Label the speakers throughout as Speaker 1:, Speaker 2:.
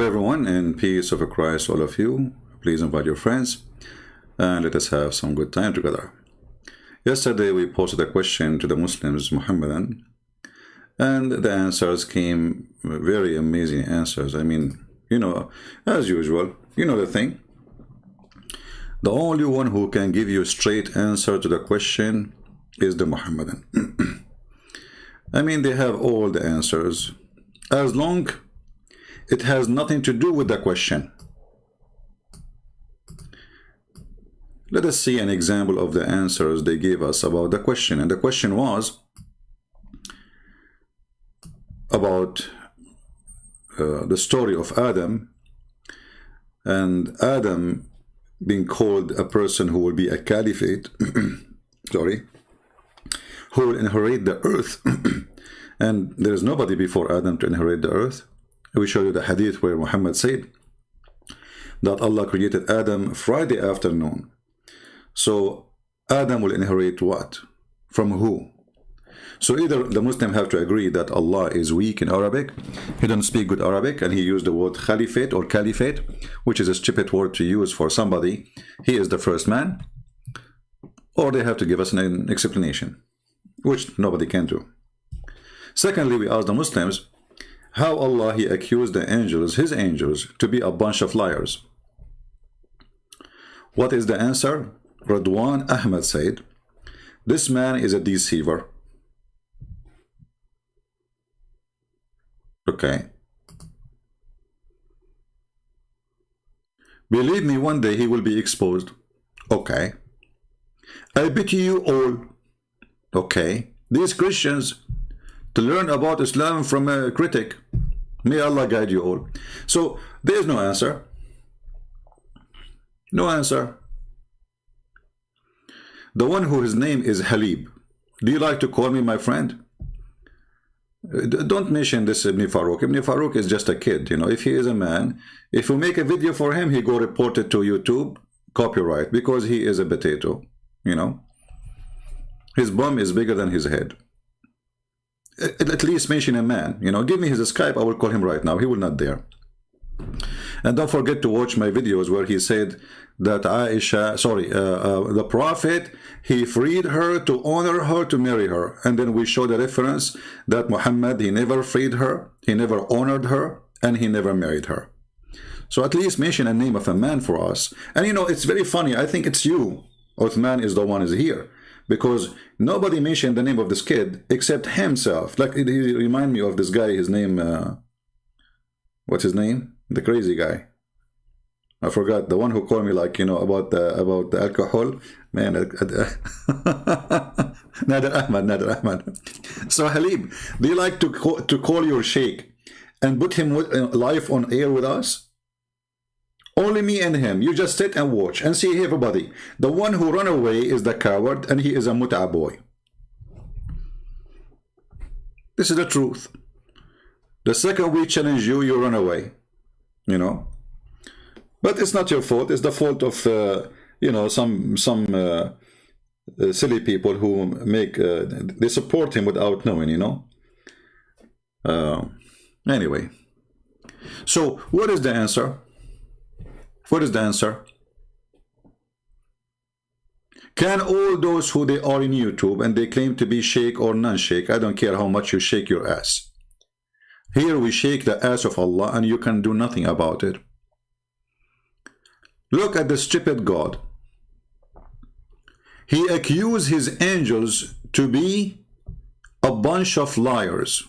Speaker 1: Hello everyone, and peace of Christ all of you. Please invite your friends and let us have some good time together. Yesterday we posted a question to the Muslims, Muhammadan, and the answers came very amazing answers. I mean, as usual, the thing. The only one who can give you a straight answer to the question is the Muhammadan. I mean, they have all the answers, as long it has nothing to do with the question. Let us see an example of the answers they gave us about the question. And the question was about the story of Adam, and Adam being called a person who will be a caliphate, sorry, who will inherit the earth. And there is nobody before Adam to inherit the earth. We show you the hadith where Muhammad said that Allah created Adam Friday afternoon. So Adam will inherit what? From who? So either the Muslim have to agree that Allah is weak in Arabic, he doesn't speak good Arabic, and he used the word caliphate or caliphate, which is a stupid word to use for somebody. He is the first man. Or they have to give us an explanation, which nobody can do. Secondly, we ask the Muslims how Allah he accused the angels, his angels, to be a bunch of liars. What is the answer? Radwan Ahmad said, this man is a deceiver. Okay. Believe me, one day he will be exposed. Okay. I pity you all. Okay. These Christians, to learn about Islam from a critic. May Allah guide you all. So there is no answer. No answer. The one whose name is Halib. Do you like to call me my friend? Don't mention this Ibn Farouk. Ibn Farouk is just a kid. If he is a man, if you make a video for him, he go report it to YouTube, copyright, because he is a potato. His bum is bigger than his head. At least mention a man. Give me his Skype, I will call him right now. He will not dare. And don't forget to watch my videos where he said that the Prophet, he freed her to honor her, to marry her. And then we show the reference that Muhammad, he never freed her, he never honored her, and he never married her. So at least mention a name of a man for us. And it's very funny. I think it's you, Uthman, is the one is here. Because nobody mentioned the name of this kid except himself. Like, he remind me of this guy, his name, what's his name? The crazy guy. I forgot, the one who called me about the alcohol. Man, Nader Ahmad. So Halib, do you like to call your sheikh and put him live on air with us? Only me and him. You just sit and watch and see everybody. The one who run away is the coward, and he is a mut'a boy. This is the truth. The second we challenge you, you run away. But it's not your fault. It's the fault of some silly people who make they support him without knowing. Anyway, so what is the answer? What is the answer? Can all those who they are in YouTube and they claim to be sheikh or non-sheikh, I don't care how much you shake your ass. Here we shake the ass of Allah and you can do nothing about it. Look at the stupid God. He accused his angels to be a bunch of liars.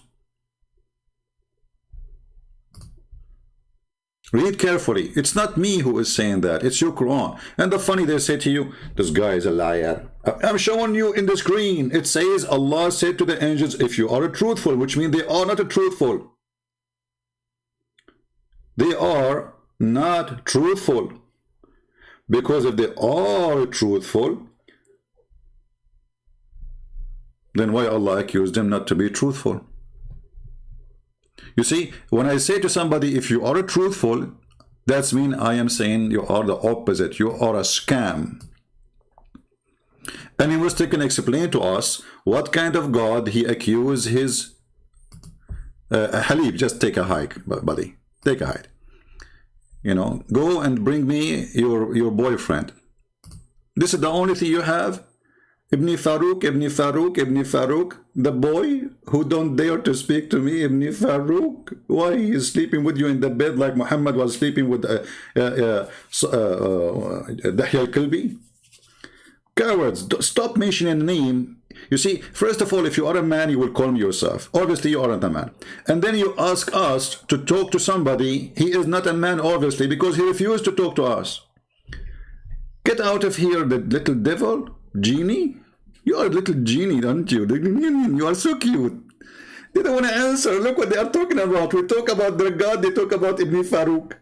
Speaker 1: Read carefully. It's not me who is saying that. It's your Quran. And the funny, they say to you, this guy is a liar. I'm showing you in the screen. It says Allah said to the angels, if you are truthful, which means they are not truthful. They are not truthful. Because if they are truthful, then why Allah accused them not to be truthful? You see, when I say to somebody, if you are truthful, that's mean I am saying you are the opposite. You are a scam. And he was taking to explain to us what kind of God he accused his Halib. Just take a hike, buddy. Take a hike. You know, go and bring me your boyfriend. This is the only thing you have? Ibn Farouk, Ibn Farouk, Ibn Farouk, the boy who don't dare to speak to me, Ibn Farouk. Why he is sleeping with you in the bed like Muhammad was sleeping with Dahya al-Kalbi? Cowards, stop mentioning a name. You see, first of all, if you are a man, you will calm yourself. Obviously, you aren't a man. And then you ask us to talk to somebody. He is not a man, obviously, because he refused to talk to us. Get out of here, the little devil, genie. You are a little genie, aren't you? You are so cute. They don't want to answer. Look what they are talking about. We talk about their God, they talk about Ibn Farouk.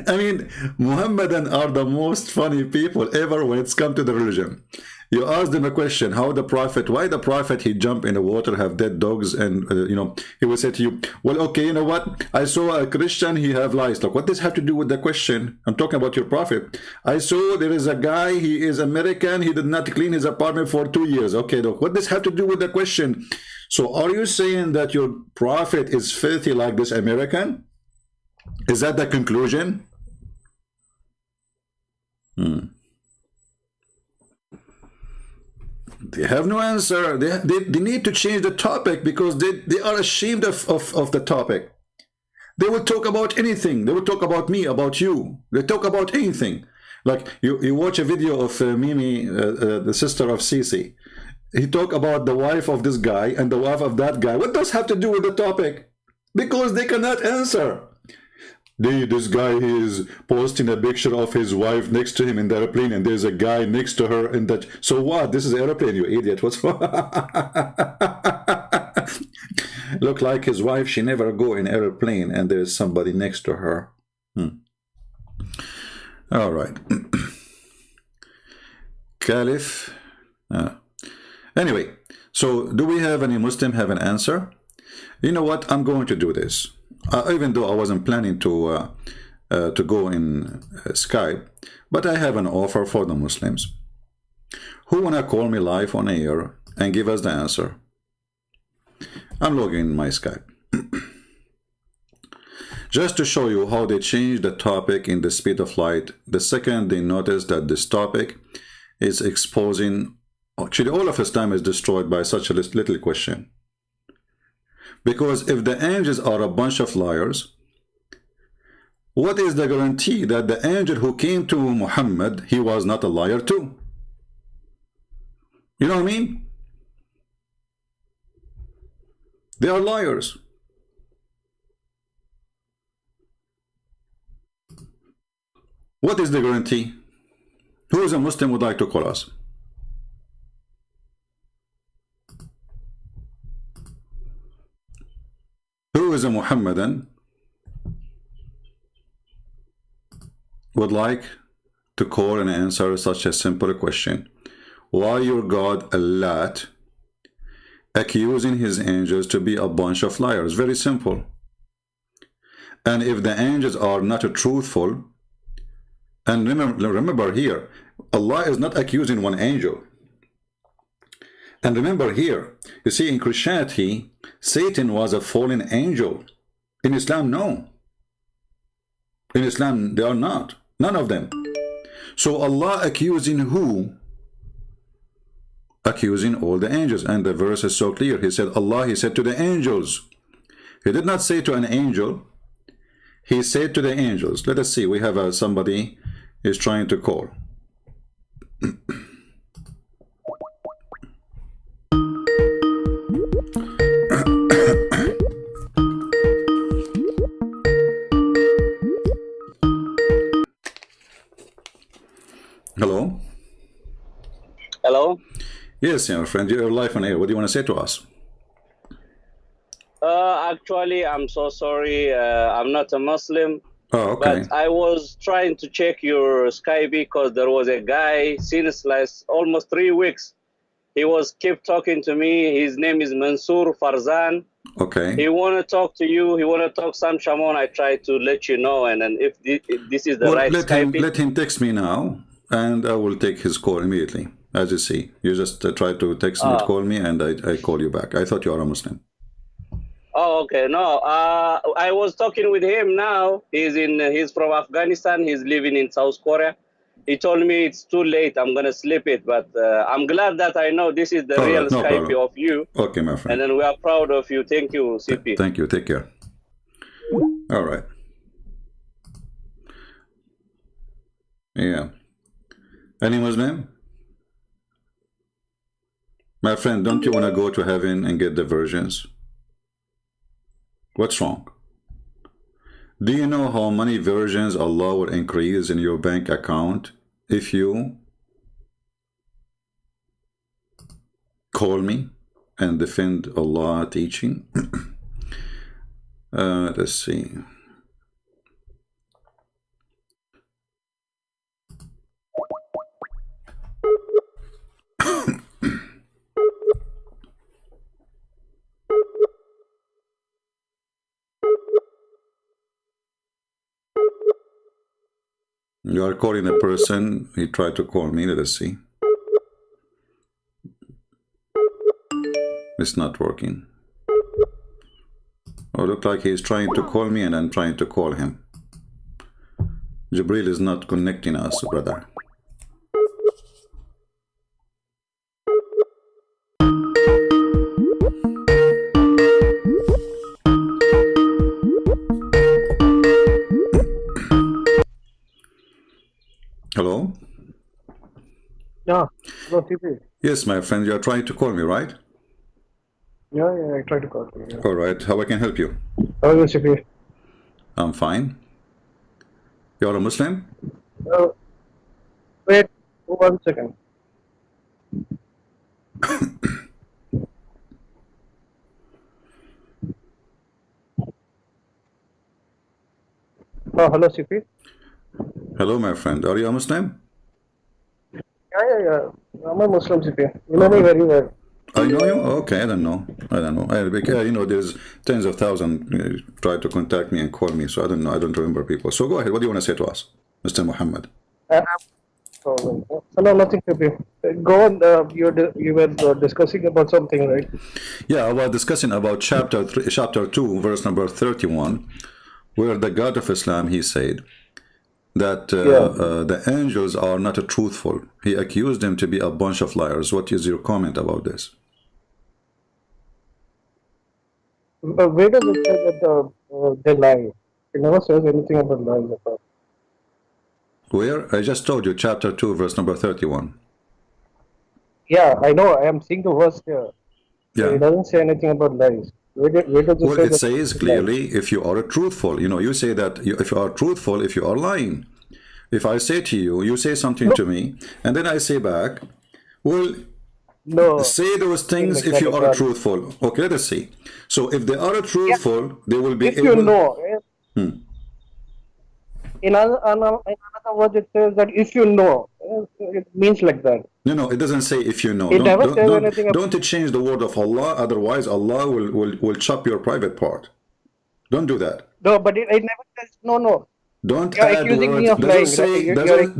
Speaker 1: I mean, Muhammadan are the most funny people ever when it's come to the religion. You ask them a question, how the Prophet, why the Prophet, he jump in the water, have dead dogs, and, you know, he will say to you, well, okay, you know what? I saw a Christian, he have livestock. What does have to do with the question? I'm talking about your Prophet. I saw there is a guy, he is American, he did not clean his apartment for 2 years. Okay, look, what does have to do with the question? So are you saying that your Prophet is filthy like this American? Is that the conclusion? They have no answer. They need to change the topic because they are ashamed of the topic. They will talk about anything. They will talk about me, about you. They talk about anything. Like you watch a video of Mimi, the sister of Sisi. He talk about the wife of this guy and the wife of that guy. What does have to do with the topic? Because they cannot answer. This guy, he is posting a picture of his wife next to him in the airplane, and there's a guy next to her in that. So what? This is an airplane, you idiot. What's wrong? Look like his wife, she never go in airplane, and there's somebody next to her. All right. Caliph. Anyway, so do we have any Muslim have an answer? You know what? I'm going to do this. Even though I wasn't planning to go in Skype, but I have an offer for the Muslims who wanna call me live on air and give us the answer. I'm logging in my Skype just to show you how they change the topic in the speed of light the second they notice that this topic is exposing. Actually, all of his time is destroyed by such a little question. Because if the angels are a bunch of liars, what is the guarantee that the angel who came to Muhammad, he was not a liar too? You know what I mean? They are liars. What is the guarantee? Who is a Muslim would like to call us? Who is a Muhammadan would like to call and answer such a simple question? Why your God Allah accusing his angels to be a bunch of liars? Very simple. And if the angels are not truthful, and remember here, Allah is not accusing one angel. And remember here, you see, in Christianity, Satan was a fallen angel. In Islam, no. In Islam, they are not. None of them. So Allah accusing who? Accusing all the angels. And the verse is so clear. He said, Allah, he said to the angels. He did not say to an angel. He said to the angels. Let us see. We have somebody is trying to call. Hello?
Speaker 2: Hello?
Speaker 1: Yes, my friend, you're live on air. What do you want to say to us?
Speaker 2: Actually, I'm so sorry. I'm not a Muslim.
Speaker 1: Oh, okay.
Speaker 2: But I was trying to check your Skype because there was a guy since almost 3 weeks. He kept talking to me. His name is Mansour Farzan.
Speaker 1: Okay.
Speaker 2: He want to talk to you. He want to talk some Shamon. I try to let you know. And then if this is the right Skype.
Speaker 1: Let him text me now, and I will take his call immediately. as you see. You just try to text me, call me, and I call you back. I thought you are a Muslim.
Speaker 2: Oh, okay. No, I was talking with him now. He's from Afghanistan. He's living in South Korea. He told me it's too late. I'm gonna sleep it, but I'm glad that I know this is the
Speaker 1: All
Speaker 2: real
Speaker 1: right, no
Speaker 2: Skype
Speaker 1: problem.
Speaker 2: of you.
Speaker 1: Okay, my friend.
Speaker 2: And then we are proud of you. Thank you, CP.
Speaker 1: Thank you. Take care. All right. Yeah. Any Muslim? My friend, don't you want to go to heaven and get the virgins? What's wrong? Do you know how many virgins Allah will increase in your bank account if you call me and defend Allah teaching? Let's see. You are calling a person. He tried to call me. Let us see. It's not working. Oh, look like he's trying to call me and I'm trying to call him. Jibril is not connecting us, brother. Hello?
Speaker 3: Yeah. Hello, CP.
Speaker 1: Yes, my friend, you are trying to call me, right?
Speaker 3: Yeah, I tried to call you. Yeah.
Speaker 1: All right. How I can help you?
Speaker 3: How are you, CP?
Speaker 1: I'm fine. You're a Muslim?
Speaker 3: Wait 1 second. Hello, CP.
Speaker 1: Hello, my friend. Are you a Muslim?
Speaker 3: Yeah. I'm a Muslim, CP. You know me very well.
Speaker 1: I know you? Okay, I don't know. Because, you know, there's tens of thousands try to contact me and call me, so I don't know. I don't remember people. So go ahead. What do you want to say to us, Mr. Muhammad?
Speaker 3: No, nothing, CP. Go on. You were discussing about something, right?
Speaker 1: Yeah, I was discussing about chapter 2, verse number 31, where the God of Islam, he said that the angels are not truthful. He accused them to be a bunch of liars. What is your comment about this?
Speaker 3: Where does it say that they lie? It never says anything about lying.
Speaker 1: Where? I just told you, chapter 2, verse number 31.
Speaker 3: Yeah, I know. I am seeing the verse here.
Speaker 1: Yeah.
Speaker 3: It doesn't say anything about lies. Where does it say
Speaker 1: it says clearly, if you are truthful. You know, you say that if you are truthful, if you are lying. If I say to you, you say something to me, and then I say back, well,
Speaker 3: no,
Speaker 1: say those things if you are truthful. Okay, let us see. So if they are truthful, they will be
Speaker 3: if
Speaker 1: able...
Speaker 3: you know. In another word, it says that if you know, it means like that.
Speaker 1: No, it doesn't say if you know.
Speaker 3: It never says anything.
Speaker 1: Don't change the word of Allah, otherwise Allah will chop your private part. Don't do that.
Speaker 3: No, but it never says no.
Speaker 1: Don't
Speaker 3: You're
Speaker 1: add
Speaker 3: accusing
Speaker 1: words.
Speaker 3: me of lying.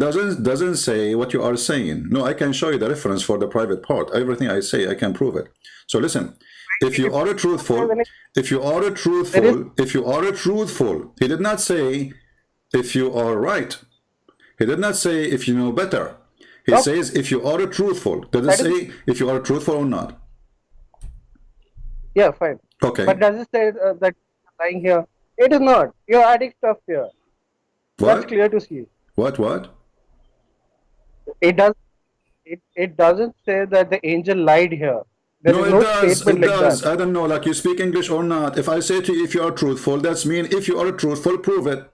Speaker 1: Doesn't say what you are saying. No, I can show you the reference for the private part. Everything I say, I can prove it. So listen, if you are truthful, he did not say if you are right. He did not say if you know better. He says if you are truthful. Does it say if you are truthful or not?
Speaker 3: Yeah, fine.
Speaker 1: Okay.
Speaker 3: But does it say that lying here? It is not. You're adding stuff here.
Speaker 1: What?
Speaker 3: That's clear to see.
Speaker 1: What?
Speaker 3: It doesn't say that the angel lied here.
Speaker 1: No, it does. It does. I don't know, like you speak English or not. If I say to you, if you are truthful, that's mean if you are truthful, prove it.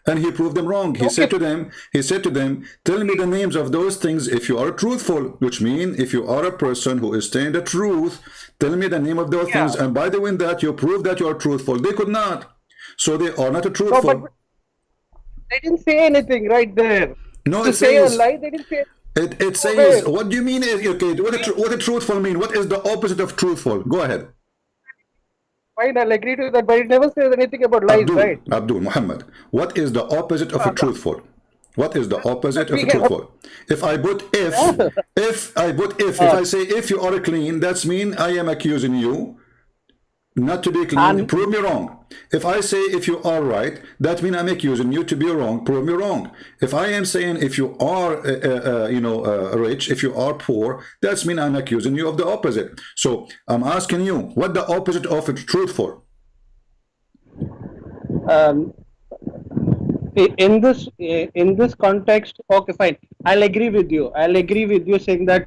Speaker 1: And he proved them wrong. He said to them, tell me the names of those things if you are truthful, which means if you are a person who is saying the truth, tell me the name of those things. And by doing that, you prove that you are truthful. They could not. So they are not truthful.
Speaker 3: No, but they didn't say anything right there.
Speaker 1: No,
Speaker 3: to say a lie, they didn't say
Speaker 1: it says, what do you mean? Okay, what a truthful mean? What is the opposite of truthful? Go ahead.
Speaker 3: Fine, I'll agree to that, but it never says anything about lies, right?
Speaker 1: Muhammad, what is the opposite of a truthful? What is the opposite of
Speaker 3: We can,
Speaker 1: truthful? If I put if I say if you are clean, that's mean I am accusing you not to be clean.
Speaker 3: and
Speaker 1: Prove me wrong. If I say if you are right, that means I'm accusing you to be wrong. Prove me wrong. If I am saying if you are rich, if you are poor, that's mean I'm accusing you of the opposite. So I'm asking you, what the opposite of truthful?
Speaker 3: um, in this context, okay, fine. I'll agree with you. I'll agree with you saying that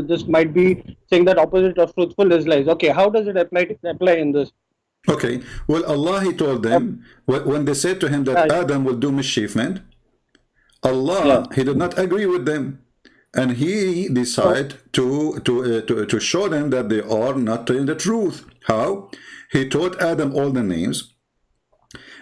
Speaker 3: this might be saying that opposite of truthful is lies. Okay, how does it apply in this?
Speaker 1: Okay, well, Allah, he told them, when they said to him that
Speaker 3: Uh,
Speaker 1: Adam will do mischievement,
Speaker 3: yeah.
Speaker 1: Allah, he did not agree with them. And he
Speaker 3: So,
Speaker 1: decided to show them that they are not telling the truth. How? He taught Adam all the names,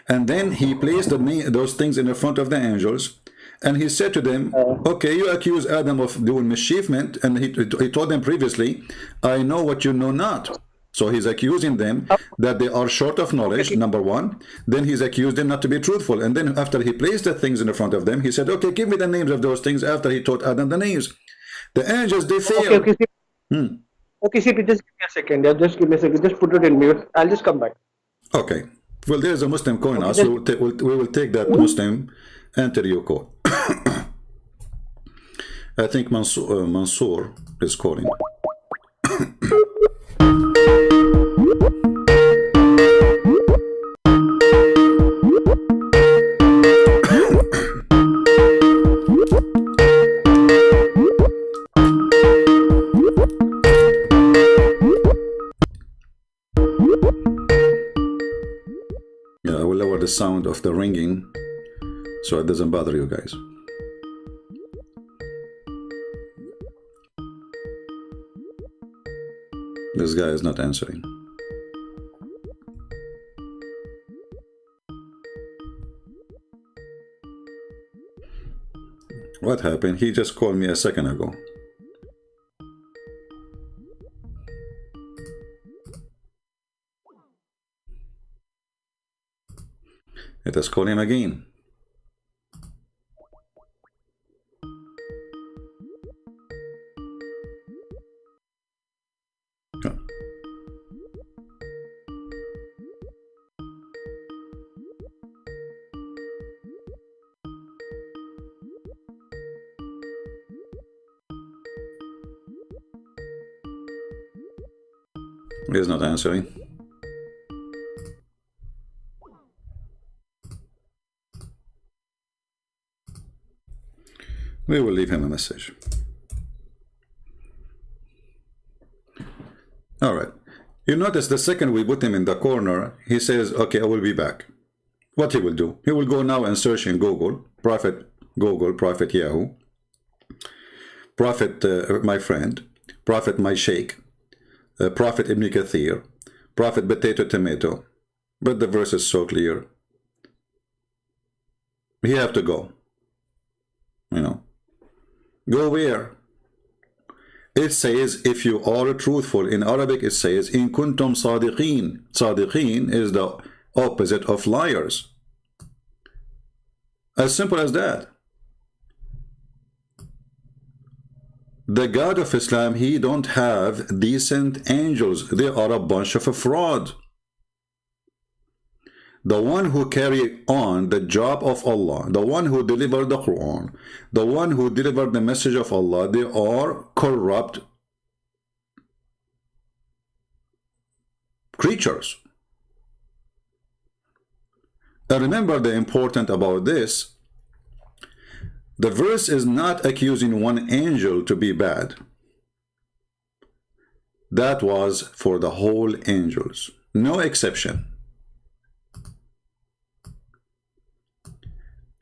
Speaker 1: and then he placed those things in the front of the angels, and he said to them,
Speaker 3: uh,
Speaker 1: okay, you accuse Adam of doing mischievement, and he told them previously, I know what you know not. So he's accusing them that they are short of knowledge,
Speaker 3: okay,
Speaker 1: number one. Then he's accused them not to be truthful. And then after he placed the things in the front of them, he said, okay, give me the names of those things after he taught Adam the names. The angels, they
Speaker 3: okay,
Speaker 1: failed.
Speaker 3: okay, see,
Speaker 1: Hmm.
Speaker 3: okay, see, just give me a second. Yeah, just give me a second. Just put it in mute. I'll just come back.
Speaker 1: Okay. Well, there's a Muslim calling
Speaker 3: Okay,
Speaker 1: us.
Speaker 3: just
Speaker 1: We will take that Muslim enter your call. I think Mansour is calling. Yeah, I will lower the sound of the ringing so it doesn't bother you guys. This guy is not answering. What happened? He just called me a second ago. Let us call him again. He's not answering. We will leave him a message. All right. You notice the second we put him in the corner, he says, okay, I will be back. What he will do? He will go now and search in Google, Prophet Yahoo, Prophet my friend, Prophet my sheikh, Prophet Ibn Kathir, Prophet Potato Tomato. But the verse is so clear. He have to go. You know. Go where? It says, if you are truthful. In Arabic, it says, in kuntum sadiqeen. Sadiqeen is the opposite of liars. As simple as that. The God of Islam, he don't have decent angels. They are a bunch of a fraud. The one who carry on the job of Allah, the one who delivered the Qur'an, the one who delivered the message of Allah, they are corrupt creatures. And remember the important about this, the verse is not accusing one angel to be bad. That was for the whole angels, no exception.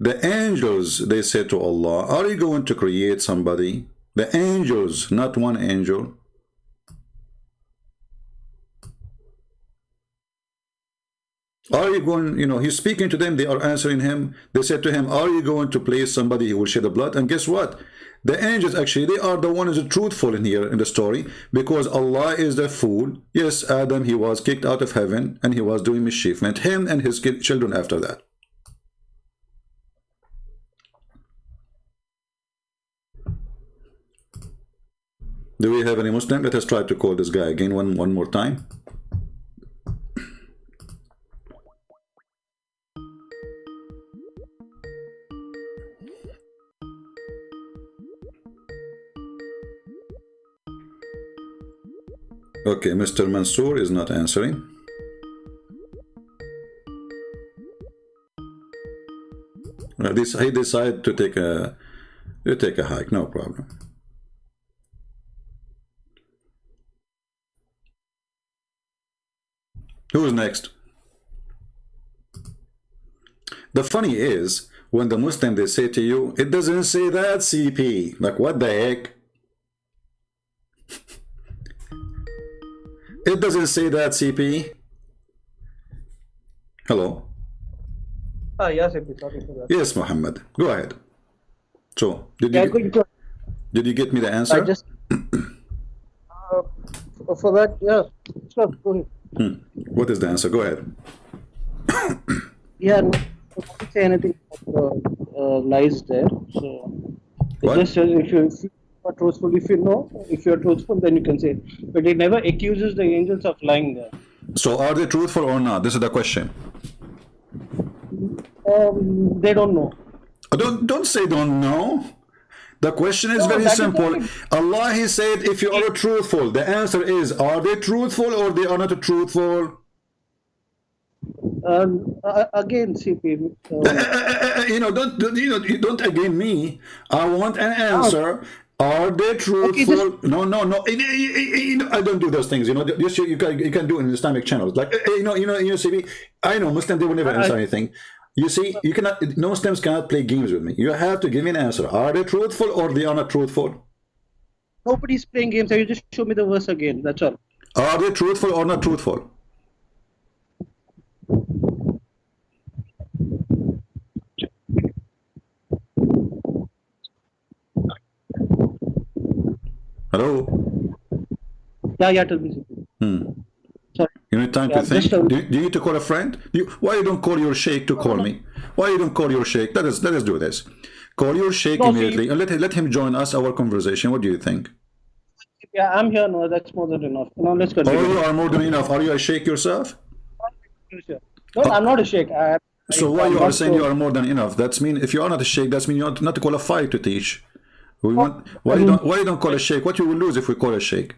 Speaker 1: The angels, they said to Allah, are you going to create somebody? The angels, not one angel. Are you going, you know, he's speaking to them, they are answering him. They said to him, are you going to place somebody who will shed the blood? And guess what? The angels, actually, they are the ones who are truthful in here in the story, because Allah is the fool. Yes, Adam, he was kicked out of heaven and he was doing mischief. Him and his children after that. Do we have any Muslim? Let us try to call this guy again one more time. Okay, Mr. Mansour is not answering. He decided to take a hike, no problem. Who's next? The funny is, when the Muslim, they say to you, it doesn't say that, CP. Like, what the heck? It doesn't say that, CP. Hello?
Speaker 3: Yes, CP, sorry for that.
Speaker 1: Yes, Muhammad. Go ahead. So, did you get me the answer?
Speaker 3: I just... for that, yeah. Sure, go ahead.
Speaker 1: What is the answer? Go ahead.
Speaker 3: Yeah, no, I don't say anything lies there. So it just says if you are truthful, if you're truthful, then you can say it. But it never accuses the angels of lying there.
Speaker 1: So are they truthful or not? This is the question.
Speaker 3: They don't know.
Speaker 1: Don't say don't know. The question is very simple. Allah, He said, if you are truthful, the answer is, are they truthful or they are not truthful?
Speaker 3: Again, CP.
Speaker 1: Don't again me. I want an answer. Are they truthful? Okay, no. I don't do those things. You can do it in Islamic channels. Like CP. I know Muslims, they will never answer anything. You see, you cannot. No Muslims cannot play games with me. You have to give me an answer. Are they truthful or they are not truthful?
Speaker 3: Nobody's playing games. You just show me the verse again. That's all.
Speaker 1: Are they truthful or not truthful? Hello?
Speaker 3: Yeah, tell me. Sorry.
Speaker 1: You need time to think? Do you need to call a friend? Why you don't call your sheikh to call me? Why you don't call your sheikh? Let us do this. Call your sheikh immediately and let him join us, our conversation. What do you think?
Speaker 3: Yeah, I'm here. No, that's more than enough. Now let's continue.
Speaker 1: Oh, you are more than enough. Are you a sheikh yourself?
Speaker 3: No, I'm not a sheikh.
Speaker 1: So why you are saying you are more than enough? That's mean if you are not a sheikh, that's mean you are not qualified to teach. Why you don't call a sheikh? What you will lose if we call a sheikh?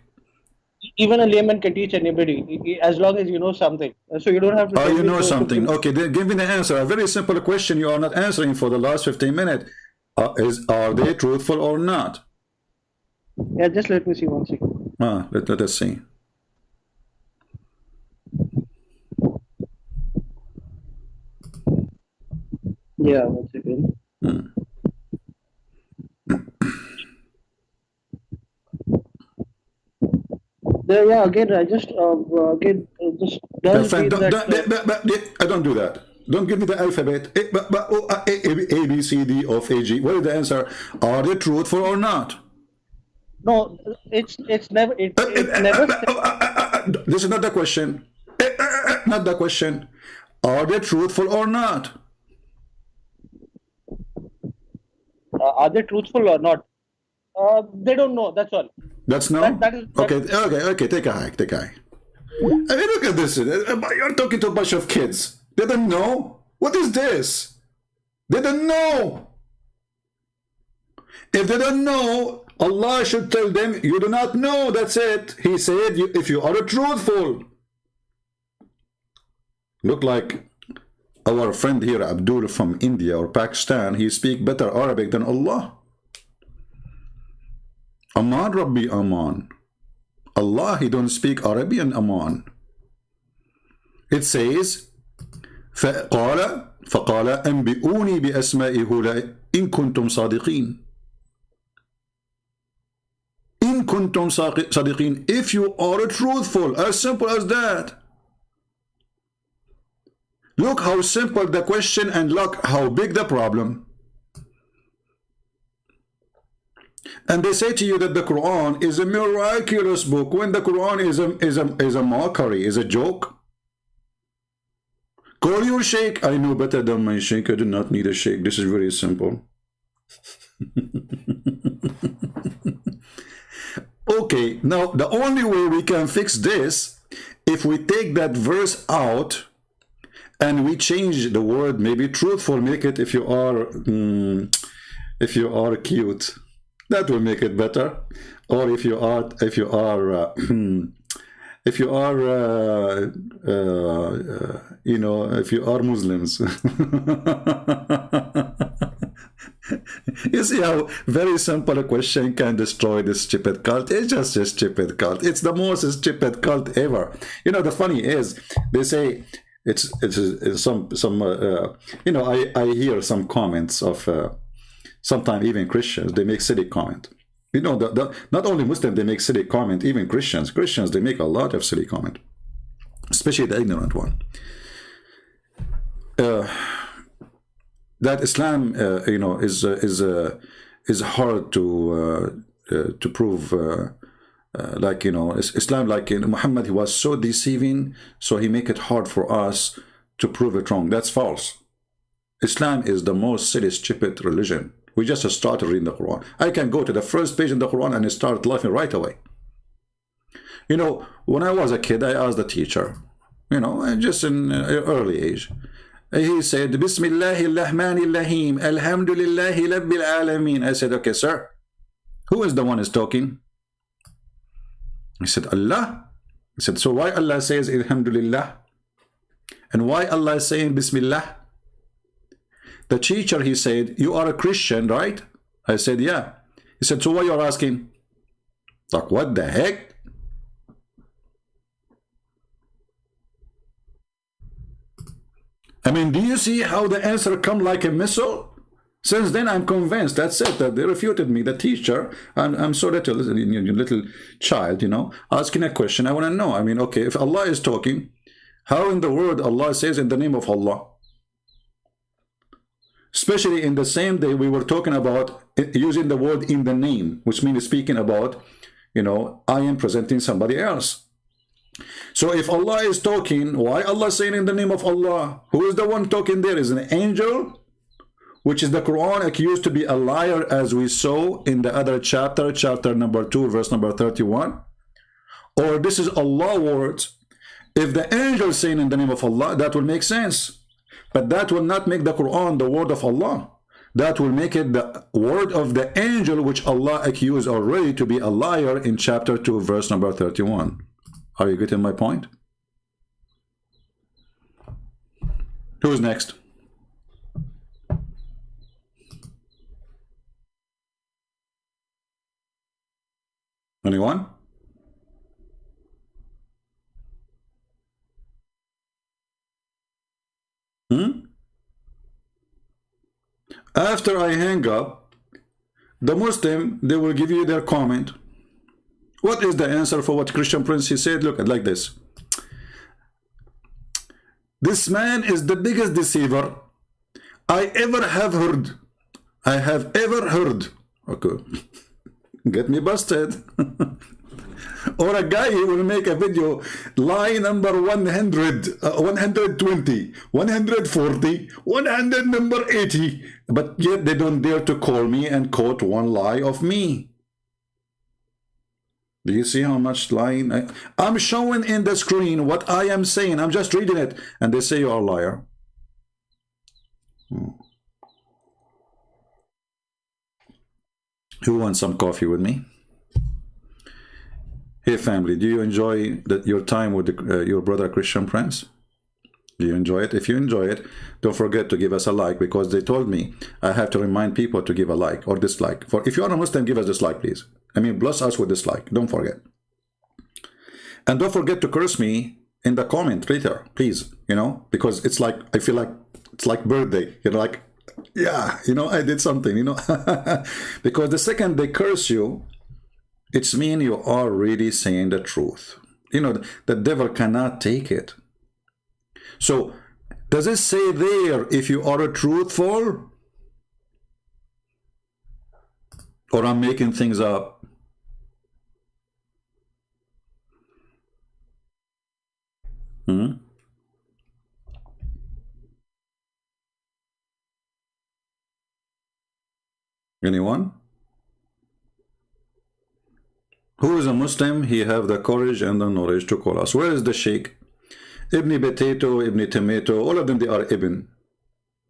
Speaker 3: Even a layman can teach anybody as long as you know something. So you don't have to.
Speaker 1: Oh, you know something. Okay, then give me the answer. A very simple question you are not answering for the last 15 minutes. Are they truthful or not?
Speaker 3: Yeah, just let me see one second.
Speaker 1: Let us see.
Speaker 3: Yeah, 1 second. Yeah, again, I just
Speaker 1: I don't do that. Don't give me the alphabet. A, B, C, D, of A, G. What is the answer? Are they truthful or not?
Speaker 3: No, it's never. Never.
Speaker 1: This is not the question. Not the question. Are they truthful or not?
Speaker 3: Are they truthful or not? They don't know. That's all.
Speaker 1: That's no. Okay. Take a hike. I mean, look at this. You're talking to a bunch of kids. They don't know. What is this? They don't know. If they don't know, Allah should tell them, you do not know. That's it. He said, if you are truthful. Look like our friend here, Abdul from India or Pakistan. He speaks better Arabic than Allah. Aman Rabbi Aman. Allah, He don't speak Arabian Aman. It says, فقال أنبئوني بأسماء هؤلاء إن كنتم صادقين. إن كنتم صادقين. If you are truthful, as simple as that. Look how simple the question and look how big the problem. And they say to you that the Quran is a miraculous book when the Quran is a mockery, is a joke. Call your sheikh. I know better than my sheikh. I do not need a sheikh. This is very simple. Okay, now the only way we can fix this, if we take that verse out and we change the word, maybe truthful, make it if you are cute, that will make it better. Or if you are if you are you know, if you are Muslims. You see how very simple a question can destroy this stupid cult? It's just a stupid cult. It's the most stupid cult ever. You know, the funny is, they say it's some you know, I hear some comments of sometimes even Christians, they make silly comment. You know, not only Muslims, they make silly comment, even Christians, they make a lot of silly comment, especially the ignorant one. That Islam, you know, is hard to prove. Like, you know, Islam, like in Muhammad, he was so deceiving, so he make it hard for us to prove it wrong. That's false. Islam is the most silly, stupid religion. We just started reading the Quran. I can go to the first page in the Quran and start laughing right away. You know, when I was a kid, I asked the teacher, you know, just in early age, he said, Bismillahirrahmanirrahim, Alhamdulillahi Rabbil Alameen. I said, okay, sir, who is the one is talking? He said, Allah. He said, so why Allah says Alhamdulillah? And why Allah is saying Bismillah? The teacher, he said, you are a Christian, right? I said, yeah. He said, so why you're asking? Like, what the heck? I mean, do you see how the answer come like a missile? Since then, I'm convinced. That's it. That they refuted me. The teacher, I'm so little child, you know, asking a question. I want to know. I mean, okay, if Allah is talking, how in the world Allah says in the name of Allah? Especially in the same day we were talking about using the word in the name, which means speaking about, you know, I am presenting somebody else. So if Allah is talking, why Allah saying in the name of Allah? Who is the one talking there? Is an angel, which is the Quran accused to be a liar, as we saw in the other chapter, chapter number 2, verse number 31? Or this is Allah words? If the angel is saying in the name of Allah, that will make sense. But that will not make the Quran the word of Allah. That will make it the word of the angel, which Allah accused already to be a liar in chapter 2, verse number 31. Are you getting my point? Who's next? Anyone? After I hang up, the Muslim, they will give you their comment. What is the answer for what Christian Prince he said? Look at like this. This man is the biggest deceiver I ever have heard. I have ever heard. Okay. Get me busted. Or a guy who will make a video, lie number 100, 120, 140, 100 number 80, but yet they don't dare to call me and quote one lie of me. Do you see how much lying? I'm showing in the screen what I am saying. I'm just reading it, and they say you are a liar. Who wants some coffee with me? Hey family, do you enjoy your time with your brother Christian Prince? Do you enjoy it? If you enjoy it, don't forget to give us a like, because they told me I have to remind people to give a like or dislike. For if you are a Muslim, give us dislike, please. I mean, bless us with dislike. Don't forget. And don't forget to curse me in the comment later, please. You know, because it's like, I feel like it's like birthday. You know, like, yeah, you know, I did something, you know. Because the second they curse you, it's mean you are really saying the truth. You know, the devil cannot take it. So, does it say there if you are a truthful? Or I'm making things up? Anyone? Who is a Muslim? He have the courage and the knowledge to call us. Where is the Sheikh? Ibn Potato, Ibn Tomato, all of them, they are Ibn.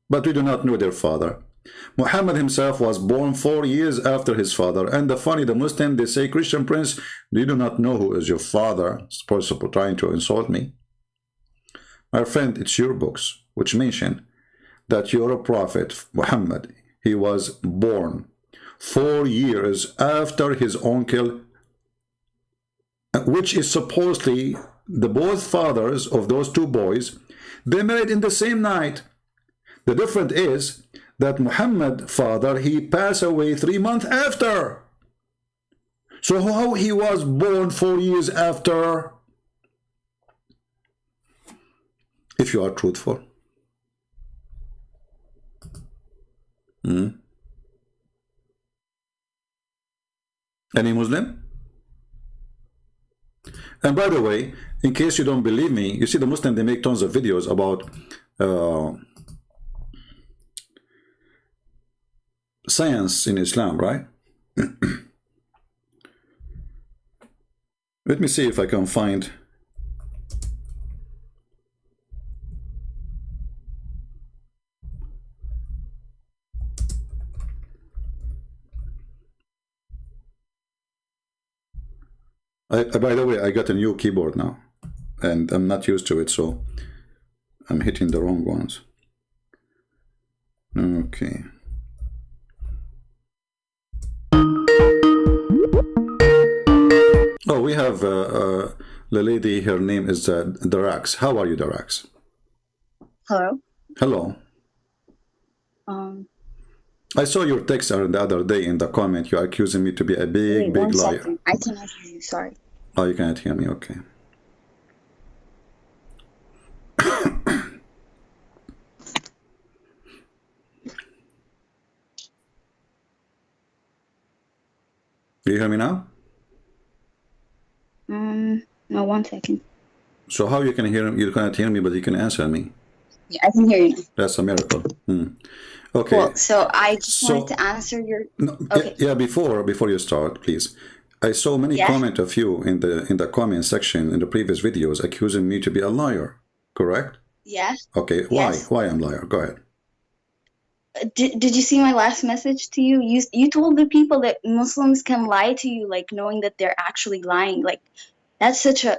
Speaker 1: But we do not know their father. Muhammad himself was born 4 years after his father. And the funny, the Muslim, they say, Christian Prince, you do not know who is your father. Supposed to trying to insult me. My friend, it's your books which mention that your prophet, Muhammad, he was born 4 years after his uncle, which is supposedly the both fathers of those two boys, they married in the same night. The difference is that Muhammad father, he passed away 3 months after. So how he was born 4 years after? If you are truthful. Any Muslim? And by the way, in case you don't believe me, you see the Muslim, they make tons of videos about science in Islam, right? Let me see if I can find. By the way, I got a new keyboard now, and I'm not used to it, so I'm hitting the wrong ones. Okay. Oh, we have the lady, her name is Darax. How are you, Darax?
Speaker 4: Hello.
Speaker 1: Hello. I saw your text the other day in the comment. You're accusing me to be a big liar.
Speaker 4: Second. I cannot hear you. Sorry.
Speaker 1: Oh, you can't hear me. Okay. Do you hear me now?
Speaker 4: No, 1 second.
Speaker 1: So how you can hear me? You cannot hear me, but you can answer me.
Speaker 4: Yeah, I can hear you now.
Speaker 1: That's a miracle. Okay.
Speaker 4: Cool. So I just wanted to answer your.
Speaker 1: No,
Speaker 4: okay.
Speaker 1: Yeah. Before you start, please. I saw many comments of you in the comment section in the previous videos accusing me to be a liar. Correct?
Speaker 4: Yes.
Speaker 1: Okay.
Speaker 4: Yes.
Speaker 1: Why I'm a liar? Go ahead.
Speaker 4: Did you see my last message to you? You told the people that Muslims can lie to you, like knowing that they're actually lying. Like that's such a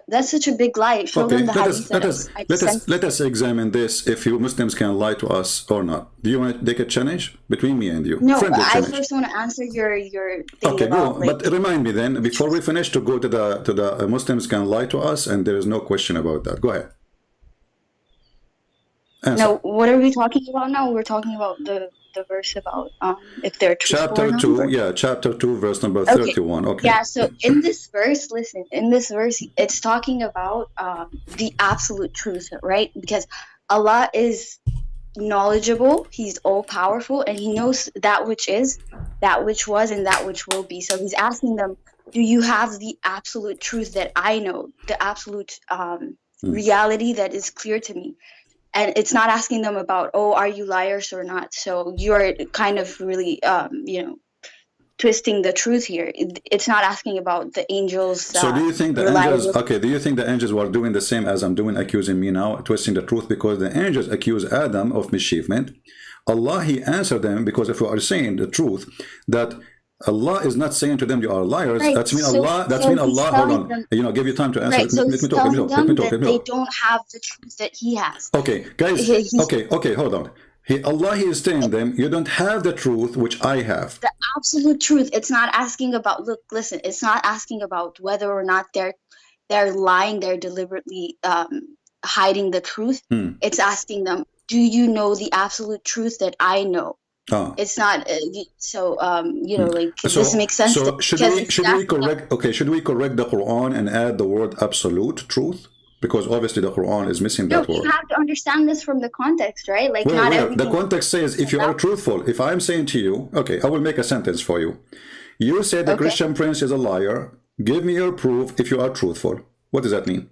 Speaker 4: big lie. Show them the hadith.
Speaker 1: Let us examine this. If you Muslims can lie to us or not. Do you want to take a challenge between me and you?
Speaker 4: No, I first want to answer your thing.
Speaker 1: Okay,
Speaker 4: about,
Speaker 1: go.
Speaker 4: like,
Speaker 1: but remind me then before we finish to go to the Muslims can lie to us, and there is no question about that. Go ahead. Answer.
Speaker 4: No, what are we talking about now? We're talking about the verse about if they're truthful or not.
Speaker 1: Chapter 2, yeah, chapter 2, verse number 31. Okay.
Speaker 4: Yeah, so in this verse, listen, in this verse, it's talking about the absolute truth, right? Because Allah is knowledgeable, He's all-powerful, and He knows that which is, that which was, and that which will be. So He's asking them, do you have the absolute truth that I know, the absolute reality that is clear to me? And it's not asking them about, oh, are you liars or not? So you're kind of really, twisting the truth here. It's not asking about the angels.
Speaker 1: So do you think the angels? Okay, do you think the angels were doing the same as I'm doing, accusing me now, twisting the truth? Because the angels accuse Adam of mischievement. Allah, He answered them because if you are saying the truth, that Allah is not saying to them you are liars.
Speaker 4: Right.
Speaker 1: That's mean Allah. That's mean Allah. Hold on.
Speaker 4: Them,
Speaker 1: give you time to answer.
Speaker 4: Right. So
Speaker 1: let me talk. Let me talk.
Speaker 4: They don't have the truth that He has.
Speaker 1: Okay, guys. Okay. Hold on. Allah, He is telling them you don't have the truth which I have.
Speaker 4: The absolute truth. It's not asking about. Look, listen. It's not asking about whether or not they're lying. They're deliberately hiding the truth. It's asking them, do you know the absolute truth that I know? It's not this makes sense.
Speaker 1: So should we correct? Okay, should we correct the Quran and add the word absolute truth? Because obviously the Quran is missing that word.
Speaker 4: You have to understand this from the context, right? Like
Speaker 1: the context says if you are truthful. If I'm saying to you, okay, I will make a sentence for you. You said the Christian Prince is a liar. Give me your proof if you are truthful. What does that mean?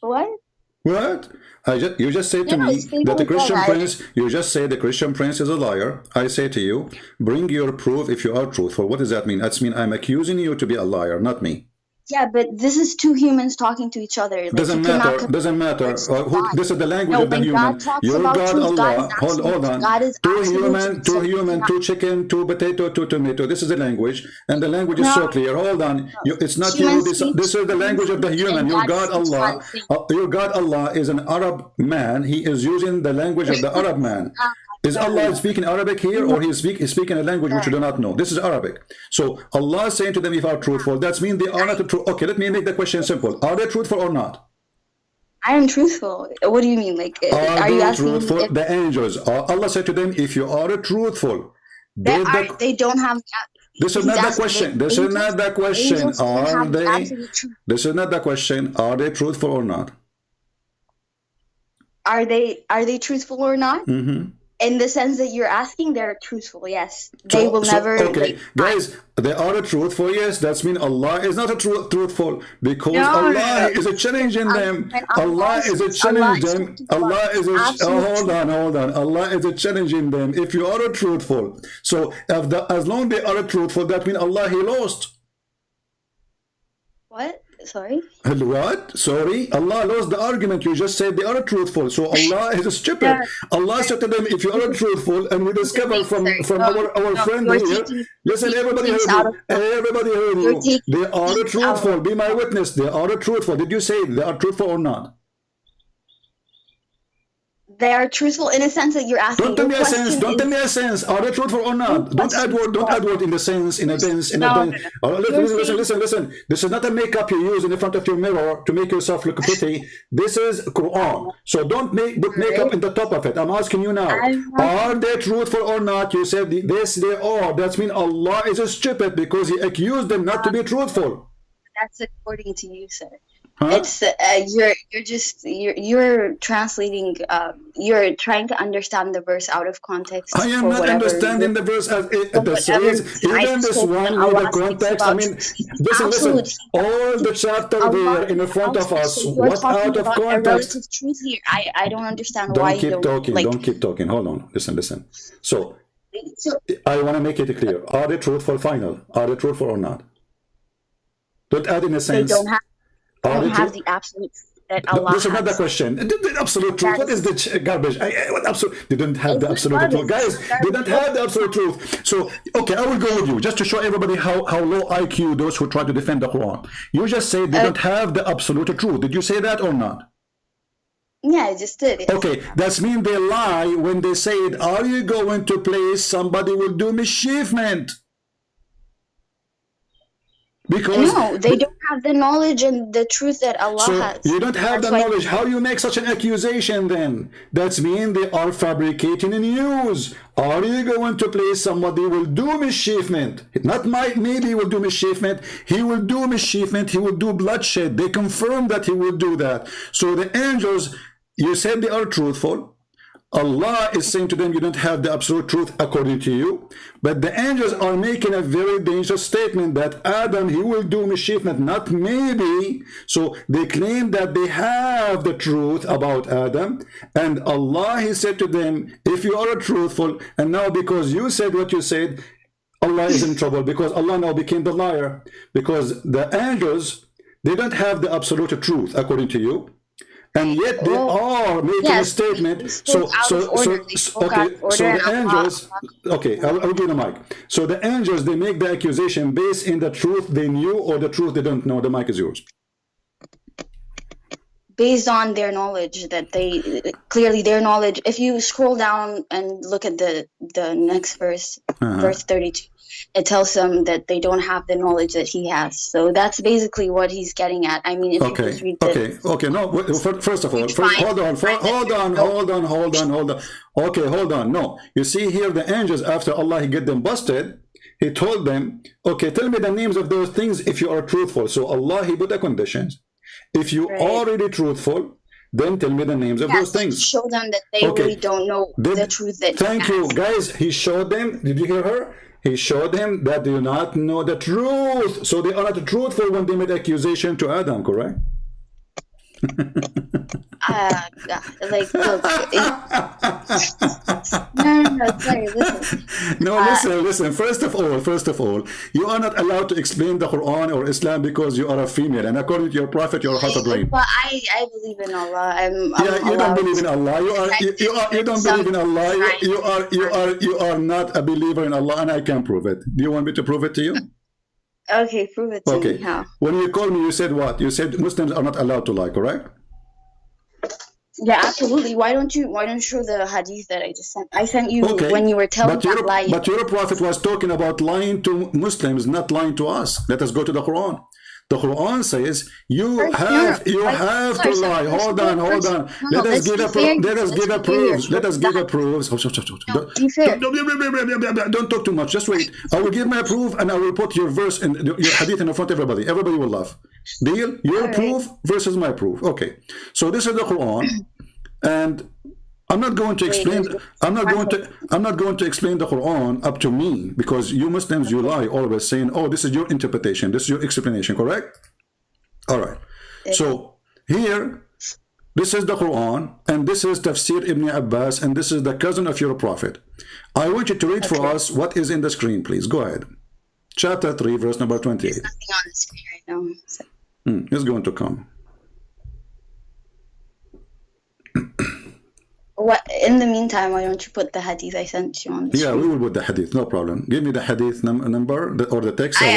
Speaker 4: What?
Speaker 1: What? You just say to
Speaker 4: Yeah,
Speaker 1: me
Speaker 4: it's legal
Speaker 1: that the Christian
Speaker 4: again.
Speaker 1: prince, you just say the Christian prince is a liar. I say to you, bring your proof if you are truthful. What does that mean? That means I'm accusing you to be a liar, not me.
Speaker 4: Yeah, but this is two humans talking to each other. Like,
Speaker 1: Doesn't
Speaker 4: you cannot
Speaker 1: matter. Doesn't matter.
Speaker 4: God.
Speaker 1: This is the language
Speaker 4: No,
Speaker 1: of the
Speaker 4: when
Speaker 1: human.
Speaker 4: God talks
Speaker 1: Your
Speaker 4: about
Speaker 1: God,
Speaker 4: truth, God is
Speaker 1: Allah. Hold
Speaker 4: absolute.
Speaker 1: on.
Speaker 4: God is
Speaker 1: Two
Speaker 4: absolute.
Speaker 1: human,
Speaker 4: So you
Speaker 1: two
Speaker 4: cannot.
Speaker 1: chicken, two potato, two tomato. This is the language, and the language is so
Speaker 4: No,
Speaker 1: clear. Hold on.
Speaker 4: no.
Speaker 1: It's not you.
Speaker 4: Humans
Speaker 1: This is the
Speaker 4: humans
Speaker 1: language of the
Speaker 4: speak,
Speaker 1: human.
Speaker 4: and
Speaker 1: Your
Speaker 4: God
Speaker 1: God,
Speaker 4: speaks one
Speaker 1: Allah.
Speaker 4: thing.
Speaker 1: Your God, Allah is an Arab man. He is using the language of the Arab man. Is
Speaker 4: No,
Speaker 1: Allah
Speaker 4: no,
Speaker 1: speaking Arabic here,
Speaker 4: no,
Speaker 1: or he's speaking a language which you do not know? This is Arabic. So Allah is saying to them, if are truthful, that means they are not true. Okay, let me make the question simple. Are they truthful or not?
Speaker 4: I am truthful. What do you mean? Like,
Speaker 1: Are
Speaker 4: are you
Speaker 1: they
Speaker 4: asking me
Speaker 1: truthful?
Speaker 4: if
Speaker 1: The angels. Allah said to them, if you are truthful,
Speaker 4: they don't have?
Speaker 1: this is
Speaker 4: He's
Speaker 1: not the
Speaker 4: asking
Speaker 1: question.
Speaker 4: the
Speaker 1: This is not
Speaker 4: angels.
Speaker 1: the question.
Speaker 4: Angels don't
Speaker 1: Are
Speaker 4: have the
Speaker 1: they?
Speaker 4: absolute truth.
Speaker 1: This is not the question. Are they truthful or not?
Speaker 4: Are they truthful or not?
Speaker 1: Mm-hmm.
Speaker 4: In the sense that you're asking, they're truthful. Yes, they will never.
Speaker 1: Okay,
Speaker 4: Like,
Speaker 1: guys, they are truthful. Yes, that means Allah is not a truthful because
Speaker 4: no,
Speaker 1: Allah is a challenging them.
Speaker 4: when
Speaker 1: Allah is a
Speaker 4: speaks,
Speaker 1: challenging
Speaker 4: is
Speaker 1: them.
Speaker 4: talking about
Speaker 1: Allah is a
Speaker 4: absolute
Speaker 1: hold
Speaker 4: truth.
Speaker 1: on. Allah is a challenging them. If you are a truthful, so as long they are truthful, that means Allah he lost.
Speaker 4: What? Sorry.
Speaker 1: What? Sorry? Allah lost the argument. You just said they are truthful. So Allah is stupid.
Speaker 4: Yeah.
Speaker 1: Allah said to them, if you are truthful, and we discover from our friend here, listen, everybody heard you. Everybody heard you. They are truthful. Be my witness. They are truthful. Did you say they are truthful or not?
Speaker 4: They are truthful in a sense that you're asking.
Speaker 1: Don't tell me a sense. Don't tell me a sense. Are they truthful or not? Don't add word. Don't add word in the sense. In a sense. In a sense. Listen. This is not a makeup you use in the front of your mirror to make yourself look pretty. This is Quran. So don't put makeup in the top of it. I'm asking you now. Are they truthful or not? You said yes, they are. That means Allah is stupid because He accused them not to be truthful.
Speaker 4: That's according to you, sir.
Speaker 1: Huh?
Speaker 4: It's you're translating. You're trying to understand the verse out of context.
Speaker 1: I am not understanding the verse as it says. Even this one with the context. I mean, listen. All the chapter there in front of us. What out of context?
Speaker 4: Truth here. I don't understand why you
Speaker 1: don't keep talking. Like, don't keep talking. Hold on. Listen. So I want to make it clear. Are they truthful? Final. Are they truthful or not? Don't add in a sense.
Speaker 4: They don't have the absolute that Allah
Speaker 1: This is not the question. The absolute truth. What is the garbage? What absolute? They don't have the absolute truth. Guys, they don't have the absolute truth. So, okay, I will go with you just to show everybody how low IQ those who try to defend the Quran. You just say they don't have the absolute truth. Did you say that or not?
Speaker 4: Yeah, I just did. Yes.
Speaker 1: Okay, that means they lie when they say, are you going to place somebody will do mischievement? Because
Speaker 4: no, they don't have the knowledge and the truth that Allah has.
Speaker 1: You don't have the knowledge. How do you make such an accusation then? That means they are fabricating news. Are you going to place somebody will do mischievement? Not maybe he will do mischievement. He will do mischievement. He will do bloodshed. They confirm that he will do that. So the angels, you said they are truthful. Allah is saying to them, you don't have the absolute truth according to you. But the angels are making a very dangerous statement that Adam, he will do mischievement, not maybe. So they claim that they have the truth about Adam. And Allah, he said to them, if you are truthful, and now because you said what you said, Allah is in trouble because Allah now became the liar. Because the angels, they don't have the absolute truth according to you. And yet they are making a statement. So the angels, okay, I'll give you the mic. So the angels, they make the accusation based in the truth they knew or the truth they don't know. The mic is yours.
Speaker 4: Based on their knowledge that they clearly their knowledge. If you scroll down and look at the next verse, verse 32. It tells them that they don't have the knowledge that he has. So that's basically what he's getting at. I mean, if you just read
Speaker 1: Okay. No, first of all, hold on. Okay, hold on. No, you see here the angels, after Allah, he get them busted, he told them, okay, tell me the names of those things if you are truthful. So Allah, he put the conditions. If you are really truthful, then tell me the names of those things.
Speaker 4: Show them that they really don't know the truth that
Speaker 1: Thank you, guys. He showed them. Did you hear her? He showed them that they do not know the truth. So they are not truthful when they made accusation to Adam, correct?
Speaker 4: Like, look. No, sorry, listen.
Speaker 1: No, listen. First of all, you are not allowed to explain the Quran or Islam because you are a female, and according to your prophet, you're half a brain.
Speaker 4: But I believe in Allah.
Speaker 1: You don't believe in Allah. You don't believe in Allah. You are not a believer in Allah, and I can prove it. Do you want me to prove it to you?
Speaker 4: Okay, prove it to me. How?
Speaker 1: When you called me, you said what? You said Muslims are not allowed to lie, correct?
Speaker 4: Yeah, absolutely. Why don't you show the hadith that I just sent? I sent you when you were telling that lie.
Speaker 1: But your prophet was talking about lying to Muslims, not lying to us. Let us go to the Quran. The Quran says you have to lie. Hold on. Let us give a proof. Don't talk too much. Just wait. I will give my proof and I will put your verse and your hadith in front of everybody. Everybody will laugh. Deal? Your proof versus my proof. Okay. So this is the Quran, and I'm not going to explain. I'm not going to explain the Quran up to me, because you Muslims, you lie always, saying, "Oh, this is your interpretation. This is your explanation." Correct? All right. So here, this is the Quran, and this is Tafsir Ibn Abbas, and this is the cousin of your prophet. I want you to read for us what is in the screen, please. Go ahead. Chapter 3, verse number 28.
Speaker 4: There's nothing on the screen right now. So.
Speaker 1: It's going to come.
Speaker 4: What? In the meantime, why don't you put the hadith I sent you on the screen?
Speaker 1: We will put the hadith, no problem. Give me the hadith number or the text.
Speaker 4: I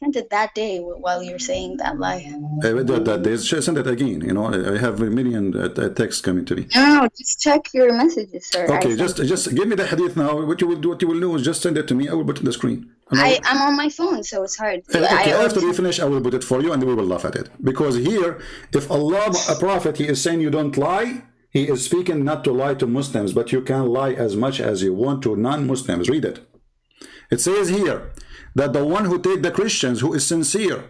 Speaker 4: sent it that day while you were saying that lie.
Speaker 1: That day, send it again. You know, I have a million texts coming to me.
Speaker 4: No, just check your messages, sir.
Speaker 1: Okay, just give me the hadith now. What you will do is just send it to me. I will put it on the screen.
Speaker 4: I'm on my phone, so it's hard.
Speaker 1: Okay, after we finish, I will put it for you, and we will laugh at it. Because here, if Allah, a prophet, he is saying you don't lie, he is speaking not to lie to Muslims, but you can lie as much as you want to non-Muslims. Read it. It says here that the one who take the Christians, who is sincere,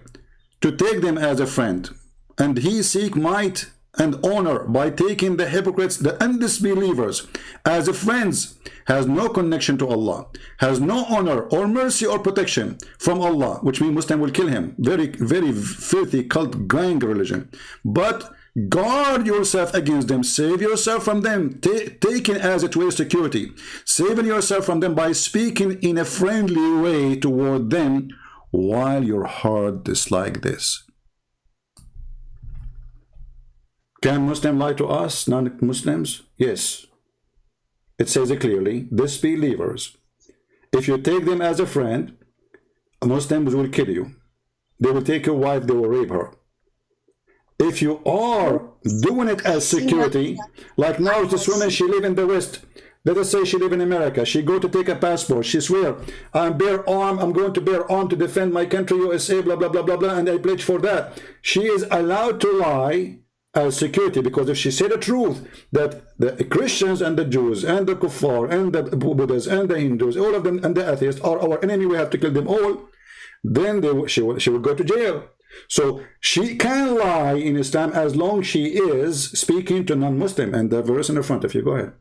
Speaker 1: to take them as a friend, and he seek might and honor by taking the hypocrites, the undisbelievers, as friends, has no connection to Allah, has no honor or mercy or protection from Allah, which means Muslim will kill him. Very, very filthy cult gang religion. But guard yourself against them, save yourself from them, taken as it were security, saving yourself from them by speaking in a friendly way toward them while your heart dislike this. Can Muslim lie to us, non-Muslims? Yes. It says it clearly, disbelievers. If you take them as a friend, Muslims will kill you. They will take your wife, they will rape her. If you are doing it as security, like now this woman, she live in the West. Let us say she live in America. She go to take a passport. She swear, I'm going to bear arm to defend my country, USA, blah, blah, blah, blah, blah, and I pledge for that. She is allowed to lie as security, because if she said the truth that the Christians and the Jews and the Kuffar and the Buddhists and the Hindus, all of them, and the atheists are our enemy, we have to kill them all, then she will go to jail. So she can lie in Islam as long as she is speaking to non-Muslim. And the verse in the front of you, go ahead.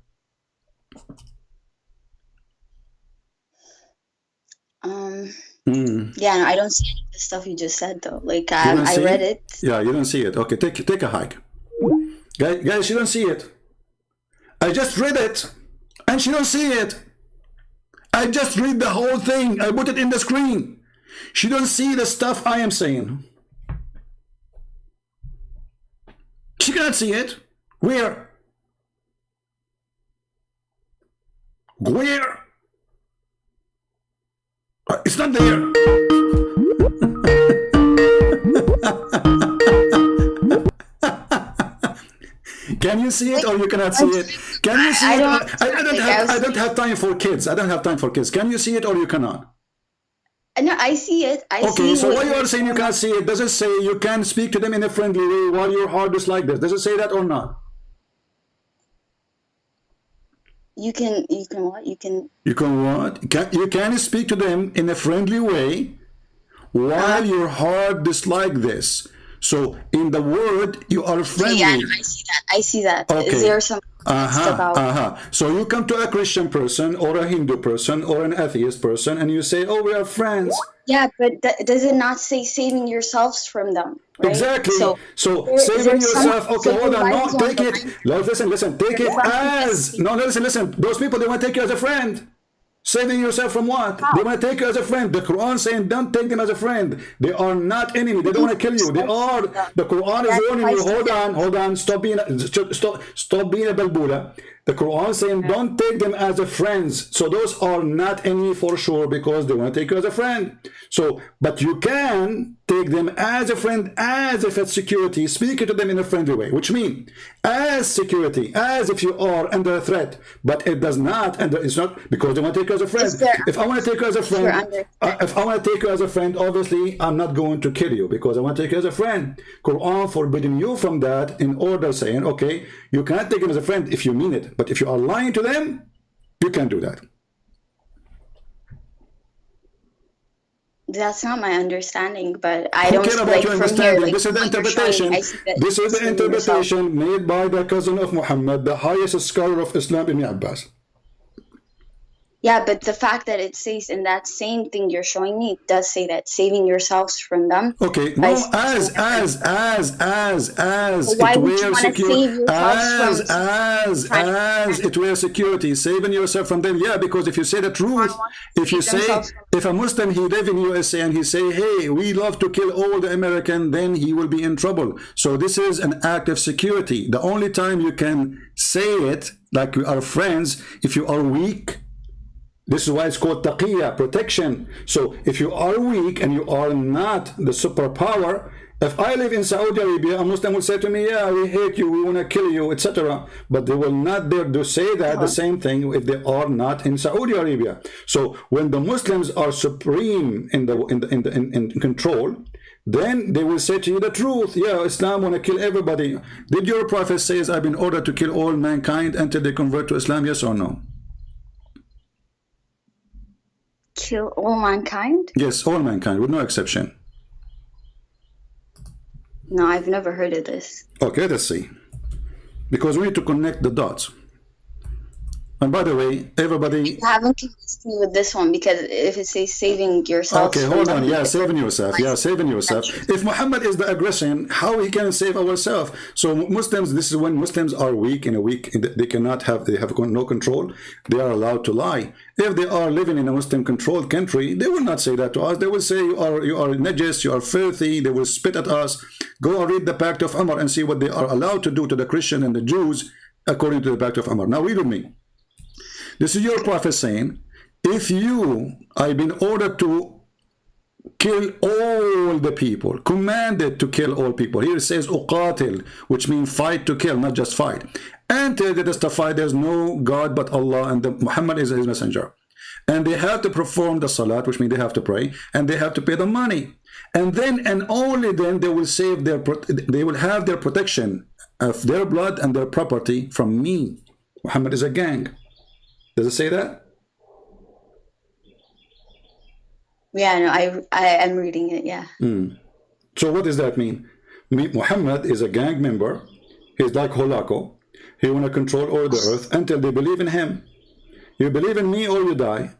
Speaker 4: Yeah, no, I don't see any of the stuff you just said though. Like I read it.
Speaker 1: Yeah, you don't see it. Okay, take a hike. Guys, you don't see it. I just read it, and she don't see it. I just read the whole thing. I put it in the screen. She don't see the stuff I am saying. She cannot see it. Where? Where? It's not there. Can you see it or you cannot see it? Can you see it? I don't have time for kids. I don't have time for kids. Can you see it or you cannot?
Speaker 4: No, I see it.
Speaker 1: Okay, so why you are saying you can't see it? Does it say you can speak to them in a friendly way while your heart is like this? Does it say that or not?
Speaker 4: You can what? You can
Speaker 1: what? You can speak to them in a friendly way while your heart is like this. So in the word you are friendly.
Speaker 4: Yeah, I see that. Okay. Is there some
Speaker 1: So you come to a Christian person or a Hindu person or an atheist person and you say, oh, we are friends.
Speaker 4: Yeah, but does it not say saving yourselves from them? right?
Speaker 1: Exactly.
Speaker 4: So
Speaker 1: Saving yourself. Okay,
Speaker 4: so
Speaker 1: hold on. No,
Speaker 4: lives on
Speaker 1: take
Speaker 4: the
Speaker 1: it.
Speaker 4: line.
Speaker 1: Listen. Take
Speaker 4: Your
Speaker 1: it
Speaker 4: life
Speaker 1: as.
Speaker 4: is
Speaker 1: No, listen. Those people, they want to take you as a friend. Saving yourself from what?
Speaker 4: how?
Speaker 1: They want to take you as a friend. The Quran saying, don't take them as a friend. They are not enemy. They don't want to kill you. They are. The Quran is warning you. Hold on. Stop being a balbula. The Quran saying, don't take them as a friends. So those are not enemy for sure, because they want to take you as a friend. So, but you can take them as a friend, as if it's security, speaking to them in a friendly way, which means as security, as if you are under a threat. But it does not, and it's not because they want to take you as a friend. If I want to take you as a friend, obviously I'm not going to kill you because I want to take you as a friend. Quran forbidding you from that, in order saying, okay, you cannot take them as a friend if you mean it, but if you are lying to them, you can do that.
Speaker 4: That's not my understanding, but I don't
Speaker 1: care about
Speaker 4: like
Speaker 1: your
Speaker 4: from
Speaker 1: understanding.
Speaker 4: here. Like,
Speaker 1: this is the interpretation. This is the interpretation made by the cousin of Muhammad, the highest scholar of Islam, Ibn Abbas.
Speaker 4: Yeah, but the fact that it says in that same thing you're showing me, it does say that saving yourselves from them.
Speaker 1: Okay, no, as
Speaker 4: why would you want to save yourselves
Speaker 1: as it were security, saving yourself from them. Yeah, because if you say the truth, if you say, if a Muslim, he live in USA and he say, hey, we love to kill all the American, then he will be in trouble. So this is an act of security. The only time you can say it, like we are friends, if you are weak. This is why it's called taqiyya, protection. So if you are weak and you are not the superpower, if I live in Saudi Arabia, a Muslim will say to me, yeah, we hate you, we want to kill you, etc. But they will not dare to say that the same thing if they are not in Saudi Arabia. So when the Muslims are supreme in control, then they will say to you the truth. Yeah, Islam want to kill everybody. Did your prophet says, I've been ordered to kill all mankind until they convert to Islam? Yes or no?
Speaker 4: Kill all mankind?
Speaker 1: Yes, all mankind, with no exception.
Speaker 4: No, I've never heard of this.
Speaker 1: Okay, let's see. Because we need to connect the dots. And by the way, everybody...
Speaker 4: I haven't convinced me with this one, because if it says saving yourself...
Speaker 1: Okay, hold on. Yeah, saving yourself. Yeah, saving yourself. If Muhammad is the aggression, how he can save ourselves? So Muslims, this is when Muslims are weak, they cannot have, they have no control. They are allowed to lie. If they are living in a Muslim-controlled country, they will not say that to us. They will say, you are najis, you are filthy. They will spit at us. Go and read the Pact of Umar and see what they are allowed to do to the Christian and the Jews according to the Pact of Umar. Now read with me. This is your prophet saying, if I've been ordered to kill all the people, commanded to kill all people. Here it says uqatil, which means fight to kill, not just fight. Until they testify there's no God but Allah and Muhammad is his messenger. And they have to perform the salat, which means they have to pray, and they have to pay the money. And then and only then they will save they will have their protection of their blood and their property from me. Muhammad is a gang. Does it say that?
Speaker 4: Yeah, no, I am reading it, yeah.
Speaker 1: So what does that mean? Muhammad is a gang member. He's like Holako. He want to control all the earth until they believe in him. You believe in me or you die.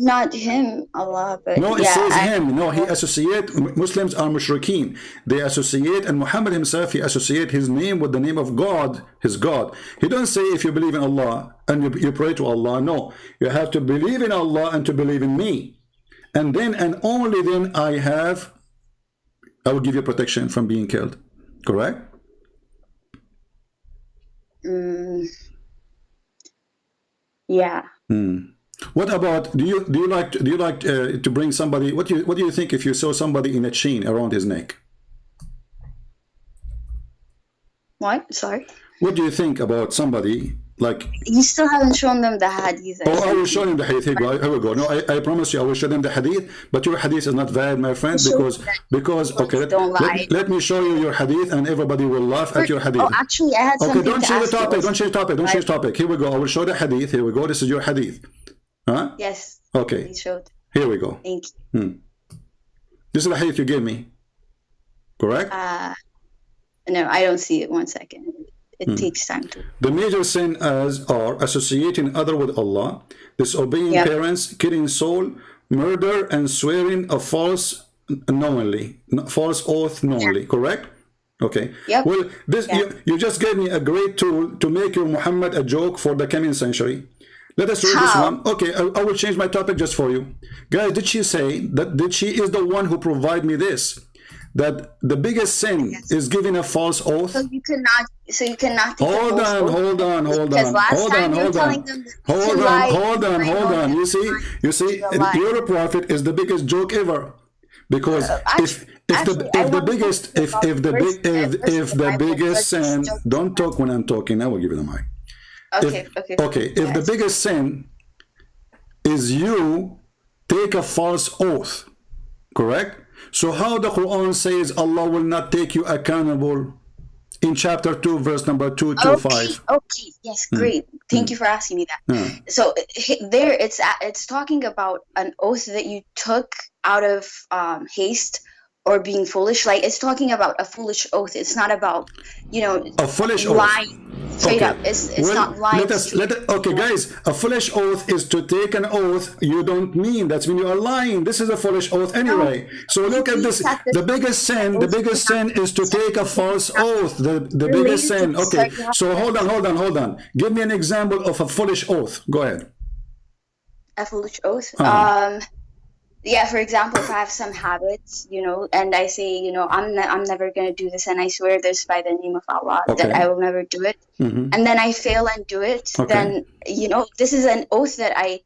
Speaker 4: Not him, Allah, but
Speaker 1: no, it
Speaker 4: yeah,
Speaker 1: says him. No, he associate, Muslims are mushrikeen. They associate, and Muhammad himself, he associate his name with the name of God, his God. He don't say if you believe in Allah and you pray to Allah. No, you have to believe in Allah and to believe in me. And then and only then I will give you protection from being killed. Correct?
Speaker 4: Yeah.
Speaker 1: What about do you like to bring somebody? What do you think if you saw somebody in a chain around his neck?
Speaker 4: What? Sorry.
Speaker 1: What do you think about somebody like?
Speaker 4: You still haven't shown them the hadith.
Speaker 1: Oh, I will show them the hadith. Here we go. No, I promise you, I will show them the hadith. But your hadith is not valid, my friend, because okay. Let me show you your hadith, and everybody will laugh at your hadith.
Speaker 4: Oh, actually, I had something.
Speaker 1: Okay, don't change the topic. Don't change topic. Don't change topic. Here we go. I will show the hadith. Here we go. This is your hadith. Huh?
Speaker 4: Yes.
Speaker 1: Okay. Here we go.
Speaker 4: Thank you.
Speaker 1: This is the hadith you gave me. Correct?
Speaker 4: No, I don't see it. 1 second. It takes time to.
Speaker 1: The major sin are associating other with Allah, disobeying parents, killing soul, murder, and swearing a false knowingly, false oath knowingly, correct? Okay.
Speaker 4: Yep.
Speaker 1: Well, this
Speaker 4: Yeah.
Speaker 1: you just gave me a great tool to make your Muhammad a joke for the coming century. Let us read this
Speaker 4: How?
Speaker 1: one. Okay, I will change my topic just for you. Guys, did she say that she is the one who provide me this? That the biggest sin is giving a false oath?
Speaker 4: So you cannot. So you cannot. Take
Speaker 1: Hold on.
Speaker 4: Because last time you're telling them
Speaker 1: Hold on. You see, your prophet is the biggest joke ever. Because if the biggest sin, don't talk when I'm talking. I will give you the mic. Okay. If the biggest sin is you take a false oath, correct? So how the Quran says Allah will not take you accountable in chapter 2, verse number 225.
Speaker 4: Okay. Yes. Great. Thank you for asking me that. So there, it's talking about an oath that you took out of haste or being foolish. Like, it's talking about a foolish oath. It's not about,
Speaker 1: a foolish
Speaker 4: lying.
Speaker 1: oath.
Speaker 4: Straight up, it's not lying.
Speaker 1: Okay, guys, a foolish oath is to take an oath you don't mean. That's when you are lying. This is a foolish oath anyway. So look at this. The biggest sin is to take a false oath. The biggest sin. Okay, so hold on. Give me an example of a foolish oath. Go ahead.
Speaker 4: A foolish oath. Yeah, for example, if I have some habits, and I say, I'm never going to do this, and I swear this by the name of Allah, that I will never do it, and then I fail and do it, then, this is an oath that I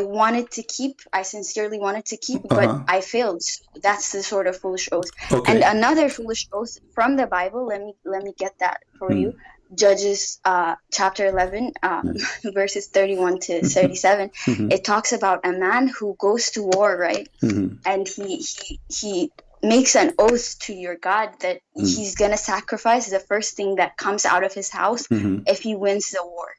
Speaker 4: wanted to keep, I sincerely wanted to keep, but I failed. So that's the sort of foolish oath. And another foolish oath from the Bible, let me get that for you. Judges chapter 11 verses 31 to 37. It talks about a man who goes to war, right? And he makes an oath to your God that he's gonna sacrifice the first thing that comes out of his house if he wins the war.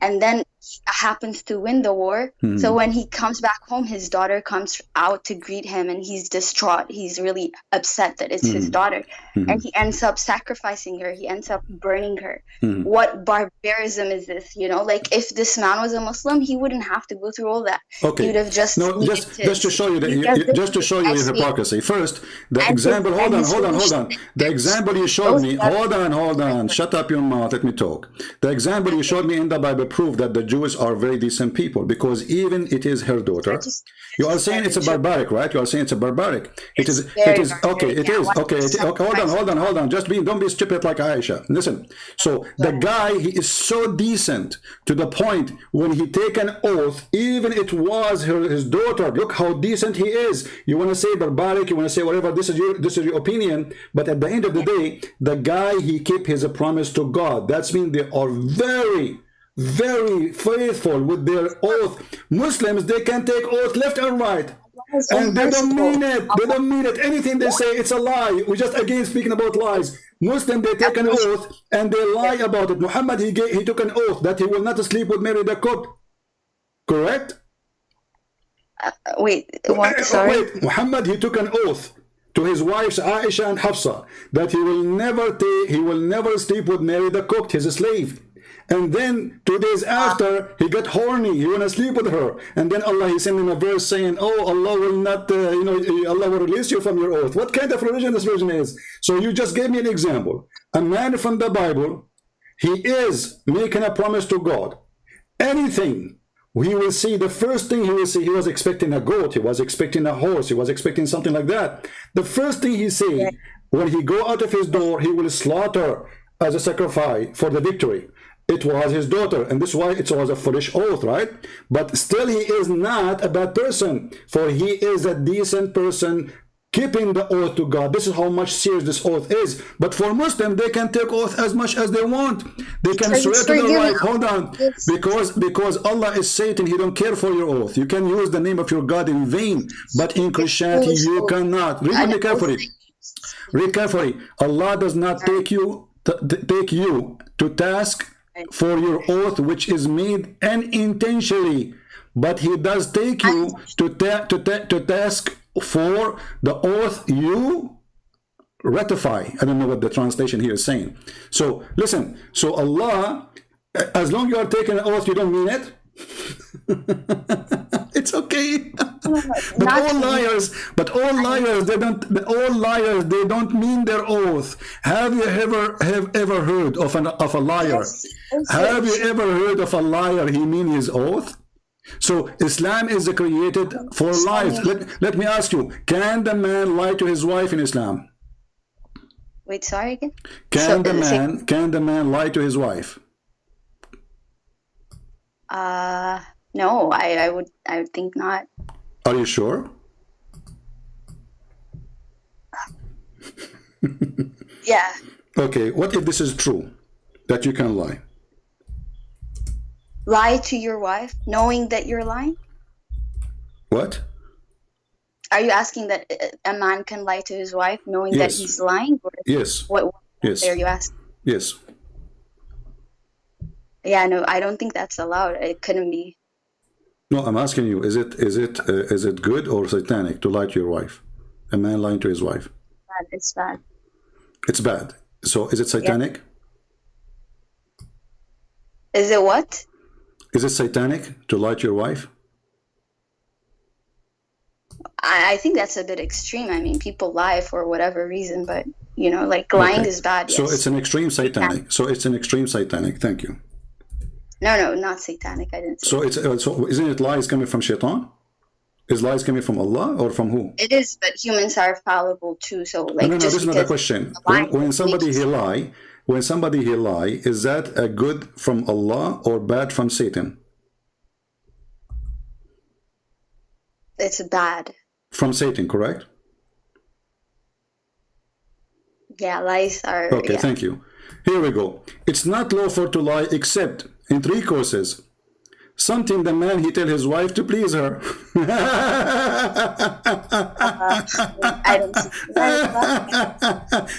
Speaker 4: And then he happens to win the war. So when he comes back home, his daughter comes out to greet him, and he's distraught. He's really upset that it's his daughter. And he ends up sacrificing her. He ends up burning her. What barbarism is this? Like, if this man was a Muslim, he wouldn't have to go through all that. He would have just
Speaker 1: to show you your hypocrisy. First, the example. Hold on. The example you showed me. Hold on. Shut up your mouth. Let me talk. The example you showed me in the Bible proved that the Jews are very decent people, because even it is her daughter. You are saying it's a barbaric, right? You are saying it's a barbaric. It is. Hold on. Don't be stupid like Aisha. Listen. So the guy, he is so decent to the point when he take an oath, even it was his daughter. Look how decent he is. You want to say barbaric, you want to say whatever. This is your opinion. But at the end of the day, the guy, he kept his promise to God. That's mean they are very, very faithful with their oath. Muslims, they can take oath left and right, and they don't mean it. Anything they say, it's a lie. We're just again speaking about lies. Muslims, they take an oath and they lie about it. Muhammad, he took an oath that he will not sleep with Mary the cook. Correct?
Speaker 4: Wait, what? Sorry.
Speaker 1: Wait, Muhammad, he took an oath to his wives Aisha and Hafsa that he will never sleep with Mary the cook, his slave. And then 2 days after, he got horny. He want to sleep with her. And then Allah, he sent him a verse saying, "Oh, Allah will not, Allah will release you from your oath." What kind of religion this religion is? So you just gave me an example. A man from the Bible, he is making a promise to God. Anything he will see, the first thing he will see, he was expecting a goat, he was expecting a horse, he was expecting something like that. The first thing he see, when he go out of his door, he will slaughter as a sacrifice for the victory. It was his daughter, and this is why it was a foolish oath, right? But still, he is not a bad person, for he is a decent person keeping the oath to God. This is how much serious this oath is. But for Muslims, they can take oath as much as they want. They can swear to the right. Hold on, because Allah is Satan. He don't care for your oath. You can use the name of your God in vain, but in Christianity you cannot. Read me carefully. Read carefully. Allah does not take you to task for your oath which is made unintentionally, but he does take you to task for the oath you ratify. I don't know what the translation here is saying. So listen, so Allah, as long as you are taking an oath you don't mean it, it's okay. But
Speaker 4: not
Speaker 1: all
Speaker 4: to you.
Speaker 1: liars, all liars, they don't mean their oath. Have you ever heard of a liar? Have you ever heard of a liar? He mean his oath. So Islam is created for lies. Let me ask you: can the man lie to his wife in Islam?
Speaker 4: Wait, sorry again.
Speaker 1: Can the man lie to his wife?
Speaker 4: No, I would think not.
Speaker 1: Are you sure?
Speaker 4: Yeah.
Speaker 1: Okay, what if this is true, that you can lie?
Speaker 4: Lie to your wife, knowing that you're lying?
Speaker 1: What?
Speaker 4: Are you asking that a man can lie to his wife, knowing that
Speaker 1: Yes.
Speaker 4: he's lying? Or
Speaker 1: Yes.
Speaker 4: what
Speaker 1: Yes.
Speaker 4: are you asking?
Speaker 1: Yes.
Speaker 4: Yeah, no, I don't think that's allowed. It couldn't be.
Speaker 1: No, I'm asking you: is it good or satanic to lie to your wife? A man lying to his wife.
Speaker 4: Bad. It's bad.
Speaker 1: It's bad. So is it satanic?
Speaker 4: Is it what?
Speaker 1: Is it satanic to lie to your wife?
Speaker 4: I think that's a bit extreme. I mean, people lie for whatever reason, but you know, like lying is bad.
Speaker 1: So
Speaker 4: yes.
Speaker 1: it's an extreme satanic. So it's an extreme satanic. Thank you.
Speaker 4: No, not satanic. I didn't say.
Speaker 1: So it's so isn't it lies coming from shaitan? Is lies coming from Allah or from who?
Speaker 4: It is, but humans are fallible too. So like,
Speaker 1: No,
Speaker 4: just
Speaker 1: this is not a question. When somebody he lie, is that a good from Allah or bad from Satan?
Speaker 4: It's bad.
Speaker 1: From Satan, correct?
Speaker 4: Yeah, lies are.
Speaker 1: Okay,
Speaker 4: yeah.
Speaker 1: thank you. Here we go. It's not lawful to lie except in 3 courses. Something the man he tell his wife to please her.
Speaker 4: I don't see that.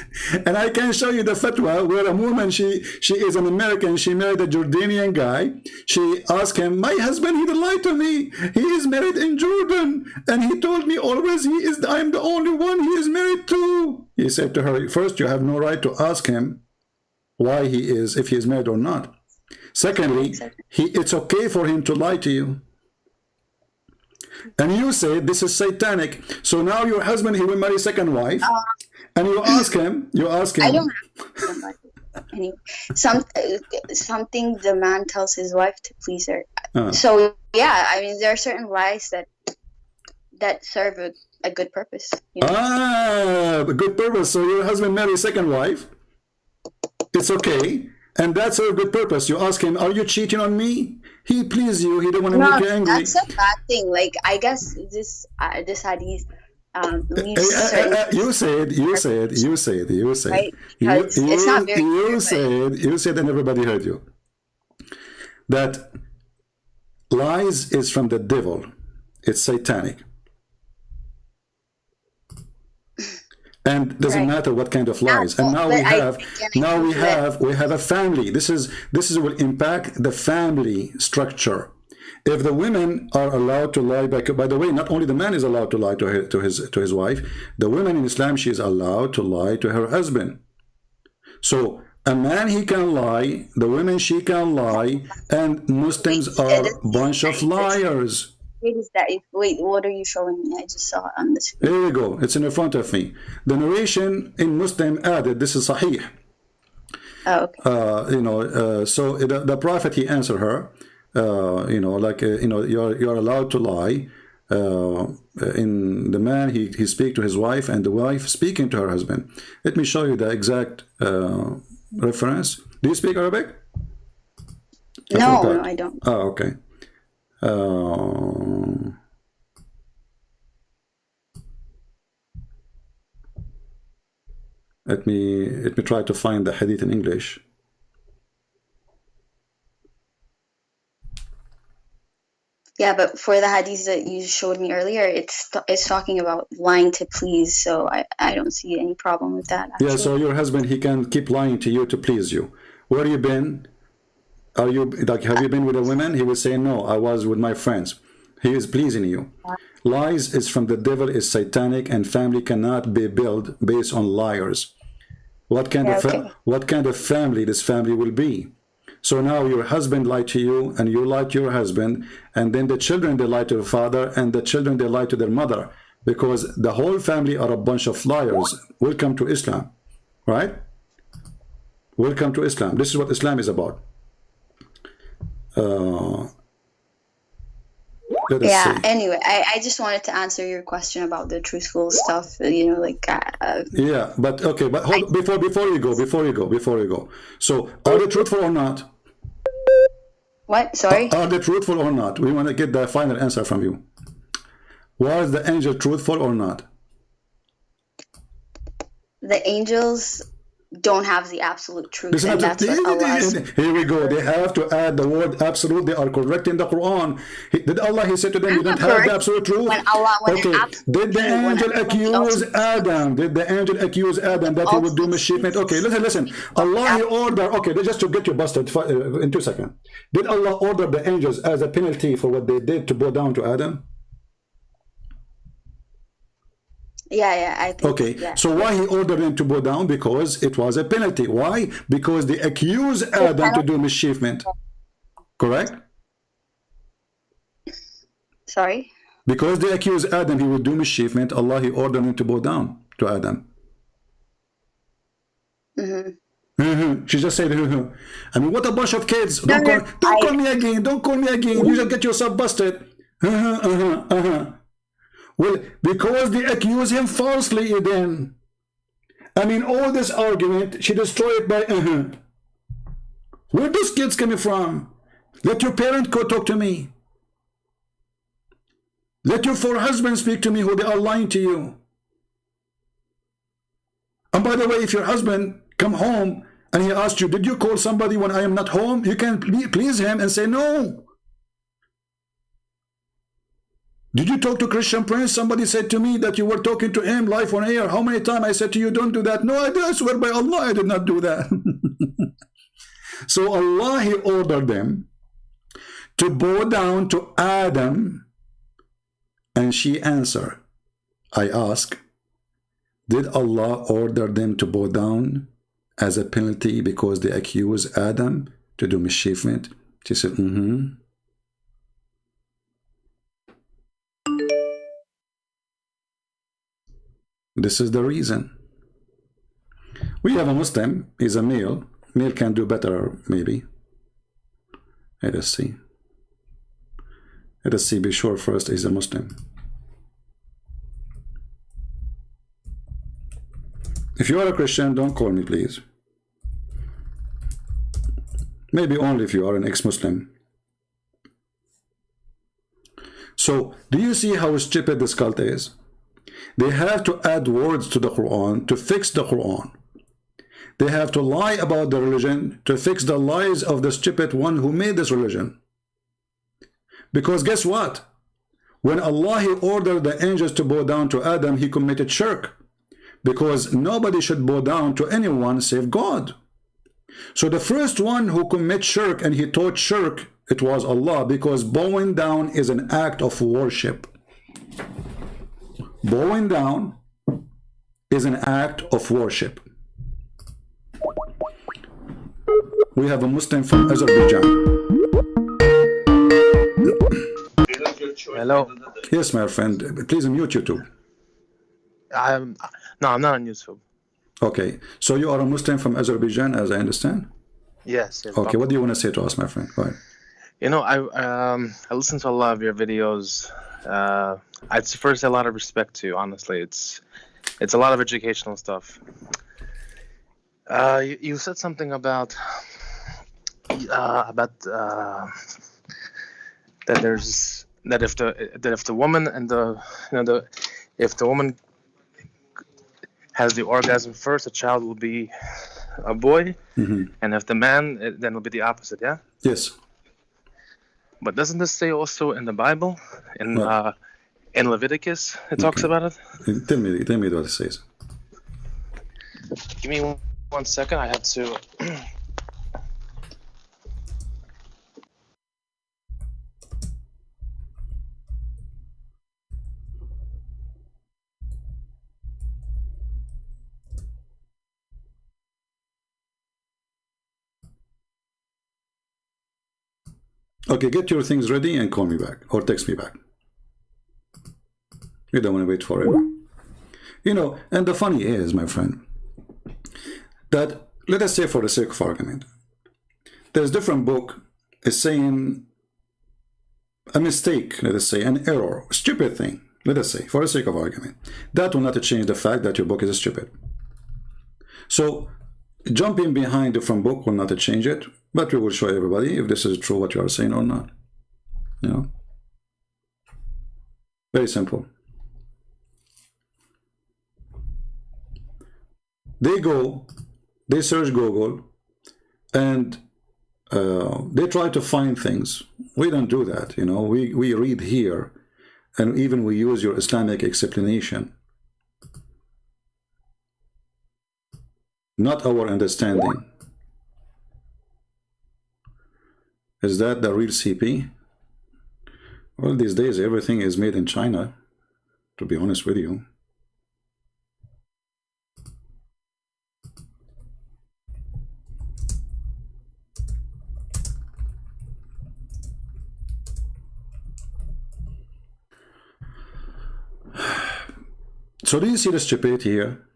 Speaker 1: And I can show you the fatwa where a woman, she is an American, she married a Jordanian guy. She asked him, my husband, he lied to me. He is married in Jordan. And he told me always I'm the only one he is married to. He said to her, first, you have no right to ask him why if he is married or not. Secondly, it's okay for him to lie to you. And you say this is satanic. So now your husband, he will marry second wife, and you ask him.
Speaker 4: I don't have anyway, something the man tells his wife to please her. So yeah, I mean there are certain lies that serve a good purpose. You know?
Speaker 1: A good purpose. So your husband marries second wife. It's okay. And that's a good purpose. You ask him, are you cheating on me? He please you. He don't want to make you angry.
Speaker 4: That's a bad thing. Like, I guess this hadith leaves
Speaker 1: you said.
Speaker 4: Right? It's not very
Speaker 1: you said, and everybody heard you. That lies is from the devil. It's satanic. And doesn't matter what kind of lies. And now we have a family. This will impact the family structure. If the women are allowed to lie, by the way, not only the man is allowed to lie to his wife, the woman in Islam, she is allowed to lie to her husband. So a man, he can lie, the women, she can lie, and Muslims are a bunch of liars.
Speaker 4: Wait, what are you showing me? I just saw it on the screen.
Speaker 1: There you go. It's in front of me. The narration in Muslim added, this is Sahih.
Speaker 4: Oh, okay.
Speaker 1: So the Prophet, he answered her, you're allowed to lie. In the man, he speak to his wife, and the wife speaking to her husband. Let me show you the exact reference. Do you speak Arabic?
Speaker 4: No, I don't.
Speaker 1: Oh, okay. Let me try to find the hadith in English.
Speaker 4: Yeah, but for the hadith that you showed me earlier, it's talking about lying to please, so I don't see any problem with that. Actually.
Speaker 1: Yeah, so your husband, he can keep lying to you to please you. Where have you been? Have you been with a woman? He will say, no, I was with my friends. He is pleasing you. Lies is from the devil, is satanic, and family cannot be built based on liars. What kind of family this family will be? So now your husband lied to you, and you lied to your husband, and then the children, they lie to the father, and the children, they lie to their mother, because the whole family are a bunch of liars. Welcome to Islam, right? Welcome to Islam. This is what Islam is about. Let us see.
Speaker 4: Anyway, I just wanted to answer your question about the truthful stuff, you know, like
Speaker 1: yeah, but okay, but hold, before you go. So are they truthful or not?
Speaker 4: What? Sorry?
Speaker 1: Are they truthful or not? We want to get the final answer from you. Was the angel truthful or not?
Speaker 4: The angels don't have the absolute truth, and that's what Allah.
Speaker 1: Here we go. They have to add the word absolute. They are correct in the Quran. Did Allah, he said to them, you don't have the absolute truth? Okay. Did the angel accuse Adam? Did the angel accuse Adam that he would do mischievement? Okay, listen. Allah, he ordered, okay, just to get you busted in 2 seconds. Did Allah order the angels as a penalty for what they did to bow down to Adam?
Speaker 4: Yeah, I think.
Speaker 1: Okay, yeah. So why he ordered them to bow down? Because it was a penalty. Why? Because they accused Adam to do mischievement. Correct?
Speaker 4: Sorry?
Speaker 1: Because they accused Adam he would do mischievement, Allah, he ordered them to bow down to Adam. She just said, I mean, what a bunch of kids. Don't call me again. Don't call me again. You just get yourself busted. Well, because they accuse him falsely then. I mean, all this argument, she destroyed by Where those kids coming from? Let your parent go talk to me. Let your 4 husbands speak to me who they are lying to you. And by the way, if your husband come home and he asks you, did you call somebody when I am not home? You can please him and say no. Did you talk to Christian Prince? Somebody said to me that you were talking to him live on air. How many times I said to you, don't do that? No, I swear by Allah, I did not do that. So Allah, he ordered them to bow down to Adam. And she answered, I ask, did Allah order them to bow down as a penalty because they accused Adam to do mischievement? She said, This is the reason. We have a Muslim, he's a male. Male can do better, maybe. Let us see. Let us see, be sure first he's a Muslim. If you are a Christian, don't call me, please. Maybe only if you are an ex-Muslim. So, do you see how stupid this cult is? They have to add words to the Quran to fix the Quran. They have to lie about the religion to fix the lies of the stupid one who made this religion. Because guess what? When Allah, he ordered the angels to bow down to Adam, he committed shirk. Because nobody should bow down to anyone save God. So the first one who commit shirk and he taught shirk, it was Allah, because bowing down is an act of worship. Bowing down is an act of worship. We have a Muslim from Azerbaijan.
Speaker 5: Hello.
Speaker 1: Yes, my friend. Please unmute YouTube.
Speaker 5: No, I'm not on YouTube.
Speaker 1: Okay. So you are a Muslim from Azerbaijan, as I understand?
Speaker 5: Yes.
Speaker 1: Okay. What do you want to say to us, my friend? Go ahead.
Speaker 5: You know, I listen to a lot of your videos. I'd first say a lot of respect to you, honestly. It's a lot of educational stuff. You said something about that if the woman and if the woman has the orgasm first, the child will be a boy, and if the man, then it'll be the opposite. Yeah.
Speaker 1: Yes.
Speaker 5: But doesn't this say also in the Bible, in Leviticus, it talks about it?
Speaker 1: Tell me what it says.
Speaker 5: Give me 1 second. I have to.
Speaker 1: Okay, get your things ready and call me back or text me back. You don't want to wait forever. You know, and the funny is, my friend, that let us say for the sake of argument, there's different book is saying a mistake, let us say, an error, a stupid thing, let us say, for the sake of argument. That will not change the fact that your book is stupid. So jumping behind different book will not change it, but we will show everybody if this is true what you are saying or not. You know? Very simple. They go, they search Google, and they try to find things. We don't do that, you know. We read here, and even we use your Islamic explanation, not our understanding. Is that the real CP? Well, these days everything is made in China, to be honest with you. So do you see the stupidity here?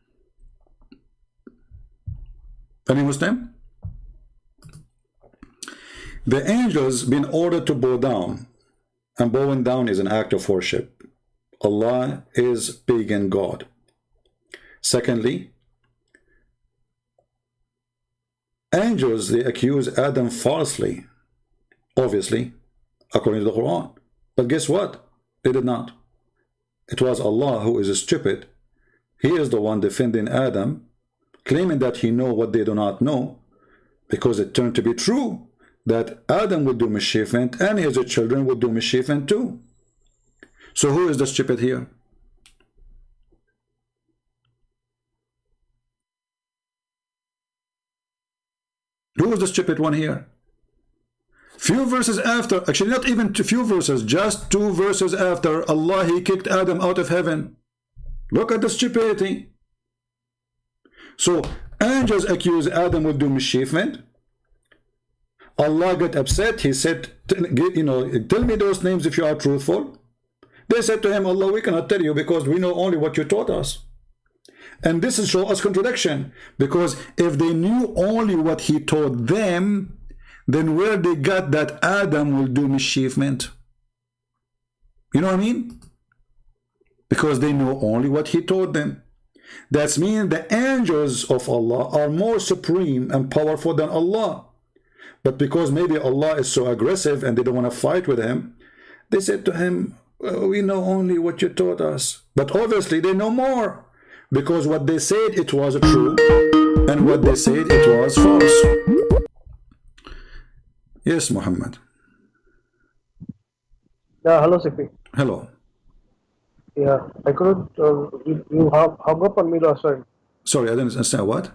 Speaker 1: Any Muslim? The angels been ordered to bow down, and bowing down is an act of worship. Allah is pagan God. Secondly, angels, they accuse Adam falsely, obviously, according to the Quran. But guess what? They did not. It was Allah who is stupid. He is the one defending Adam, claiming that he know what they do not know, because it turned to be true that Adam would do mischievement and his children would do mischievement too. So who is the stupid here? Who is the stupid one here? Few verses after, actually not even few verses, just 2 verses after, Allah, he kicked Adam out of heaven. Look at the stupidity. So angels accuse Adam will do mischievement. Allah got upset. He said, you know, tell me those names if you are truthful. They said to him, Allah, we cannot tell you because we know only what you taught us. And this is show us contradiction, because if they knew only what he taught them, then where they got that Adam will do mischievement? You know what I mean? Because they know only what he taught them. That's mean the angels of Allah are more supreme and powerful than Allah. But because maybe Allah is so aggressive and they don't want to fight with him, they said to him, we know only what you taught us. But obviously they know more, because what they said it was true and what they said it was false. Yes, Muhammad.
Speaker 3: Yeah, hello, CP.
Speaker 1: Hello.
Speaker 3: Yeah, I couldn't. You hung up on me last time.
Speaker 1: Sorry, I didn't understand what?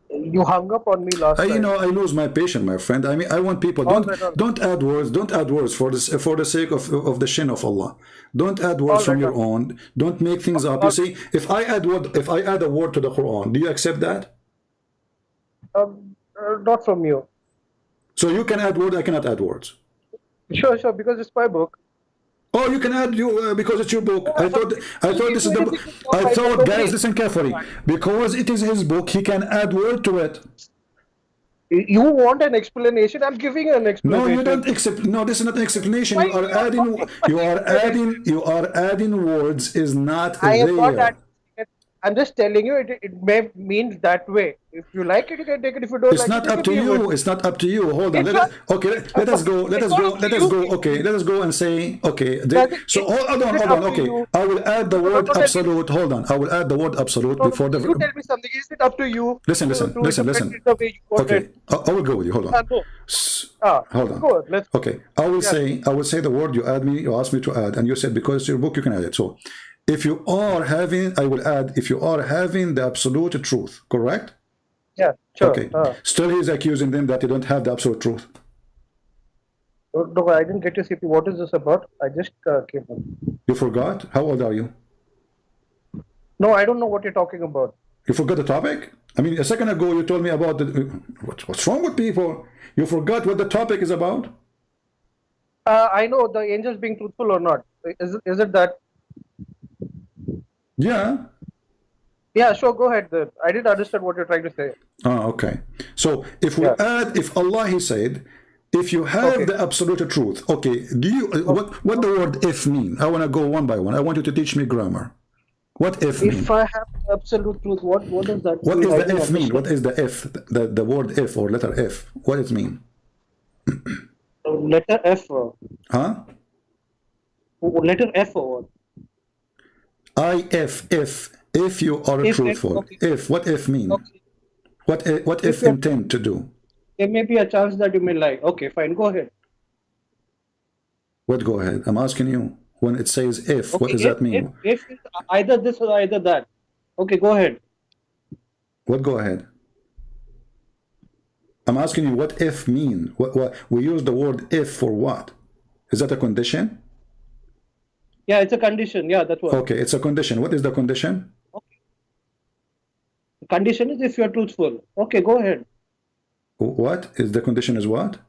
Speaker 3: You hung up on me last time.
Speaker 1: You know, I lose my patience, my friend. I mean, I want people don't add words. Don't add words for the sake of the shin of Allah. Don't add words from your own. Don't make things up. You see, if I add a word to the Quran, do you accept that?
Speaker 3: Not from you.
Speaker 1: So you can add words, I cannot add words.
Speaker 3: Sure, because it's my book.
Speaker 1: Oh, you can add because it's your book. I thought this is the book. I thought, guys, listen carefully. Because it is his book, he can add word to it.
Speaker 3: You want an explanation? I'm giving an explanation.
Speaker 1: No, you don't accept. No, this is not an explanation. You are adding. You are adding words. Is not there.
Speaker 3: I'm just telling you, it may mean that way. If you like it, you can take it. If you don't,
Speaker 1: it's not up to you. It's not up to you. Hold on. Let us go. Okay, let us go and say. Okay. So hold on. Okay, I will add the word absolute. Hold on. I will add the word absolute before the.
Speaker 3: You tell me something. Is it up to you?
Speaker 1: Listen. Okay, I will go with you. Hold on. Hold on. Okay, I will say the word you asked me to add, and you said because it's your book you can add it. So. If you are having, I will add, if you are having the absolute truth, correct?
Speaker 3: Yeah, sure.
Speaker 1: Okay. Still he's accusing them that they don't have the absolute truth.
Speaker 3: No, I didn't get you, CP. What is this about? I just came in.
Speaker 1: You forgot? How old are you?
Speaker 3: No, I don't know what you're talking about.
Speaker 1: You forgot the topic? I mean, a second ago you told me about what's wrong with people? You forgot what the topic is about?
Speaker 3: I know the angels being truthful or not. Is it that?
Speaker 1: Yeah.
Speaker 3: Yeah, sure. Go ahead. I didn't understand what you're trying to say.
Speaker 1: Okay. So if we
Speaker 3: Yeah.
Speaker 1: add, if Allah, he said, if you have
Speaker 3: Okay.
Speaker 1: the absolute truth, okay, do you, what the word if mean? I want to go one by one. I want you to teach me grammar. What if mean?
Speaker 3: If I have absolute truth, what does that
Speaker 1: What
Speaker 3: mean?
Speaker 1: is
Speaker 3: I
Speaker 1: the
Speaker 3: didn't
Speaker 1: if mean?
Speaker 3: understand.
Speaker 1: What is the if? The word if or letter F. What it mean?
Speaker 3: Letter F.
Speaker 1: Huh?
Speaker 3: Letter F or what?
Speaker 1: If you are
Speaker 3: If
Speaker 1: truthful.
Speaker 3: okay.
Speaker 1: If, what if mean?
Speaker 3: Okay.
Speaker 1: What if
Speaker 3: you're
Speaker 1: intend to do?
Speaker 3: There may be a chance that you may lie. Okay, fine. Go ahead.
Speaker 1: What go ahead? I'm asking you. When it says if, what
Speaker 3: Okay.
Speaker 1: does that mean?
Speaker 3: If it's either this or either that. Okay, go ahead.
Speaker 1: What go ahead? I'm asking you what if mean? What we use the word if for what? Is that a condition?
Speaker 3: Yeah, it's a condition. Yeah, that's what.
Speaker 1: Okay, it's a condition. What is the condition?
Speaker 3: Okay. The condition is if you're truthful. Okay, go ahead.
Speaker 1: What is the condition is what?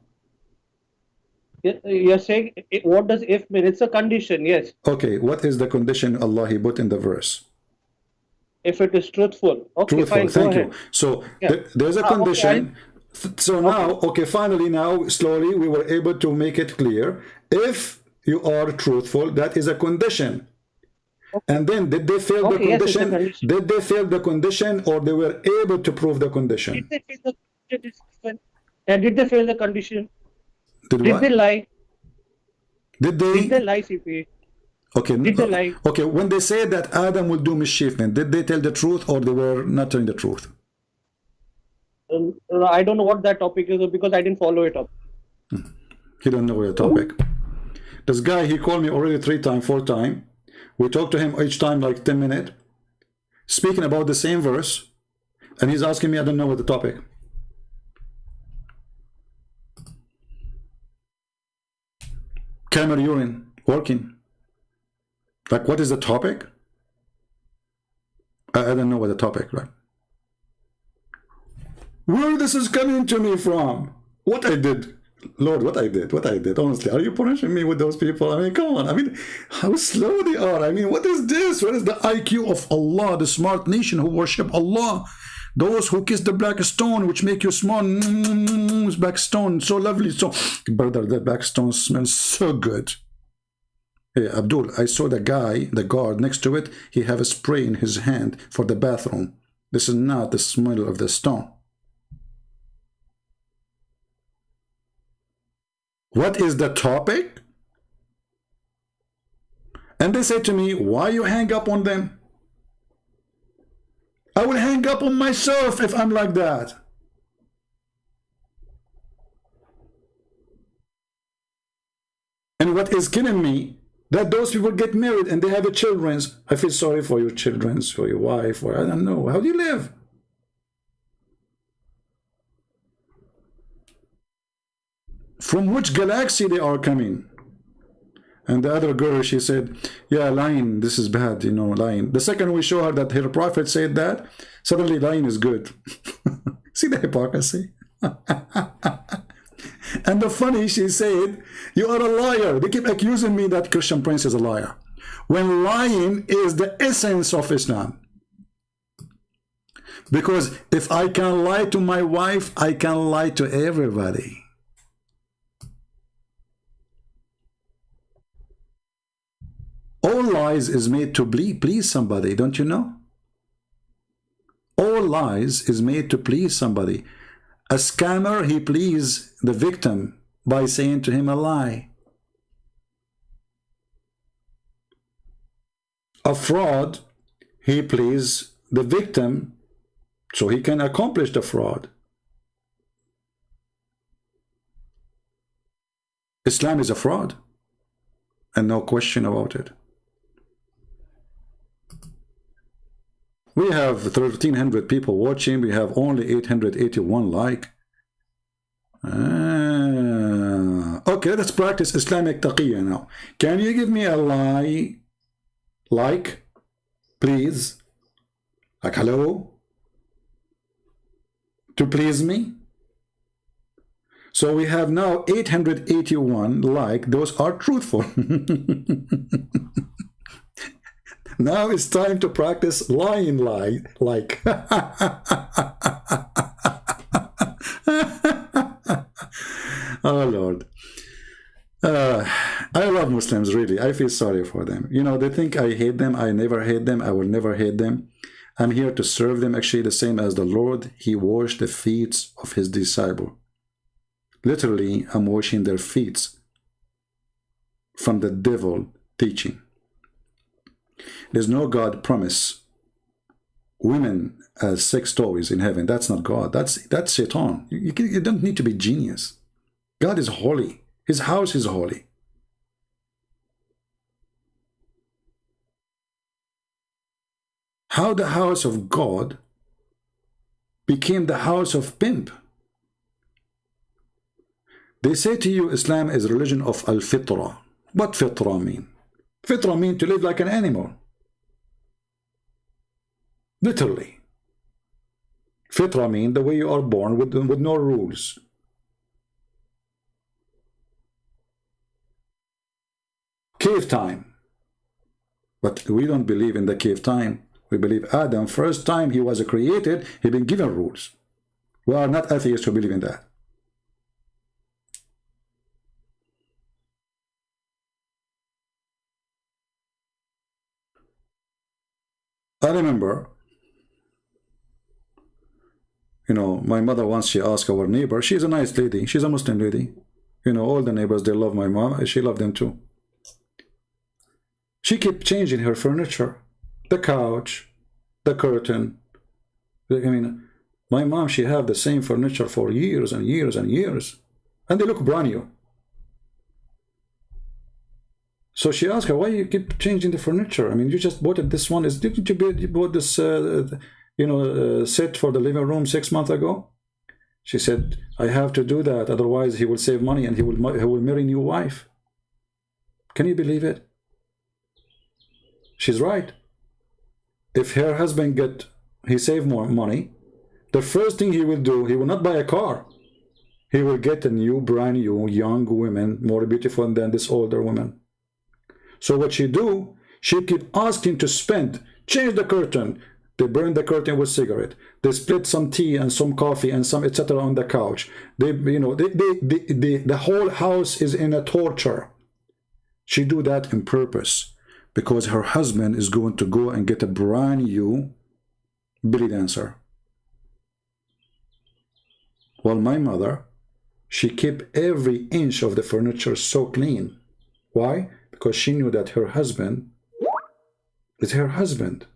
Speaker 3: You're saying, what does if mean? It's a condition, yes.
Speaker 1: Okay, what is the condition Allah he put in the verse?
Speaker 3: If it is truthful. Okay,
Speaker 1: Truthful,
Speaker 3: fine,
Speaker 1: thank
Speaker 3: go
Speaker 1: you.
Speaker 3: ahead.
Speaker 1: So
Speaker 3: Yeah.
Speaker 1: there's a condition.
Speaker 3: Okay,
Speaker 1: So now, okay, finally now, slowly we were able to make it clear. If you are truthful, that is a condition.
Speaker 3: Okay.
Speaker 1: And then did they fail the
Speaker 3: Yes, it's a
Speaker 1: condition?
Speaker 3: condition.
Speaker 1: Did they fail the condition or they were able to prove the condition?
Speaker 3: Did they fail the condition? And did they fail the condition?
Speaker 1: Did
Speaker 3: Did
Speaker 1: what?
Speaker 3: they lie?
Speaker 1: Did
Speaker 3: Did they
Speaker 1: they?
Speaker 3: lie, CP?
Speaker 1: Okay,
Speaker 3: Did they lie?
Speaker 1: okay, when they say that Adam will do mischief, then did they tell the truth or they were not telling the truth?
Speaker 3: I don't know what that topic is because I didn't follow it up.
Speaker 1: He don't know the topic. This guy, he called me already 3 times, 4 times. We talked to him each time like 10 minutes, speaking about the same verse, and he's asking me, I don't know what the topic. Camera urine, working. Like, what is the topic? I don't know what the topic, right? Where this is coming to me from? What I did? Lord, what I did, honestly, are you punishing me with those people? I mean, come on, I mean, how slow they are. I mean, what is this? What is the IQ of Allah, the smart nation who worship Allah? Those who kiss the black stone, which make you smart, black stone, so lovely. So, brother, the black stone smells so good. Hey, Abdul, I saw the guy, the guard next to it, he have a spray in his hand for the bathroom. This is not the smell of the stone. What is the topic? And they say to me, why you hang up on them? I will hang up on myself if I'm like that. And what is killing me, that those people get married and they have a children. I feel sorry for your children, for your wife, or I don't know. How do you live? From which galaxy they are coming? And the other girl, she said, yeah, lying, this is bad, you know, lying. The second we show her that her prophet said that, suddenly lying is good. See the hypocrisy? And the funny, she said, you are a liar. They keep accusing me that Christian Prince is a liar. When lying is the essence of Islam. Because if I can lie to my wife, I can lie to everybody. All lies is made to please somebody, don't you know? All lies is made to please somebody. A scammer, he pleases the victim by saying to him a lie. A fraud, he pleases the victim so he can accomplish the fraud. Islam is a fraud, and no question about it. We have 1,300 people watching. We have only 881 like. Okay, let's practice Islamic taqiyya now. Can you give me a lie? Like, please? Like, hello? To please me? So we have now 881 like those are truthful. Now it's time to practice lying like. Oh Lord. I love Muslims, really. I feel sorry for them. You know, they think I hate them. I never hate them. I will never hate them. I'm here to serve them, actually the same as the Lord. He washed the feet of his disciple. Literally, I'm washing their feet from the devil teaching. There's no God promise women as sex toys in heaven. That's not God. That's Shaitan. You don't need to be genius. God is holy. His house is holy. How the house of God became the house of pimp. They say to you Islam is a religion of al-fitra. What fitra mean? Fitra mean to live like an animal. Literally. Fitra mean the way you are born with no rules. Cave time. But we don't believe in the cave time. We believe Adam, first time he was created, he been given rules. We are not atheists who believe in that. I remember, you know, my mother once, she asked our neighbor, she's a nice lady, she's a Muslim lady. You know, all the neighbors, they love my mom, she loved them too. She kept changing her furniture, the couch, the curtain. I mean, my mom, she had the same furniture for years and years and years, and they look brand new. So she asked her, why you keep changing the furniture? I mean, you just bought it. This one is, didn't you bought this, set for the living room 6 months ago? She said, I have to do that. Otherwise, he will save money and he will marry a new wife. Can you believe it? She's right. If her husband he save more money, the first thing he will do, he will not buy a car. He will get a new, brand new, young woman, more beautiful than this older woman. So what she do, she keep asking to spend, change the curtain. They burn the curtain with cigarette. They split some tea and some coffee and some etc. on the couch. The whole house is in a torture. She do that on purpose because her husband is going to go and get a brand new belly dancer. While my mother, she kept every inch of the furniture so clean. Why? Because she knew that her husband is her husband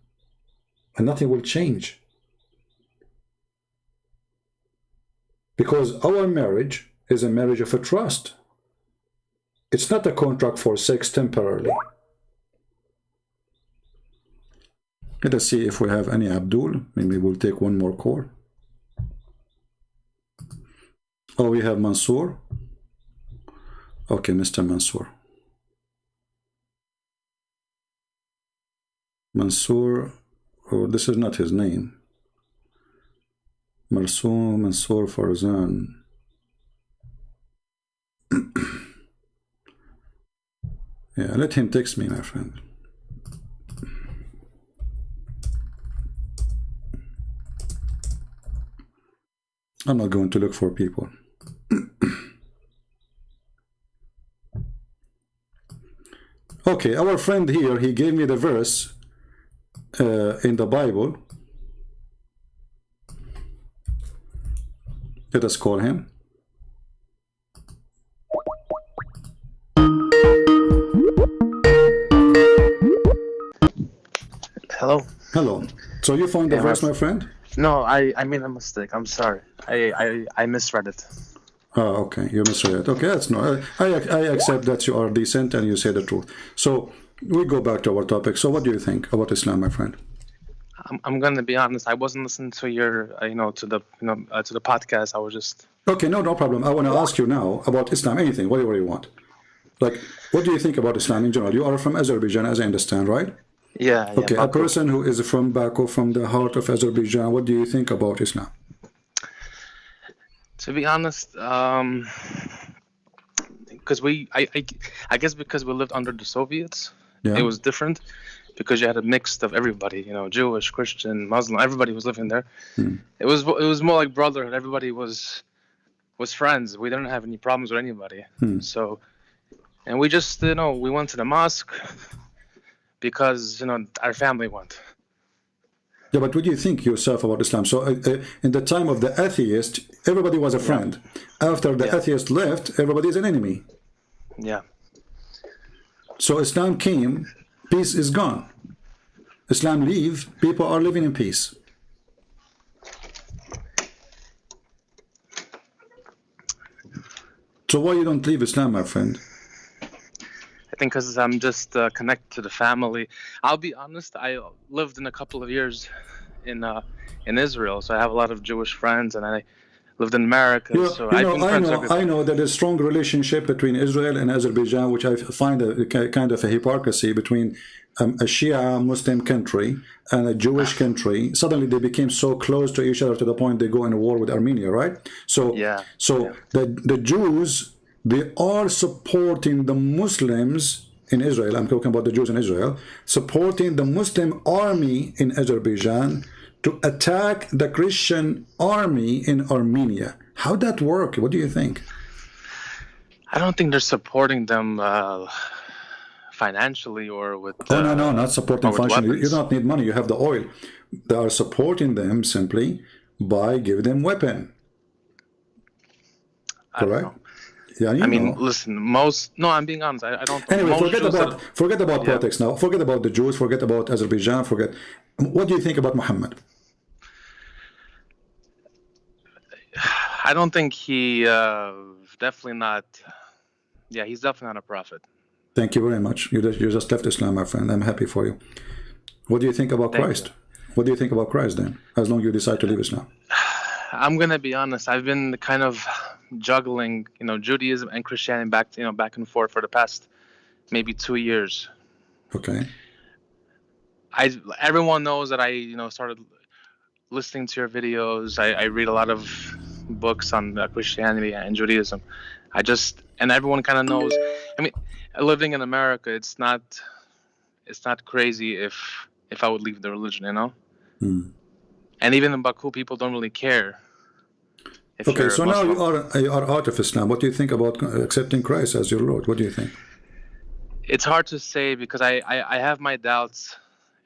Speaker 1: and nothing will change. Because our marriage is a marriage of a trust. It's not a contract for sex temporarily. Let us see if we have any Abdul. Maybe we'll take one more call. Oh, we have Mansour. Okay, Mr. Mansour. Mansour, oh, this is not his name. Mansour Farzan. Yeah, let him text me, my friend. I'm not going to look for people. Okay, our friend here, he gave me the verse in the Bible. Let us call him.
Speaker 5: Hello.
Speaker 1: Hello. So you found the verse, my friend?
Speaker 5: No, I made a mistake. I'm sorry. I misread it.
Speaker 1: Oh, okay. You misread it. Okay, that's no. I accept that you are decent and you say the truth. So we go back to our topic. So what do you think about Islam, my friend?
Speaker 5: I'm gonna be honest. I wasn't listening to your, to the podcast. I was just.
Speaker 1: Okay, no problem. I want to ask you now about Islam. Anything, whatever you want. Like, what do you think about Islam in general? You are from Azerbaijan, as I understand, right?
Speaker 5: Yeah.
Speaker 1: Okay, a person who is from Baku, from the heart of Azerbaijan, what do you think about Islam?
Speaker 5: To be honest, because I guess because we lived under the Soviets,
Speaker 1: Yeah.
Speaker 5: it was different because you had a mix of everybody, you know, Jewish, Christian, Muslim, everybody was living there. It was more like brotherhood. Everybody was friends. We didn't have any problems with anybody. So, and we just, you know, we went to the mosque because, you know, our family went.
Speaker 1: Yeah, but what do you think yourself about Islam? So in the time of the atheist, everybody was a friend. After the atheist left, everybody is an enemy.
Speaker 5: Yeah.
Speaker 1: So Islam came, peace is gone. Islam leave, people are living in peace. So why you don't leave Islam, my friend?
Speaker 5: I think because I'm just connected to the family. I'll be honest, I lived in a couple of years in Israel, so I have a lot of Jewish friends, and I lived in America.
Speaker 1: I know that there's a strong relationship between Israel and Azerbaijan, which I find a kind of a hypocrisy between a Shia Muslim country and a Jewish country. Suddenly they became so close to each other to the point they go in a war with Armenia, right? So, the Jews, they are supporting the Muslims in Israel. I'm talking about the Jews in Israel, supporting the Muslim army in Azerbaijan to attack the Christian army in Armenia. How'd that work? What do you think?
Speaker 5: I don't think they're supporting them financially or with...
Speaker 1: no, not supporting financially. You don't need money. You have the oil. They are supporting them simply by giving them weapon. Correct? Yeah,
Speaker 5: I mean, listen, I'm being honest. I don't...
Speaker 1: Anyway, forget about politics now. Forget about the Jews. Forget about Azerbaijan. What do you think about Muhammad?
Speaker 5: I don't think he... definitely not... Yeah, he's definitely not a prophet.
Speaker 1: Thank you very much. You just left Islam, my friend. I'm happy for you. What do you think about Christ? What do you think about Christ then, as long as you decide to leave Islam?
Speaker 5: I'm going to be honest. I've been kind of juggling, you know, Judaism and Christianity back and forth for the past maybe 2 years.
Speaker 1: Okay.
Speaker 5: Everyone knows that I, you know, started listening to your videos. I read a lot of books on Christianity and Judaism. And everyone kind of knows. I mean, living in America, it's not crazy if I would leave the religion, you know. And even in Baku, people don't really care.
Speaker 1: Okay, so now you are out of Islam. What do you think about accepting Christ as your Lord? What do you think?
Speaker 5: It's hard to say because I have my doubts,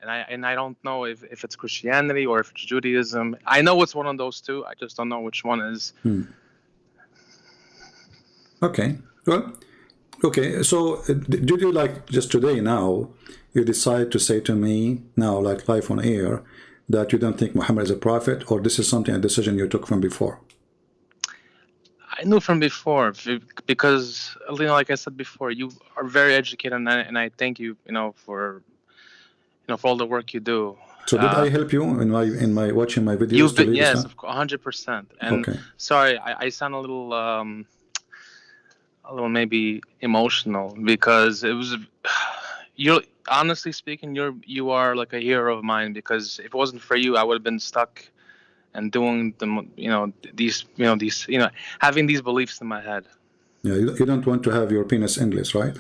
Speaker 5: and I don't know if it's Christianity or if it's Judaism. I know it's one of those two. I just don't know which one is.
Speaker 1: Okay. Well, okay. So did you, like, just today now, you decide to say to me now, like live on air, that you don't think Muhammad is a prophet, or this is a decision you took from before?
Speaker 5: I knew from before because, you know, like I said before, you are very educated, and I thank you, you know, for all the work you do.
Speaker 1: So did I help you in my watching my videos?
Speaker 5: You've been, yes, of course, 100%. And
Speaker 1: okay.
Speaker 5: Sorry, I sound a little maybe emotional because it was. You're honestly speaking, you are like a hero of mine, because if it wasn't for you, I would have been stuck and doing having these beliefs in my head.
Speaker 1: Yeah, you don't want to have your penis endless, right?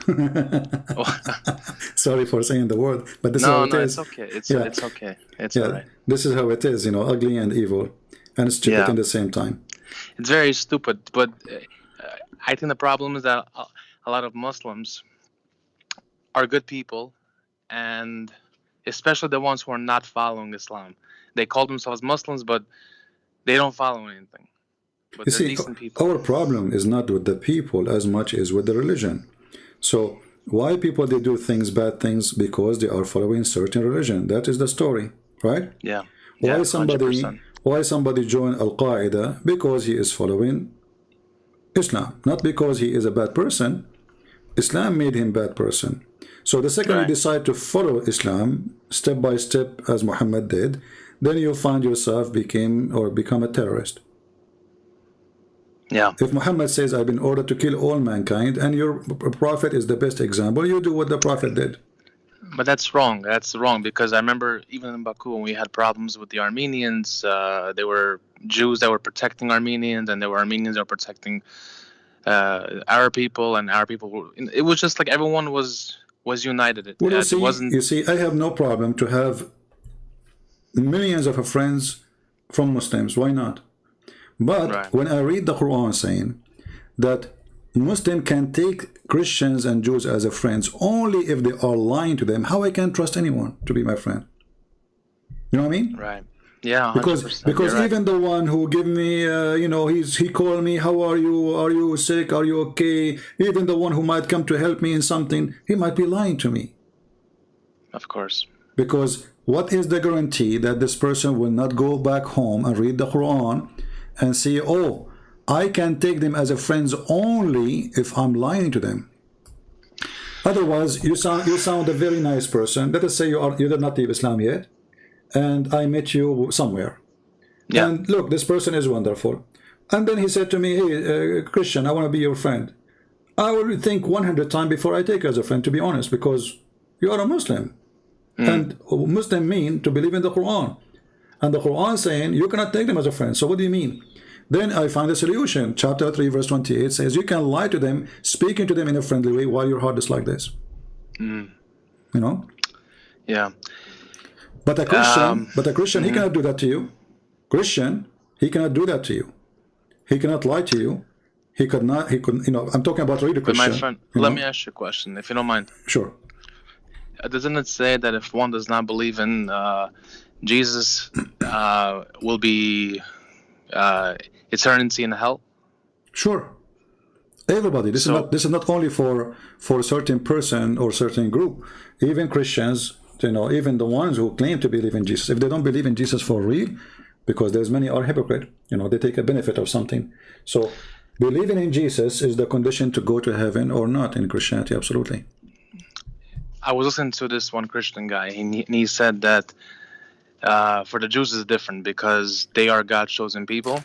Speaker 1: Sorry for saying the word, but this is how it is.
Speaker 5: It's okay. It's okay. It's all right.
Speaker 1: This is how it is, you know, ugly and evil, and stupid at the same time.
Speaker 5: It's very stupid, but I think the problem is that a lot of Muslims are good people, and especially the ones who are not following Islam. They call themselves Muslims, but they don't follow anything. But they're decent people.
Speaker 1: Our problem is not with the people as much as with the religion. So why people they do bad things? Because they are following certain religion. That is the story, right?
Speaker 5: Yeah.
Speaker 1: Why somebody join Al-Qaeda? Because he is following Islam, not because he is a bad person. Islam made him bad person. So the second you decide to follow Islam step by step, as Muhammad did, then you find yourself become a terrorist.
Speaker 5: Yeah.
Speaker 1: If Muhammad says, I've been ordered to kill all mankind, and your prophet is the best example, you do what the prophet did.
Speaker 5: But that's wrong. That's wrong, because I remember even in Baku when we had problems with the Armenians, they were Jews that were protecting Armenians, and there were Armenians that were protecting Arab people, and Arab people were, it was just like everyone was united.
Speaker 1: Well,
Speaker 5: It wasn't.
Speaker 1: you see, I have no problem to have millions of friends from Muslims. Why not? But
Speaker 5: Right.
Speaker 1: when I read the Quran saying that Muslim can take Christians and Jews as a friends only if they are lying to them, how I can trust anyone to be my friend? You know what I mean?
Speaker 5: Right. Yeah. 100%.
Speaker 1: Because
Speaker 5: You're right.
Speaker 1: even the one who give me, you know, he called me, how are you? Are you sick? Are you okay? Even the one who might come to help me in something, he might be lying to me.
Speaker 5: Of course.
Speaker 1: Because what is the guarantee that this person will not go back home and read the Quran and say, oh, I can take them as a friends only if I'm lying to them? Otherwise, you sound a very nice person. Let us say you're not leave Islam yet, and I met you somewhere.
Speaker 5: Yeah.
Speaker 1: And look, this person is wonderful. And then he said to me, hey, Christian, I want to be your friend. I will think 100 times before I take you as a friend, to be honest, because you are a Muslim. And Muslim mean to believe in the Quran. And the Quran saying you cannot take them as a friend. So what do you mean? Then I find a solution. Chapter 3 verse 28 says you can lie to them, speaking to them in a friendly way while your heart is like this. You know?
Speaker 5: Yeah.
Speaker 1: But a Christian, he cannot do that to you. Christian, he cannot do that to you. He cannot lie to you. He could, you know, I'm talking about real Christian.
Speaker 5: My friend, let me ask you a question, if you don't mind.
Speaker 1: Sure.
Speaker 5: Doesn't it say that if one does not believe in Jesus, will be eternity in hell?
Speaker 1: Sure. Everybody. This is not only for a certain person or certain group. Even Christians, you know, even the ones who claim to believe in Jesus, if they don't believe in Jesus for real, because there's many are hypocrite, you know, they take a benefit of something. So believing in Jesus is the condition to go to heaven or not in Christianity. Absolutely.
Speaker 5: I was listening to this one Christian guy, and he said that for the Jews is different because they are God's chosen people,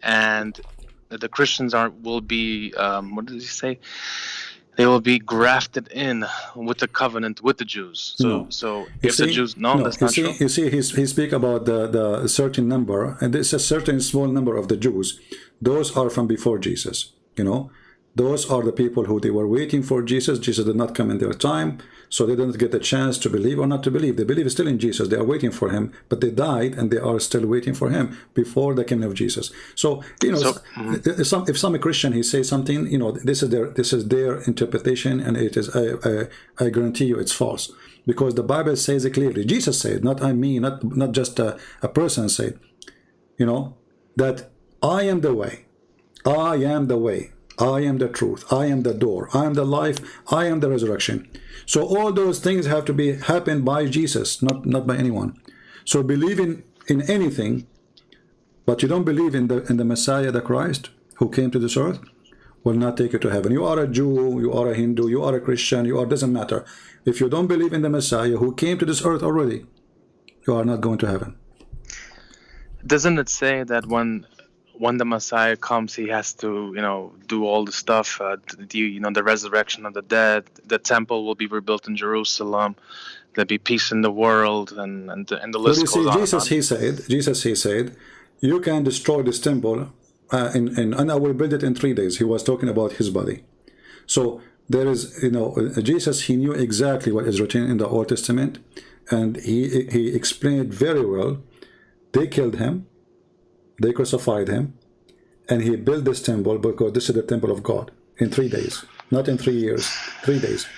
Speaker 5: and the Christians will be what did he say? They will be grafted in with the covenant with the Jews. So if the Jews, that's not true.
Speaker 1: You see, he speak about the certain number, and there's a certain small number of the Jews. Those are from before Jesus, you know. Those are the people who they were waiting for Jesus. Jesus did not come in their time, so they didn't get a chance to believe or not to believe. They believe still in Jesus. They are waiting for him, but they died and they are still waiting for him before the coming of Jesus. So, you know, if some Christian, he says something, you know, this is their interpretation, and it is, I guarantee you it's false. Because the Bible says it clearly. Jesus said, not just a person said, you know, that I am the way. I am the way. I am the truth. I am the door. I am the life. I am the resurrection. So all those things have to happen by Jesus, not by anyone. So believing in anything, but you don't believe in the Messiah, the Christ, who came to this earth, will not take you to heaven. You are a Jew, you are a Hindu, you are a Christian, doesn't matter. If you don't believe in the Messiah who came to this earth already, you are not going to heaven.
Speaker 5: Doesn't it say that when the Messiah comes, he has to, you know, do all the stuff, the resurrection of the dead, the temple will be rebuilt in Jerusalem, there'll be peace in the world, and the list goes on.
Speaker 1: Jesus, he said, you can destroy this temple, and I will build it in 3 days. He was talking about his body. So there is, you know, Jesus, he knew exactly what is written in the Old Testament, and he explained very well. They killed him. They crucified him, and he built this temple because this is the temple of God in 3 days, not in 3 years, 3 days.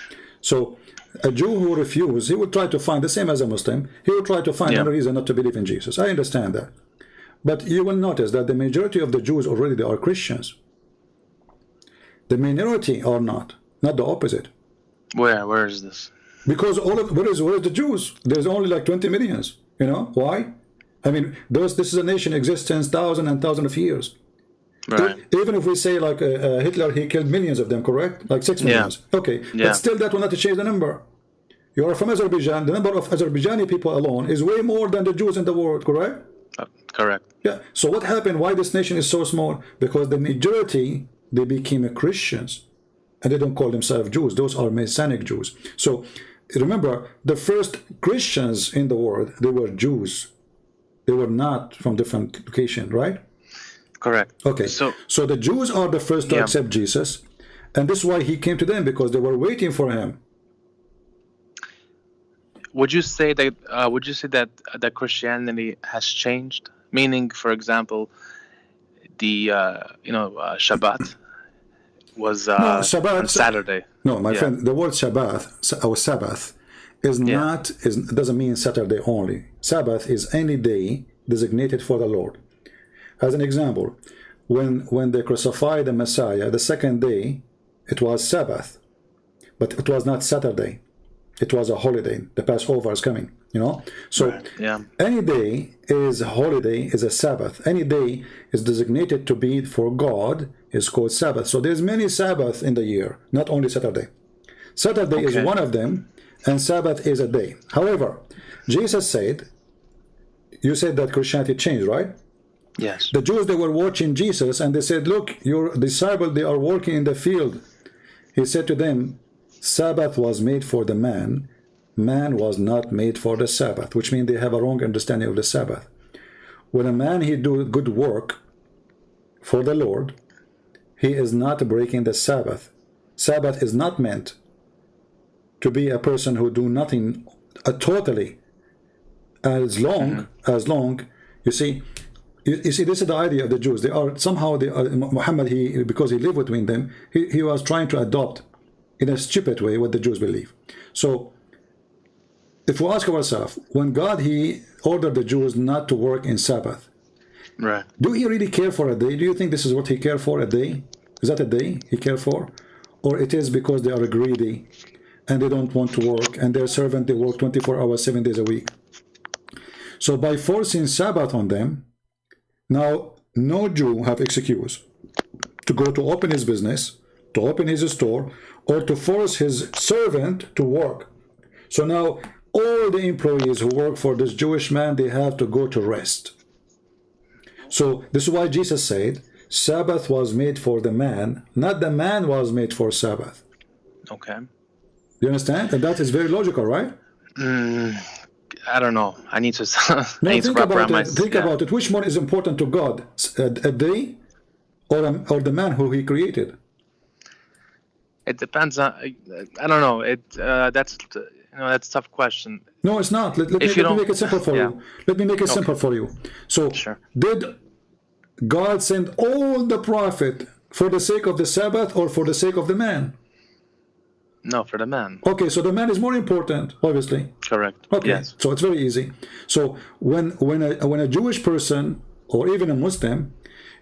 Speaker 1: So a Jew who refuses, he would try to find, the same as a Muslim, he would try to find another reason not to believe in Jesus. I understand that. But you will notice that the majority of the Jews already, they are Christians. The minority are not the opposite.
Speaker 5: Where is this?
Speaker 1: Because where is the Jews? There's only like 20 millions. You know why? I mean, this is a nation exists since thousands and thousands of years.
Speaker 5: Right.
Speaker 1: Even if we say like Hitler, he killed millions of them, correct? Like 6 million. Okay, but still that will not change the number. You are from Azerbaijan. The number of Azerbaijani people alone is way more than the Jews in the world, correct?
Speaker 5: Correct.
Speaker 1: Yeah. So what happened? Why this nation is so small? Because the majority, they became Christians, and they don't call themselves Jews. Those are Messianic Jews. So remember, the first Christians in the world, they were Jews. They were not from different location, right?
Speaker 5: Correct.
Speaker 1: Okay. So the Jews are the first to accept Jesus, and this is why he came to them, because they were waiting for him.
Speaker 5: Would you say that that Christianity has changed? Meaning, for example, the Shabbat was
Speaker 1: Shabbat,
Speaker 5: on Saturday.
Speaker 1: No, my friend, the word Shabbat or Sabbath is not doesn't mean Saturday only. Sabbath is any day designated for the Lord. As an example, when they crucified the Messiah, the second day, it was Sabbath, but it was not Saturday. It was a holiday. The Passover is coming, you know. So any day is a holiday, is a Sabbath. Any day is designated to be for God is called Sabbath. So there's many Sabbaths in the year, not only Saturday. Saturday is one of them, and Sabbath is a day. However, Jesus said, you said that Christianity changed, right?
Speaker 5: Yes.
Speaker 1: The Jews, they were watching Jesus, and they said, look, your disciples, they are working in the field. He said to them, Sabbath was made for the man. Man was not made for the Sabbath, which means they have a wrong understanding of the Sabbath. When a man, he do good work for the Lord, he is not breaking the Sabbath. Sabbath is not meant to be a person who do nothing totally. As long, you see, this is the idea of the Jews. They are somehow, Muhammad, because he lived between them, he was trying to adopt in a stupid way what the Jews believe. So if we ask ourselves, when God, he ordered the Jews not to work in Sabbath,
Speaker 5: right? Do
Speaker 1: he really care for a day? Do you think this is what he cared for, a day? Is that a day he cared for? Or it is because they are greedy and they don't want to work, and their servant, they work 24 hours, 7 days a week. So by forcing Sabbath on them, now no Jew have excuse to go to open his business, to open his store, or to force his servant to work. So now all the employees who work for this Jewish man, they have to go to rest. So this is why Jesus said, Sabbath was made for the man, not the man was made for Sabbath.
Speaker 5: Okay.
Speaker 1: You understand? And that is very logical, right?
Speaker 5: I don't know. I need to.
Speaker 1: Think about it. Think about it. Which one is important to God? A day, or the man who he created?
Speaker 5: It depends on. I don't know. That's that's a tough question.
Speaker 1: No, it's not. Let me make it simple for you. Let me make it simple for you. So, did God send all the prophet for the sake of the Sabbath or for the sake of the man?
Speaker 5: No, for the man.
Speaker 1: Okay, so the man is more important, obviously.
Speaker 5: Correct.
Speaker 1: Okay,
Speaker 5: yes.
Speaker 1: So it's very easy. So when a Jewish person or even a Muslim,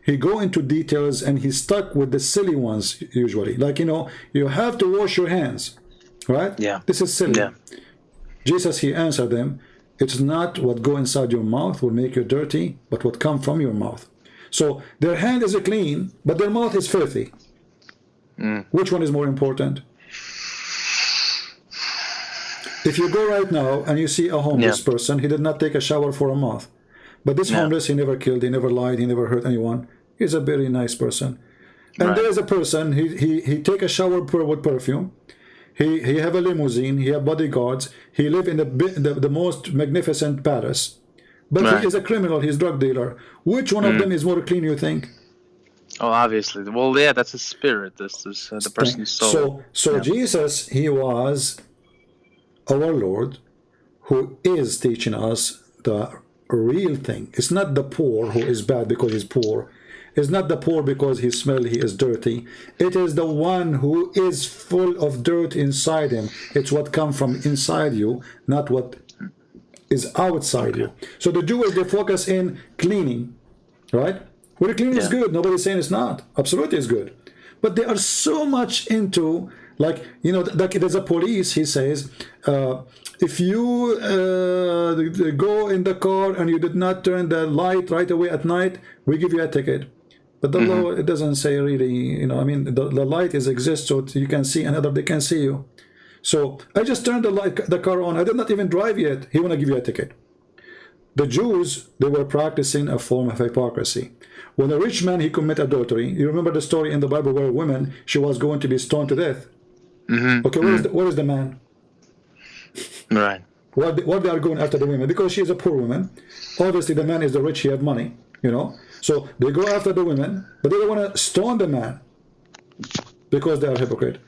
Speaker 1: he go into details and he's stuck with the silly ones usually. Like, you have to wash your hands, right?
Speaker 5: Yeah.
Speaker 1: This is silly.
Speaker 5: Yeah.
Speaker 1: Jesus, he answered them, it's not what go inside your mouth will make you dirty, but what come from your mouth. So their hand is clean, but their mouth is filthy. Which one is more important? If you go right now and you see a homeless person, he did not take a shower for a month. But this homeless, he never killed, he never lied, he never hurt anyone. He's a very nice person. And there is a person, he take a shower with perfume. He have a limousine, he have bodyguards, he live in the most magnificent palace. But he is a criminal, he's a drug dealer. Which one of them is more clean, you think?
Speaker 5: Oh, obviously. Well, yeah, that's his spirit. This is the person's soul.
Speaker 1: So Jesus, he was our Lord, who is teaching us the real thing. It's not the poor who is bad because he's poor. It's not the poor because he smells, he is dirty. It is the one who is full of dirt inside him. It's what comes from inside you, not what is outside you. So the Jews, they focus in cleaning, right? Well, cleaning is good. Nobody's saying it's not. Absolutely it's good. But they are so much into, like there's a police, he says, if you go in the car and you did not turn the light right away at night, we give you a ticket. But the law, it doesn't say really, the light exists so you can see and they can see you. So I just turned the car on. I did not even drive yet. He want to give you a ticket. The Jews, they were practicing a form of hypocrisy. When a rich man, he commit adultery, you remember the story in the Bible where a woman, she was going to be stoned to death. Okay, where is the man?
Speaker 5: Right.
Speaker 1: What they are going after the women? Because she is a poor woman. Obviously, the man is the rich, he have money, you know. So they go after the women, but they don't want to stone the man because they are hypocrite.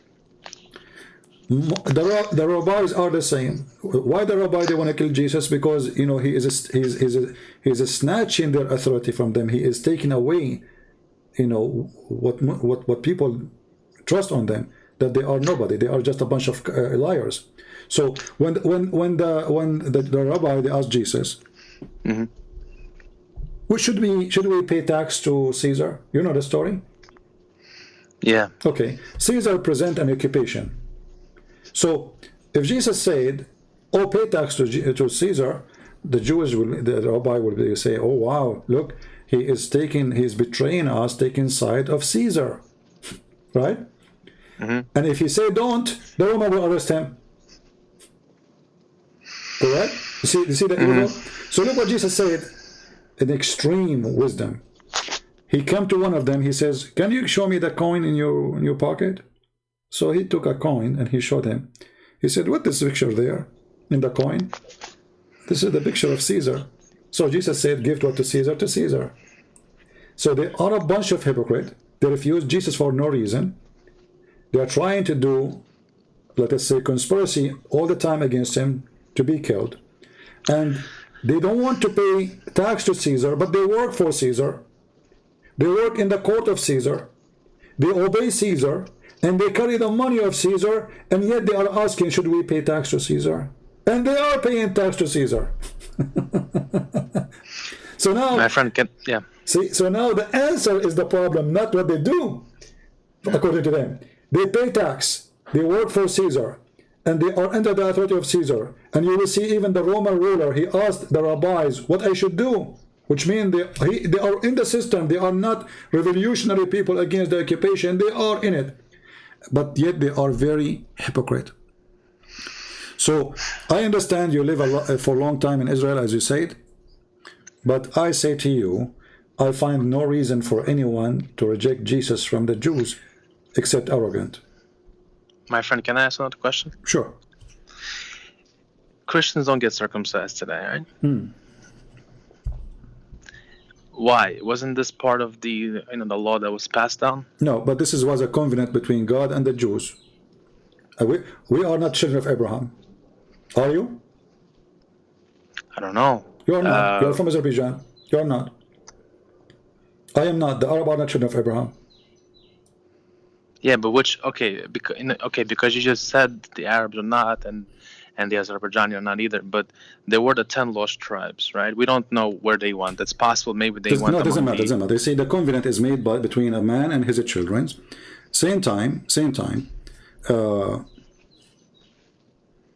Speaker 1: The rabbis are the same. Why the rabbi they want to kill Jesus? Because you know he is snatching their authority from them. He is taking away, you know, what people trust on them, that they are nobody. They are just a bunch of liars. So when the rabbi they asked Jesus, should we pay tax to Caesar? You know the story.
Speaker 5: Yeah.
Speaker 1: Okay. Caesar present an occupation. So if Jesus said, "Oh, pay tax to Caesar," the rabbi will say, "Oh wow, look, he's betraying us, taking side of Caesar," right? And if he say don't, the Roman will arrest him. Correct? You see the evil? So look what Jesus said in extreme wisdom. He came to one of them, he says, "Can you show me the coin in your pocket?" So he took a coin and he showed him. He said, "What is this picture there in the coin?" "This is the picture of Caesar." So Jesus said, "Give what to Caesar to Caesar." So they are a bunch of hypocrites. They refuse Jesus for no reason. They are trying to do, let us say, conspiracy all the time against him to be killed. And they don't want to pay tax to Caesar, but they work for Caesar. They work in the court of Caesar. They obey Caesar. And they carry the money of Caesar, and yet they are asking, should we pay tax to Caesar? And they are paying tax to Caesar. So now,
Speaker 5: my friend can, yeah.
Speaker 1: See, so now the answer is the problem, not what they do, according to them. They pay tax, they work for Caesar, and they are under the authority of Caesar. And you will see even the Roman ruler, he asked the rabbis what I should do, which means they are in the system. They are not revolutionary people against the occupation. They are in it. But yet they are very hypocrite. So I understand you live for a long time in Israel, as you said, but I say to you, I find no reason for anyone to reject Jesus from the Jews except arrogant.
Speaker 5: My friend, can I ask another question?
Speaker 1: Sure.
Speaker 5: Christians don't get circumcised today, right? Why? Wasn't this part of the the law that was passed down?
Speaker 1: No, but this was a covenant between God and the Jews. We are not children of Abraham. Are you?
Speaker 5: I don't know.
Speaker 1: You are not. You are from Azerbaijan. You are not. I am not. The Arab are not children of Abraham.
Speaker 5: Yeah, but which? Okay, because you just said the Arabs are not, and the Azerbaijani are not either. But they were the 10 lost tribes, right? We don't know where they went. It's possible maybe they went.
Speaker 1: No, it doesn't matter. Doesn't matter. They say the covenant is made between a man and his children. Same time.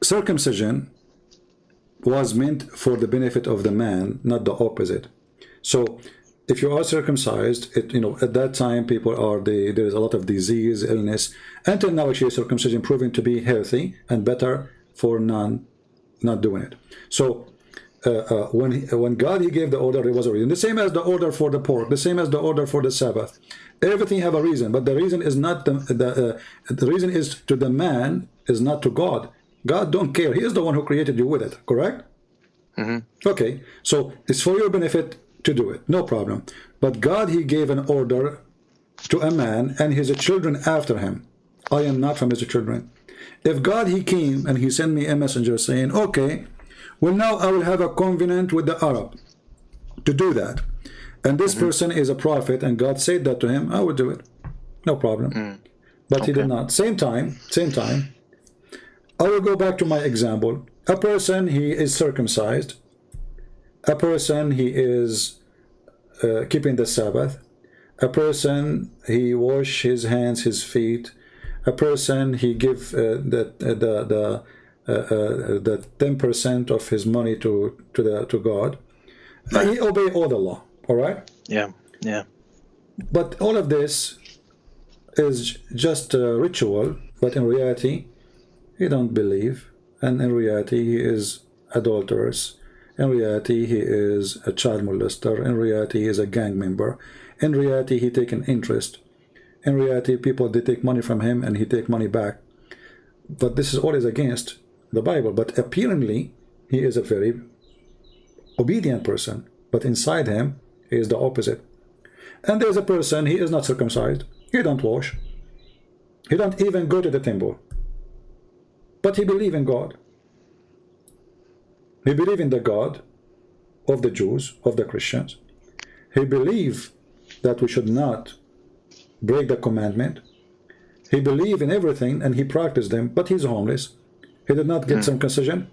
Speaker 1: Circumcision was meant for the benefit of the man, not the opposite. So if you are circumcised, at that time people are there is a lot of disease, illness. Until now, actually, circumcision proven to be healthy and better for not doing it. So when God he gave the order, it was a reason. The same as the order for the pork, the same as the order for the Sabbath. Everything have a reason, but the reason is not the reason is to the man, is not to God. God don't care. He is the one who created you with it, correct? Okay, so it's for your benefit to do it, no problem. But God he gave an order to a man and his children after him. I am not from his children. If God he came and he sent me a messenger saying, okay, well now I will have a covenant with the Arab to do that, and this person is a prophet and God said that to him, I would do it, no problem. But he did not. Same time, I will go back to my example. A person he is circumcised, a person he is keeping the Sabbath, a person he wash his hands, his feet, a person he give the 10% of his money to God. He obey all the law. All right.
Speaker 5: Yeah.
Speaker 1: But all of this is just a ritual. But in reality, he don't believe, and in reality, he is adulterous. In reality, he is a child molester. In reality, he is a gang member. In reality, he take an interest. In reality, people, they take money from him and he take money back. But this is always against the Bible. But apparently, he is a very obedient person, but inside him he is the opposite. And there's a person, he is not circumcised, he don't wash, he don't even go to the temple, but he believes in God. He believes in the God of the Jews, of the Christians. He believes that we should not break the commandment. He believes in everything and he practiced them, but he's homeless. He did not get circumcision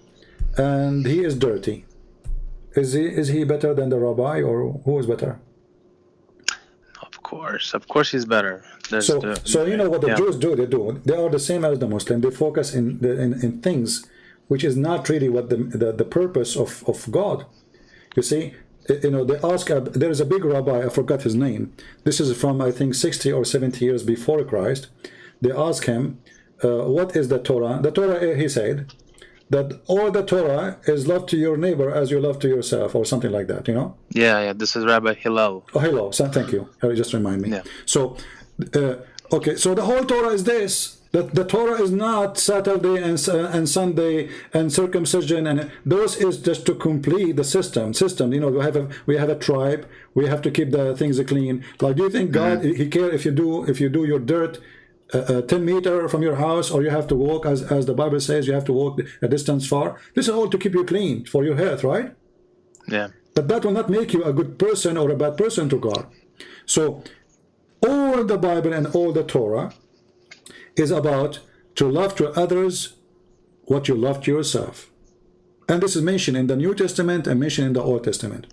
Speaker 1: and he is dirty. Is he better than the rabbi, or who is better?
Speaker 5: Of course he's better.
Speaker 1: So you know what the Jews do? They are the same as the Muslim. They focus in things which is not really what the purpose of God. You see, you know, they ask, there is a big rabbi, I forgot his name. This is from, I think, 60 or 70 years before Christ. They ask him, what is the Torah? The Torah, he said, that all the Torah is love to your neighbor as you love to yourself, or something like that, you know?
Speaker 5: Yeah, this is Rabbi Hillel.
Speaker 1: Oh, Hillel, thank you. Just remind me.
Speaker 5: Yeah.
Speaker 1: So, okay, so the whole Torah is this, that the Torah is not Saturday and Sunday and circumcision, and those is just to complete the system. You know, we have a tribe, we have to keep the things clean. Like, do you think God, he care if you do your dirt 10 meters from your house, or you have to walk, as the Bible says, you have to walk a distance far? This is all to keep you clean for your health, right?
Speaker 5: Yeah.
Speaker 1: But that will not make you a good person or a bad person to God. So all the Bible and all the Torah is about to love to others what you love to yourself. And this is mentioned in the New Testament and mentioned in the Old Testament.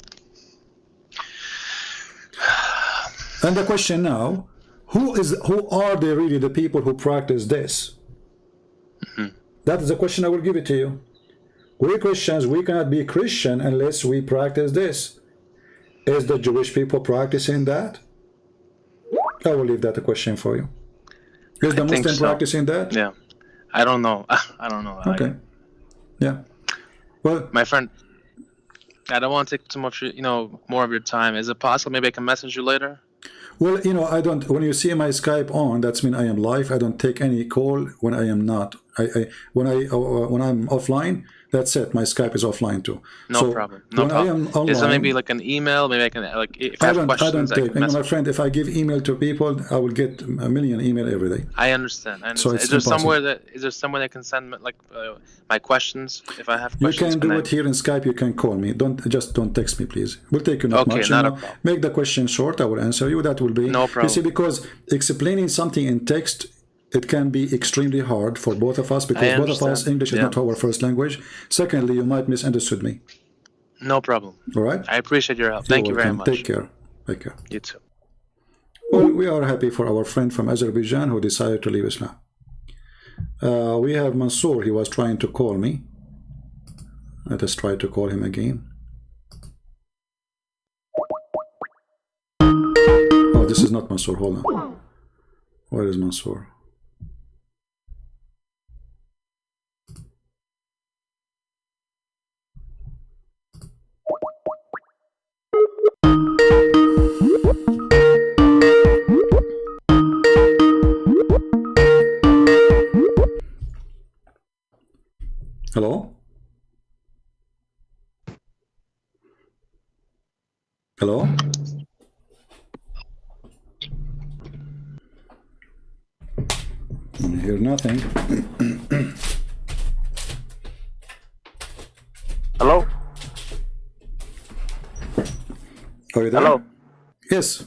Speaker 1: And the question now, who are they really, the people who practice this? That is the question. I will give it to you. We Christians, we cannot be Christian unless we practice this. Is the Jewish people practicing that? I will leave that a question for you. Is the Muslim practicing that?
Speaker 5: Yeah. I don't know. I don't know.
Speaker 1: Okay. Yeah. Well,
Speaker 5: my friend, I don't want to take too much, more of your time. Is it possible maybe I can message you later?
Speaker 1: Well, I don't, when you see my Skype on, that's mean I am live. I don't take any call when I am not. When I'm offline, that's it. My Skype is offline too.
Speaker 5: No problem. No problem.
Speaker 1: I am online,
Speaker 5: is there maybe like an email? Maybe I can, if I have questions,
Speaker 1: I don't take. My friend, if I give email to people, I will get a million email every day.
Speaker 5: I understand.
Speaker 1: So
Speaker 5: is there somewhere that I can send my questions if I have questions?
Speaker 1: You can do it here in Skype. You can call me. Don't text me, please. We'll take you not much.
Speaker 5: Not a problem.
Speaker 1: Make the question short. I will answer you. That will be
Speaker 5: no problem.
Speaker 1: You see, because explaining something in text, it can be extremely hard for both of us, because both of us, English is not our first language. Secondly, you might misunderstood me.
Speaker 5: No problem.
Speaker 1: All right?
Speaker 5: I appreciate your help. Thank you very much.
Speaker 1: Take care. Take care.
Speaker 5: You too.
Speaker 1: Well, we are happy for our friend from Azerbaijan who decided to leave Islam. We have Mansour. He was trying to call me. Let us try to call him again. Oh, this is not Mansour. Hold on. Where is Mansour? Hello? Hello? I hear nothing.
Speaker 2: Hello?
Speaker 1: Are you there?
Speaker 2: Hello?
Speaker 1: Yes.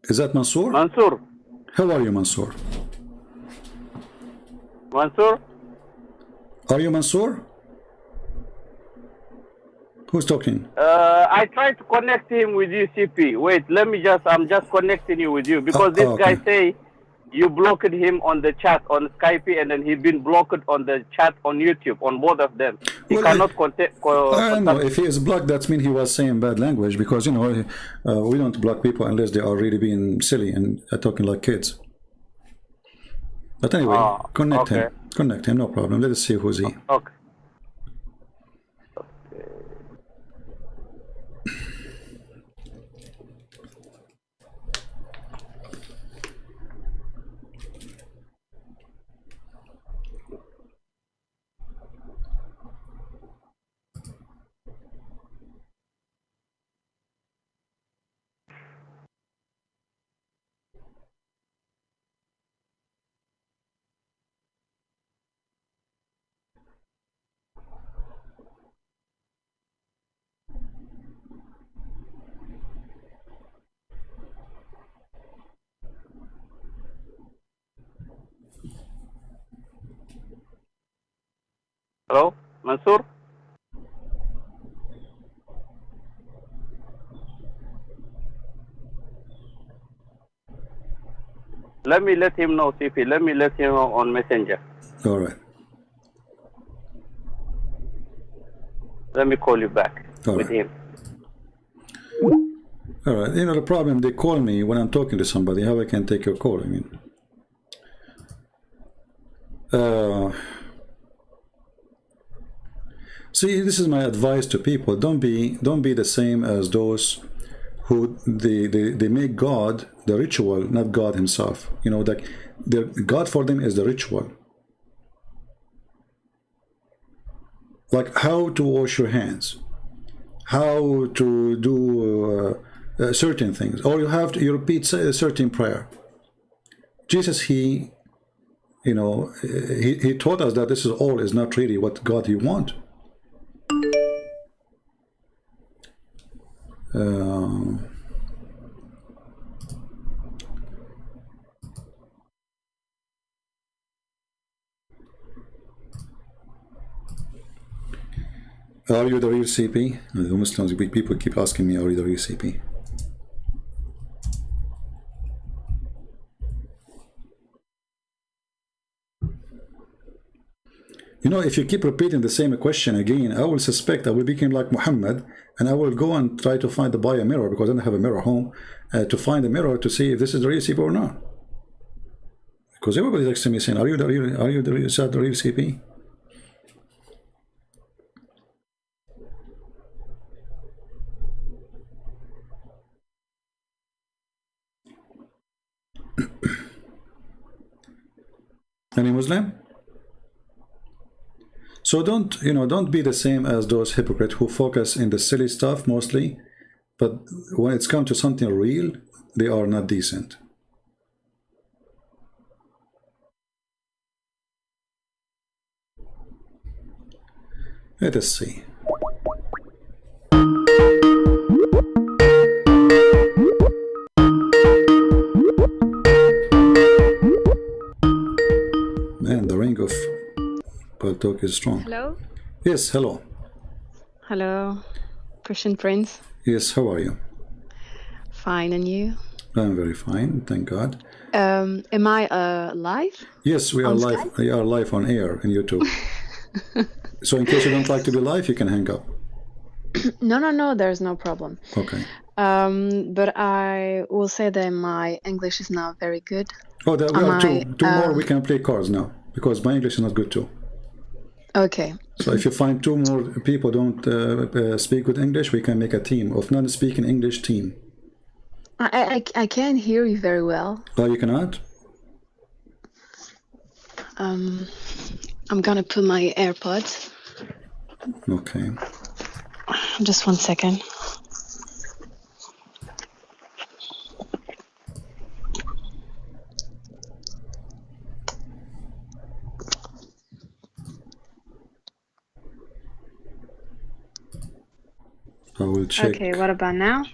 Speaker 1: Is that Mansour?
Speaker 2: Mansour?
Speaker 1: How are you, Mansour?
Speaker 2: Mansour?
Speaker 1: Are you Mansour? Who's talking?
Speaker 2: I tried to connect him with you, CP. Wait, I'm just connecting you with you, because this guy say you blocked him on the chat on Skype, and then he been blocked on the chat on YouTube, on both of them. He cannot contact.
Speaker 1: No, if he is blocked, that means he was saying bad language, because we don't block people unless they are really being silly and talking like kids. But anyway, connect him. Connect him, no problem. Let us see who's he.
Speaker 2: Okay. Hello, Mansour? Let me let him know, CP. Let me let him know on Messenger.
Speaker 1: All right.
Speaker 2: Let me call you back with him.
Speaker 1: All right. You know, the problem, they call me when I'm talking to somebody. How I can take your call? I mean, see, this is my advice to people. Don't be the same as those who they make God the ritual, not God himself. You know, like the God for them is the ritual. Like how to wash your hands, how to do certain things, or you repeat a certain prayer. Jesus, he taught us that this is not really what God you want. Are you the real CP? The Muslims, people keep asking me, are you the real CP? You know, if you keep repeating the same question again, I will suspect I will become like Muhammad, and I will go and try to buy a mirror, because I don't have a mirror home, to find a mirror to see if this is the real CP or not. Because everybody's asking me saying, are you the real CP? Any Muslim? So don't be the same as those hypocrites who focus in the silly stuff mostly, but when it's come to something real, they are not decent. Let us see. Man, the ring of Paltok is strong.
Speaker 6: Hello?
Speaker 1: Yes, hello.
Speaker 6: Hello, Christian Prince.
Speaker 1: Yes, how are you?
Speaker 6: Fine, and you?
Speaker 1: I'm very fine, thank God.
Speaker 6: Am I live?
Speaker 1: Yes, we are live.
Speaker 6: Skype?
Speaker 1: We are live on air in YouTube. So in case you don't like to be live, you can hang up.
Speaker 6: No, there's no problem.
Speaker 1: Okay.
Speaker 6: But I will say that my English is not very good.
Speaker 1: Oh, there we are two more. We can play cards now, because my English is not good too.
Speaker 6: Okay.
Speaker 1: So if you find two more people don't speak good English, we can make a team of non-speaking English team.
Speaker 6: I can't hear you very well.
Speaker 1: Oh, you cannot?
Speaker 6: I'm gonna put my AirPods.
Speaker 1: Okay.
Speaker 6: Just 1 second.
Speaker 1: I will check.
Speaker 6: Okay, what about now?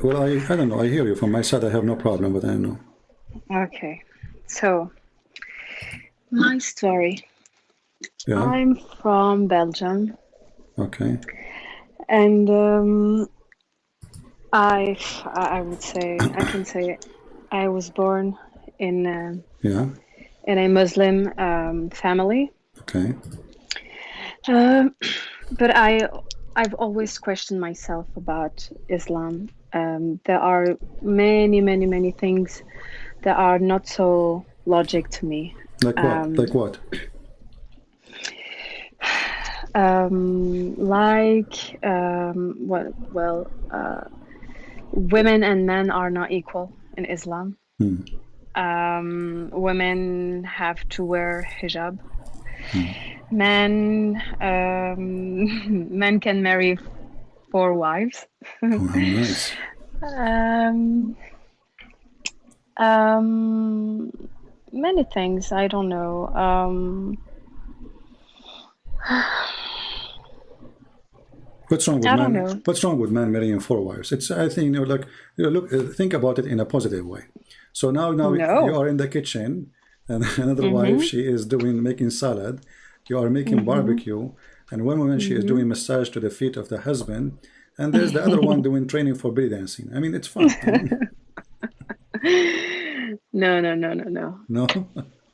Speaker 1: Well, I don't know. I hear you from my side. I have no problem, but I don't know.
Speaker 6: Okay, so my story.
Speaker 1: Yeah.
Speaker 6: I'm from Belgium.
Speaker 1: Okay.
Speaker 6: And I would say, I can say I was born in a Muslim family.
Speaker 1: Okay.
Speaker 6: But I've always questioned myself about Islam. There are many things that are not so logic to me.
Speaker 1: Like what? Like what?
Speaker 6: Women and men are not equal in Islam.
Speaker 1: Hmm.
Speaker 6: Women have to wear hijab.
Speaker 1: Hmm.
Speaker 6: Men can marry 4 wives.
Speaker 1: Oh, how nice.
Speaker 6: Many things, I don't know.
Speaker 1: What's wrong with
Speaker 6: I
Speaker 1: man?
Speaker 6: don't know.
Speaker 1: What's wrong with man marrying 4 wives? It's, I think, look, think about it in a positive way. So now
Speaker 6: No.
Speaker 1: you are in the kitchen, and another wife, she is making salad, You are making barbecue, and one woman she is doing massage to the feet of the husband, and there's the other one doing training for belly dancing. I mean, it's fun.
Speaker 6: No, no, no, no, no.
Speaker 1: No.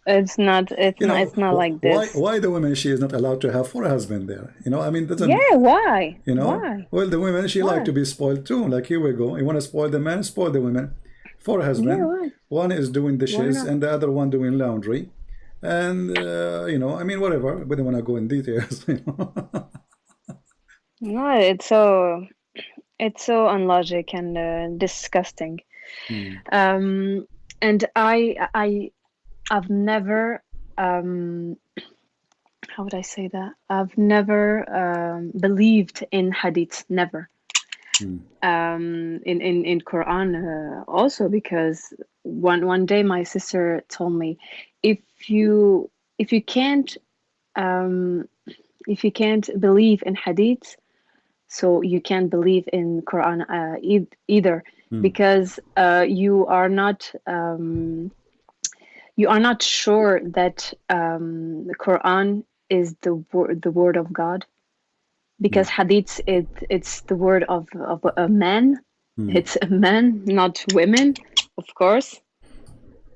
Speaker 6: It's not. It's
Speaker 1: You
Speaker 6: not.
Speaker 1: know,
Speaker 6: It's not like this.
Speaker 1: why the woman she is not allowed to have four husbands there? You know, I mean, doesn't.
Speaker 6: Yeah. Why?
Speaker 1: You know,
Speaker 6: Why?
Speaker 1: well, the women she
Speaker 6: Why?
Speaker 1: like to be spoiled too. Like, here we go. You want to spoil the man, spoil the women. Four husbands.
Speaker 6: Yeah, why?
Speaker 1: One is doing dishes
Speaker 6: not?
Speaker 1: and the other one doing laundry. And you know, I mean, whatever. We don't want to go in details. You know?
Speaker 6: No, it's so unlogic and disgusting. And I've never how would I say that? I've never believed in hadith, never. In Quran also, because one day my sister told me, if you can't believe in hadith, so you can't believe in Quran either, because you are not sure that the Quran is the word of God, because hadith it's the word of a man. It's a man, not women, of course.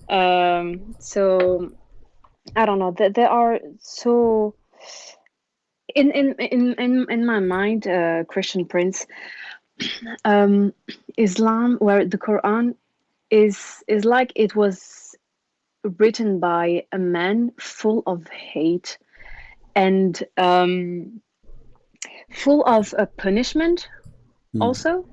Speaker 6: So I don't know. There are so in my mind, Christian Prince, Islam, where the Quran is like it was written by a man full of hate and full of punishment also.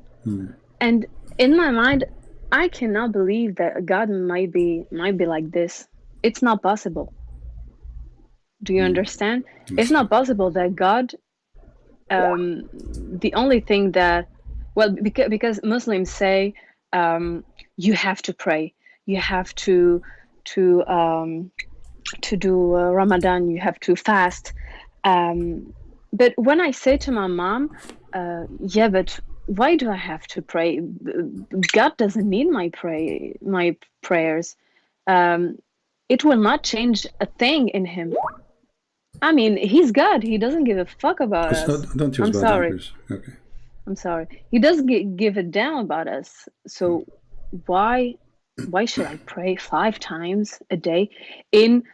Speaker 6: And in my mind, I cannot believe that God might be like this. It's not possible. Do you understand? It's not possible that God, the only thing that, well, because Muslims say you have to pray, you have to do Ramadan, you have to fast. But when I say to my mom, yeah, but why do I have to pray? God doesn't need my prayers. It will not change a thing in him. I mean, he's God. He doesn't give a fuck about us.
Speaker 1: Don't use
Speaker 6: I'm
Speaker 1: bad
Speaker 6: sorry.
Speaker 1: language. Okay.
Speaker 6: I'm sorry. He doesn't give a damn about us. So why should I pray 5 times a day in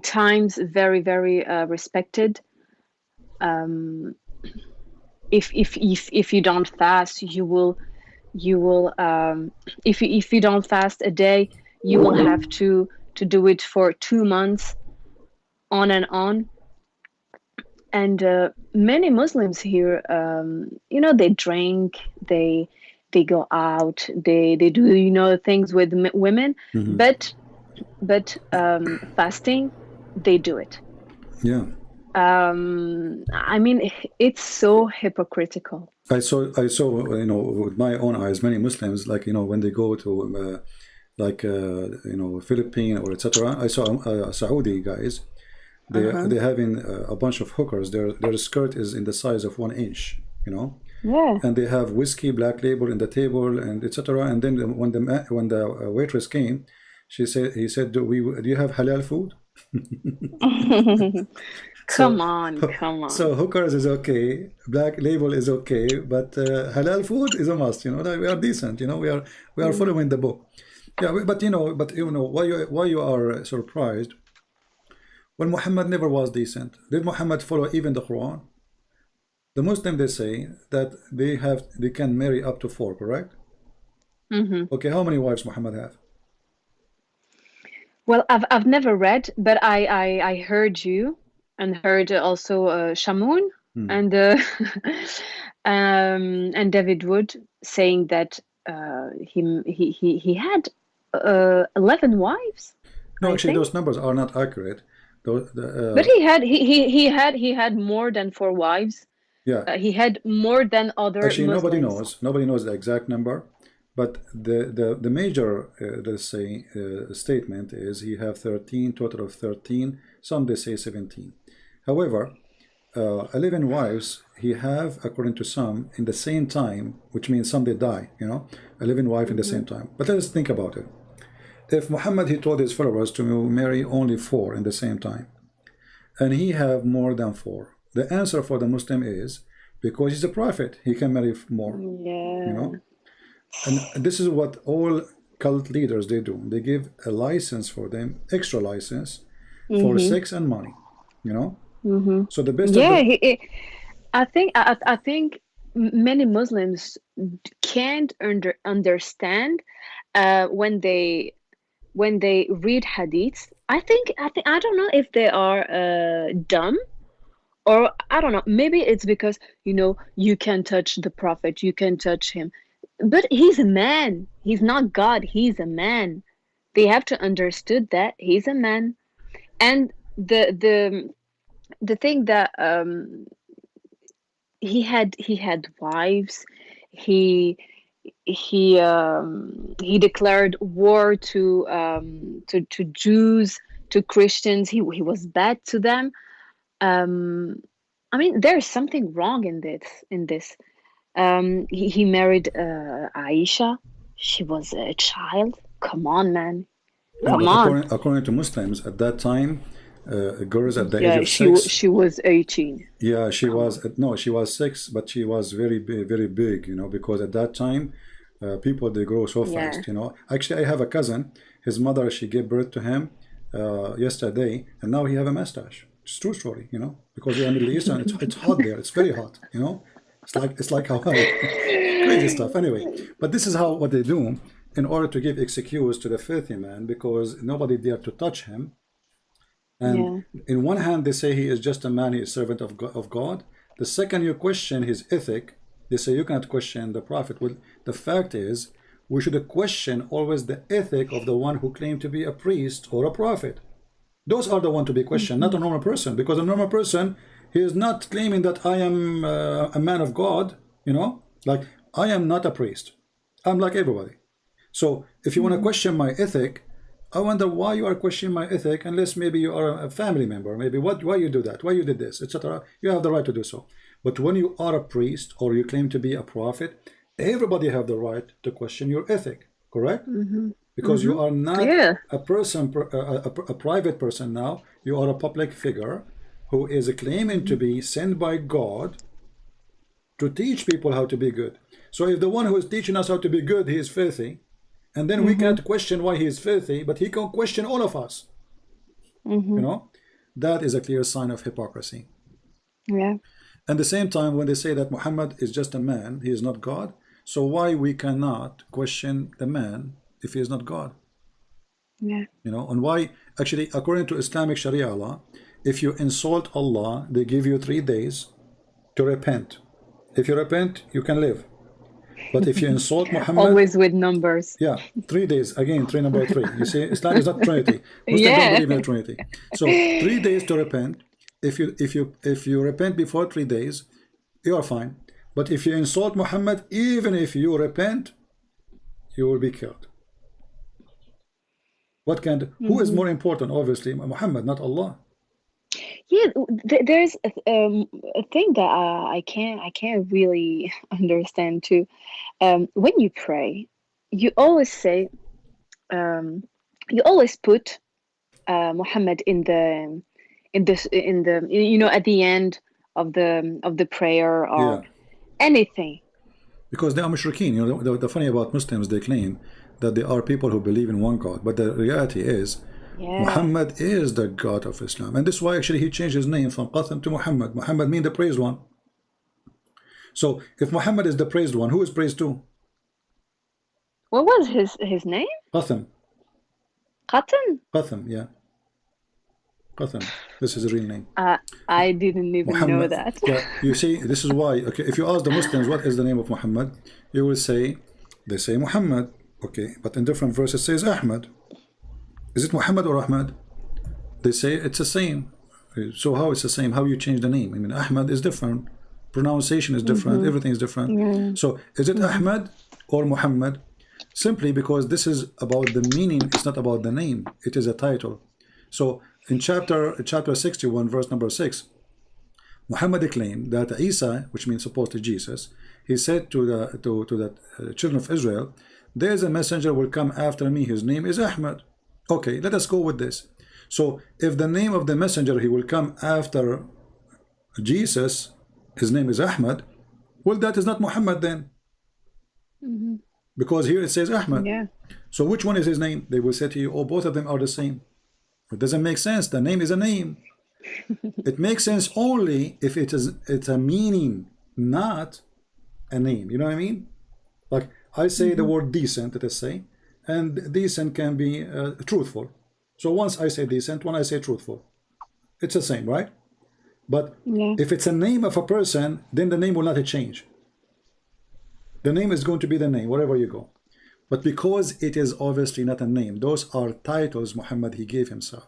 Speaker 6: times very, very respected? If you don't fast, you will if you don't fast a day, you will have to do it for 2 months on and on. And many Muslims here, they drink, they go out, they do things with women, but fasting, they do it.
Speaker 1: Yeah.
Speaker 6: I mean, it's so hypocritical.
Speaker 1: I saw with my own eyes many Muslims, like when they go to Philippines or etc. I saw Saudi guys. They're having a bunch of hookers. Their skirt is in the size of 1 inch,
Speaker 6: Yeah.
Speaker 1: and they have whiskey, black label in the table, and etc. And then when the waitress came, he said, do you have halal food?
Speaker 6: Come on.
Speaker 1: So hookers is okay, black label is okay, but halal food is a must. We are decent. We are following the book. Yeah, but why you are surprised? Well, Muhammad never was decent. Did Muhammad follow even the Quran? The Muslim, they say that they can marry up to 4, correct? Okay, how many wives Muhammad have?
Speaker 6: Well, I've never read, but I heard you and heard also Shamoun and David Wood saying that he had 11 wives.
Speaker 1: No, actually, those numbers are not accurate.
Speaker 6: But he had more than 4 wives.
Speaker 1: Yeah,
Speaker 6: he had more than other.
Speaker 1: Actually,
Speaker 6: Muslims.
Speaker 1: nobody knows the exact number, but the major let's say statement is he have 13, total of 13. Some they say 17. However, 11 wives he have, according to some, in the same time, which means some they die. 11 wives in the same time. But let us think about it. if Muhammad, he told his followers to marry only 4 in the same time, and he have more than 4, the answer for the Muslim is because he's a prophet, he can marry more.
Speaker 6: Yeah.
Speaker 1: You know, and this is what all cult leaders they do. They give a license for them, extra license for sex and money. You know, so the best.
Speaker 6: Yeah, I think many Muslims can't understand when they read hadiths. I don't know if they are dumb, or I don't know. Maybe it's because you can touch the prophet, you can touch him, but he's a man. He's not God. He's a man. They have to understood that he's a man, and the thing that he had wives. He declared war to Jews, to Christians. He was bad to them. I mean, there's something wrong in this. He married Aisha. She was a child. Come on, man. Come on.
Speaker 1: According to Muslims at that time, girls at the age of 6.
Speaker 6: She was 18.
Speaker 1: Yeah, she was. No, she was 6, but she was very big. You know, because at that time, people they grow so fast. You know. Actually, I have a cousin. His mother, she gave birth to him yesterday, and now he have a mustache. It's true story. You know, because we are Middle East and it's hot there. It's very hot. You know, it's like Hawaii. Crazy stuff. Anyway, but this is what they do in order to give excuse to the filthy man, because nobody dare to touch him. And in one hand, they say he is just a man, he is servant of God. The second you question his ethic, they say you cannot question the prophet. Well, the fact is, we should question always the ethic of the one who claimed to be a priest or a prophet. Those are the one to be questioned, not a normal person, because a normal person, he is not claiming that I am a man of God, you know, like I am not a priest. I'm like everybody. So if you want to question my ethic, I wonder why you are questioning my ethic, unless maybe you are a family member. Maybe why you do that, why you did this, etc. You have the right to do so. But when you are a priest or you claim to be a prophet, everybody have the right to question your ethic, correct? Because you are not a person, a private person now. You are a public figure who is claiming to be sent by God to teach people how to be good. So if the one who is teaching us how to be good, he is filthy, and then we can't question why he is filthy, but he can question all of us. You know, that is a clear sign of hypocrisy.
Speaker 6: Yeah.
Speaker 1: At the same time, when they say that Muhammad is just a man, he is not God, so why we cannot question the man if he is not God?
Speaker 6: Yeah.
Speaker 1: You know, and why, actually, according to Islamic Sharia Law, if you insult Allah, they give you 3 days to repent. If you repent, you can live. But if you insult Muhammad,
Speaker 6: always with numbers.
Speaker 1: Yeah, 3 days. Again, number 3. You see, Islam is not Trinity. Muslims don't believe in Trinity. So 3 days to repent. If you repent before 3 days, you are fine. But if you insult Muhammad, even if you repent, you will be killed. What kind? Who is more important? Obviously, Muhammad, not Allah.
Speaker 6: Yeah, there's a thing that I can't really understand too. When you pray, you always say, you always put Muhammad in the at the end of the prayer or anything.
Speaker 1: Because they are mushrikeen. You know, the funny about Muslims, they claim that they are people who believe in one God, but the reality is, Muhammad is the God of Islam, and this is why actually he changed his name from Qasim to Muhammad. Muhammad means the praised one. So if Muhammad is the praised one, who is praised to?
Speaker 6: What was his name?
Speaker 1: Qasim.
Speaker 6: Qasim,
Speaker 1: yeah. Qasim. This is his real name.
Speaker 6: I didn't even know that.
Speaker 1: Yeah, you see, this is why. Okay, if you ask the Muslims what is the name of Muhammad, you will say, they say Muhammad. Okay, but in different verses says Ahmad. Is it Muhammad or Ahmad? They say it's the same. So how it's the same? How you change the name? I mean, Ahmad is different. Pronunciation is different. Everything is different. So is it Ahmad or Muhammad? Simply because this is about the meaning. It's not about the name. It is a title. So in chapter 61, verse number 6, Muhammad claimed that Isa, which means supposedly Jesus, he said to the children of Israel there's a messenger will come after me, his name is Ahmad. Okay, let us go with this. So if the name of the messenger he will come after Jesus, his name is Ahmad, well, that is not Muhammad then. Because here it says Ahmad.
Speaker 6: Yeah.
Speaker 1: So which one is his name? They will say to you, oh, both of them are the same. It doesn't make sense. The name is a name. It makes sense only if it's a meaning, not a name. You know what I mean? Like I say the word decent, let us say, and decent can be truthful. So once I say decent, when I say truthful, it's the same, right? But if it's a name of a person, then the name will not change. The name is going to be the name wherever you go. But because it is obviously not a name, those are titles Muhammad he gave himself.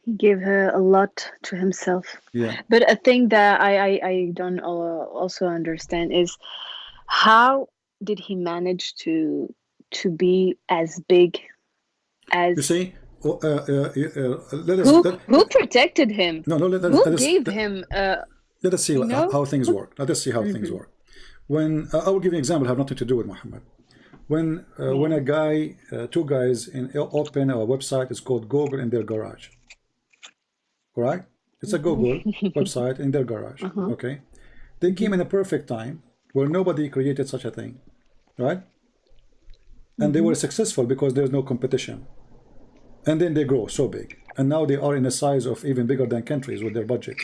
Speaker 6: He gave her a lot to himself.
Speaker 1: Yeah.
Speaker 6: But a thing that I don't also understand is how did he manage to be as big as?
Speaker 1: You see,
Speaker 6: who protected him?
Speaker 1: Who
Speaker 6: gave him?
Speaker 1: Let us see how things work. Let us see how things work. When I will give you an example, have nothing to do with Muhammad. When a guy, two guys open a website, it's called Google in their garage. Correct? It's a Google website in their garage. Okay, they came in a perfect time where nobody created such a thing, right? And they were successful because there's no competition. And then they grow so big, and now they are in a size of even bigger than countries with their budget.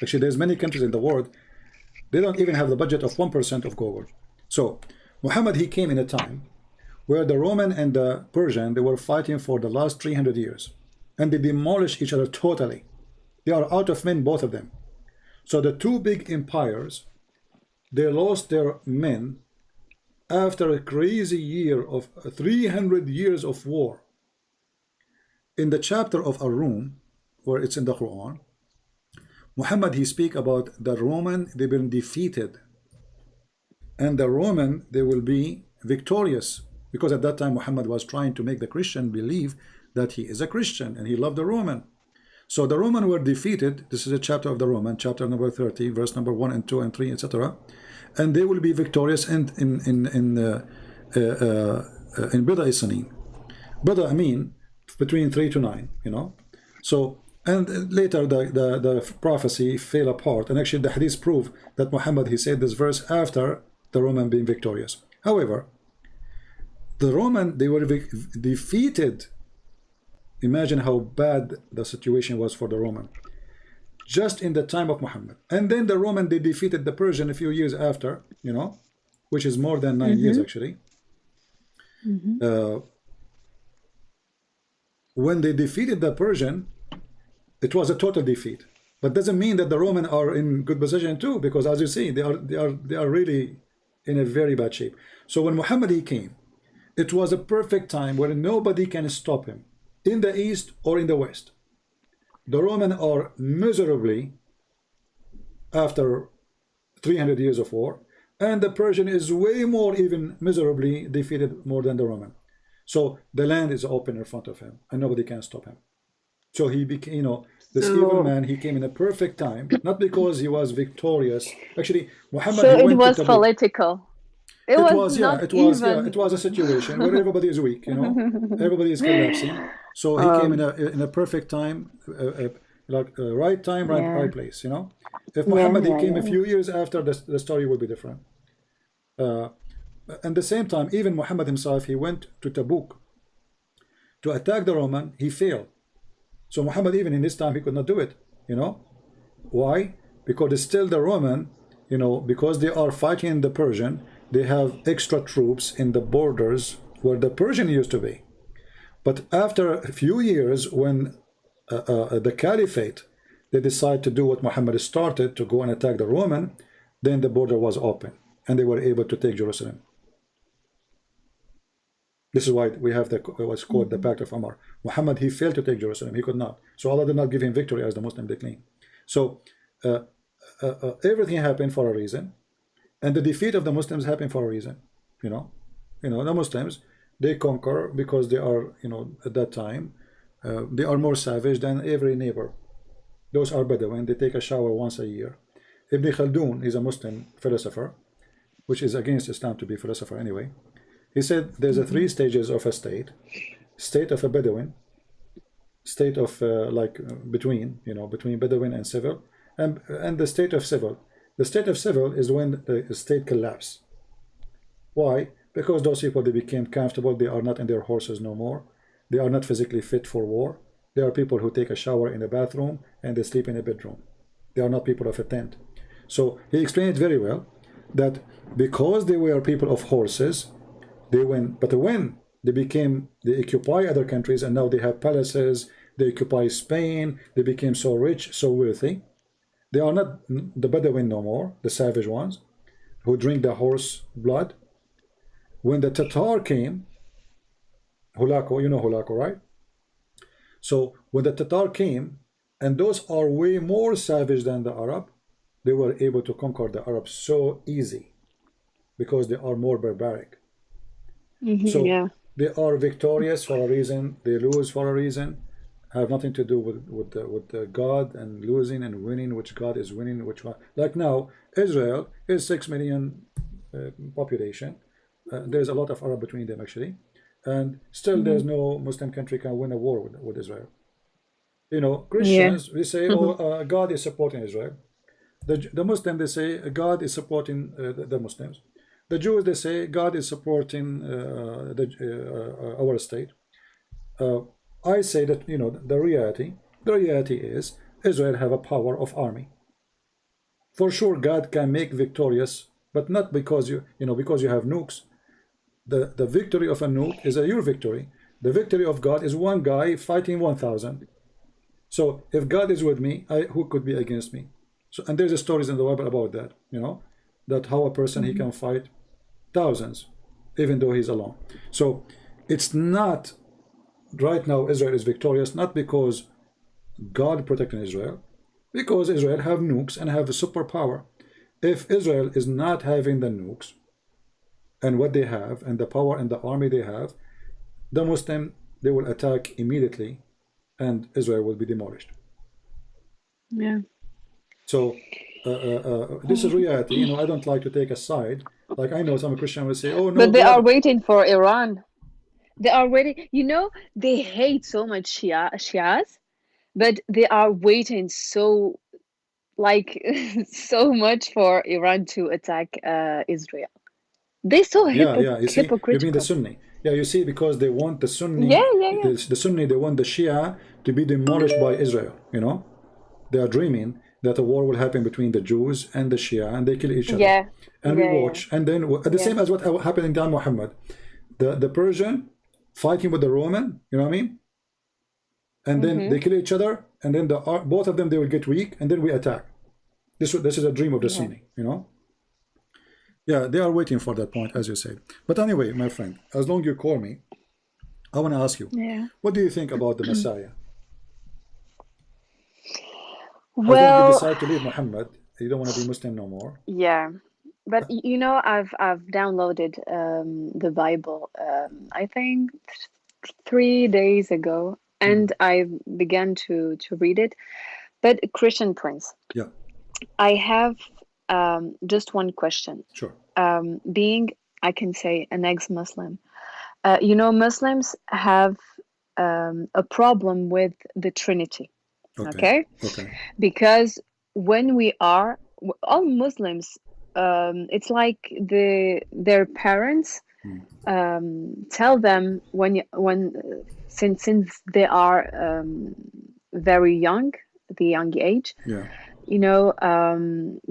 Speaker 1: Actually, there's many countries in the world, they don't even have the budget of 1% of Google. So Muhammad, he came in a time where the Roman and the Persian, they were fighting for the last 300 years, and they demolished each other totally. They are out of men, both of them. So the two big empires, they lost their men after a crazy year of 300 years of war. In the chapter of Ar-Rum, where it's in the Quran, Muhammad, he speak about the Roman, they've been defeated, and the Roman, they will be victorious, because at that time Muhammad was trying to make the Christian believe that he is a Christian and he loved the Roman. So the Roman were defeated. This is a chapter of the Roman, chapter number 30, verse number 1 and 2 and 3, etc. And they will be victorious in Bida Isanin. Bida, I mean, between 3 to 9, you know. So, and later the prophecy fell apart, and actually the hadith prove that Muhammad, he said this verse after the Roman being victorious. However, the Roman, they were defeated. Imagine how bad the situation was for the Roman just in the time of Muhammad. And then the Roman, they defeated the Persian a few years after, you know, which is more than 9 years actually. When they defeated the Persian, it was a total defeat. But doesn't mean that the Roman are in good position too, because as you see, they are really in a very bad shape. So when Muhammad, he came, it was a perfect time where nobody can stop him, in the east or in the west. The Roman are miserably after 300 years of war, and the Persian is way more, even miserably defeated more than the Roman. So the land is open in front of him, and nobody can stop him. So he became, you know, this evil man, he came in a perfect time, not because he was victorious. Actually, Muhammad,
Speaker 6: so it was political.
Speaker 1: It was a situation where everybody is weak, you know, everybody is collapsing. So he came in a perfect time, right time, right place, you know. If Muhammad he came a few years after, the story would be different. At the same time, even Muhammad himself, he went to Tabuk to attack the Roman. He failed. So Muhammad, even in this time, he could not do it, you know. Why? Because it's still the Roman, you know, because they are fighting the Persian. They have extra troops in the borders where the Persian used to be. But after a few years, when the caliphate, they decide to do what Muhammad started, to go and attack the Roman, then the border was open and they were able to take Jerusalem. This is why we have what's called the Pact of Amr. Muhammad, he failed to take Jerusalem. He could not. So Allah did not give him victory as the Muslim they claim. So everything happened for a reason. And the defeat of the Muslims happened for a reason. You know, the Muslims, they conquer because they are, you know, at that time, they are more savage than every neighbor. Those are Bedouin. They take a shower once a year. Ibn Khaldun is a Muslim philosopher. which is against Islam to be philosopher anyway. He said there's a 3 stages of a state: state of a Bedouin, state of between, you know, between Bedouin and civil, and the state of civil. The state of civil is when the state collapses. Why? Because those people, they became comfortable, they are not in their horses no more, they are not physically fit for war. They are people who take a shower in a bathroom and they sleep in a bedroom. They are not people of a tent. So he explained it very well, that because they were people of horses, they win. But when they occupy other countries, and now they have palaces, they occupy Spain, they became so rich, so wealthy, they are not the Bedouin no more, the savage ones, who drink the horse blood. When the Tatar came, Hulako, you know Hulako, right? So when the Tatar came, and those are way more savage than the Arab, they were able to conquer the Arabs so easy because they are more barbaric. So they are victorious for a reason, they lose for a reason, have nothing to do with God and losing and winning, which God is winning, which one. Like now, Israel is 6 million population. There's a lot of Arab between them actually, and still there's no Muslim country can win a war with Israel. You know, Christians, we say, oh, God is supporting Israel. The Muslim, they say God is supporting the Muslims. The Jews, they say God is supporting our state. I say that, you know, the reality is Israel have a power of army. For sure, God can make victorious, but not because because you have nukes. The victory of a nuke is your victory. The victory of God is one guy fighting 1,000. So if God is with me, who could be against me? So, and there's stories in the Bible about that, you know, that how a person he can fight thousands, even though he's alone. So it's not right now Israel is victorious, not because God protecting Israel, because Israel have nukes and have a superpower. If Israel is not having the nukes and what they have and the power and the army they have, the Muslim, they will attack immediately and Israel will be demolished.
Speaker 6: Yeah.
Speaker 1: So this is reality. You know, I don't like to take a side. Like I know some Christian will say, "Oh no,"
Speaker 6: but they are waiting for Iran. They are waiting. You know, they hate so much Shias, but they are waiting so so much for Iran to attack Israel. They're so
Speaker 1: you see,
Speaker 6: hypocritical.
Speaker 1: you mean the Sunni? Yeah, you see, because they want the Sunni. The Sunni, they want the Shia to be demolished by Israel. You know, they are dreaming that a war will happen between the Jews and the Shia, and they kill each other. And we watch, and then at the same as what happened in time Muhammad, the Persian fighting with the Roman, you know what I mean? And then they kill each other, and then both of them, they will get weak, and then we attack. This is a dream of the Sunni, you know? Yeah, they are waiting for that point, as you said. But anyway, my friend, as long as you call me, I want to ask you, what do you think about the Messiah?
Speaker 6: Well,
Speaker 1: you decide to leave Muhammad, you don't want to be Muslim no more.
Speaker 6: Yeah, but you know, I've downloaded the Bible. I think 3 days ago, and I began to read it. But Christian Prince, I have just one question.
Speaker 1: Sure.
Speaker 6: Being, I can say, an ex-Muslim, you know, Muslims have a problem with the Trinity. Okay. Because when we are all Muslims, it's like their parents tell them since they are very young, the young age, you know,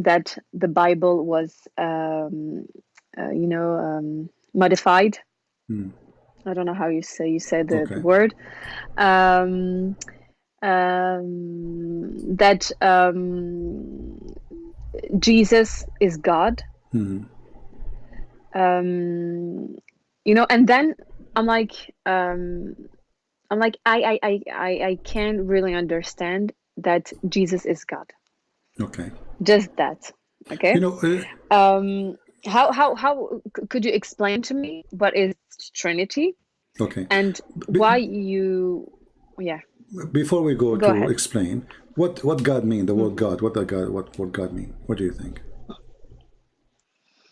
Speaker 6: that the Bible was you know, modified. I don't know how you say the word. That Jesus is God. You know, and then I'm like I can't really understand that Jesus is God. Just that.
Speaker 1: You know,
Speaker 6: how could you explain to me what is Trinity? And why you
Speaker 1: before we go to explain what God mean, the word God, what God mean? What do you think?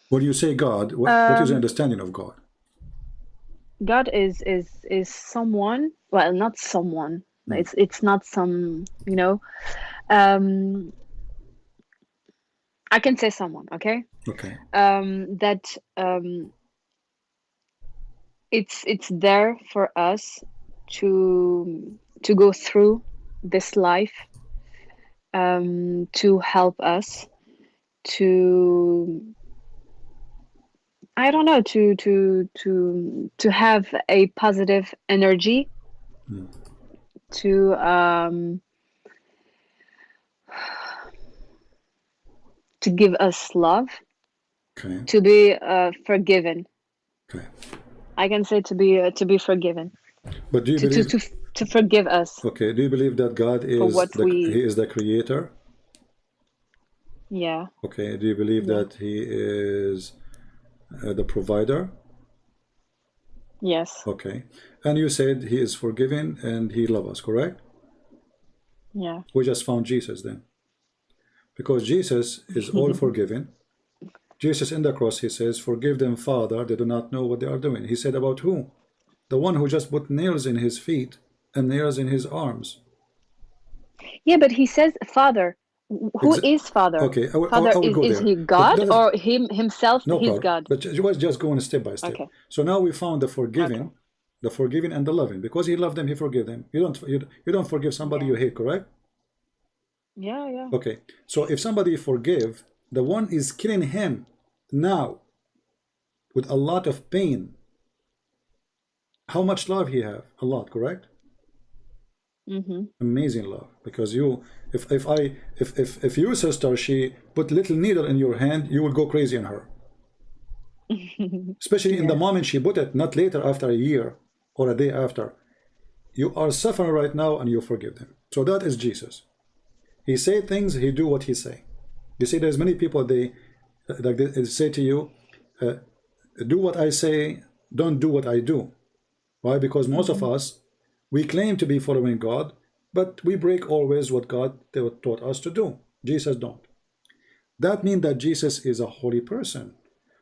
Speaker 1: When you say God, what is your understanding of God?
Speaker 6: God is someone. Well, not someone. It's not some. You know. I can say someone. Okay.
Speaker 1: Okay.
Speaker 6: That it's there for us to go through this life, to help us, to, I don't know, to have a positive energy, to give us love,
Speaker 1: Okay.
Speaker 6: to be forgiven.
Speaker 1: Okay.
Speaker 6: I can say to be forgiven.
Speaker 1: But do you believe
Speaker 6: To forgive us
Speaker 1: okay, do you believe that God
Speaker 6: for
Speaker 1: is
Speaker 6: what
Speaker 1: he is the creator?
Speaker 6: Yeah.
Speaker 1: Okay. Do you believe that he is the provider?
Speaker 6: Yes.
Speaker 1: Okay. And you said he is forgiving and he loves us, correct?
Speaker 6: Yeah.
Speaker 1: We just found Jesus then. Because Jesus is all forgiving. Jesus in the cross, he says, forgive them, Father, they do not know what they are doing. He said about who? The one who just put nails in his feet and nails in his arms.
Speaker 6: Yeah, but he says Father. Who is Father?
Speaker 1: Okay, I
Speaker 6: Father,
Speaker 1: will go
Speaker 6: is
Speaker 1: there.
Speaker 6: he God or himself?
Speaker 1: No
Speaker 6: He's
Speaker 1: problem.
Speaker 6: God.
Speaker 1: But you was just going step by step.
Speaker 6: Okay.
Speaker 1: So now we found the forgiving,
Speaker 6: Okay.
Speaker 1: the forgiving and the loving. Because he loved them, he forgave them. You don't forgive somebody you hate, correct?
Speaker 6: Yeah, yeah.
Speaker 1: Okay. So if somebody forgive, the one is killing him now with a lot of pain. How much love he have? A lot, correct? Amazing love. Because you, if your sister, she put little needle in your hand, you will go crazy on her. Especially in the moment she put it, not later after a year or a day after. You are suffering right now and you forgive them. So that is Jesus. He say things, he do what he say. You see, there's many people, they say to you, do what I say, don't do what I do. Why? Because most of us, we claim to be following God, but we break always what God taught us to do. Jesus don't. That means that Jesus is a holy person,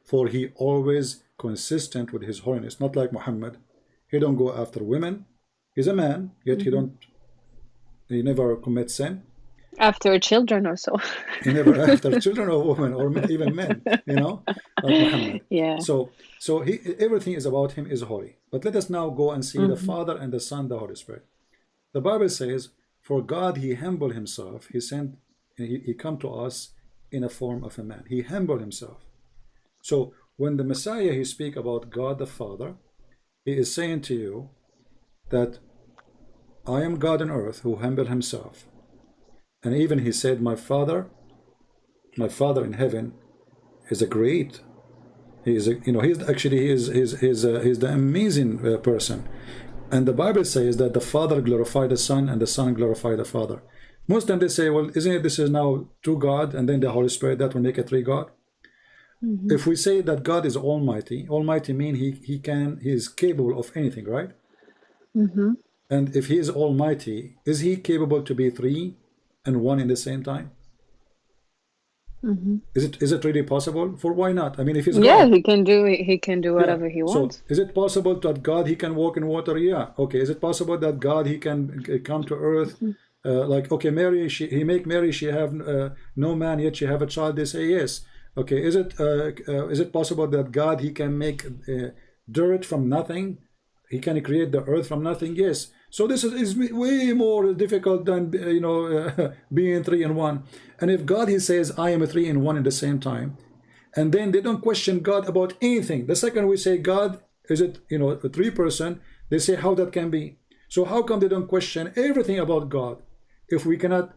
Speaker 1: for he always consistent with his holiness. Not like Muhammad. He don't go after women. He's a man, yet he never commits sin.
Speaker 6: After children or so.
Speaker 1: He never after children or women or even men, like Muhammad.
Speaker 6: Yeah.
Speaker 1: So everything is about him is holy. But let us now go and see the Father and the Son, the Holy Spirit. The Bible says, for God, he humbled himself. He come to us in a form of a man. He humbled himself. So when the Messiah, he speak about God the Father, he is saying to you that I am God on earth who humbled himself. And even he said, my Father in heaven is a great. He is, he's actually he's the amazing person. And the Bible says that the Father glorified the Son and the Son glorified the Father. Most times they say, well, isn't it this is now two God and then the Holy Spirit, that will make it three God? If we say that God is almighty, almighty means he is capable of anything, right? And if he is almighty, is he capable to be three and one in the same time? Is it really possible? For why not? I mean, if he's God,
Speaker 6: he can do whatever he wants.
Speaker 1: So is it possible that God, he can walk in water? Yeah. Okay. Is it possible that God, he can come to earth? Like, okay, Mary, he make Mary, she have no man, yet she have a child. They say yes. Okay. Is it possible that God, he can make dirt from nothing? He can create the earth from nothing? Yes. So this is way more difficult than being three in one. And if God, he says, I am a three in one at the same time, and then they don't question God about anything. The second we say God, is it a three person? They say how that can be. So how come they don't question everything about God? If we can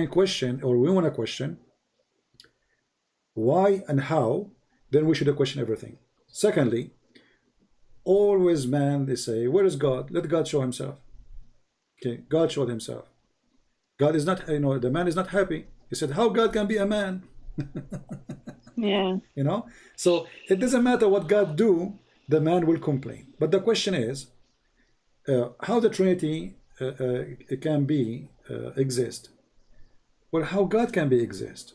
Speaker 1: question, or we want to question why and how, then we should question everything. Secondly, always man, they say, where is God? Let God show himself. Okay, God showed himself. God is not, the man is not happy. He said, how God can be a man?
Speaker 6: Yeah.
Speaker 1: So it doesn't matter what God do, the man will complain. But the question is, how the Trinity can be exist? Well, how God can be exist?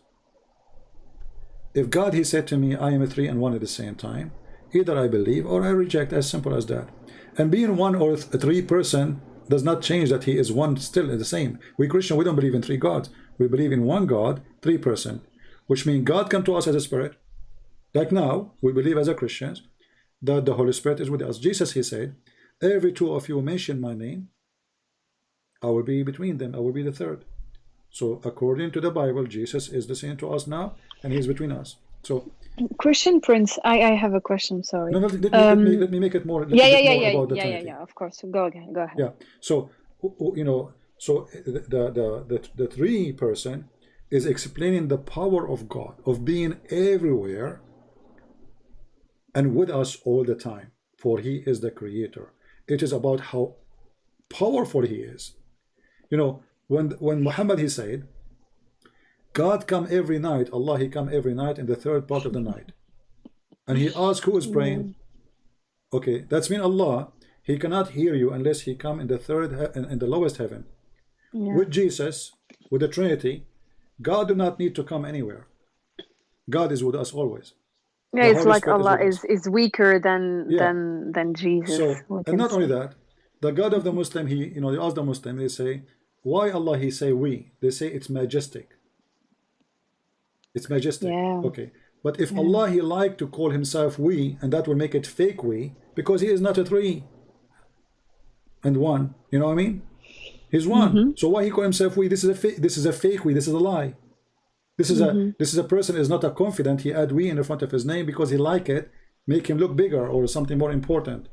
Speaker 1: If God, he said to me, I am a three and one at the same time, either I believe or I reject, as simple as that. And being one or a three person does not change that he is one, still the same. We Christian, we don't believe in three gods. We believe in one God, three person, which means God come to us as a spirit. Like now, we believe as a Christians that the Holy Spirit is with us. Jesus, he said, every two of you mention my name, I will be between them. I will be the third. So according to the Bible, Jesus is the same to us now, and he's between us. So
Speaker 6: Christian Prince, I have a question. Sorry.
Speaker 1: no, let me make it more. About the Trinity.
Speaker 6: Yeah. Of course. Go again. Go ahead.
Speaker 1: Yeah. So so the three person is explaining the power of God of being everywhere and with us all the time. For he is the creator. It is about how powerful he is. When Muhammad, he said, God come every night, Allah, he come every night in the third part of the night. And he asked who is praying. Okay, that's mean Allah, he cannot hear you unless he come in the third in the lowest heaven. Yeah. With Jesus, with the Trinity, God do not need to come anywhere. God is with us always.
Speaker 6: Yeah, it's like Allah is weaker than Jesus.
Speaker 1: So, and not only that, the God of the Muslim, they ask the Muslim, they say, why Allah, he say we? They say it's majestic. It's majestic. Yeah. Okay. But if Allah, he like to call himself we, and that will make it fake we, because he is not a three and one. You know what I mean? He's one. So why he call himself we? This is a fake we. This is a lie. This is a person is not a confident. He add we in the front of his name because he like it, make him look bigger or something more important.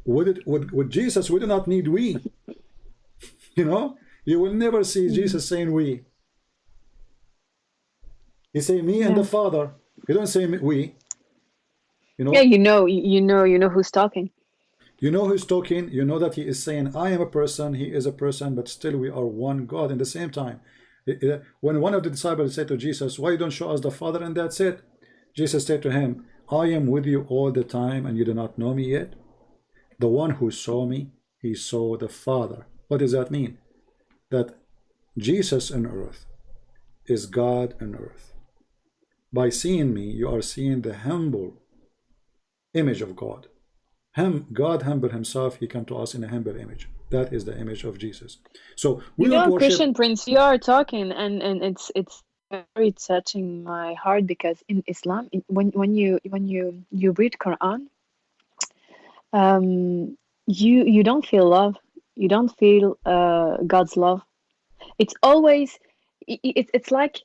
Speaker 1: With Jesus, we do not need we. You will never see Jesus saying we. He say me and the Father. He don't say we.
Speaker 6: Yeah, you know who's talking.
Speaker 1: You know who's talking. You know that he is saying, I am a person, he is a person, but still we are one God in the same time. When one of the disciples said to Jesus, why don't you show us the Father, and that's it? Jesus said to him, I am with you all the time and you do not know me yet. The one who saw me, he saw the Father. What does that mean? That Jesus on earth is God on earth. By seeing me, you are seeing the humble image of God. God humbled himself, he came to us in a humble image. That is the image of Jesus. So we don't worship...
Speaker 6: Christian Prince, you are talking and it's very touching my heart, because in Islam, when you read Quran, you don't feel love. You don't feel God's love. It's always it's like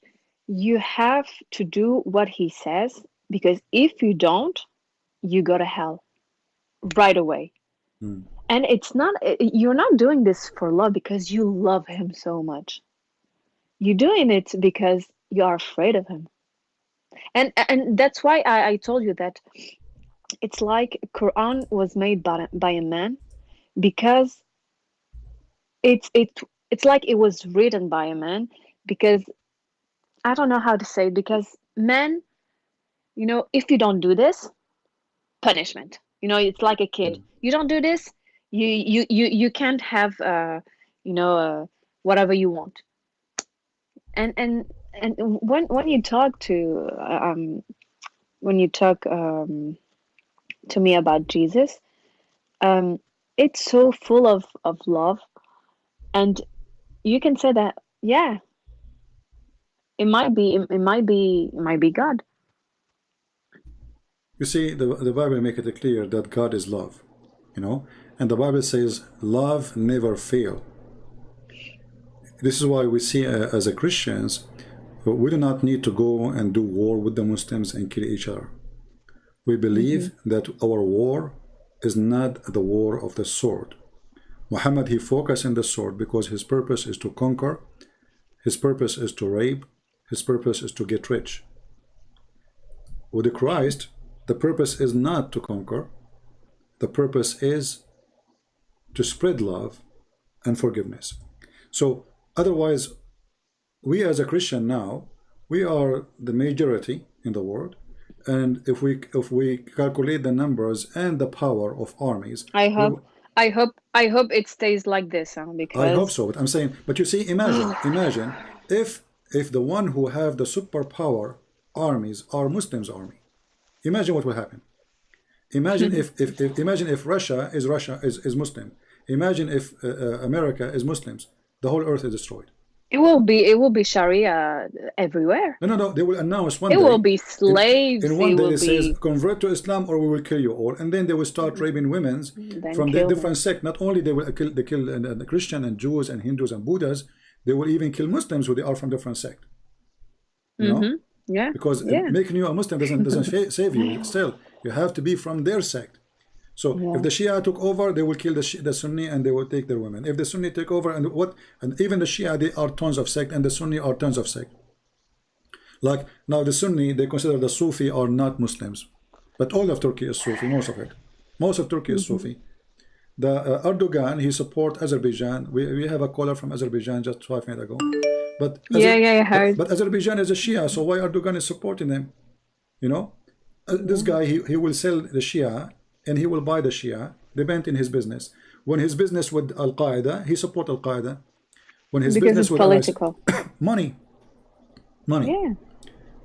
Speaker 6: you have to do what he says, because if you don't, you go to hell right away. And it's not, you're not doing this for love because you love him so much. You're doing it because you are afraid of him. And that's why I told you that it's like Quran was made by a man, because it's like it was written by a man, because I don't know how to say it, because men, if you don't do this, punishment. It's like a kid. You don't do this, you can't have whatever you want. And when you talk to me about Jesus, it's so full of love, and you can say that it might be God.
Speaker 1: You see, the Bible make it clear that God is love, and the Bible says love never fail. This is why we see as a Christians, we do not need to go and do war with the Muslims and kill each other. We believe that our war is not the war of the sword. Muhammad, he focused on the sword because his purpose is to conquer, his purpose is to rape, his purpose is to get rich. With Christ, the purpose is not to conquer. The purpose is to spread love and forgiveness. So otherwise, we as a Christian now, we are the majority in the world, and if we calculate the numbers and the power of armies,
Speaker 6: I hope it stays like this, because
Speaker 1: I hope so. But I'm saying, but you see, imagine if the one who have the superpower armies are Muslims' army. Imagine what will happen. Imagine if Russia is Muslim. Imagine if America is Muslims. The whole earth is destroyed.
Speaker 6: It will be Sharia everywhere.
Speaker 1: No. They will announce one day.
Speaker 6: It will be slaves.
Speaker 1: In one day, it says, convert to Islam or we will kill you all. And then they will start raping women from the different sect. Not only they will kill the Christian and Jews and Hindus and Buddhas, they will even kill Muslims who they are from different sect. You know?
Speaker 6: Yeah.
Speaker 1: Because making you a Muslim doesn't save you. Still, you have to be from their sect. So if the Shia took over, they will kill the Sunni and they will take their women. If the Sunni take over, and even the Shia, they are tons of sect, and the Sunni are tons of sect. Like now the Sunni, they consider the Sufi are not Muslims, but all of Turkey is Sufi, most of it. Most of Turkey is Sufi. The Erdogan, he support Azerbaijan. We have a caller from Azerbaijan just 5 minutes ago. But
Speaker 6: I heard.
Speaker 1: But Azerbaijan is a Shia, so why Erdogan is supporting them? You know, this guy he will sell the Shia and he will buy the Shia, depend in his business. When his business with Al Qaeda, he support Al Qaeda. When his
Speaker 6: because
Speaker 1: business
Speaker 6: it's
Speaker 1: with
Speaker 6: political.
Speaker 1: money,
Speaker 6: Yeah.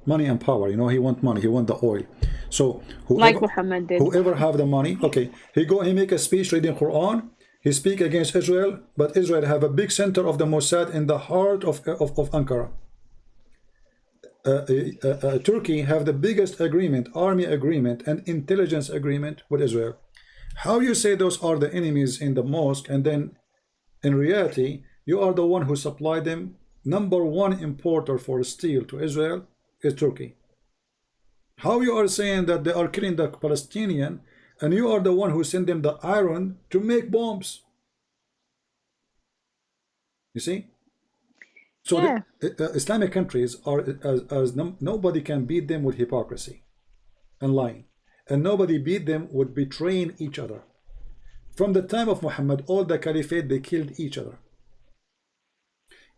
Speaker 1: money and power. You know, he want money, he want the oil. So whoever,
Speaker 6: Like Muhammad did.
Speaker 1: whoever have the money, okay, he make a speech reading Quran. He speak against Israel, but Israel have a big center of the Mossad in the heart of Ankara. Turkey have the biggest agreement, army agreement and intelligence agreement with Israel. How you say those are the enemies in the mosque, and then in reality you are the one who supplied them? Number one importer for steel to Israel is Turkey. How you are saying that they are killing the Palestinian and you are the one who sent them the iron to make bombs? You see? So the Islamic countries are nobody can beat them with hypocrisy and lying, and nobody beat them with betraying each other. From the time of Muhammad, all the caliphate, they killed each other.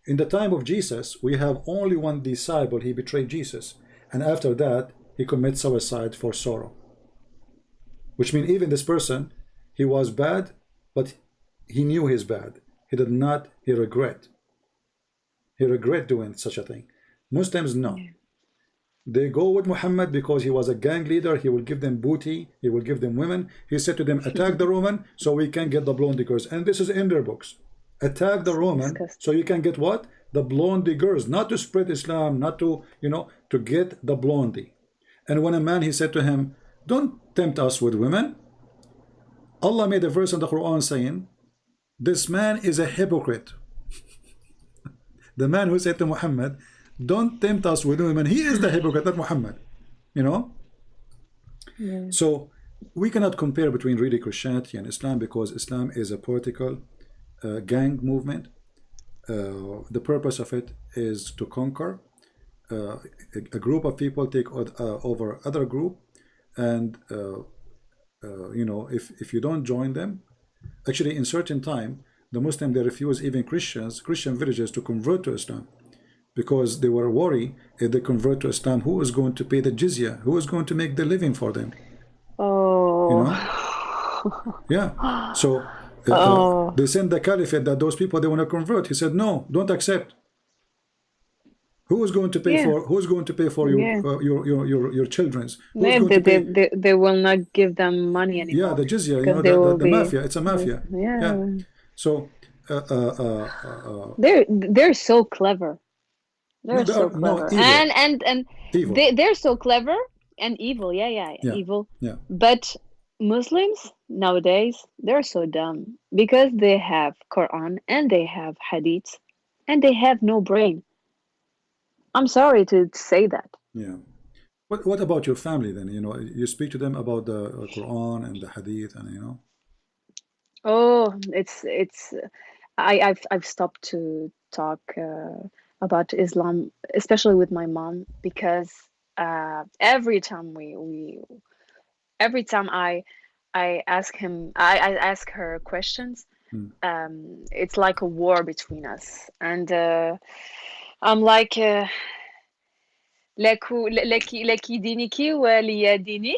Speaker 1: In the time of Jesus, we have only one disciple, he betrayed Jesus, and after that he commits suicide for sorrow, which means even this person, he was bad, but he knew he's bad. He did not, he regret doing such a thing. Muslims, no. They go with Muhammad because he was a gang leader. He will give them booty, he will give them women. He said to them, attack the Roman so we can get the blonde girls. And this is in their books. Attack the Roman so you can get what? The blondie girls, not to spread Islam, not to, you know, to get the blondie. And when a man, he said to him, don't tempt us with women. Allah made a verse in the Quran saying, this man is a hypocrite. The man who said to Muhammad, don't tempt us with women, he is the hypocrite, not Muhammad. You know? Yeah. So we cannot compare between really Christianity and Islam, because Islam is a political gang movement. The purpose of it is to conquer. A group of people take over other group, and you know, if you don't join them, actually in certain time the Muslim, they refuse even Christian villages to convert to Islam, because they were worried if they convert to Islam, who is going to pay the jizya, who is going to make the living for them. You know? Yeah. So they sent the caliphate that those people they want to convert. He said, no, don't accept. Who is going to pay for? Who is going to pay for your children's?
Speaker 6: They will not give them money anymore.
Speaker 1: Yeah, the jizya, you know, the mafia. It's a mafia. Yeah. So
Speaker 6: they're so clever. They're so clever, and they're so clever and evil. Yeah, evil. Yeah. But Muslims nowadays, they're so dumb because they have Quran and they have Hadith and they have no brain. I'm sorry to say that. Yeah.
Speaker 1: What about your family then? You know, you speak to them about the Quran and the Hadith, and you know.
Speaker 6: Oh, I've stopped to talk about Islam, especially with my mom, because every time I ask her questions, it's like a war between us, and I'm like laki diniki wa liya dini.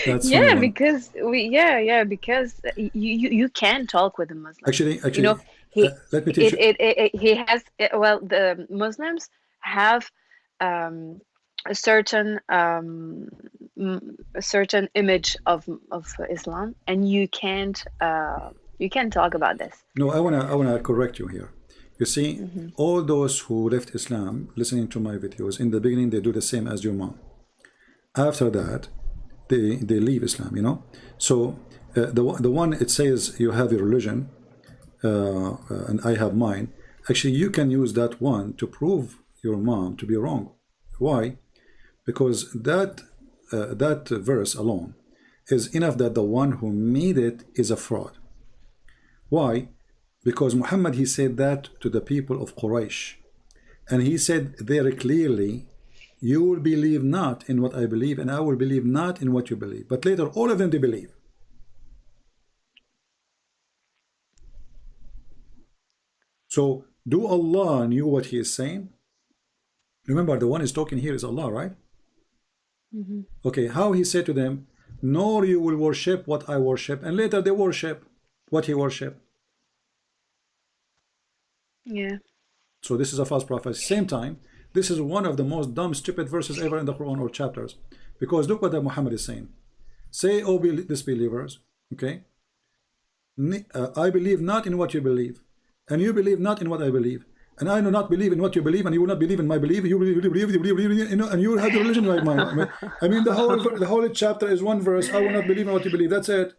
Speaker 1: That's
Speaker 6: because because you can talk with a Muslim.
Speaker 1: Actually,
Speaker 6: you know,
Speaker 1: let me teach you.
Speaker 6: He has, well, the Muslims have a certain image of Islam, and you can't talk about this.
Speaker 1: No, I wanna correct you here. You see, all those who left Islam listening to my videos, in the beginning they do the same as your mom. After that, they leave Islam, you know. So the one it says you have your religion and I have mine. Actually, you can use that one to prove your mom to be wrong. Why? Because that verse alone is enough that the one who made it is a fraud. Why? Because Muhammad, he said that to the people of Quraysh, and he said very clearly, you will believe not in what I believe, and I will believe not in what you believe. But later, all of them, they believe. So, do Allah knew what he is saying? Remember, the one who's talking here is Allah, right? Okay, how he said to them, nor you will worship what I worship, and later they worship what he worship.
Speaker 6: Yeah.
Speaker 1: So this is a false prophet. Same time, this is one of the most dumb, stupid verses ever in the Quran or chapters. Because look what that Muhammad is saying. Say, O disbelievers, okay, I believe not in what you believe, and you believe not in what I believe, and I do not believe in what you believe, and you will not believe in my belief. You believe, you know, and you will have the religion like mine. I mean, the whole chapter is one verse. I will not believe in what you believe. That's it.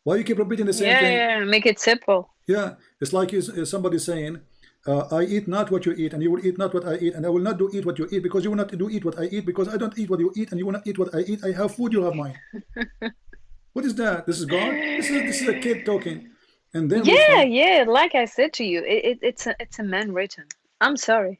Speaker 1: Why you keep repeating the same thing?
Speaker 6: Yeah, make it simple.
Speaker 1: Yeah, it's like somebody saying, I eat not what you eat, and you will eat not what I eat, and I will not do eat what you eat, because you will not do eat what I eat, because I don't eat what you eat, and you will not eat what I eat. I have food, you have mine. What is that? This is God? This is a kid talking. And then
Speaker 6: yeah, like I said to you, it's a man written. I'm sorry,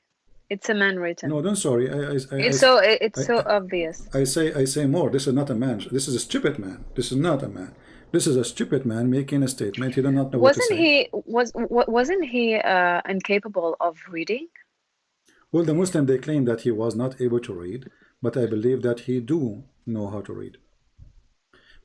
Speaker 6: it's a man written.
Speaker 1: No, don't sorry.
Speaker 6: It's so obvious.
Speaker 1: I say more. This is not a man. This is a stupid man. This is not a man. This is a stupid man making a statement. He does not know what to say.
Speaker 6: Wasn't he incapable of reading?
Speaker 1: Well, the Muslim, they claim that he was not able to read, but I believe that he do know how to read.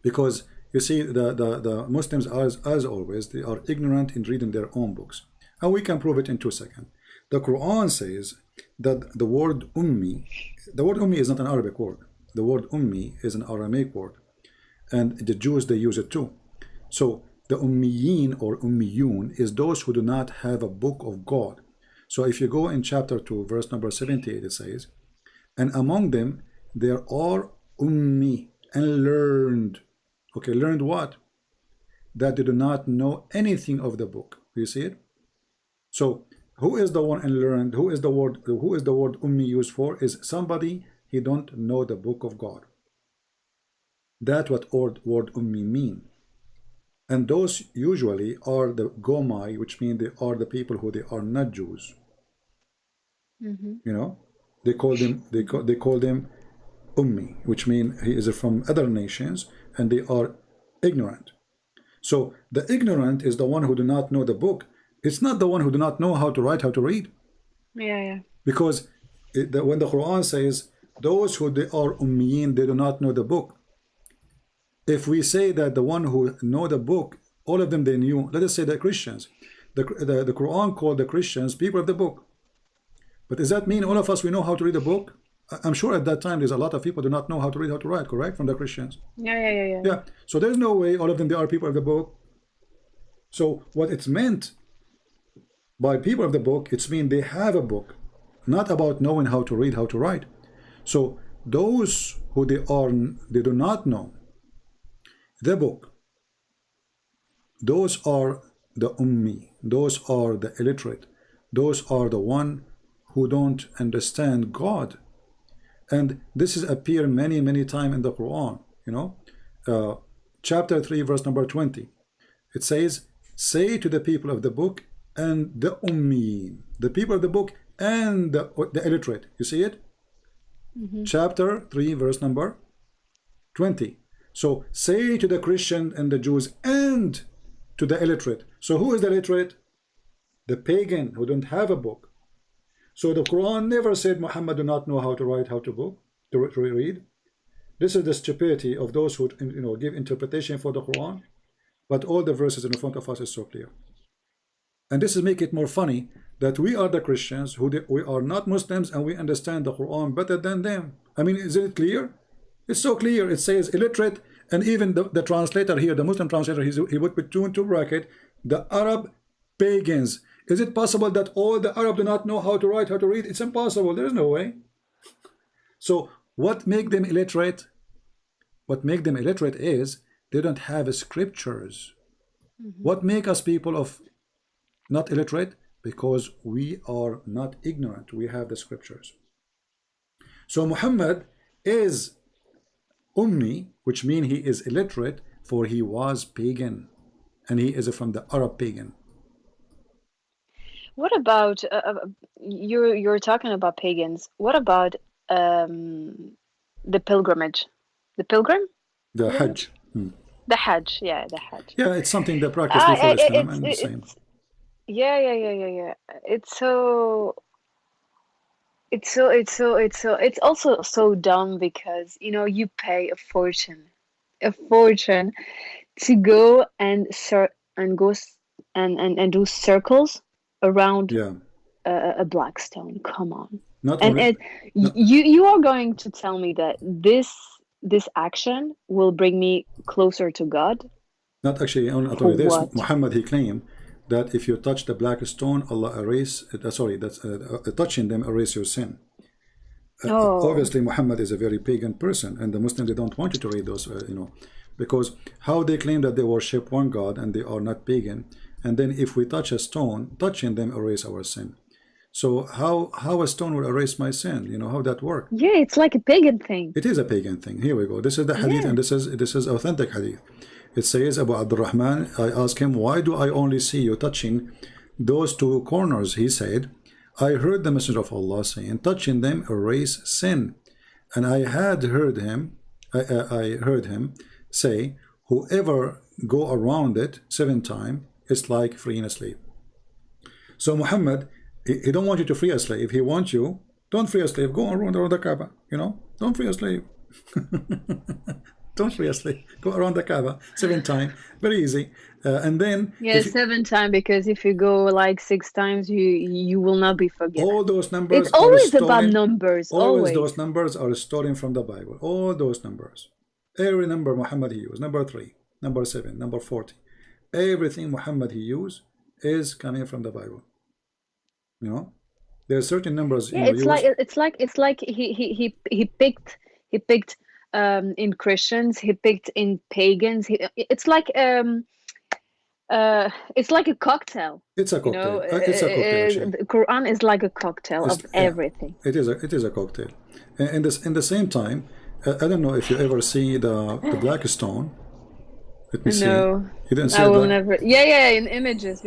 Speaker 1: Because you see, the Muslims, as always, they are ignorant in reading their own books. And we can prove it in 2 seconds. The Quran says that the word ummi is not an Arabic word. The word ummi is an Aramaic word. And the Jews, they use it too. So the ummiyin or ummiyun is those who do not have a book of God. So if you go in chapter 2, verse number 78, it says, and among them there are ummi, and learned. Okay, learned what? That they do not know anything of the book. You see it? So who is the one and learned? Who is the word ummi used for? Is somebody he don't know the book of God. That's what word ummi mean. And those usually are the gomai, which mean they are the people who they are not Jews. You know, they call them ummi, which mean he is from other nations and they are ignorant. So the ignorant is the one who do not know the book. It's not the one who do not know how to write, how to read.
Speaker 6: Yeah.
Speaker 1: Because when the Quran says those who they are ummiyin, they do not know the book. If we say that the one who know the book, all of them they knew, let us say the Christians. The Quran called the Christians people of the book. But does that mean all of us we know how to read the book? I'm sure at that time there's a lot of people do not know how to read, how to write, correct? From the Christians. Yeah. So there's no way all of them they are people of the book. So what it's meant by people of the book, it's mean they have a book, not about knowing how to read, how to write. So those who they do not know the book, those are the ummi, those are the illiterate, those are the one who don't understand God. And this is appear many times in the Quran, you know. Chapter 3 verse number 20, it says, say to the people of the book and the ummi, the people of the book and the illiterate. You see it? Chapter 3 verse number 20. So say to the Christian and the Jews and to the illiterate. So who is the illiterate? The pagan who don't have a book. So the Quran never said Muhammad do not know how to write, how to read. This is the stupidity of those who give interpretation for the Quran. But all the verses in front of us is so clear. And this is make it more funny that we are the Christians we are not Muslims and we understand the Quran better than them. I mean, is it clear? It's so clear. It says illiterate, and even the translator here, the Muslim translator, he would put two into bracket the Arab pagans. Is it possible that all the Arab do not know how to write, how to read? It's impossible. There is no way. So what make them illiterate? What make them illiterate is they don't have scriptures. What make us people of not illiterate? Because we are not ignorant. We have the scriptures. So Muhammad is Ummi, which means he is illiterate, for he was pagan, and he is from the Arab pagan.
Speaker 6: What about you're talking about pagans? What about the pilgrimage, the pilgrim,
Speaker 1: the Hajj?
Speaker 6: The Hajj, yeah, the Hajj.
Speaker 1: Yeah, it's something that practiced before Islam, and the same.
Speaker 6: Yeah. It's also so dumb because you pay a fortune to go and do circles around a black stone. Come on. You are going to tell me that this action will bring me closer to God?
Speaker 1: Not actually. I'll tell you this. Muhammad, he claimed that if you touch the black stone, Allah touching them erase your sin. Obviously, Muhammad is a very pagan person, and the Muslims, they don't want you to read those, because how they claim that they worship one God and they are not pagan, and then if we touch a stone, touching them erase our sin. So how a stone will erase my sin? How that works?
Speaker 6: Yeah, it's like a pagan thing.
Speaker 1: It is a pagan thing. Here we go. This is the hadith, and this is authentic hadith. It says, Abu Abdurrahman, I asked him, why do I only see you touching those two corners? He said, I heard the Messenger of Allah saying, touching them erase sin. And I heard him say, whoever go around it 7 times, it's like freeing a slave. So Muhammad, he don't want you to free a slave. He wants you, don't free a slave, go around the Kaaba, don't free a slave. Don't free a slave. Go around the Kaaba 7 times. Very easy. And then
Speaker 6: 7 times, because if you go like 6 times, you will not be forgiven.
Speaker 1: All those numbers.
Speaker 6: It's always about numbers.
Speaker 1: Always those numbers are stolen from the Bible. All those numbers. Every number Muhammad he used. Number 3, number 7, number 40. Everything Muhammad he used is coming from the Bible. There are certain numbers.
Speaker 6: Yeah, it's like he picked in Christians, he picked in pagans. It's like a cocktail.
Speaker 1: It's a cocktail. It's a cocktail.
Speaker 6: The Quran is like a cocktail of everything.
Speaker 1: It is a cocktail. And in the same time, I don't know if you ever see the black stone. Let me see. You didn't see it?
Speaker 6: I will never. Yeah, in images,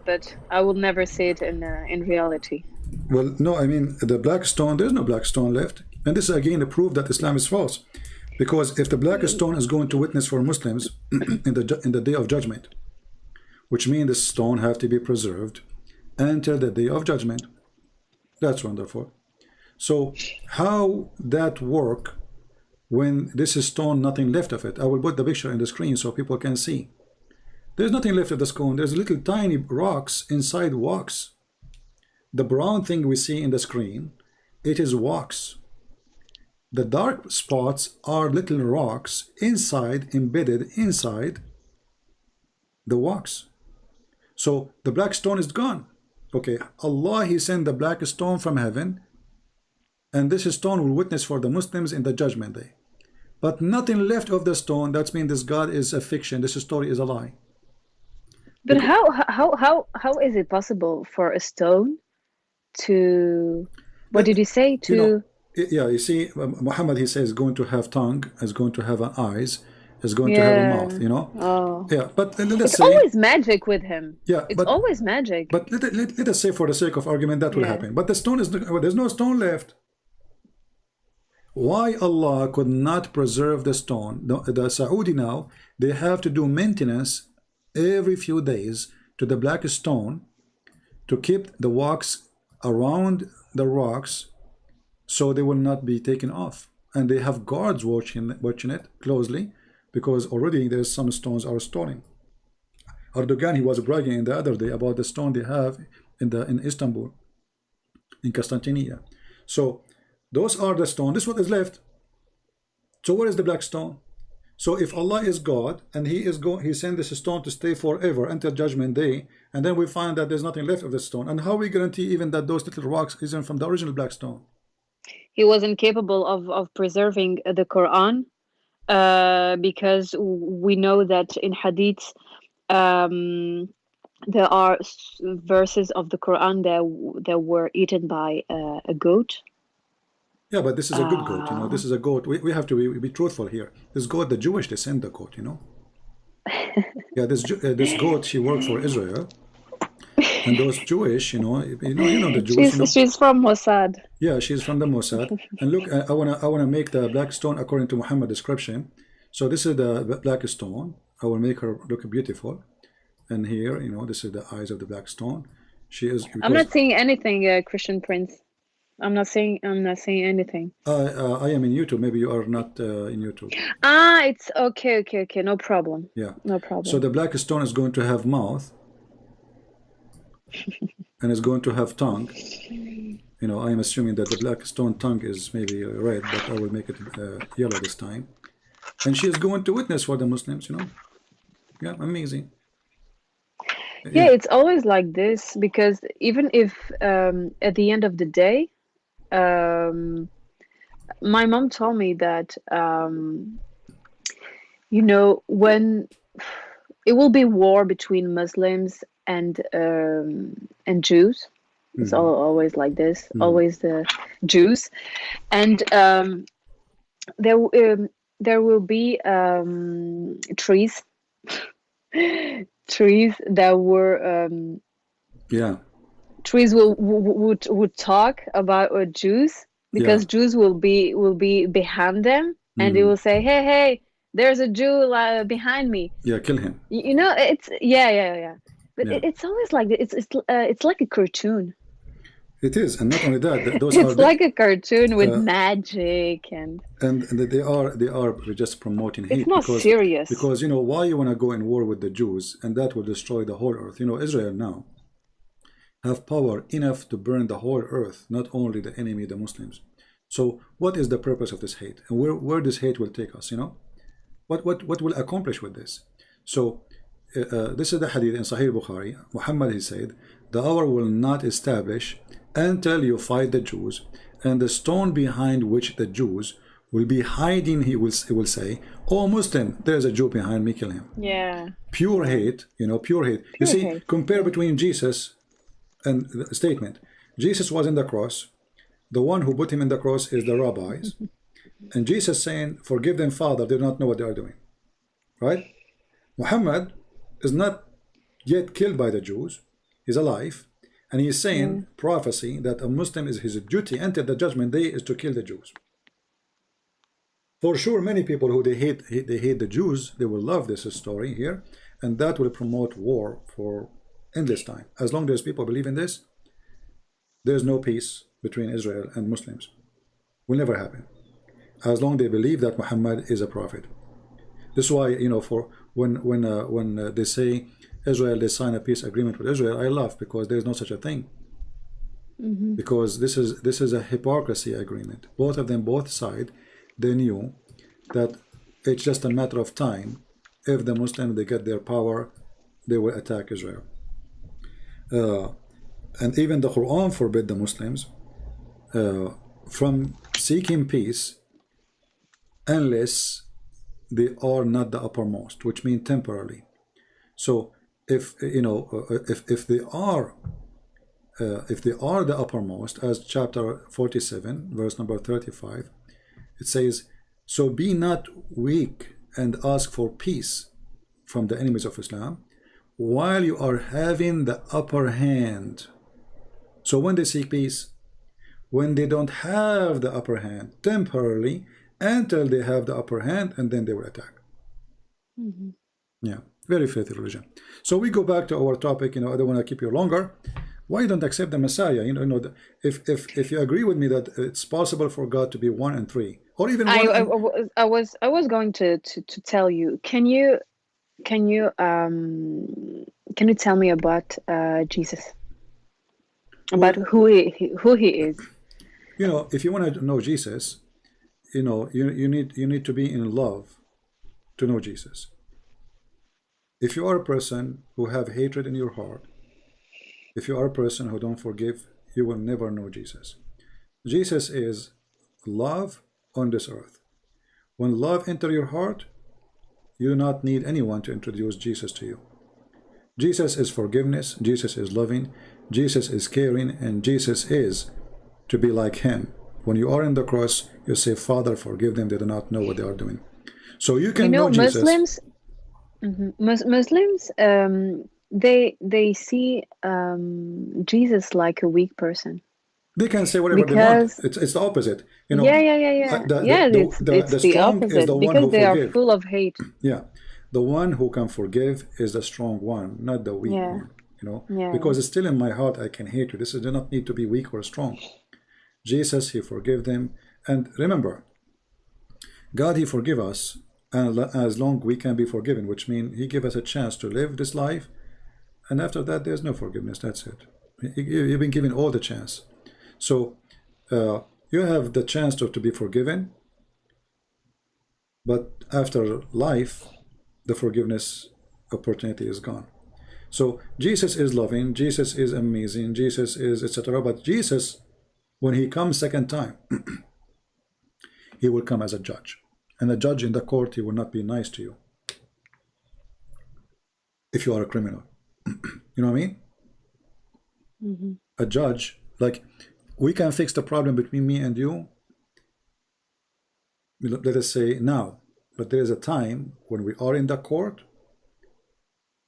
Speaker 6: but I will never see it in reality.
Speaker 1: Well, no, I mean the black stone. There's no black stone left. And this is again a proof that Islam is false, because if the black stone is going to witness for Muslims in the day of judgment, which means the stone have to be preserved until the day of judgment. That's wonderful. So how that work when this is stone, nothing left of it? I will put the picture in the screen so people can see. There's nothing left of the stone. There's little tiny rocks inside wax. The brown thing we see in the screen, it is wax. The dark spots are little rocks embedded inside the wax. So the black stone is gone. Okay, Allah, he sent the black stone from heaven, and this stone will witness for the Muslims in the judgment day. But nothing left of the stone. That means this God is a fiction. This story is a lie.
Speaker 6: But how is it possible for a stone to, what did you say, to...
Speaker 1: You see, Muhammad, he says, going to have tongue, is going to have eyes, is going to have a mouth,
Speaker 6: Oh.
Speaker 1: Yeah, but let's
Speaker 6: it's
Speaker 1: say...
Speaker 6: always magic with him.
Speaker 1: Yeah,
Speaker 6: it's always magic.
Speaker 1: But let us say, for the sake of argument, that will happen. But the stone is... There's no stone left. Why Allah could not preserve the stone? The Saudi now, they have to do maintenance every few days to the black stone to keep the wax around the rocks so they will not be taken off. And they have guards watching it closely, because already there's some stones are stolen. Erdogan, he was bragging the other day about the stone they have in Istanbul, in Constantinia. So those are the stone. This is what is left. So where is the black stone? So if Allah is God and He sent this stone to stay forever until Judgment Day, and then we find that there's nothing left of the stone, and how we guarantee even that those little rocks isn't from the original black stone?
Speaker 6: He wasn't capable of preserving the Quran, because we know that in Hadith there are verses of the Quran that were eaten by a goat.
Speaker 1: Yeah, but this is a good goat, you know. This is a goat. We have to be truthful here. This goat, the Jewish, they sent the goat, you know. Yeah, this goat, she worked for Israel, and those Jewish, you know the Jewish.
Speaker 6: She's from Mossad.
Speaker 1: Yeah, she's from the Mossad. And look, I wanna make the black stone according to Muhammad's description. So this is the black stone. I will make her look beautiful. And here, you know, this is the eyes of the black stone. She is.
Speaker 6: I'm not saying anything, Christian Prince. I'm not saying anything.
Speaker 1: I am in YouTube. Maybe you are not in YouTube.
Speaker 6: It's okay. No problem.
Speaker 1: Yeah.
Speaker 6: No problem.
Speaker 1: So the black stone is going to have mouth, and it's going to have tongue. You know, I am assuming that the black stone tongue is maybe red, but I will make it yellow this time. And she is going to witness for the Muslims. You know. Yeah, amazing.
Speaker 6: Yeah, it's always like this, because even if at the end of the day, my mom told me that you know, when it will be war between Muslims and Jews, it's always like this, always the Jews, and there will be trees that were trees would talk about Jews, because Jews will be behind them, and they will say, hey, there's a Jew behind me.
Speaker 1: Yeah, kill him.
Speaker 6: You know, it's but it's always like it's like a cartoon.
Speaker 1: It is, and not only that, those
Speaker 6: it's like a cartoon with magic and
Speaker 1: they are just promoting hate.
Speaker 6: It's not serious,
Speaker 1: because you know why you want to go in war with the Jews, and that will destroy the whole earth. You know, Israel now have power enough to burn the whole earth, not only the enemy, the Muslims. So what is the purpose of this hate, and where this hate will take us? You know, what will accomplish with this? So this is the hadith in Sahih Bukhari. Muhammad, he said, the hour will not establish until you fight the Jews, and the stone behind which the Jews will be hiding, he will say, oh Muslim, there's a Jew behind me, kill him.
Speaker 6: Yeah.
Speaker 1: Pure hate, you know, pure hate. You see, compare between Jesus and the statement. Jesus was in the cross. The one who put him in the cross is the rabbis. And Jesus saying, forgive them, Father, they do not know what they are doing. Right? Muhammad is not yet killed by the Jews. He's alive. And he is saying prophecy that a Muslim is his duty until the Judgment Day is to kill the Jews. For sure, many people who they hate the Jews, they will love this story here, and that will promote war for endless time. As long as people believe in this, there's no peace between Israel and Muslims. Will never happen. As long as they believe that Muhammad is a prophet. This is why, you know, for when they say Israel, they sign a peace agreement with Israel, I laugh, because there is no such a thing. Because this is a hypocrisy agreement. Both of them, both sides, they knew that it's just a matter of time. If the Muslims, they get their power, they will attack Israel. And even the Quran forbid the Muslims from seeking peace unless they are not the uppermost, which means temporarily. So if you know, if they are the uppermost, as chapter 47 verse number 35, it says, so be not weak and ask for peace from the enemies of Islam while you are having the upper hand. So when they seek peace, when they don't have the upper hand, temporarily, until they have the upper hand, and then they will attack. Yeah, very filthy religion. So we go back to our topic. You know, I don't want to keep you longer. Why don't accept the Messiah? You know, if you agree with me that it's possible for God to be one and three, or even one.
Speaker 6: I was going to tell you. Can you tell me about Jesus? about who he is.
Speaker 1: You know, if you want to know Jesus, you know, you need to be in love to know Jesus. If you are a person who have hatred in your heart, if you are a person who don't forgive, you will never know Jesus. Jesus is love on this earth. When love enter your heart, you do not need anyone to introduce Jesus to you. Jesus is forgiveness, Jesus is loving, Jesus is caring, and Jesus is to be like him. When you are in the cross, you say, Father, forgive them, they do not know what they are doing. So you can know Jesus.
Speaker 6: Muslims, Muslims, they see Jesus like a weak person.
Speaker 1: They can say whatever they want. It's the opposite. You know,
Speaker 6: it's
Speaker 1: the
Speaker 6: the
Speaker 1: strong
Speaker 6: opposite,
Speaker 1: is the one
Speaker 6: because
Speaker 1: who
Speaker 6: they
Speaker 1: forgive.
Speaker 6: are full of hate.
Speaker 1: Yeah. The one who can forgive is the strong one, not the weak one. You know, because it's still in my heart, I can hate you. This does not need to be weak or strong. Jesus, he forgive them. And remember, God, he forgive us, and as long we can be forgiven, which means he give us a chance to live this life, and after that there's no forgiveness. That's it. You've been given all the chance. So you have the chance to be forgiven, but after life, the forgiveness opportunity is gone. So Jesus is loving, Jesus is amazing, Jesus is etc. But Jesus, when he comes second time, he will come as a judge. And the judge in the court, he will not be nice to you if you are a criminal. You know what I mean? A judge, like, we can fix the problem between me and you, let us say now, but there is a time when we are in the court.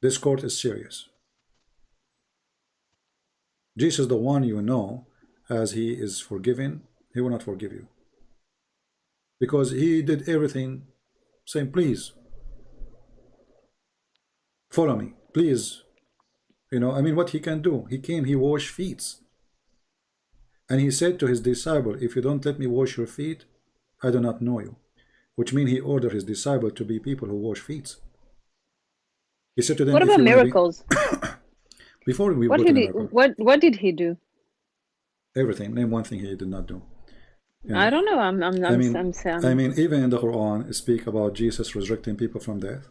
Speaker 1: This court is serious. Jesus, the one you know, as he is forgiving, he will not forgive you. Because he did everything saying, please, follow me, please. You know, I mean, what he can do? He came, he washed feet. And he said to his disciple, if you don't let me wash your feet, I do not know you. Which means he ordered his disciple to be people who wash feet. He said to them,
Speaker 6: what about miracles?
Speaker 1: Before we
Speaker 6: what did he do?
Speaker 1: Everything. Name one thing he did not do.
Speaker 6: Yeah. I don't know. I
Speaker 1: mean, even in the Quran, it speaks about Jesus resurrecting people from death.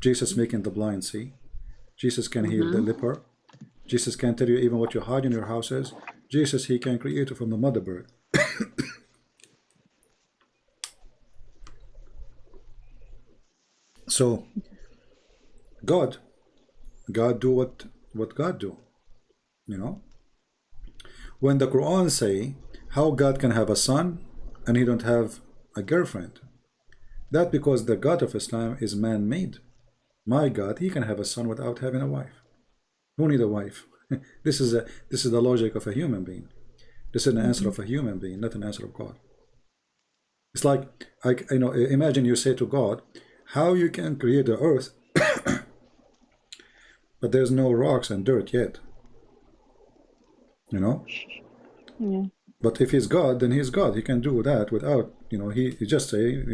Speaker 1: Jesus making the blind see. Jesus can heal the leper. Jesus can tell you even what you hide in your houses. Jesus, he can create it from the mother bird. So, God do what God do, you know. When the Quran say how God can have a son and he don't have a girlfriend, that because the God of Islam is man-made. My God, he can have a son without having a wife. Who need a wife? This is the logic of a human being. This is an answer of a human being, not an answer of God. It's like, imagine you say to God, how you can create the earth, but there's no rocks and dirt yet. You know?
Speaker 6: Yeah.
Speaker 1: But if he's God, then he's God. He can do that without, he just say,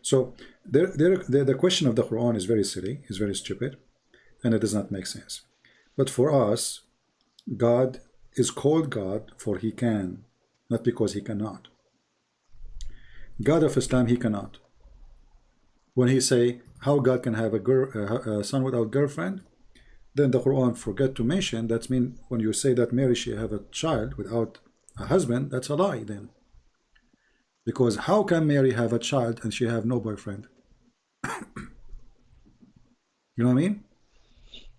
Speaker 1: So the question of the Quran is very silly, is very stupid, and it does not make sense. But for us, God is called God for he can, not because he cannot. God of Islam, he cannot. When he say how God can have a son without girlfriend, then the Quran forget to mention that mean when you say that Mary she have a child without a husband, that's a lie then. Because how can Mary have a child and she have no boyfriend? You know what I mean?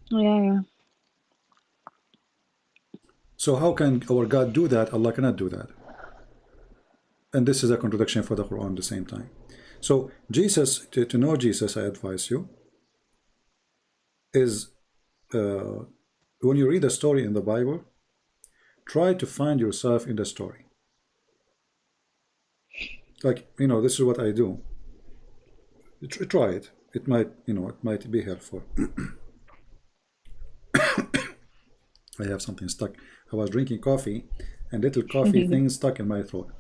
Speaker 6: Yeah.
Speaker 1: So how can our God do that? Allah cannot do that. And this is a contradiction for the Quran at the same time. So Jesus, to know Jesus, I advise you, is when you read a story in the Bible, try to find yourself in the story. Like, this is what I do. Try it. It might, it might be helpful. I have something stuck. I was drinking coffee and little coffee thing stuck in my throat.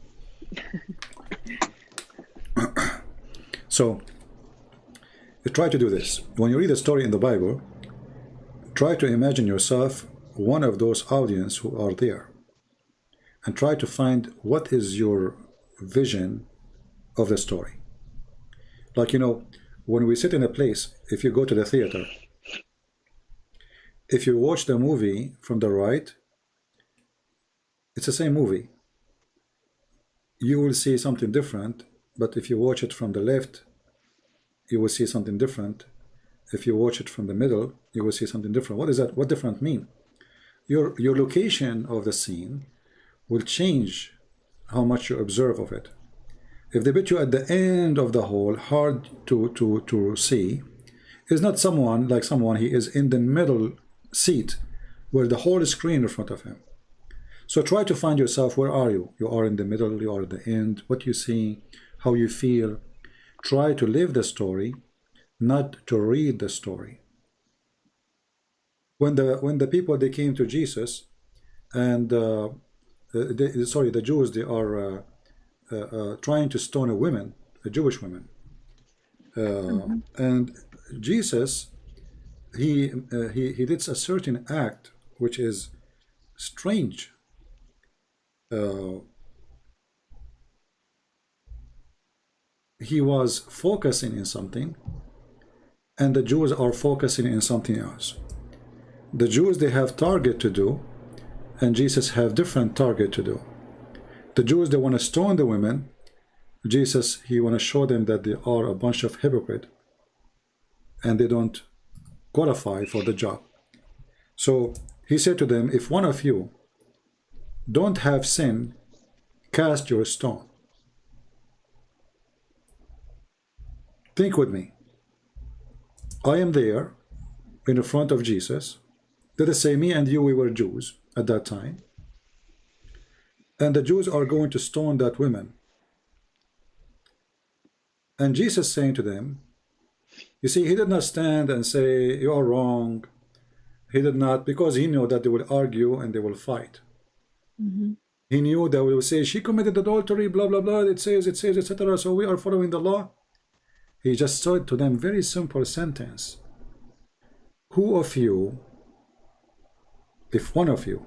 Speaker 1: So, you try to do this. When you read a story in the Bible, try to imagine yourself one of those audience who are there and try to find what is your vision of the story. Like, you know, when we sit in a place, if you go to the theater, if you watch the movie from the right, it's the same movie. You will see something different, but if you watch it from the left, you will see something different. If you watch it from the middle, you will see something different. What is that? What different mean? Your location of the scene will change how much you observe of it. If they put you at the end of the hall, hard to see, is not someone like someone he is in the middle seat where the whole screen in front of him. So try to find yourself. Where are you? You are in the middle, you are at the end, what you see, how you feel. Try to live the story, not to read the story. When the people, they came to Jesus, and the Jews, they are trying to stone a woman, a Jewish woman, and Jesus, he did a certain act which is strange. He was focusing in something, and the Jews are focusing in something else. The Jews, they have target to do, and Jesus have different target to do. The Jews, they want to stone the women. Jesus, he want to show them that they are a bunch of hypocrites and they don't qualify for the job. So he said to them, if one of you don't have sin, cast your stone. Think with me. I am there in the front of Jesus. Let us say me and you, we were Jews at that time. And the Jews are going to stone that woman. And Jesus saying to them, you see, he did not stand and say, you are wrong. He did not, because he knew that they will argue and they will fight. He knew that they will say, she committed adultery, blah, blah, blah, it says, etc. So we are following the law. He just said to them, very simple sentence. Who of you, if one of you,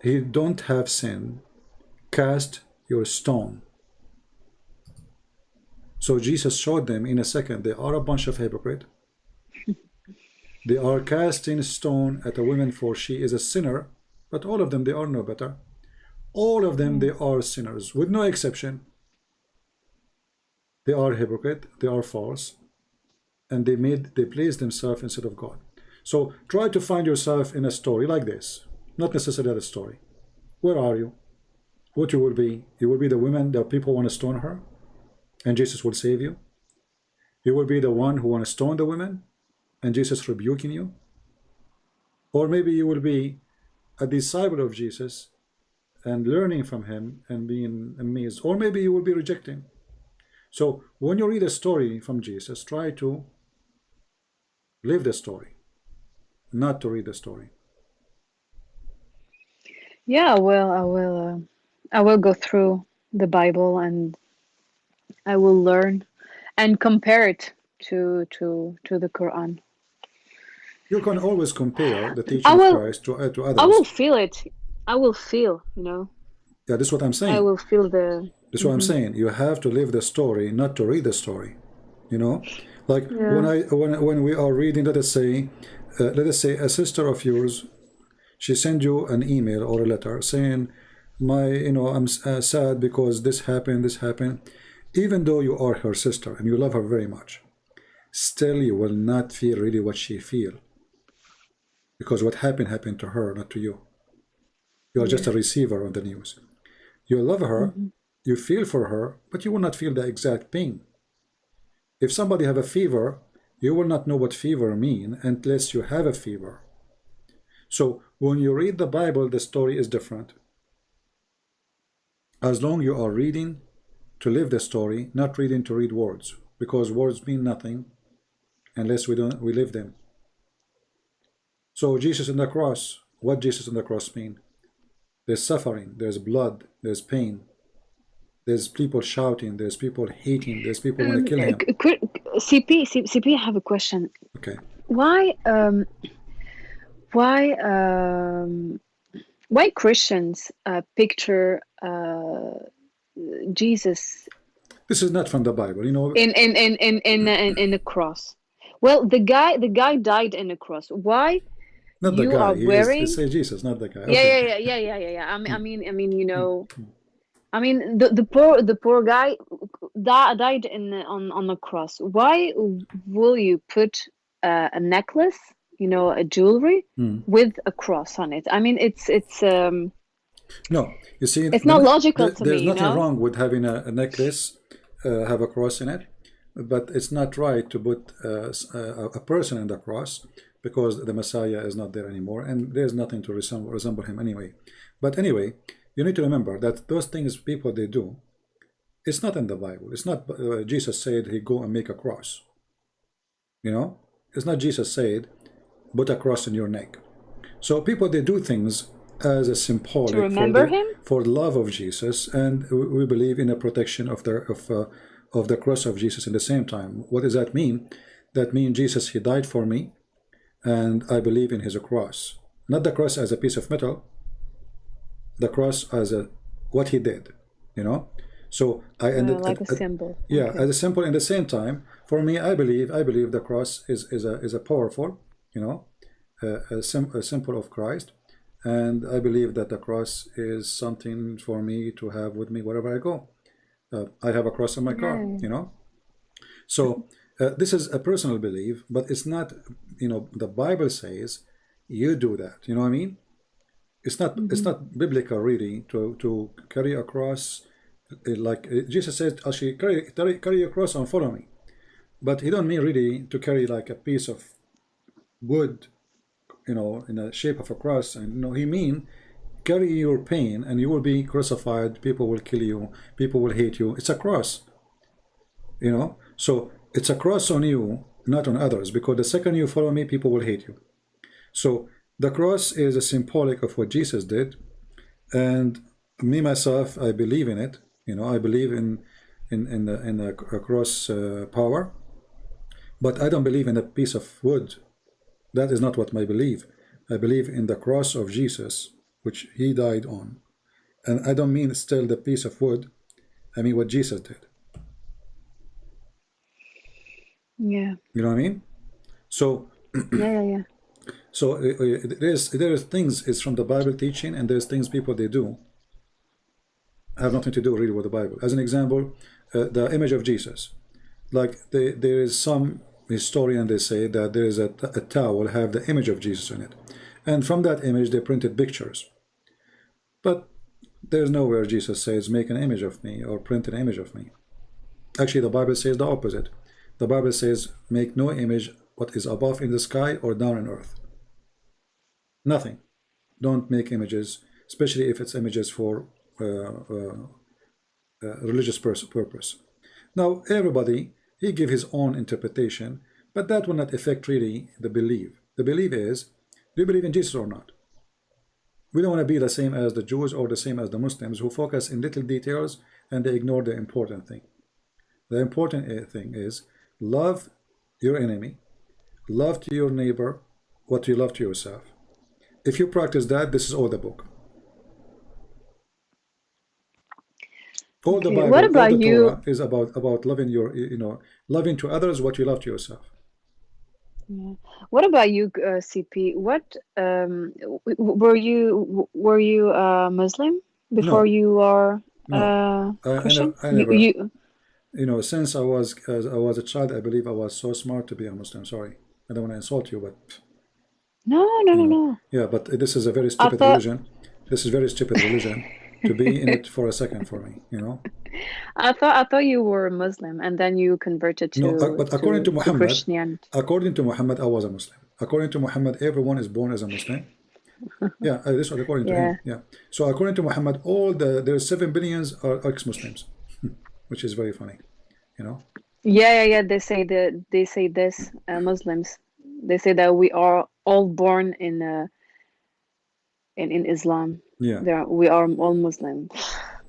Speaker 1: he don't have sin, cast your stone. So Jesus showed them in a second, they are a bunch of hypocrites. They are casting stone at a woman, for she is a sinner, but all of them, they are no better. All of them, they are sinners, with no exception. They are hypocrite, they are false, and they place themselves instead of God. So try to find yourself in a story like this, not necessarily a story. Where are you? What you will be? You will be the woman that people want to stone her, and Jesus will save you. You will be the one who want to stone the women, and Jesus rebuking you. Or maybe you will be a disciple of Jesus and learning from him and being amazed. Or maybe you will be rejecting. So when you read a story from Jesus, try to live the story, not to read the story.
Speaker 6: Yeah, well, I will go through the Bible and I will learn and compare it to the Quran.
Speaker 1: You can always compare the teaching of Christ to others.
Speaker 6: I will feel it. I will feel, you know.
Speaker 1: Yeah, this is what I'm saying.
Speaker 6: I will feel the...
Speaker 1: This is what I'm saying. You have to live the story, not to read the story. You know, like when we are reading, let us say a sister of yours, she sent you an email or a letter saying, I'm sad because this happened. Even though you are her sister and you love her very much, still you will not feel really what she feel, because what happened to her, not to you. You are just a receiver of the news. You love her, you feel for her, but you will not feel the exact pain. If somebody have a fever, you will not know what fever mean unless you have a fever. So when you read the Bible, the story is different. As long you are reading to live the story, not reading to read words, because words mean nothing unless we live them. So Jesus on the cross, what Jesus on the cross mean? There's suffering, there's blood, there's pain, there's people shouting, there's people hating, there's people want to kill him.
Speaker 6: CP, I have a question.
Speaker 1: Okay.
Speaker 6: Why why Christians picture Jesus
Speaker 1: This is not from the Bible, you know.
Speaker 6: in a cross? Well, the guy died in a cross. Why
Speaker 1: Not the
Speaker 6: you
Speaker 1: guy.
Speaker 6: are
Speaker 1: It
Speaker 6: wearing?
Speaker 1: say Jesus, not the guy.
Speaker 6: Yeah,
Speaker 1: Okay.
Speaker 6: yeah. You know, I mean, the poor guy died on the cross. Why will you put a necklace, you know, a jewelry with a cross on it? I mean,
Speaker 1: No, you see,
Speaker 6: it's not logical to
Speaker 1: there's
Speaker 6: me, you
Speaker 1: nothing
Speaker 6: know.
Speaker 1: wrong with having a necklace have a cross in it, but it's not right to put a person in the cross, because the Messiah is not there anymore, and there's nothing to resemble him anyway. But anyway, you need to remember that those things people they do, it's not in the Bible. It's not Jesus said he go and make a cross. You know, it's not Jesus said put a cross in your neck. So people they do things as a symbolic
Speaker 6: To remember him?
Speaker 1: for the love of Jesus, and we believe in a protection of the cross of Jesus. In the same time, what does that mean? That means Jesus, he died for me, and I believe in his cross, not the cross as a piece of metal, the cross as a what he did, you know. So I ended
Speaker 6: like a symbol.
Speaker 1: yeah,
Speaker 6: Okay.
Speaker 1: as a symbol. In the same time, for me, I believe the cross is a powerful, you know, a symbol of Christ, and I believe that the cross is something for me to have with me wherever I go. I have a cross in my car, you know. So this is a personal belief, but it's not, you know, the Bible says you do that. You know what I mean? It's not biblical really to carry a cross. Like Jesus said, actually carry your cross and follow me. But he don't mean really to carry like a piece of wood, you know, in the shape of a cross. And you know, he mean carry your pain and you will be crucified. People will kill you. People will hate you. It's a cross, you know. So it's a cross on you, not on others, because the second you follow me, people will hate you. So the cross is a symbolic of what Jesus did, and me myself, I believe in it. You know, I believe in the cross power, but I don't believe in a piece of wood. That is not what I believe. I believe in the cross of Jesus, which he died on, and I don't mean still the piece of wood. I mean what Jesus did.
Speaker 6: Yeah.
Speaker 1: You know what I mean? So
Speaker 6: Yeah.
Speaker 1: so there's things it's from the Bible teaching, and there's things people they do have nothing to do really with the Bible. As an example, the image of Jesus. Like there is some historian, they say that there is a towel have the image of Jesus in it, and from that image they printed pictures. But there's nowhere Jesus says make an image of me or print an image of me. Actually, the Bible says the opposite. The Bible says make no image what is above in the sky or down on earth. Nothing. Don't make images, especially if it's images for religious purpose. Now, everybody, he give his own interpretation, but that will not affect really the belief. The belief is, do you believe in Jesus or not? We don't want to be the same as the Jews or the same as the Muslims who focus in little details and they ignore the important thing. The important thing is love your enemy, love to your neighbor what you love to yourself. If you practice that, this is all the book. All the Bible,
Speaker 6: What about
Speaker 1: all the
Speaker 6: you?
Speaker 1: Torah is about loving your, you know, loving to others what you love to yourself.
Speaker 6: Yeah. What about you, CP? What were you Muslim before
Speaker 1: No,
Speaker 6: you are
Speaker 1: no,
Speaker 6: Christian?
Speaker 1: I never, you know, since I was a child, I believe I was so smart to be a Muslim. Sorry, I don't want to insult you, but you know,
Speaker 6: No.
Speaker 1: yeah, but this is a very
Speaker 6: I
Speaker 1: stupid
Speaker 6: thought
Speaker 1: religion. This is very stupid religion to be in it for a second for me, you know.
Speaker 6: I thought you were a Muslim and then you converted
Speaker 1: No, but
Speaker 6: to Christianity.
Speaker 1: according to Muhammad, I was a Muslim. According to Muhammad, everyone is born as a Muslim. Yeah, this was according to
Speaker 6: Yeah.
Speaker 1: him. Yeah. So according to Muhammad, there's 7 billions are ex-Muslims, which is very funny, you know.
Speaker 6: Yeah. They say this Muslims. They say that we are all born in Islam.
Speaker 1: Yeah.
Speaker 6: We are all Muslim.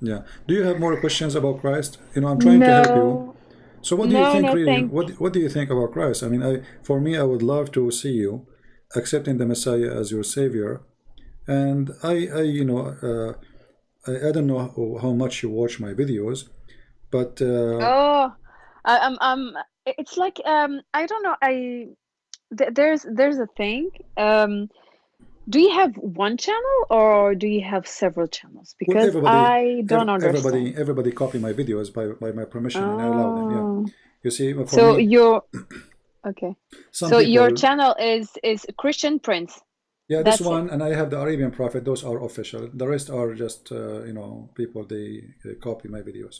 Speaker 1: Yeah. Do you have more questions about Christ? You know, I'm trying to help you. So what do you think
Speaker 6: No,
Speaker 1: really?
Speaker 6: thank.
Speaker 1: What do you think about Christ? I mean, for me, I would love to see you accepting the Messiah as your savior. And I you know, I don't know how much you watch my videos, but
Speaker 6: Oh, it's like I don't know. There's a thing. Do you have one channel or do you have several channels?
Speaker 1: well,
Speaker 6: Because I don't understand.
Speaker 1: everybody copy my videos by my permission, and I allow them. Yeah,
Speaker 6: Oh,
Speaker 1: you see, for
Speaker 6: so
Speaker 1: me,
Speaker 6: you're okay.
Speaker 1: some
Speaker 6: So your
Speaker 1: people.
Speaker 6: channel is Christian Prince.
Speaker 1: Yeah, this
Speaker 6: That's it.
Speaker 1: one, and I have the Arabian Prophet. Those are official. The rest are just, you know, people they copy my videos.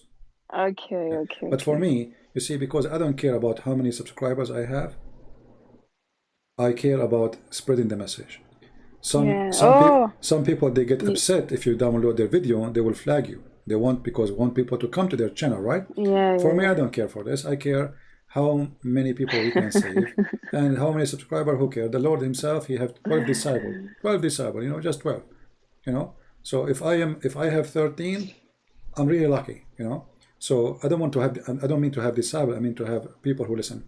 Speaker 6: Okay,
Speaker 1: Yeah.
Speaker 6: okay,
Speaker 1: But for
Speaker 6: okay.
Speaker 1: me, you see, because I don't care about how many subscribers I have, I care about spreading the message.
Speaker 6: Yeah. Oh,
Speaker 1: Some people they get
Speaker 6: y-
Speaker 1: upset if you download their video, they will flag you. They want because want people to come to their channel, right?
Speaker 6: yeah,
Speaker 1: For me, I
Speaker 6: yeah,
Speaker 1: don't care for this. I care how many people we can save and how many subscribers. Who care? The Lord Himself, He have 12 disciples, 12 disciples. You know, just 12. You know. So if I have 13, I'm really lucky. You know. So I don't want to have. I don't mean to have disciples. I mean to have people who listen.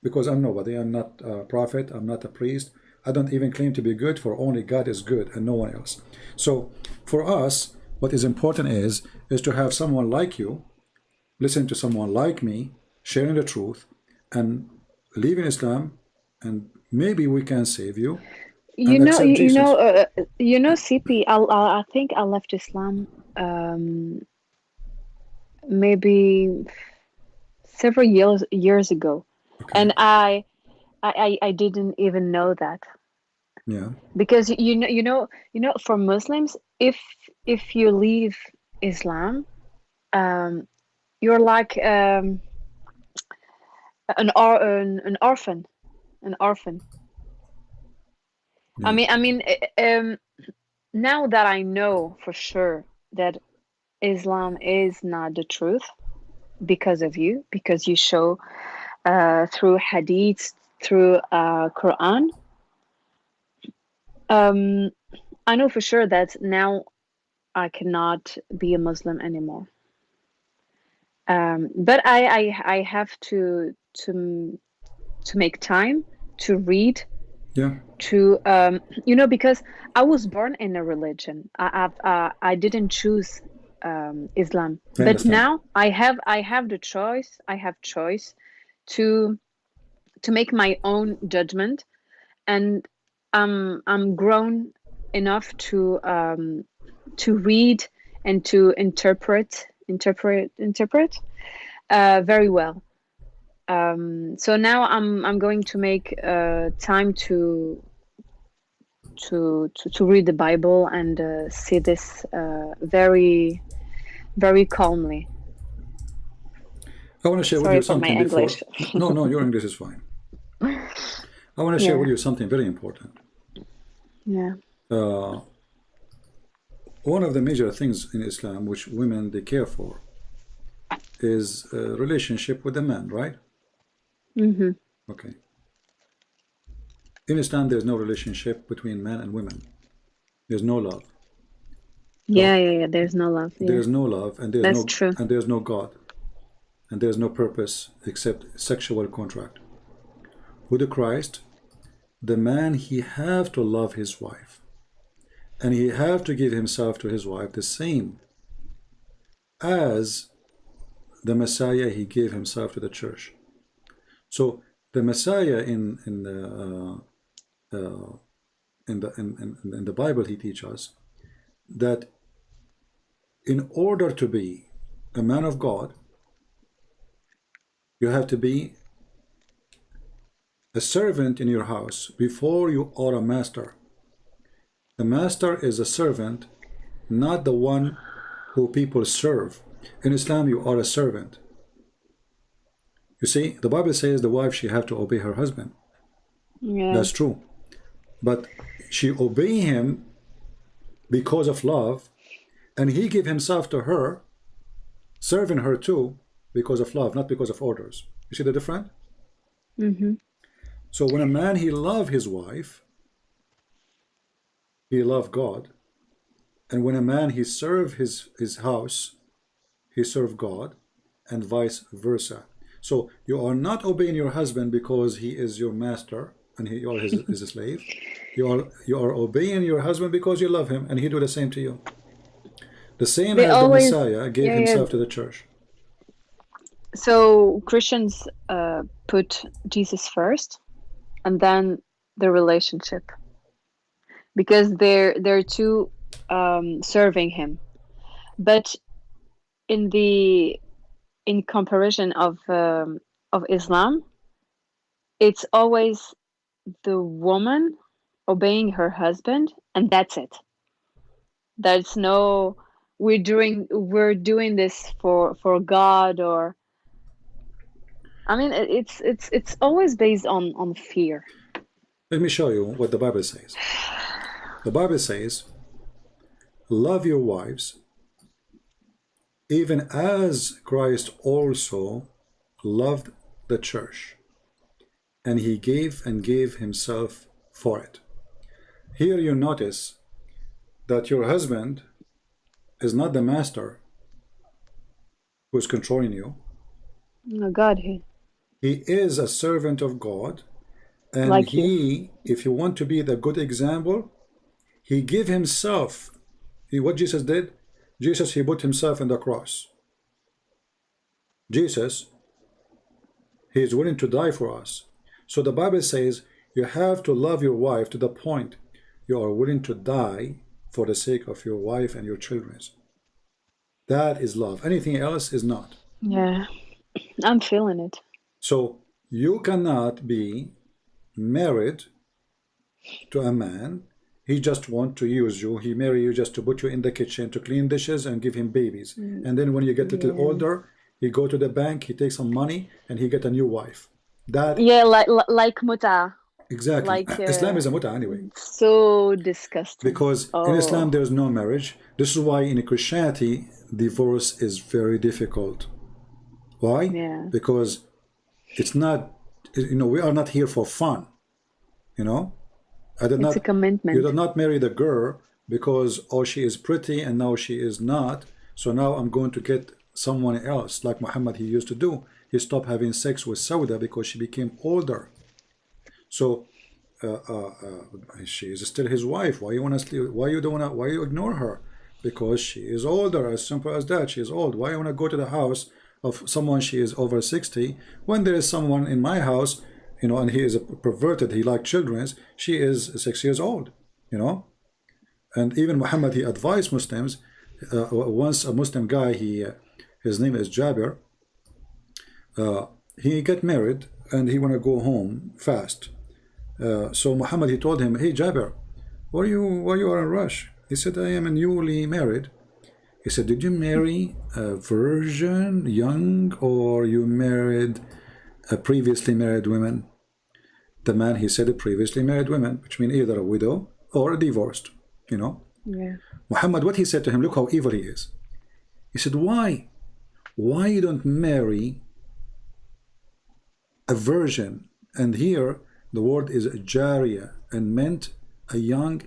Speaker 1: Because I'm nobody. I'm not a prophet. I'm not a priest. I don't even claim to be good, for only God is good and no one else. So for us, what is important is to have someone like you, listen to someone like me, sharing the truth, and live in Islam, and maybe we can save you
Speaker 6: You
Speaker 1: and
Speaker 6: know,
Speaker 1: accept Jesus.
Speaker 6: CP. I think I left Islam maybe several years ago,
Speaker 1: Okay.
Speaker 6: and I didn't even know that.
Speaker 1: Yeah.
Speaker 6: Because for Muslims, if you leave Islam, you're like an orphan, an orphan.
Speaker 1: Yeah.
Speaker 6: I mean, now that I know for sure that Islam is not the truth because of you, because you show through hadiths, through Quran. I know for sure that now I cannot be a Muslim anymore. But I have to make time to read,
Speaker 1: Yeah.
Speaker 6: to because I was born in a religion. I didn't choose Islam,
Speaker 1: I
Speaker 6: but
Speaker 1: understand.
Speaker 6: now I have the choice. I have choice to make my own judgment, and I'm grown enough to read and to interpret very well. So now I'm going to make time to read the Bible and see this very very calmly.
Speaker 1: I want to share with
Speaker 6: Sorry
Speaker 1: you
Speaker 6: for my
Speaker 1: something before.
Speaker 6: English.
Speaker 1: No, no, your English is fine. I want to share
Speaker 6: Yeah,
Speaker 1: with you something very important.
Speaker 6: yeah.
Speaker 1: Uh, One of the major things in Islam which women they care for is a relationship with a man, right?
Speaker 6: Mm-hmm.
Speaker 1: Okay. In Islam, there's no relationship between men and women. There's no love.
Speaker 6: Yeah,
Speaker 1: So
Speaker 6: yeah, yeah. There's no love. Yeah,
Speaker 1: there's no love, and
Speaker 6: that's true.
Speaker 1: there's no God, and there's no purpose except sexual contract. With Christ, the man he have to love his wife, and he have to give himself to his wife the same as the Messiah he gave himself to the church. So the Messiah in the Bible he teaches us that in order to be a man of God, you have to be a servant in your house before you are a master. The master is a servant, not the one who people serve. In Islam, you are a servant. You see, the Bible says the wife, she have to obey her husband.
Speaker 6: Yeah.
Speaker 1: That's true. But she obey him because of love, and he give himself to her, serving her too, because of love, not because of orders. You see the difference?
Speaker 6: Mm-hmm.
Speaker 1: So when a man, he love his wife, he love God. And when a man, he serve his house, he serve God, and vice versa. So you are not obeying your husband because he is your master. and you are his slave. You are obeying your husband because you love him, and he do the same to you. The same
Speaker 6: They
Speaker 1: as the
Speaker 6: always,
Speaker 1: Messiah gave
Speaker 6: yeah,
Speaker 1: himself to the church.
Speaker 6: So Christians put Jesus first, and then the relationship, because they're too serving him. But in comparison of Islam, it's always the woman obeying her husband, and that's it. There's no we're doing this for God, or I mean it's always based on fear.
Speaker 1: Let me show you what the Bible says. The Bible says, love your wives, even as Christ also loved the church, and he gave himself for it. Here you notice that your husband is not the master who's controlling you.
Speaker 6: Oh God,
Speaker 1: He is a servant of God, and
Speaker 6: like
Speaker 1: he, if you want to be the good example, he gave himself. What Jesus did, he put himself in the cross. Jesus, he is willing to die for us. So the Bible says you have to love your wife to the point you are willing to die for the sake of your wife and your children. That is love. Anything else is not.
Speaker 6: Yeah, I'm feeling it.
Speaker 1: So you cannot be married to a man. He just want to use you. He marry you just to put you in the kitchen, to clean dishes and give him babies. And then when you get a little older, he go to the bank, he takes some money, and he get a new wife. That,
Speaker 6: yeah, like muta.
Speaker 1: exactly.
Speaker 6: Like
Speaker 1: Islam is a muta anyway.
Speaker 6: So disgusting.
Speaker 1: Because in Islam there is no marriage. This is why in Christianity divorce is very difficult. Why?
Speaker 6: Yeah.
Speaker 1: Because it's not, we are not here for fun.
Speaker 6: It's a commitment.
Speaker 1: You did not marry the girl because she is pretty and now she is not. So now I'm going to get someone else, like Muhammad he used to do. He stopped having sex with Sauda because she became older. So she is still his wife. Why you want to sleep? Why you ignore her? Because she is older. As simple as that. She is old. Why you want to go to the house of someone she is over 60 when there is someone in my house, and he is a perverted, he likes children, she is 6 years old, And even Muhammad, he advised Muslims, once a Muslim guy, his name is Jabir, he got married and he want to go home fast. So Muhammad, he told him, hey Jabir, why you are in a rush? He said, I am newly married. He said, did you marry a virgin, young, or you married a previously married woman? The man, he said, a previously married woman, which means either a widow or a divorced,
Speaker 6: Yeah.
Speaker 1: Muhammad, what he said to him, look how evil he is. He said, why? Why you don't marry a virgin? And here, the word is jariya, and meant a young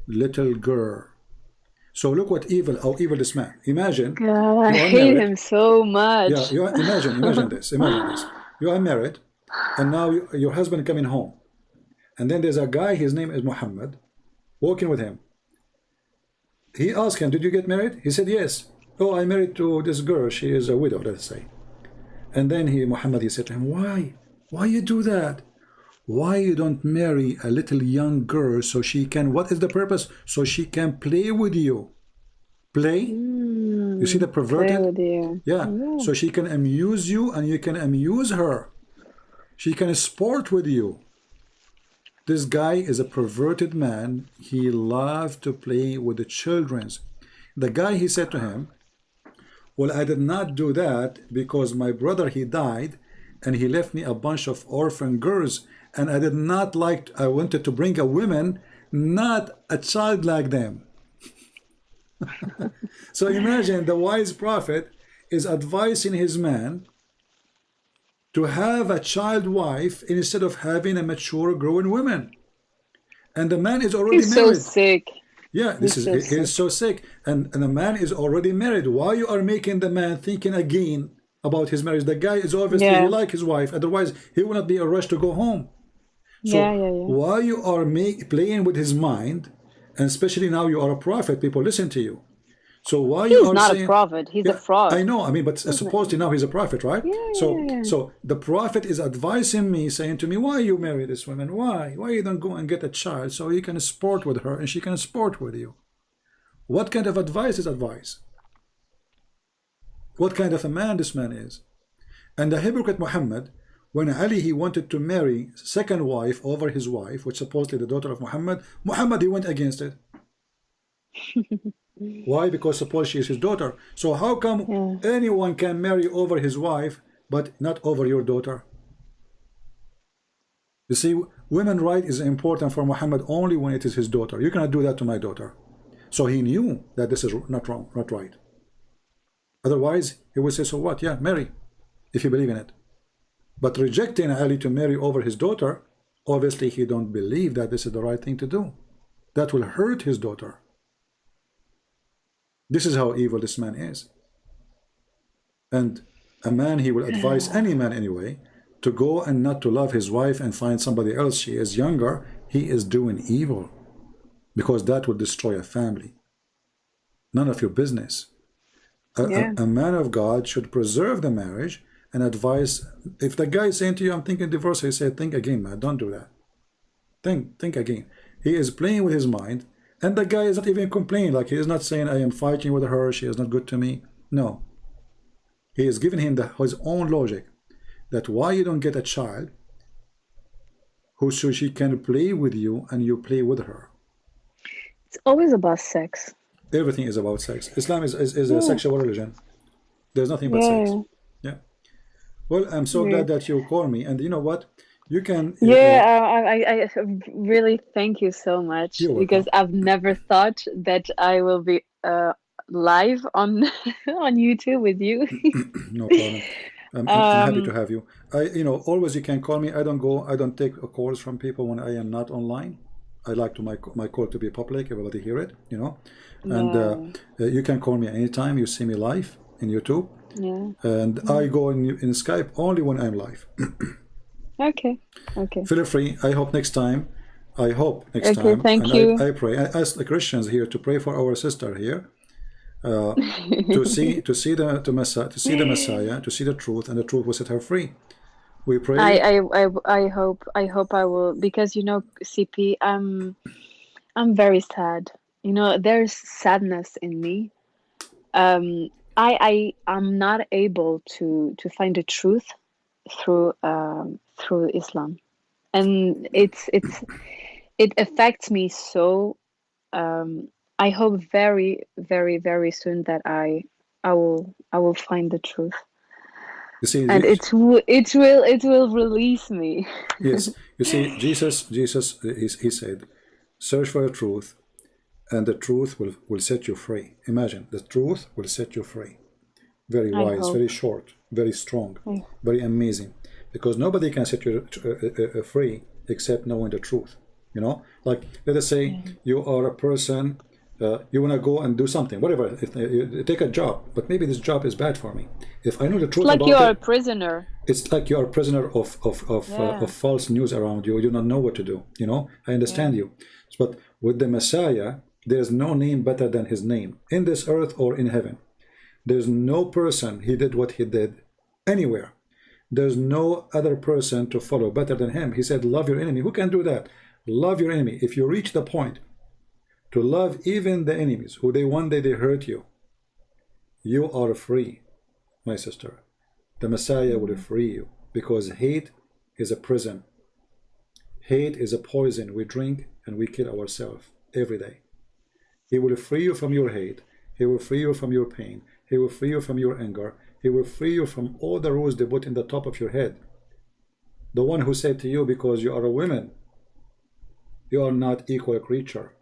Speaker 1: little girl. So look how evil this man. Imagine.
Speaker 6: God, I hate him so much.
Speaker 1: Yeah, imagine this. Imagine this. You are married, and now your husband coming home, and then there's a guy. His name is Muhammad, walking with him. He asked him, "Did you get married?" He said, "Yes." "Oh, I married to this girl. She is a widow, let's say." And then Muhammad, he said to him, "Why? Why you do that? Why you don't marry a little young girl so she can, what is the purpose? So she can play with you. Play? You see the perverted?
Speaker 6: Play with you.
Speaker 1: Yeah. So she can amuse you and you can amuse her. She can sport with you. This guy is a perverted man. He loved to play with the children. The guy, he said to him, well, I did not do that because my brother, he died and he left me a bunch of orphan girls. And I did not like, I wanted to bring a woman, not a child like them. So imagine the wise prophet is advising his man to have a child wife instead of having a mature growing woman. And the man is already
Speaker 6: He's
Speaker 1: married.
Speaker 6: So sick.
Speaker 1: Yeah, he is so sick. And the man is already married. Why you are making the man thinking again about his marriage? The guy is obviously, he like his wife. Otherwise, he will not be in a rush to go home. So
Speaker 6: yeah.
Speaker 1: why you are playing with his mind, and especially now you are a prophet, people listen to you. So why you
Speaker 6: He's
Speaker 1: are
Speaker 6: not a
Speaker 1: saying,
Speaker 6: prophet. He's a
Speaker 1: yeah,
Speaker 6: fraud.
Speaker 1: I know, I mean, but
Speaker 6: Isn't it?
Speaker 1: supposedly now he's a prophet, right?
Speaker 6: Yeah.
Speaker 1: So the prophet is advising me, saying to me, why you marry this woman? Why you don't go and get a child so you can sport with her and she can sport with you? What kind of advice is advice? What kind of a man this man is? And the hypocrite Muhammad, when Ali, he wanted to marry second wife over his wife, which supposedly the daughter of Muhammad, he went against it. Why? Because suppose she is his daughter. So how come anyone can marry over his wife but not over your daughter? You see, women's right is important for Muhammad only when it is his daughter. You cannot do that to my daughter. So he knew that this is not wrong, not right. Otherwise, he would say, so what? Yeah, marry, if you believe in it. But rejecting Ali to marry over his daughter, obviously he don't believe that this is the right thing to do. That will hurt his daughter. This is how evil this man is. And a man, he will advise any man anyway to go and not to love his wife and find somebody else. She is younger. He is doing evil, because that will destroy a family. None of your business. A man of God should preserve the marriage and advise. If the guy is saying to you, I'm thinking divorce, he said, think again, man, don't do that. Think again. He is playing with his mind, and the guy is not even complaining. Like, he is not saying, I am fighting with her, she is not good to me. No. He is giving him his own logic, that why you don't get a child so she can play with you and you play with her.
Speaker 6: It's always about sex.
Speaker 1: Everything is about sex. Islam is a sexual religion. There's nothing but sex. Yeah. Well, I'm so glad that you called me. And you know what? You can...
Speaker 6: I really thank you so much, because I've never thought that I will be live on on YouTube with you.
Speaker 1: No problem. I'm happy to have you. Always you can call me. I don't take calls from people when I am not online. I like to my call to be public, everybody hear it, And you can call me anytime you see me live in YouTube. And I go in Skype only when I'm live.
Speaker 6: Okay.
Speaker 1: Feel free. I hope next time.
Speaker 6: Thank you.
Speaker 1: I pray. I ask the Christians here to pray for our sister here, to see the Messiah, to see the truth, and the truth will set her free. We pray.
Speaker 6: I hope I will, because CP, I'm very sad. There's sadness in me. I'm not able to find the truth through Islam, and it affects me so. I hope very, very, very soon that I will find the truth.
Speaker 1: You see,
Speaker 6: and it will release me.
Speaker 1: Yes, you see, Jesus, he said, search for the truth, and the truth will set you free. Imagine, the truth will set you free. Very wise, very short, very strong, very amazing. Because nobody can set you free except knowing the truth. Like, let us say you are a person, you want to go and do something, whatever, you take a job, but maybe this job is bad for me. If I know the truth about it,
Speaker 6: you are a prisoner.
Speaker 1: It's like you are a prisoner of false news around you. You don't know what to do. I understand you. But with the Messiah, there's no name better than his name, in this earth or in heaven. There's no person, he did what he did anywhere. There's no other person to follow better than him. He said, love your enemy. Who can do that? Love your enemy. If you reach the point to love even the enemies who one day they hurt you, you are free, my sister. The Messiah will free you, because hate is a prison. Hate is a poison we drink and we kill ourselves every day. He will free you from your hate. He will free you from your pain. He will free you from your anger. He will free you from all the rules they put in the top of your head. The one who said to you, because you are a woman, you are not equal creature.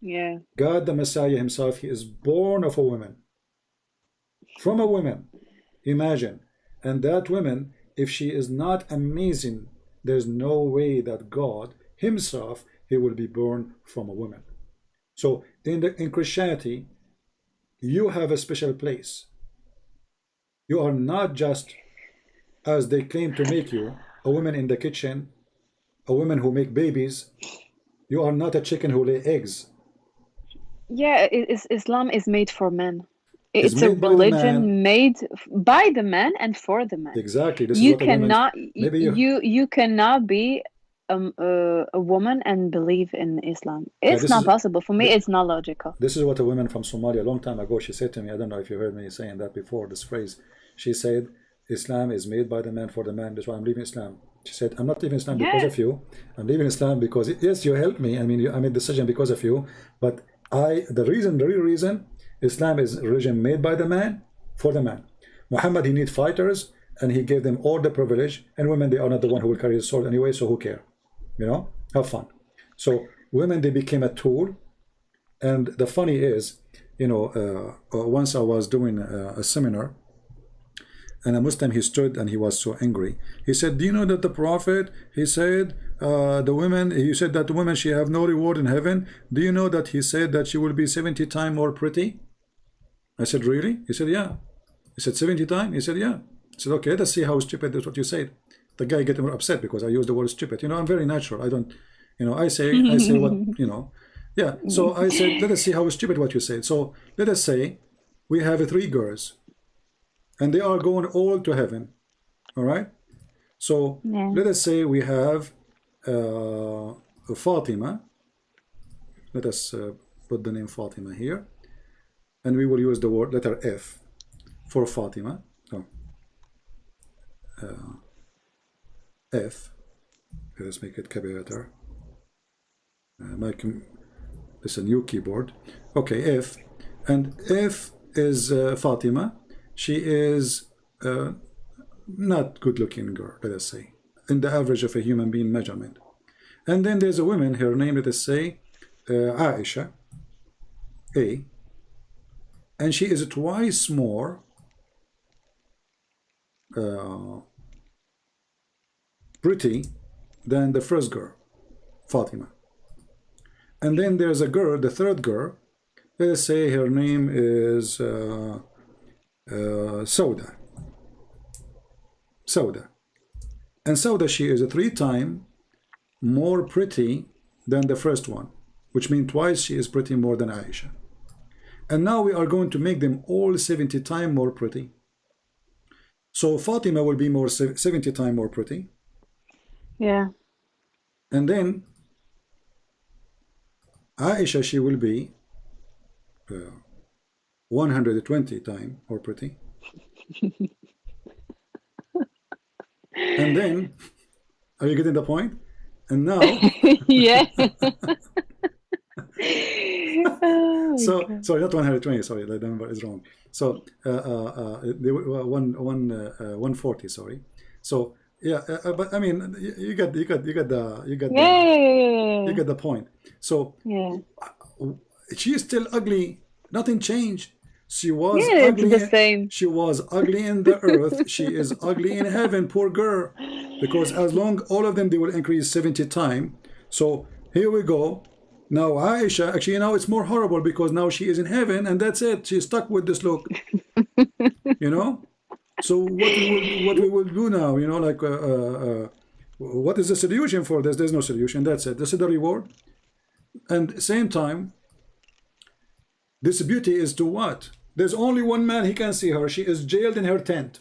Speaker 6: Yeah.
Speaker 1: God, the Messiah himself, he is born of a woman. From a woman. Imagine. And that woman, if she is not amazing, there's no way that God himself, he will be born from a woman. So in Christianity, you have a special place. You are not just, as they claim to make you, a woman in the kitchen a woman who make babies. You are not a chicken who lay eggs.
Speaker 6: Yeah, Islam is made for men.
Speaker 1: It's
Speaker 6: It's a
Speaker 1: made by the man.
Speaker 6: religion made by the man and for the man.
Speaker 1: Exactly. This is
Speaker 6: You
Speaker 1: what a woman.
Speaker 6: cannot
Speaker 1: Maybe you.
Speaker 6: you cannot be a woman and believe in Islam.
Speaker 1: Yeah,
Speaker 6: It's
Speaker 1: this
Speaker 6: not
Speaker 1: is
Speaker 6: possible. For me, it's not logical.
Speaker 1: this is what a woman from Somalia a long time ago, she said to me. I don't know if you heard me saying that before. This phrase. She said, "Islam is made by the man for the man. That's why I'm leaving Islam." She said, "I'm not leaving Islam because
Speaker 6: Yeah.
Speaker 1: of you. I'm leaving Islam because yes, you helped me. I mean, I made a decision because of you. But the real reason, Islam is a religion made by the man for the man. Muhammad, he need fighters, and he gave them all the privilege. And women, they are not the one who will carry the sword anyway. So who care? You know, have fun." So women, they became a tool. And the funny is, you know, once I was doing a seminar, and a Muslim, he stood and he was so angry. He said, "Do you know that the Prophet, he said, the women, he said that the women, she have no reward in heaven. Do you know that he said that she will be 70 times more pretty?" I said, "Really?" He said, "Yeah." He said, 70 times? He said, "Yeah." I said, "Okay, let's see how stupid is what you said." The guy get upset because I used the word stupid. You know, I'm very natural. I don't, you know, I say what, you know. Yeah, so I said, let us see how stupid what you said. So let us say we have 3 girls, and they are going all to heaven. All right. So
Speaker 6: Yeah.
Speaker 1: let us say we have Fatima. Let us put the name Fatima here, and we will use the word letter F for Fatima. Oh. F. Let's make it capital. This is a new keyboard. Okay, F, and F is Fatima. She is not good-looking girl, let us say, in the average of a human being measurement. And then there's a woman, her name, let us say, Aisha, A, and she is twice more pretty than the first girl, Fatima. And then there's a girl, the third girl, let us say her name is Sauda. Sauda. And Sauda, she is 3 times more pretty than the first one, which means twice she is pretty more than Aisha. And now we are going to make them all 70 times more pretty. So Fatima will be more 70 times more pretty.
Speaker 6: Yeah.
Speaker 1: And then Aisha, she will be 120 times more pretty. And then, are you getting the point? And now,
Speaker 6: Yeah.
Speaker 1: sorry, not 120. Sorry, the number is wrong. So, 140. Sorry. So, yeah, but I mean, you get the point. So,
Speaker 6: Yeah.
Speaker 1: she is still ugly. Nothing changed. She was
Speaker 6: Yeah,
Speaker 1: ugly.
Speaker 6: it's the same.
Speaker 1: She was ugly in the earth. She is ugly in heaven. Poor girl. Because as long all of them, they will increase 70 times. So here we go. Now Aisha, actually now it's more horrible because now she is in heaven and that's it. She's stuck with this look. You know. So what we will do now? You know, like what is the solution for this? There's no solution. That's it. This is the reward. And at the same time, this beauty is to what? There's only one man, he can see her. She is jailed in her tent.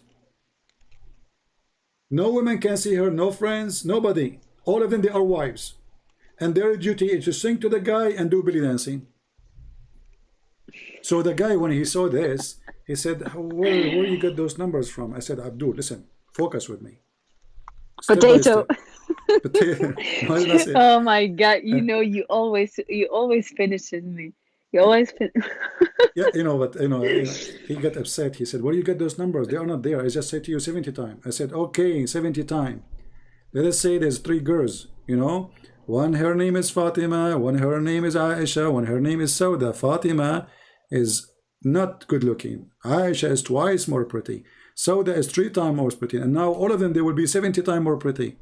Speaker 1: No women can see her, no friends, nobody. All of them, they are wives. And their duty is to sing to the guy and do belly dancing. So the guy, when he saw this, he said, where you get those numbers from? I said, Abdul, listen, focus with me.
Speaker 6: Potato.
Speaker 1: Potato.
Speaker 6: Oh my God! You know, you always finish me. You always finish.
Speaker 1: Yeah, you know, but you know, he got upset. He said, "Where do you get those numbers? They are not there. I just said to you 70 times." I said, "Okay, 70 times. Let us say there's 3 girls. You know, one her name is Fatima, one her name is Aisha, one her name is Sauda. Fatima is not good looking. Aisha is twice more pretty. Sauda is 3 times more pretty. And now all of them, they will be 70 times more pretty.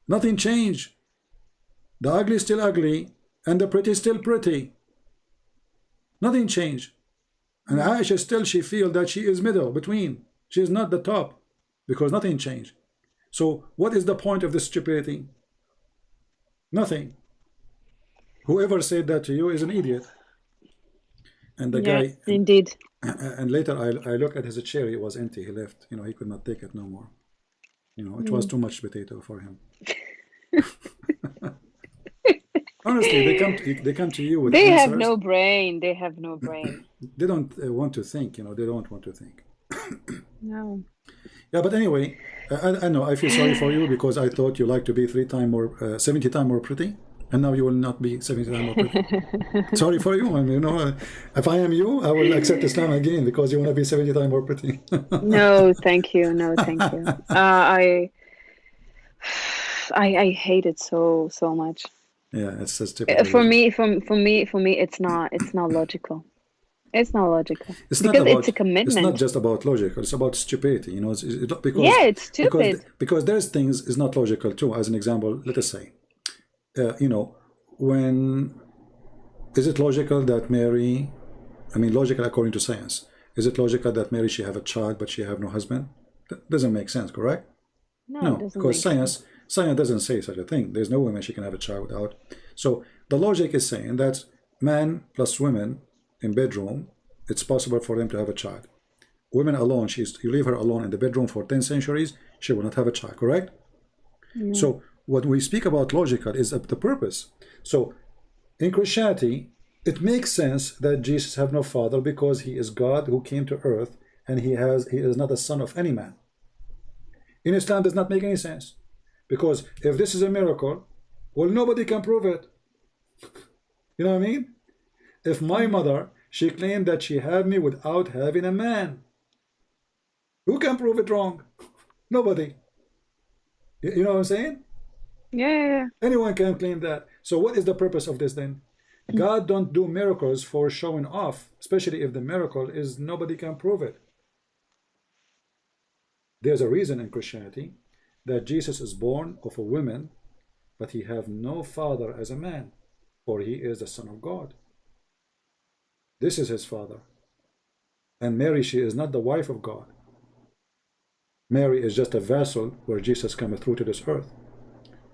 Speaker 1: Nothing changed. The ugly is still ugly, and the pretty is still pretty. Nothing changed. And Aisha still, she feels that she is middle, between. She is not the top, because nothing changed. So what is the point of this stupidity? Nothing. Whoever said that to you is an idiot. And the
Speaker 6: Yeah,
Speaker 1: guy,
Speaker 6: indeed.
Speaker 1: and later I look at his chair, it was empty, he left. You know, he could not take it no more. You know, it was too much potato for him. Honestly, they come to you with
Speaker 6: They
Speaker 1: answers.
Speaker 6: have no brain. They have no brain.
Speaker 1: They don't want to think, you know, they don't want to think.
Speaker 6: No.
Speaker 1: Yeah, but anyway, I know, I feel sorry for you because I thought you like to be 70 times more pretty, and now you will not be 70 times more pretty. Sorry for you. I mean, you know, if I am you, I will accept Islam again because you want to be 70 times more pretty.
Speaker 6: No, thank you. No, thank you. I hate it so much.
Speaker 1: Yeah, it's just typical.
Speaker 6: For me, it's not logical. It's not logical.
Speaker 1: It's
Speaker 6: because
Speaker 1: not about,
Speaker 6: it's a commitment.
Speaker 1: It's not just about logic. It's about stupidity. You know, because
Speaker 6: yeah, it's stupid.
Speaker 1: Because there's things is not logical too. As an example, let us say, you know, when is it logical that Mary? I mean, logical according to science. Is it logical that Mary she have a child but she have no husband? That doesn't make sense, correct?
Speaker 6: No,
Speaker 1: because science doesn't say such a thing. There's no woman she can have a child without. So the logic is saying that man plus women in bedroom, it's possible for them to have a child. Women alone, you leave her alone in the bedroom for 10 centuries, she will not have a child, correct?
Speaker 6: Yeah.
Speaker 1: So what we speak about logical is the purpose. So in Christianity, it makes sense that Jesus have no father because he is God who came to earth and he is not a son of any man. In Islam, does not make any sense. Because if this is a miracle, well, nobody can prove it. You know what I mean? If my mother, she claimed that she had me without having a man, who can prove it wrong? Nobody. You know what I'm saying?
Speaker 6: Yeah.
Speaker 1: Anyone can claim that. So what is the purpose of this then? God don't do miracles for showing off, especially if the miracle is nobody can prove it. There's a reason in Christianity that Jesus is born of a woman, but he have no father as a man, for he is the Son of God. This is his father. And Mary, she is not the wife of God. Mary is just a vessel where Jesus cometh through to this earth.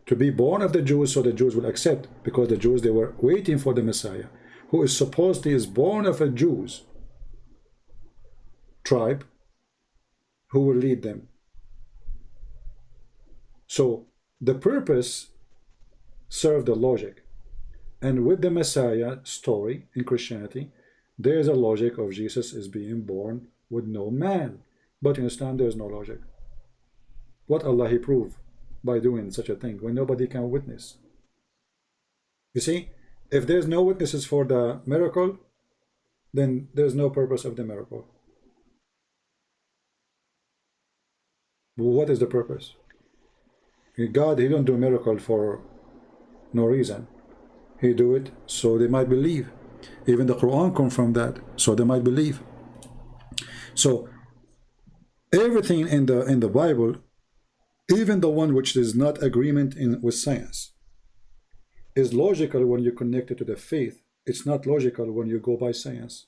Speaker 1: To be born of the Jews, so the Jews will accept, because the Jews, they were waiting for the Messiah, who is supposed he is born of a Jews tribe, who will lead them. So the purpose served the logic. And with the Messiah story in Christianity, there is a logic of Jesus is being born with no man. But in Islam, there is no logic. What Allah He proved by doing such a thing when nobody can witness? You see, if there's no witnesses for the miracle, then there's no purpose of the miracle. What is the purpose? God, He don't do a miracle for no reason. He do it so they might believe. Even the Quran comes from that, so they might believe. So everything in the Bible, even the one which is not agreement with science, is logical when you connect it to the faith. It's not logical when you go by science.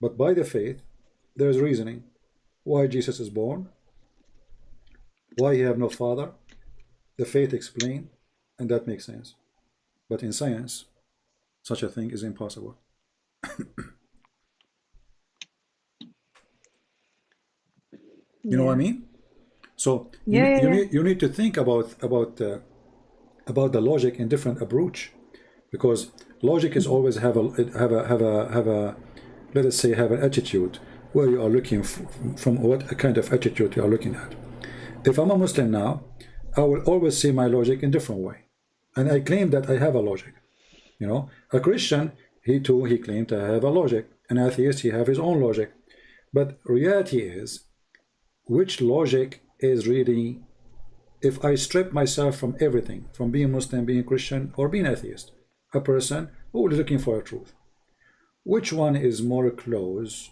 Speaker 1: But by the faith, there is reasoning. Why Jesus is born, why he have no father, the faith explain, and that makes sense. But in science, such a thing is impossible. You know what I mean? So you need to think about the logic in different approach, because logic is always have a let us say have an attitude where you are looking from what kind of attitude you are looking at. If I'm a Muslim now, I will always see my logic in different way, and I claim that I have a logic. You know, a Christian, he claimed to have a logic. An atheist, he have his own logic. But reality is, which logic is really, if I strip myself from everything, from being Muslim, being Christian, or being atheist, a person who is looking for a truth, which one is more close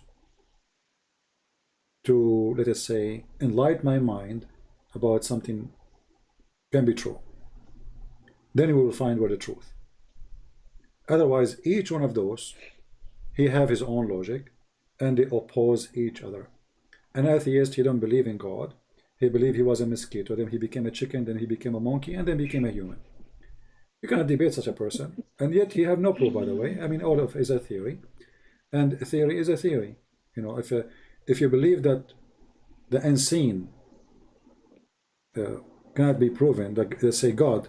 Speaker 1: to, let us say, enlighten my mind about something can be true? Then we will find where the truth. Otherwise, each one of those, he have his own logic, and they oppose each other. An atheist, he don't believe in God. He believed he was a mosquito, then he became a chicken, then he became a monkey, and then became a human. You cannot debate such a person, and yet he have no proof, by the way. I mean, all of it is a theory, and a theory is a theory. You know, if you believe that the unseen cannot be proven, that let's say God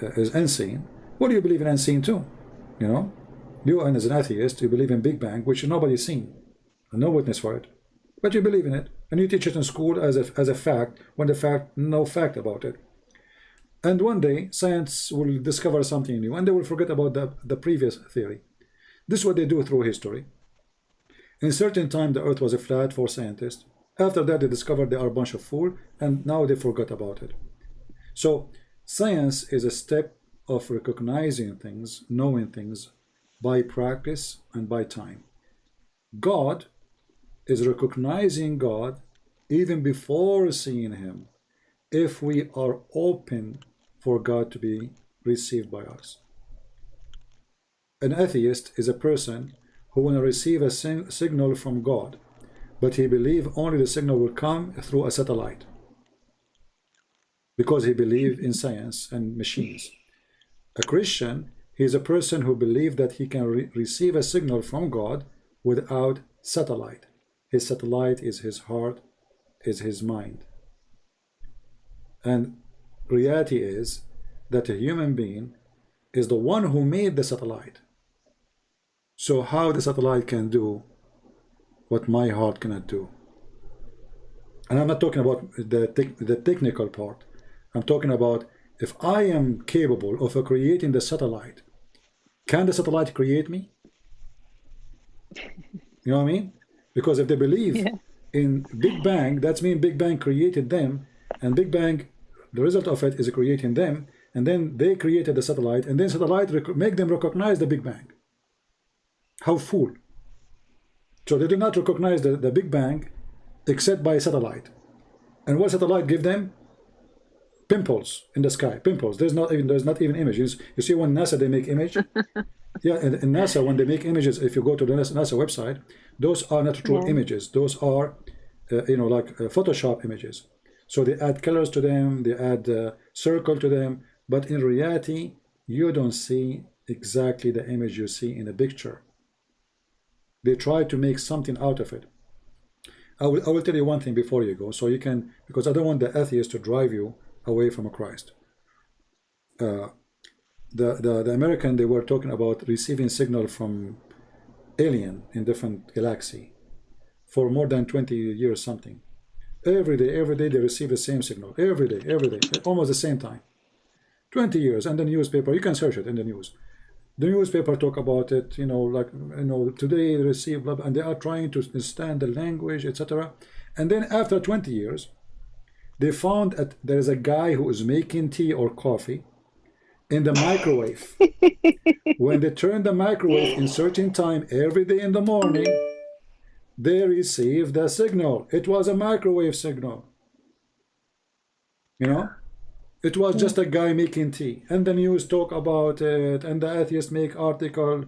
Speaker 1: is unseen, what do you believe in unseen too? You know, you, and as an atheist, you believe in Big Bang, which nobody's seen, and no witness for it, but you believe in it, and you teach it in school as a fact, when the fact, no fact about it. And one day, science will discover something new, and they will forget about the previous theory. This is what they do through history. In a certain time, the earth was a flat for scientists. After that, they discovered they are a bunch of fools, and now they forgot about it. So, science is a step of recognizing things, knowing things, by practice and by time. God is recognizing God even before seeing Him, if we are open for God to be received by us. An atheist is a person who will receive a signal from God, but he believes only the signal will come through a satellite, because he believes in science and machines. A Christian, he is a person who believes that he can receive a signal from God without satellite. His satellite is his heart, is his mind. And reality is that a human being is the one who made the satellite. So how the satellite can do what my heart cannot do? And I'm not talking about the technical part. I'm talking about, if I am capable of creating the satellite, can the satellite create me? You know what I mean? Because if they believe in Big Bang, that means Big Bang created them, and Big Bang, the result of it is creating them, and then they created the satellite, and then satellite make them recognize the Big Bang. How fool. So they do not recognize the Big Bang except by satellite. And what satellite give them? Pimples in the sky. Pimples. There's not even images. You see when NASA they make image? Yeah, in NASA when they make images, if you go to the NASA website, those are not true images. Those are like Photoshop images. So they add colors to them, they add circle to them, but in reality you don't see exactly the image you see in a picture. They try to make something out of it. I will tell you one thing before you go, so you can, because I don't want the atheist to drive you away from Christ. The American, they were talking about receiving signal from alien in different galaxy for more than 20 years something. Every day they receive the same signal. Every day, almost the same time. 20 years, and the newspaper, you can search it in the news. The newspaper talk about it, today they receive, blah, blah, and they are trying to understand the language, etc. And then after 20 years, they found that there is a guy who is making tea or coffee in the microwave. When they turn the microwave in certain time every day in the morning, they receive the signal. It was a microwave signal. It was just a guy making tea, and the news talk about it, and the atheists make article.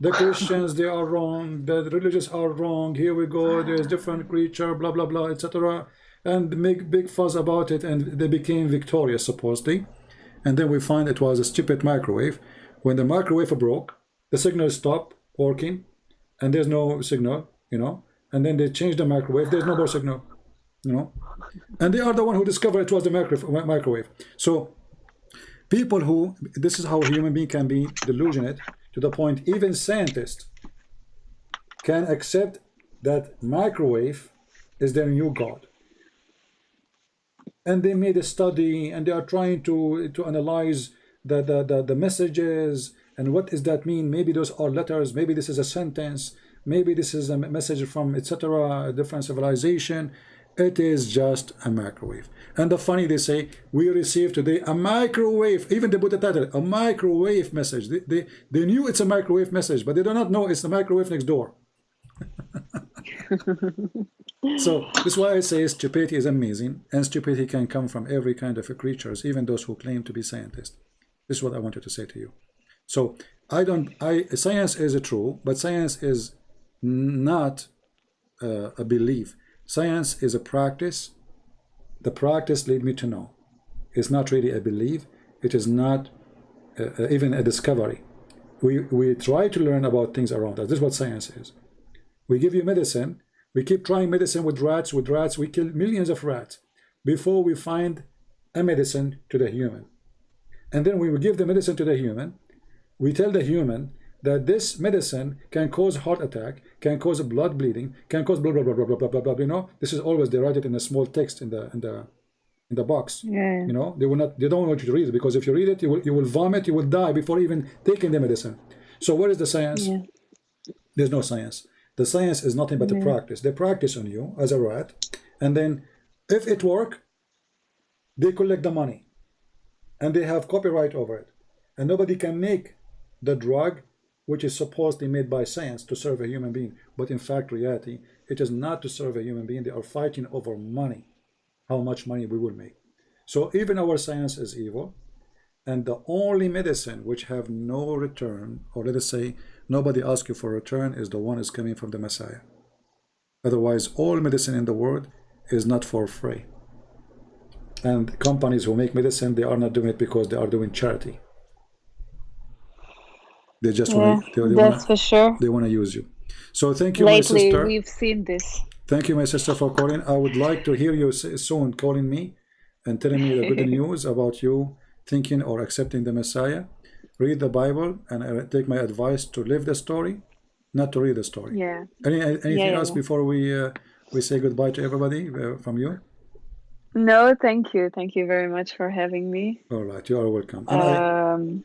Speaker 1: The Christians, they are wrong, the religious are wrong, here we go, there's different creature, blah blah blah, etc. And make big fuss about it, and they became victorious supposedly. And then we find it was a stupid microwave. When the microwave broke, the signal stopped working, and there's no signal, and then they changed the microwave, there's no more signal. And they are the one who discovered it was the microwave. So people who, this is how a human being can be delusional to the point even scientists can accept that microwave is their new God. And they made a study, and they are trying to analyze the messages, and what does that mean? Maybe those are letters, maybe this is a sentence, maybe this is a message from etc., a different civilization. It is just a microwave. And the funny, they say, we received today a microwave, even they put the title, a microwave message. They knew it's a microwave message, but they do not know it's the microwave next door. So this is why I say stupidity is amazing, and stupidity can come from every kind of creatures, even those who claim to be scientists. This is what I wanted to say to you. So science is true, but science is not a belief. Science is a practice The practice lead me to know. It's not really a belief. It is not even a discovery. We try to learn about things around us. This is what science is. We give you medicine. We keep trying medicine with rats. We kill millions of rats before we find a medicine to the human. And then we will give the medicine to the human. We tell the human that this medicine can cause heart attack, can cause blood bleeding, can cause blah blah blah blah blah blah blah blah. You know, this is always, they write it in a small text in the box.
Speaker 6: Yeah.
Speaker 1: You know, they don't want you to read it, because if you read it, you will vomit, you will die before even taking the medicine. So where is the science?
Speaker 6: Yeah.
Speaker 1: There's no science. The science is nothing but the practice. They practice on you as a rat, and then if it works, they collect the money, and they have copyright over it, and nobody can make the drug which is supposedly made by science to serve a human being. But in fact, reality, it is not to serve a human being. They are fighting over money, how much money we will make. So even our science is evil, and the only medicine which have no return, or let us say nobody asks you for return, is the one is coming from the Messiah. Otherwise, all medicine in the world is not for free. And companies who make medicine, they are not doing it because they are doing charity. They just
Speaker 6: that's for sure.
Speaker 1: They want to use you. So thank you,
Speaker 6: Lately,
Speaker 1: my sister.
Speaker 6: we've seen this.
Speaker 1: Thank you, my sister, for calling. I would like to hear you soon calling me and telling me the good news about you thinking or accepting the Messiah. Read the Bible, and I take my advice to live the story, not to read the story.
Speaker 6: Yeah.
Speaker 1: Anything else before we say goodbye to everybody from you?
Speaker 6: No, thank you. Thank you very much for having me.
Speaker 1: All right, you are welcome. And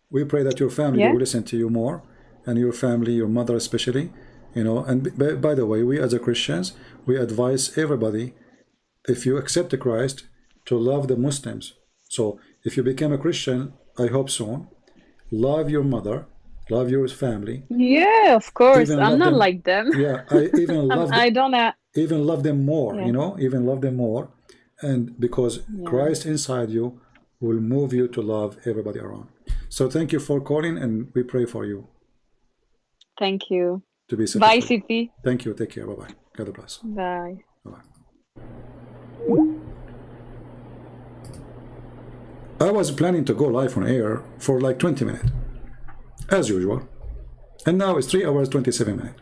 Speaker 1: we pray that your family will listen to you more, and your family, your mother especially, you know. And by the way, we as a Christians, we advise everybody, if you accept Christ, to love the Muslims. So if you become a Christian, I hope soon, love your mother, love your family.
Speaker 6: Yeah, of course. I'm not
Speaker 1: them.
Speaker 6: like them.
Speaker 1: Yeah, I even love them.
Speaker 6: I don't
Speaker 1: even love them more, you know, even love them more. And because Christ inside you will move you to love everybody around. So thank you for calling, and we pray for you.
Speaker 6: Thank you.
Speaker 1: To be
Speaker 6: Bye, Sifi.
Speaker 1: Thank you. Take care. Bye-bye. God bless.
Speaker 6: Bye.
Speaker 1: Bye-bye. I was planning to go live on air for like 20 minutes, as usual. And now it's 3 hours, 27 minutes.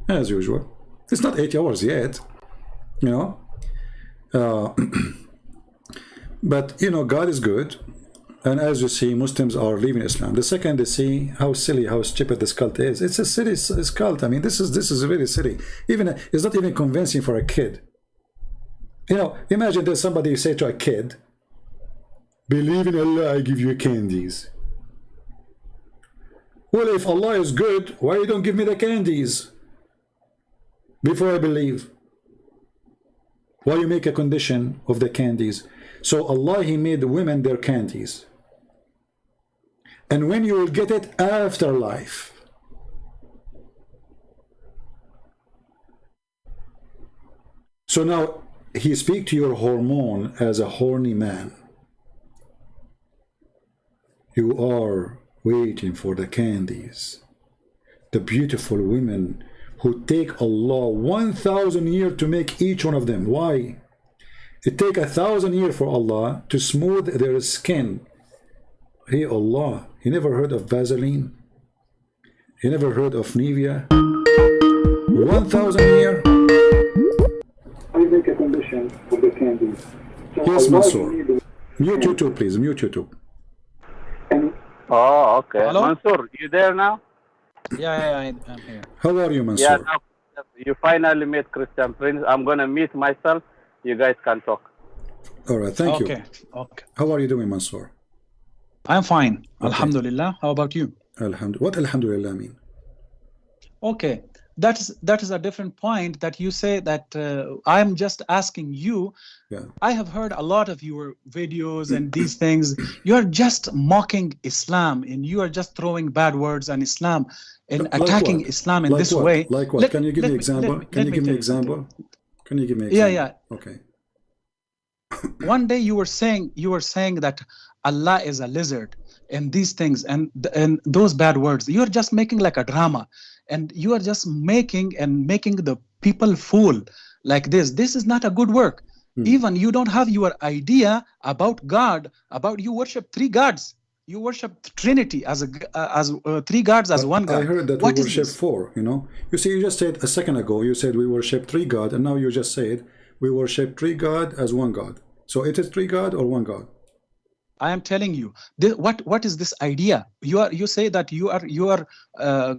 Speaker 1: As usual. It's not 8 hours yet, you know. But, you know, God is good. And as you see, Muslims are leaving Islam. The second they see how silly, how stupid this cult is, it's a silly cult. I mean, this is really silly. Even it's not even convincing for a kid. You know, imagine there's somebody say to a kid, "Believe in Allah, I give you candies." Well, if Allah is good, why you don't give me the candies before I believe? Why you make a condition of the candies? So Allah, He made women their candies. And when you will get it after life. So now He speaks to your hormone as a horny man. You are waiting for the candies. The beautiful women who take Allah 1,000 years to make each one of them. Why? It takes 1,000 years for Allah to smooth their skin. Hey Allah, you never heard of Vaseline? You never heard of Nivea? 1,000 years? I make a condition for the candies. So yes, Mansour. Mute YouTube, please. Mute YouTube.
Speaker 2: Oh, okay.
Speaker 7: Hello?
Speaker 2: Mansour, you there now?
Speaker 7: Yeah, I'm here.
Speaker 1: How are you, Mansour?
Speaker 2: Yeah, now you finally met Christian Prince. I'm going to meet myself. You guys can talk.
Speaker 1: All right, thank you.
Speaker 7: Okay.
Speaker 1: How are you doing, Mansour?
Speaker 7: I'm fine.
Speaker 1: Okay.
Speaker 7: Alhamdulillah. How about you?
Speaker 1: Alhamdulillah. What Alhamdulillah mean?
Speaker 7: Okay. That is a different point that you say that I'm just asking you.
Speaker 1: Yeah.
Speaker 7: I have heard a lot of your videos and these things. You are just mocking Islam and you are just throwing bad words on Islam and
Speaker 1: Like
Speaker 7: attacking
Speaker 1: what?
Speaker 7: Islam in
Speaker 1: Like
Speaker 7: this
Speaker 1: what?
Speaker 7: way.
Speaker 1: Like what? Can you give me an example? Can you give me an example? Can you give me an example?
Speaker 7: Yeah.
Speaker 1: Okay.
Speaker 7: One day you were saying that Allah is a lizard and these things and those bad words. You are just making like a drama. And you are just making the people fool like this. This is not a good work. Even you don't have your idea about God, about you worship three gods. You worship Trinity as three gods as one God.
Speaker 1: I heard that
Speaker 7: what
Speaker 1: we
Speaker 7: is
Speaker 1: worship
Speaker 7: this?
Speaker 1: 4, you know. You see, you just said a second ago, you said we worship 3 God, and now you just said we worship 3 God as 1 God. So it is 3 God or 1 God?
Speaker 7: I am telling you, what is this idea? You say that you are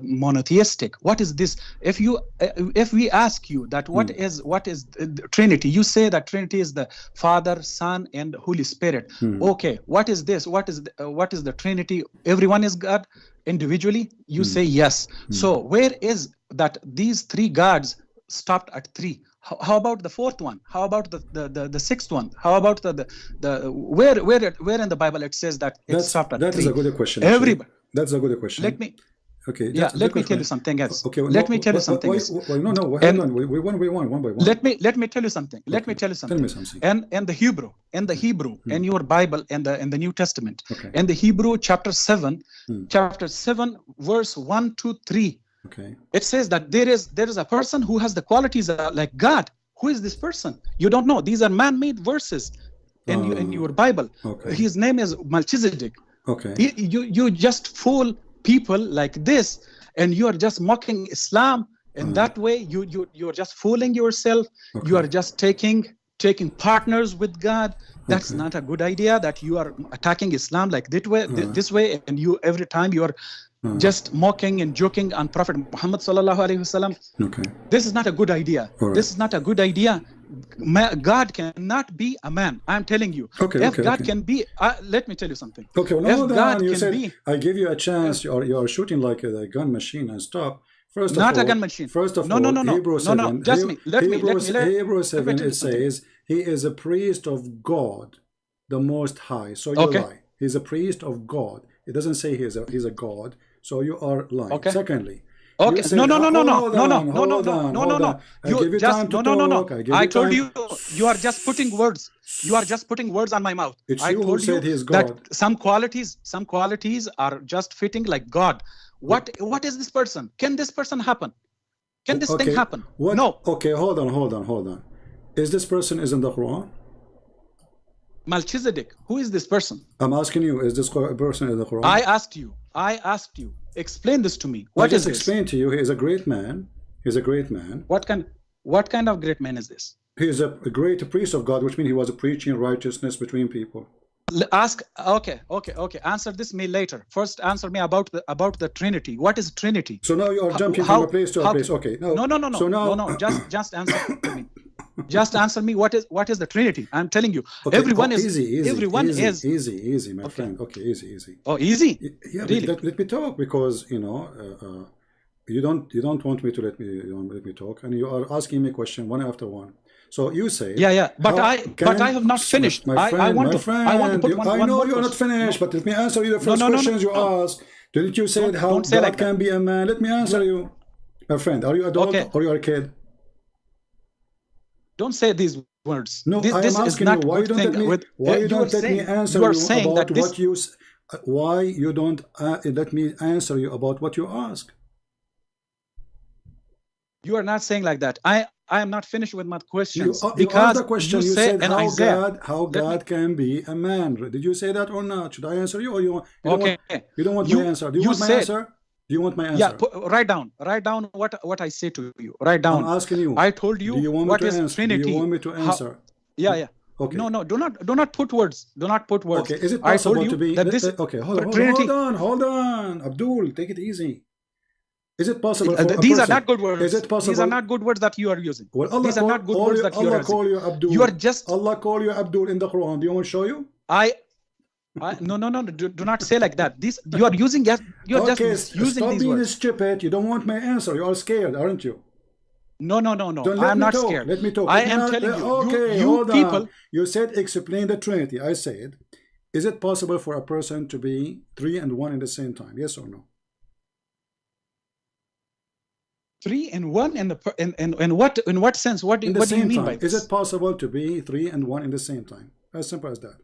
Speaker 7: monotheistic. What is this? If we ask you that what is Trinity, you say that Trinity is the Father, Son, and Holy Spirit. Okay, what is this? What is the Trinity? Everyone is God individually. You say yes. So where is that these 3 gods stopped at 3? How about the 4th one? How about the 6th one? How about the where in the Bible it says that it stopped at 3?
Speaker 1: That is a good question. That's a good question.
Speaker 7: Let me.
Speaker 1: Okay.
Speaker 7: Let me tell you something else.
Speaker 1: Okay.
Speaker 7: Let me tell you something else.
Speaker 1: No. Hold on. We one by one.
Speaker 7: Let me tell you something. Let me tell you something.
Speaker 1: Tell me something.
Speaker 7: And the Hebrew, in your Bible, and the New Testament, and the Hebrew chapter 7, verse 1 to 3.
Speaker 1: Okay.
Speaker 7: It says that there is a person who has the qualities like God. Who is this person? You don't know. These are man-made verses in your Bible.
Speaker 1: Okay.
Speaker 7: His name is Melchizedek.
Speaker 1: Okay.
Speaker 7: You just fool people like this, and you are just mocking Islam. And that way, you're just fooling yourself.
Speaker 1: Okay.
Speaker 7: You are just taking partners with God. That's not a good idea. That you are attacking Islam like this way, and you every time you are just mocking and joking on Prophet Muhammad sallallahu alaihi wasallam.
Speaker 1: Okay.
Speaker 7: This is not a good idea.
Speaker 1: Right.
Speaker 7: This is not a good idea. God cannot be a man. I'm telling you.
Speaker 1: Okay.
Speaker 7: If God can be, let me tell you something.
Speaker 1: Okay. Well,
Speaker 7: if God
Speaker 1: you
Speaker 7: can
Speaker 1: said
Speaker 7: be,
Speaker 1: I give you a chance. You are shooting like a gun machine and stop. First of
Speaker 7: not
Speaker 1: all,
Speaker 7: a gun machine.
Speaker 1: First of
Speaker 7: no,
Speaker 1: all,
Speaker 7: no, no, no,
Speaker 1: Hebrews
Speaker 7: no,
Speaker 1: 7.
Speaker 7: no. Just me. Let me.
Speaker 1: Hebrews 7. It says he is a priest of God, the Most High. So you lie. He's a priest of God. It doesn't say he's a God. So you are lying.
Speaker 7: Okay.
Speaker 1: Secondly,
Speaker 7: okay.
Speaker 1: said,
Speaker 7: No.
Speaker 1: You just
Speaker 7: I told you you are just putting words. You are just putting words on my mouth.
Speaker 1: It's
Speaker 7: I
Speaker 1: you
Speaker 7: told
Speaker 1: who said
Speaker 7: you
Speaker 1: he's God.
Speaker 7: that some qualities are just fitting like God. What is this person? Can this person happen? Can this thing happen?
Speaker 1: What?
Speaker 7: No.
Speaker 1: Okay, hold on. Is this person in the Quran?
Speaker 7: Melchizedek. Who is this person?
Speaker 1: I'm asking you, is this person in the Quran?
Speaker 7: I asked you. Explain this to me. What is this?
Speaker 1: I just explained to you. He is a great man. He's a great man.
Speaker 7: What kind of great man is this?
Speaker 1: He is a great priest of God, which means he was preaching righteousness between people.
Speaker 7: Okay. Answer this me later. First, answer me about the Trinity. What is Trinity?
Speaker 1: So now you are jumping from a place to a place. Okay.
Speaker 7: No.
Speaker 1: So now,
Speaker 7: no. Just answer to me. Just answer me. What is the Trinity? I'm telling you.
Speaker 1: Okay.
Speaker 7: Everyone is
Speaker 1: easy, my friend. Okay, easy.
Speaker 7: Oh, easy.
Speaker 1: Yeah,
Speaker 7: really?
Speaker 1: let me talk, because you don't want me to let me talk, and you are asking me question one after one. So you say,
Speaker 7: but I have not finished.
Speaker 1: My friend,
Speaker 7: I want to put one.
Speaker 1: I know you're not finished, but let me answer you the first questions you asked. Didn't you say how God can be a man? Let me answer you, my friend. Are you adult or you are a kid?
Speaker 7: Don't say these words.
Speaker 1: No, I am asking you, why you don't let me answer you about what you. Why you don't let me answer you about what you ask?
Speaker 7: You are not saying like that. I am not finished with my questions.
Speaker 1: You asked the question. You said how
Speaker 7: God
Speaker 1: can be a man. Did you say that or not? Should I answer you, or you don't want my answer? Do you want my answer? Do you want my answer?
Speaker 7: Yeah, write down what I say to you. Write down.
Speaker 1: I'm asking you.
Speaker 7: I told you what is Trinity.
Speaker 1: Do you want me to answer?
Speaker 7: Yeah.
Speaker 1: Okay.
Speaker 7: No. Do not put words. Do not put words.
Speaker 1: Okay. Is it possible to be
Speaker 7: that this?
Speaker 1: Okay. Hold on. Abdul, take it easy. Is it possible for
Speaker 7: these are not good words.
Speaker 1: Is it possible?
Speaker 7: These are not good words that you are using.
Speaker 1: Well,
Speaker 7: these are not good words that you are using.
Speaker 1: Allah call you Abdul.
Speaker 7: You are just
Speaker 1: Allah call you Abdul in the Quran. Do you want to show you?
Speaker 7: No. Do not say like that. This you are using. You are just using these words.
Speaker 1: Stop being stupid. You don't want my answer. You are scared, aren't you?
Speaker 7: No. I am not scared.
Speaker 1: Let me talk.
Speaker 7: I am telling you.
Speaker 1: Okay,
Speaker 7: you people.
Speaker 1: On. You said explain the Trinity. I said, is it possible for a person to be 3 and 1 in the same time? Yes or no?
Speaker 7: 3 and 1 in what sense? What do you mean by this?
Speaker 1: Is it possible to be 3 and 1 in the same time? As simple as that.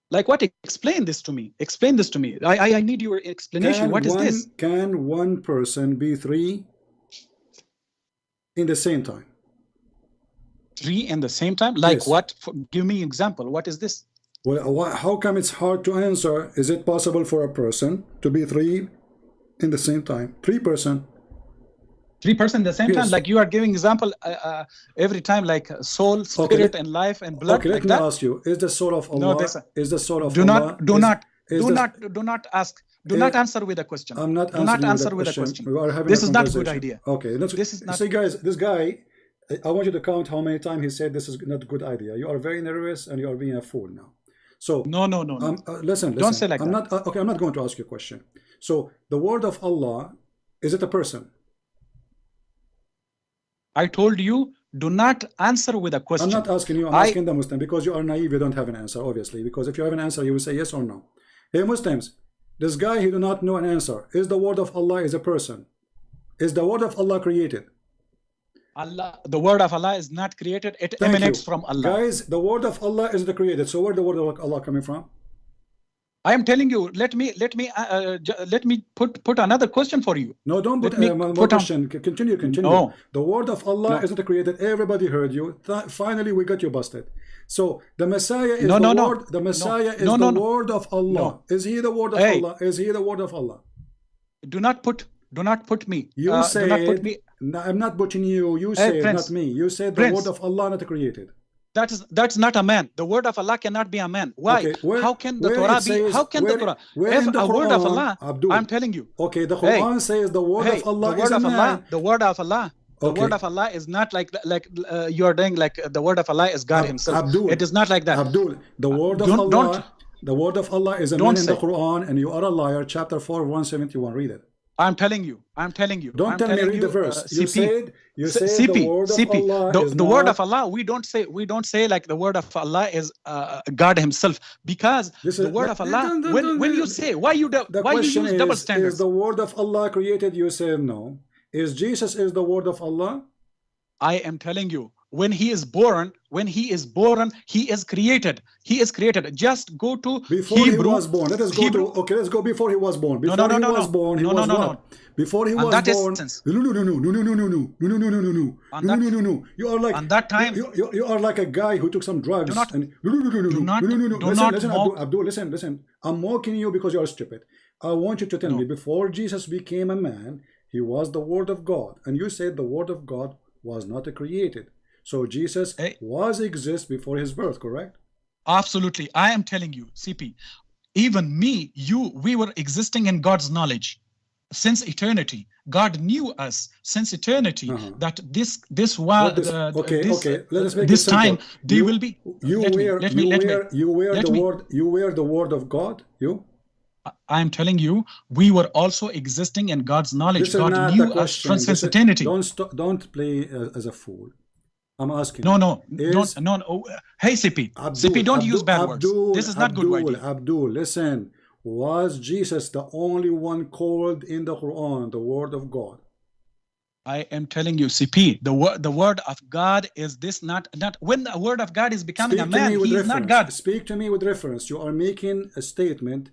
Speaker 7: Like what? Explain this to me. Explain this to me. I need your explanation. What is this?
Speaker 1: Can one person be 3 in the same time?
Speaker 7: 3 in the same time? Like
Speaker 1: Yes.
Speaker 7: what? Give me example. What is this?
Speaker 1: Well, how come it's hard to answer? Is it possible for a person to be 3 in the same time? 3-person.
Speaker 7: 3% at the same
Speaker 1: Yes.
Speaker 7: time? Like you are giving example every time, like soul, spirit, and life and blood.
Speaker 1: Okay, let
Speaker 7: like
Speaker 1: me
Speaker 7: that?
Speaker 1: ask you: is the soul of Allah?
Speaker 7: No,
Speaker 1: is the soul of
Speaker 7: do
Speaker 1: Allah?
Speaker 7: not, do
Speaker 1: is,
Speaker 7: not,
Speaker 1: is
Speaker 7: do
Speaker 1: the,
Speaker 7: not, do not ask. Do not answer with a question.
Speaker 1: I'm not
Speaker 7: do not answer
Speaker 1: with
Speaker 7: with a question.
Speaker 1: We are having
Speaker 7: This
Speaker 1: a
Speaker 7: is not a good
Speaker 1: conversation.
Speaker 7: idea.
Speaker 1: Okay,
Speaker 7: this is not.
Speaker 1: See, guys, this guy, I want you to count how many times he said this is not a good idea. You are very nervous and you are being a fool now. So
Speaker 7: no.
Speaker 1: Listen.
Speaker 7: Don't say like
Speaker 1: I'm
Speaker 7: that.
Speaker 1: not okay. I'm not going to ask you a question. So the word of Allah, is it a person?
Speaker 7: I told you, do not answer with a question.
Speaker 1: I'm not asking you. I'm asking the Muslim, because you are naive. You don't have an answer, obviously. Because if you have an answer, you will say yes or no. Hey, Muslims, this guy, he do not know an answer. Is the word of Allah is a person? Is the word of Allah created?
Speaker 7: Allah, the word of Allah is not created. It emanates from Allah.
Speaker 1: Guys, the word of Allah is the created. So where the word of Allah coming from?
Speaker 7: I am telling you. Let me put another question for you.
Speaker 1: No, don't put more question. Continue.
Speaker 7: No.
Speaker 1: The word of Allah isn't created. Everybody heard you. Finally, we got you busted. So the Messiah is the word. The Messiah is the word of Allah. Is he the word of Allah? Is he the word of Allah?
Speaker 7: Do not put me.
Speaker 1: You said.
Speaker 7: Do not put me.
Speaker 1: No, I'm not putting you. You said, not me. You said the word of Allah not created.
Speaker 7: That's not a man. The word of Allah cannot be a man. Why?
Speaker 1: Okay,
Speaker 7: how can the Torah be? How can the Torah? If a word of Allah,
Speaker 1: Abdul,
Speaker 7: I'm telling you.
Speaker 1: Okay, the Quran says the word of Allah
Speaker 7: is
Speaker 1: a man.
Speaker 7: The word of Allah. The word of Allah is not like you are doing, like the word of Allah is God Himself.
Speaker 1: Abdul,
Speaker 7: it is not like that.
Speaker 1: Abdul, the word of Allah. The word of Allah is a man in the Quran, and you are a liar. Chapter 4, 171. Read it.
Speaker 7: I'm telling you.
Speaker 1: Don't tell me read the verse. You said
Speaker 7: CP,
Speaker 1: the word of Allah is
Speaker 7: the word of Allah. We don't say like the word of Allah is God Himself, because the word of Allah. When you say why you use double standards?
Speaker 1: Is the word of Allah created? You say no. Is Jesus is the word of Allah?
Speaker 7: I am telling you. When he is born, he is created. He is created. Just go to
Speaker 1: before
Speaker 7: Hebrew.
Speaker 1: He was born. Let us go to. Okay, let's go before he was born. Before he was born, he was what? Before he was born. No. You are like.
Speaker 7: On that time.
Speaker 1: You are like a guy who took some drugs. Listen. I'm mocking you because you are stupid. I want you to tell me, before Jesus became a man, he was the Word of God, and you said the Word of God was not created. So Jesus exists before his birth, correct?
Speaker 7: Absolutely. I am telling you, CP, even me, we were existing in God's knowledge since eternity. God knew us since eternity that this was
Speaker 1: Let us make
Speaker 7: this
Speaker 1: it
Speaker 7: time
Speaker 1: simple.
Speaker 7: they will be.
Speaker 1: You were the word of God. You.
Speaker 7: I am telling you, we were also existing in God's knowledge. God knew us since eternity.
Speaker 1: Don't play as a fool. I'm asking.
Speaker 7: No. Hey, CP, don't use bad words. This is not good.
Speaker 1: Abdul, listen. Was Jesus the only one called in the Quran the Word of God?
Speaker 7: I am telling you, CP, the word of God is this not when the word of God is becoming a man, he is not God.
Speaker 1: Speak to me with reference. You are making a statement.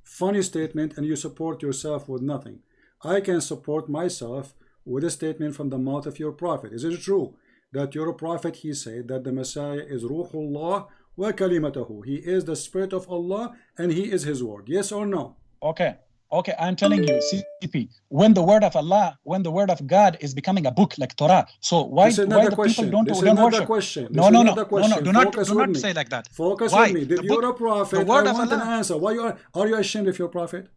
Speaker 1: Funny statement, and you support yourself with nothing. I can support myself with a statement from the mouth of your prophet. Is it true that your prophet, he said that the Messiah is Ruhullah wa kalimatahu? He is the Spirit of Allah and he is his word. Yes or no?
Speaker 7: Okay, I'm telling you, CP, when the word of Allah, when the word of God is becoming a book like Torah, so why the people don't worship? No, do not say like that.
Speaker 1: Focus on me. Did your prophet, I want an answer. Why are you ashamed of your prophet?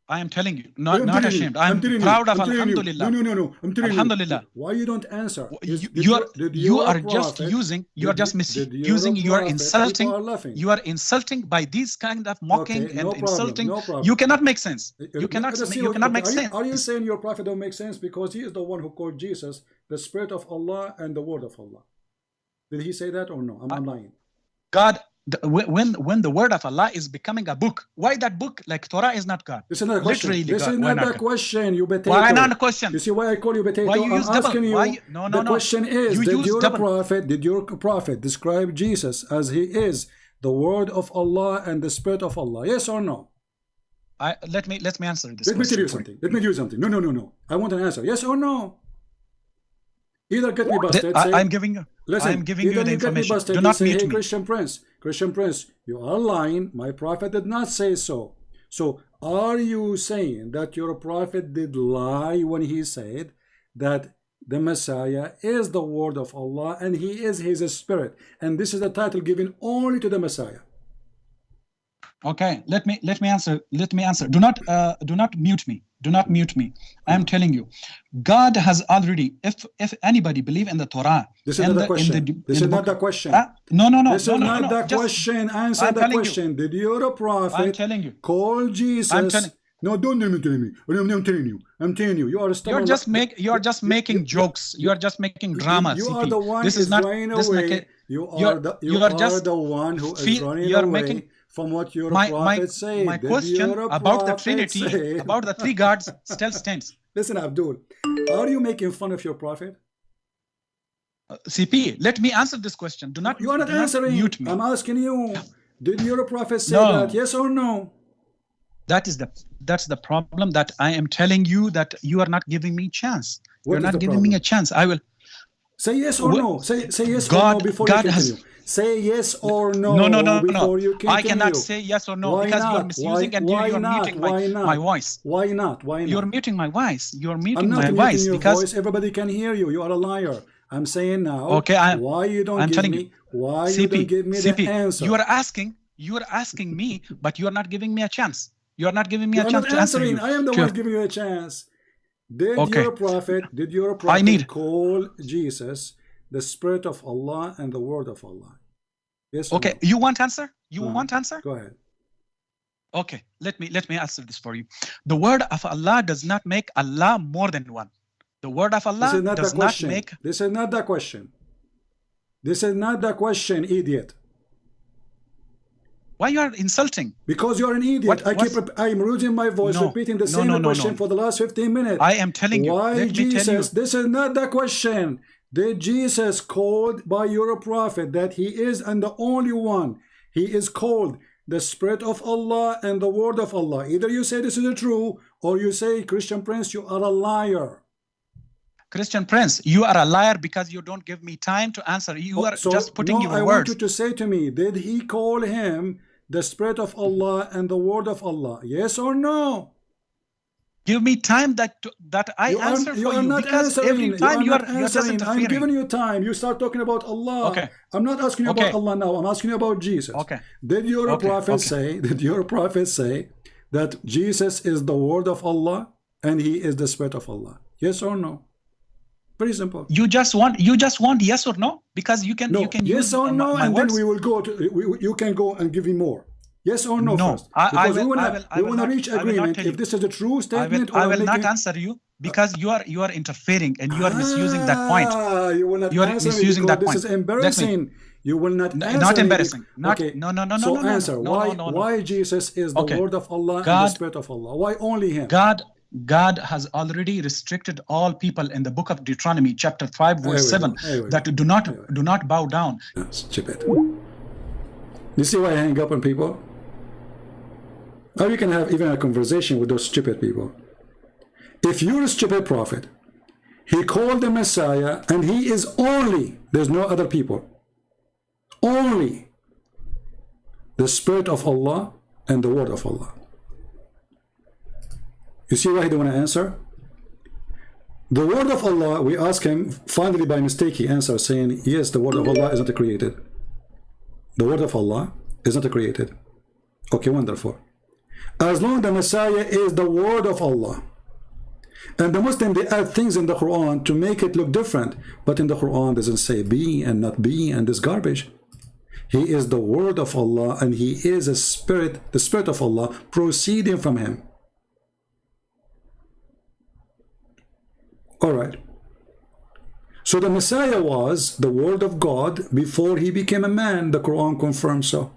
Speaker 7: I am telling you, not ashamed. I'm proud of Alhamdulillah.
Speaker 1: No. I'm telling
Speaker 7: Alhamdulillah.
Speaker 1: You. Why you don't answer?
Speaker 7: You are just misusing. You are insulting. You are insulting by these kind of mocking and insulting. You cannot make sense. You cannot make sense.
Speaker 1: Are you saying your prophet don't make sense because he is the one who called Jesus the Spirit of Allah and the Word of Allah? Did he say that or no? I'm lying.
Speaker 7: God. When the word of Allah is becoming a book, why that book like Torah is not God?
Speaker 1: This is not a question. This is not a question. You potato.
Speaker 7: Why not a question?
Speaker 1: You see why I call you potato?
Speaker 7: Why you use double?
Speaker 1: The question is, did your prophet describe Jesus as he is the Word of Allah and the Spirit of Allah? Yes or no?
Speaker 7: Let me answer this.
Speaker 1: Let me tell you something. No. I want an answer. Yes or no? Either get me busted.
Speaker 7: I'm giving you.
Speaker 1: Listen,
Speaker 7: I'm giving you the information.
Speaker 1: Busted,
Speaker 7: Do not
Speaker 1: say,
Speaker 7: mute
Speaker 1: hey,
Speaker 7: me.
Speaker 1: Christian Prince, you are lying. My prophet did not say so. So are you saying that your prophet did lie when he said that the Messiah is the word of Allah and he is his spirit, and this is the title given only to the Messiah?
Speaker 7: Okay, let me answer. Do not mute me. Do not mute me. I'm telling you, God has already. If anybody believe in the Torah,
Speaker 1: this is not the question. This is not the question.
Speaker 7: No.
Speaker 1: This is not the question. Answer the question. Did your prophet
Speaker 7: I'm telling you.
Speaker 1: call Jesus? No, don't tell me. I'm telling you. You are
Speaker 7: You're just making jokes. You are just making drama.
Speaker 1: You
Speaker 7: CP.
Speaker 1: are the one
Speaker 7: this
Speaker 1: who is
Speaker 7: not,
Speaker 1: running
Speaker 7: this
Speaker 1: away.
Speaker 7: like a,
Speaker 1: you are the one who is running away from what your prophet said.
Speaker 7: My question about the Trinity, about the three gods, still stands.
Speaker 1: Listen, Abdul, are you making fun of your prophet?
Speaker 7: CP, let me answer this question.
Speaker 1: You are not answering.
Speaker 7: Mute me.
Speaker 1: I'm asking you. Did your prophet say that? Yes or no?
Speaker 7: That's the problem, that I am telling you that you are not giving me chance. You're not giving me a chance. I will
Speaker 1: say yes or no. Say yes or no before you continue. Say yes or no.
Speaker 7: No.
Speaker 1: Before you continue.
Speaker 7: I cannot say yes or no because you are misusing and you are muting my voice.
Speaker 1: Why not?
Speaker 7: You're muting my voice. You're muting
Speaker 1: my
Speaker 7: voice because
Speaker 1: voice. Everybody can hear you. You are a liar. I'm saying now.
Speaker 7: Okay.
Speaker 1: Why you don't give me? Why you don't give me the answer?
Speaker 7: You are asking me, but you are not giving me a chance. You are not giving me a chance to answer you.
Speaker 1: I am the one giving you a chance. Did your prophet call Jesus the Spirit of Allah and the Word of Allah? Yes.
Speaker 7: Okay. No? You want answer? You want answer?
Speaker 1: Go ahead.
Speaker 7: Okay. Let me answer this for you. The word of Allah does not make Allah more than one. The word of Allah does not make.
Speaker 1: This is not the question. This is not the question, idiot.
Speaker 7: Why you are insulting?
Speaker 1: Because you are an idiot. I'm losing my voice, repeating the same question for the last 15 minutes.
Speaker 7: I am telling you.
Speaker 1: Why Jesus? This is not the question. Did Jesus called by your prophet that he is and the only one? He is called the Spirit of Allah and the Word of Allah. Either you say this is true, or you say, Christian Prince, you are a liar.
Speaker 7: Christian Prince, you are a liar because you don't give me time to answer. You are just putting your words.
Speaker 1: I want you to say to me, did he call him the Spirit of Allah and the Word of Allah? Yes or no?
Speaker 7: Give me time that I answer for you, because every time you are just interfering.
Speaker 1: I'm giving you time. You start talking about Allah.
Speaker 7: Okay.
Speaker 1: I'm not asking you about Allah now. I'm asking you about Jesus.
Speaker 7: Okay.
Speaker 1: Did your prophet say? Did your prophet say that Jesus is the Word of Allah and he is the Spirit of Allah? Yes or no? Very simple.
Speaker 7: You just want yes or no, because you can
Speaker 1: yes or no, and then we will go to you can go and give me more. Yes or no, first. Because we want to reach agreement if this is a true statement.
Speaker 7: I will not answer you because you are interfering and you are misusing that point.
Speaker 1: You will not answer misusing that point. This is embarrassing. You will not answer.
Speaker 7: Not embarrassing.
Speaker 1: Okay.
Speaker 7: No.
Speaker 1: So answer. Why Jesus is the Word of Allah and the Spirit of Allah? Why only him?
Speaker 7: God has already restricted all people in the book of Deuteronomy, chapter 5, verse 7, that do not bow down.
Speaker 1: Stupid. You see why I hang up on people? Or you can have even a conversation with those stupid people. If you're a stupid prophet, he called the Messiah and he is only, there's no other people, only the Spirit of Allah and the Word of Allah. You see why he don't want to answer? The Word of Allah, we ask him, finally by mistake he answers saying, yes, the Word of Allah is not created. The Word of Allah is not created. Okay, wonderful. As long as the Messiah is the Word of Allah, and the Muslims, they add things in the Quran to make it look different, but in the Quran doesn't say be and not be and this garbage. He is the Word of Allah and he is a spirit, the Spirit of Allah proceeding from him. All right. So the Messiah was the Word of God before he became a man. The Quran confirms so.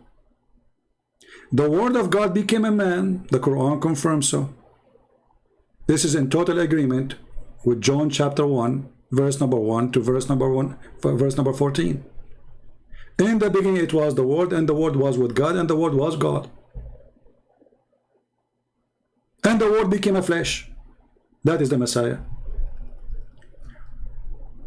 Speaker 1: The Word of God became a man. The Quran confirms so. This is in total agreement with John chapter 1, verse number 1 to verse number 14. In the beginning it was the Word, and the Word was with God, and the Word was God. And the Word became a flesh. That is the Messiah.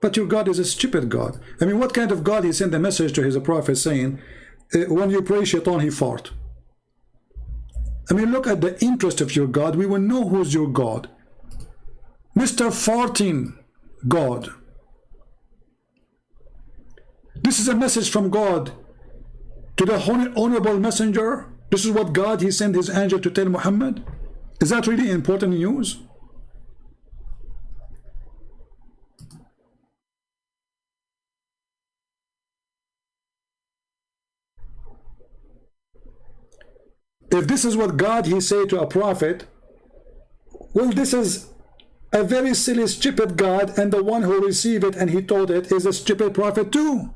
Speaker 1: But your God is a stupid God. I mean, what kind of God he sent a message to his prophet saying, when you pray shaitan, he fart? I mean, look at the interest of your God. We will know who's your God. Mr. Farting God. This is a message from God to the honorable messenger. This is what God, he sent his angel to tell Muhammad. Is that really important news? If this is what God, he said to a prophet, well, this is a very silly, stupid God, and the one who received it and he told it is a stupid prophet too.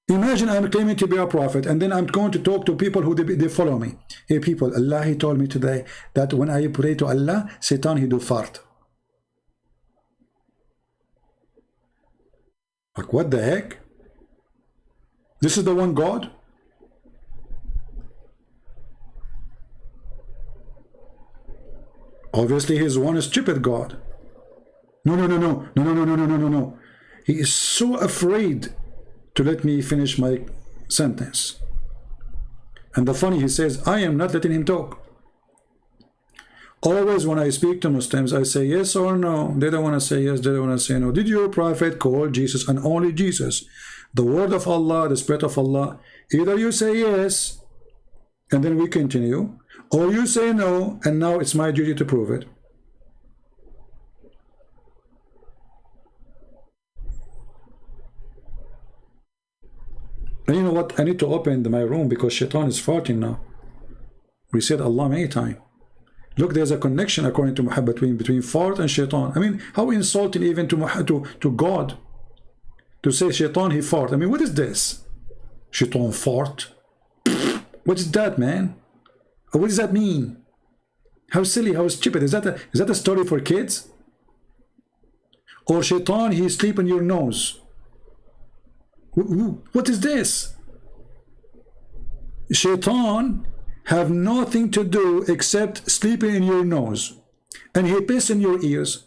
Speaker 1: Imagine I'm claiming to be a prophet, and then I'm going to talk to people who they follow me. Hey people, Allah, he told me today that when I pray to Allah, Satan, he do fart. Like, what the heck? This is the one God? Obviously, he's one stupid God. No. He is so afraid to let me finish my sentence. And the funny, he says, I am not letting him talk. Always when I speak to Muslims, I say yes or no. They don't want to say yes, they don't want to say no. Did your prophet call Jesus and only Jesus the word of Allah, the spirit of Allah? Either you say yes, and then we continue, or you say no, and now it's my duty to prove it. And you know what? I need to open my room because Shaitan is farting now. We said Allah many times. Look, there's a connection according to Muhammad between fart and Shaitan. I mean, how insulting even to God to say Shaitan, he fart. I mean, what is this? Shaitan fart? What is that, man? What does that mean? How silly, how stupid. Is that a story for kids? Or Shaitan, he sleep in your nose. What is this? Shaitan have nothing to do except sleeping in your nose, and he piss in your ears.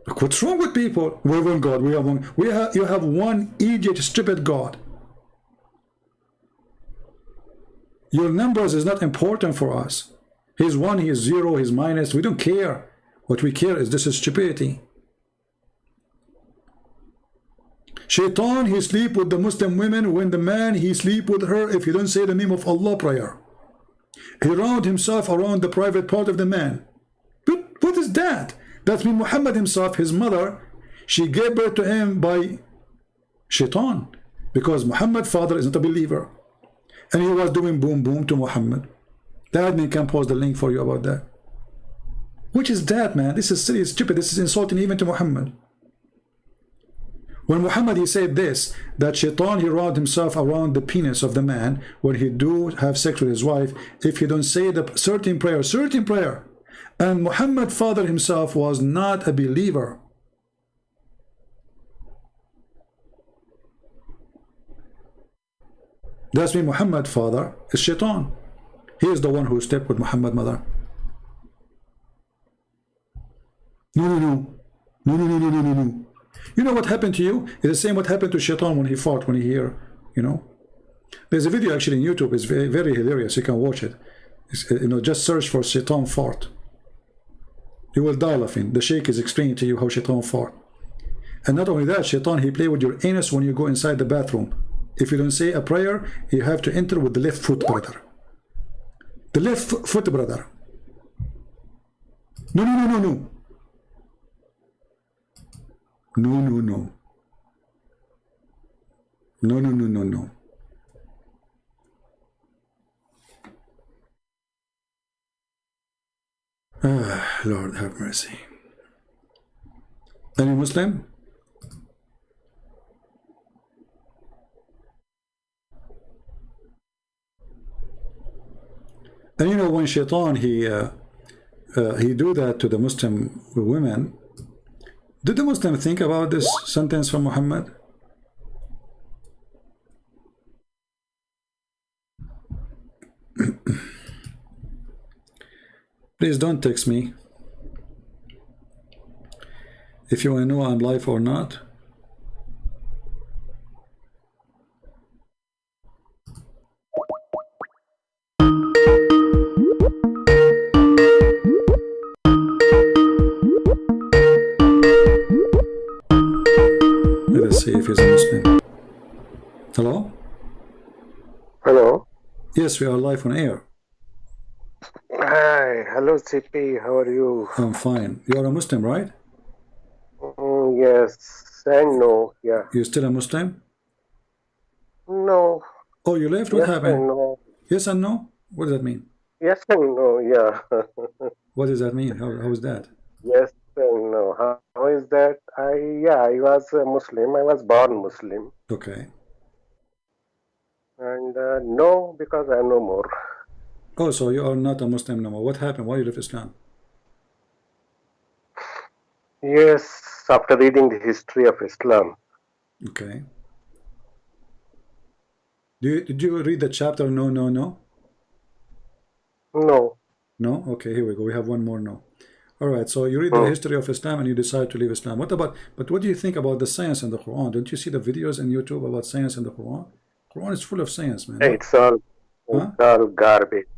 Speaker 1: Look, what's wrong with people? We have one God. We have one. You have one idiot, stupid God. Your numbers is not important for us. He's 1, he is 0, he's minus. We don't care. What we care is this is stupidity. Shaitan, he sleep with the Muslim women when the man, he sleep with her if he don't say the name of Allah prayer. He round himself around the private part of the man. But what is that? That means Muhammad himself, his mother, she gave birth to him by Shaitan. Because Muhammad's father is not a believer. And he was doing boom boom to Muhammad. The admin can post the link for you about that. Which is that, man? This is silly, stupid. This is insulting even to Muhammad. When Muhammad, he said this, that Shaitan, he round himself around the penis of the man when he do have sex with his wife, if he don't say the certain prayer. And Muhammad's father himself was not a believer. That's mean Muhammad's father is Shaitan. He is the one who slept with Muhammad's mother. No. You know what happened to you? It's the same what happened to Shaitan when he fought, when he hear, you know. There's a video actually on YouTube. It's very, very hilarious. You can watch it. You know, just search for Shaitan fart. You will die laughing. The Sheikh is explaining to you how Shaitan fart. And not only that, Shaitan, he play with your anus when you go inside the bathroom. If you don't say a prayer, you have to enter with the left foot, brother. The left foot, brother. No. No. Ah, Lord have mercy. Any Muslim? And you know, when Shaitan, he do that to the Muslim women, did the Muslim think about this sentence from Muhammad? Please don't text me. If you want to know I'm live or not. Let us see if he's a Muslim. Hello?
Speaker 8: Hello.
Speaker 1: Yes, we are live on air.
Speaker 8: Hi. Hello, CP. How are you?
Speaker 1: I'm fine. You are a Muslim, right?
Speaker 8: Yes and no. Yeah.
Speaker 1: You're still a Muslim?
Speaker 8: No.
Speaker 1: Oh, you left? What
Speaker 8: Yes
Speaker 1: happened?
Speaker 8: and no.
Speaker 1: Yes and no? What does that mean?
Speaker 8: Yes and no. Yeah.
Speaker 1: What does that mean? How is that?
Speaker 8: Yes and no. How is that? I was a Muslim. I was born Muslim.
Speaker 1: Okay.
Speaker 8: And no, because I know more.
Speaker 1: Oh, so you are not a Muslim no more. What happened? Why you left Islam?
Speaker 8: Yes, after reading the history of Islam.
Speaker 1: Okay. Did you read the chapter No, No, No?
Speaker 8: No.
Speaker 1: No? Okay, here we go. We have one more no. All right, so you read the history of Islam and you decide to leave Islam. What do you think about the science in the Quran? Don't you see the videos on YouTube about science in the Quran? Quran is full of science, man.
Speaker 8: It's all garbage.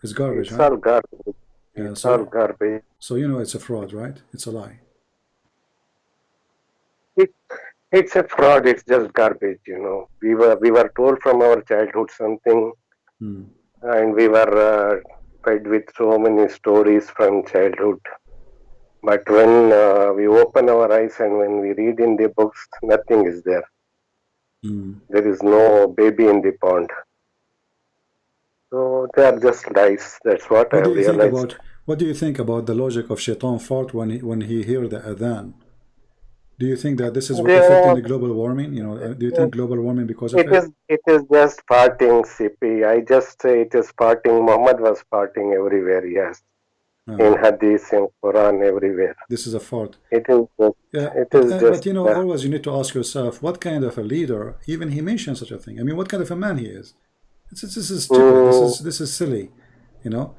Speaker 1: It's garbage,
Speaker 8: It's
Speaker 1: huh?
Speaker 8: all garbage.
Speaker 1: Yeah,
Speaker 8: It's all garbage.
Speaker 1: So you know it's a fraud, right? It's a lie.
Speaker 8: It's a fraud. It's just garbage, you know. We were told from our childhood something, and we were fed with so many stories from childhood. But when we open our eyes and when we read in the books, nothing is there. There is no baby in the pond. So they are just lies. That's what I realized.
Speaker 1: What do you think about the logic of Shaitan fart when he hear the adhan? Do you think that this is affecting the global warming? You know, do you think global warming because of it?
Speaker 8: It is just farting, CP. I just say it is farting. Muhammad was farting everywhere, yes. In Hadith, in Quran, everywhere.
Speaker 1: This is a fart.
Speaker 8: It is just,
Speaker 1: but you know, always you need to ask yourself, what kind of a leader, even he mentions such a thing? I mean, what kind of a man he is? This is stupid. This is silly, you know?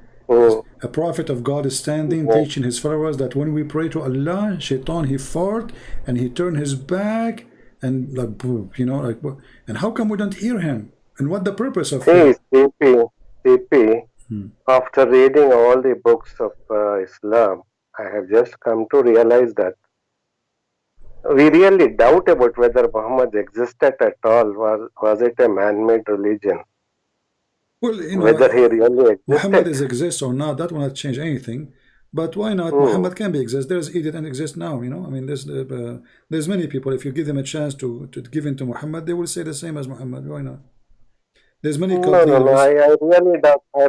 Speaker 1: A prophet of God is standing teaching his followers that when we pray to Allah, Shaitan he fart and he turn his back and like, you know, like, and how come we don't hear him? And what the purpose of
Speaker 8: it? CP, after reading all the books of Islam, I have just come to realize that we really doubt about whether Muhammad existed at all. Was it a man-made religion?
Speaker 1: Well, you know,
Speaker 8: whether he really existed.
Speaker 1: Muhammad exists or not, that will not change anything. But why not? Muhammad can be exist. There's Edith and exist now. You know, I mean, there's many people. If you give them a chance to give in to Muhammad, they will say the same as Muhammad. Why not? There's many.
Speaker 8: No. I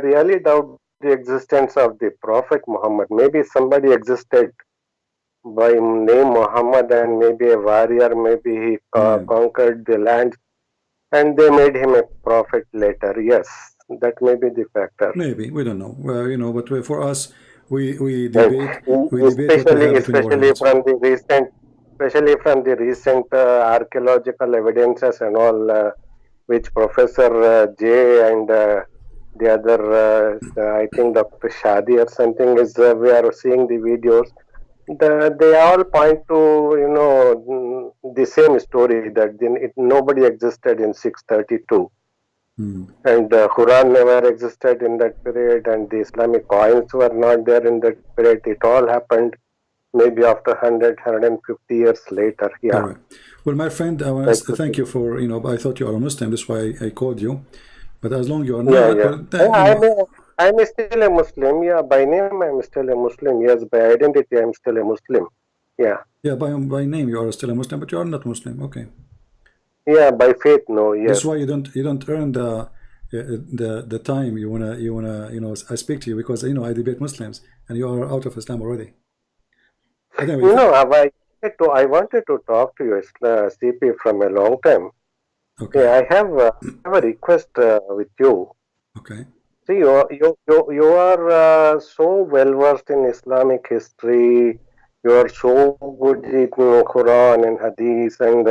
Speaker 8: really doubt the existence of the Prophet Muhammad. Maybe somebody existed by name Muhammad, and maybe a warrior. Maybe he conquered the land, and they made him a prophet later. Yes. That may be the factor.
Speaker 1: Maybe, we don't know. Well, you know, but for us, we debate.
Speaker 8: Especially from the recent archaeological evidences and all, which Professor J and the other, I think Dr. Shadi or something is. We are seeing the videos. They all point to, you know, the same story that nobody existed in 632. And Qur'an never existed in that period, and the Islamic coins were not there in that period. It all happened maybe after 150 years later. Yeah.
Speaker 1: All right. Well, my friend, I want to thank you for, you know, I thought you are a Muslim, that's why I called you. But as long as you are not...
Speaker 8: I'm still a Muslim. Yeah, by name I'm still a Muslim. Yes, by identity I'm still a Muslim. Yeah.
Speaker 1: Yeah, by name you are still a Muslim, but you are not Muslim. Okay.
Speaker 8: Yeah, by faith, no. Yes.
Speaker 1: That's why you don't earn the time you wanna you know, I speak to you because, you know, I debate Muslims and you are out of Islam already. Anyway,
Speaker 8: no, I wanted to talk to you, CP, from a long time.
Speaker 1: Okay.
Speaker 8: Yeah, I have a request with you.
Speaker 1: Okay.
Speaker 8: See, you are so well versed in Islamic history. You are so good in Quran and Hadith and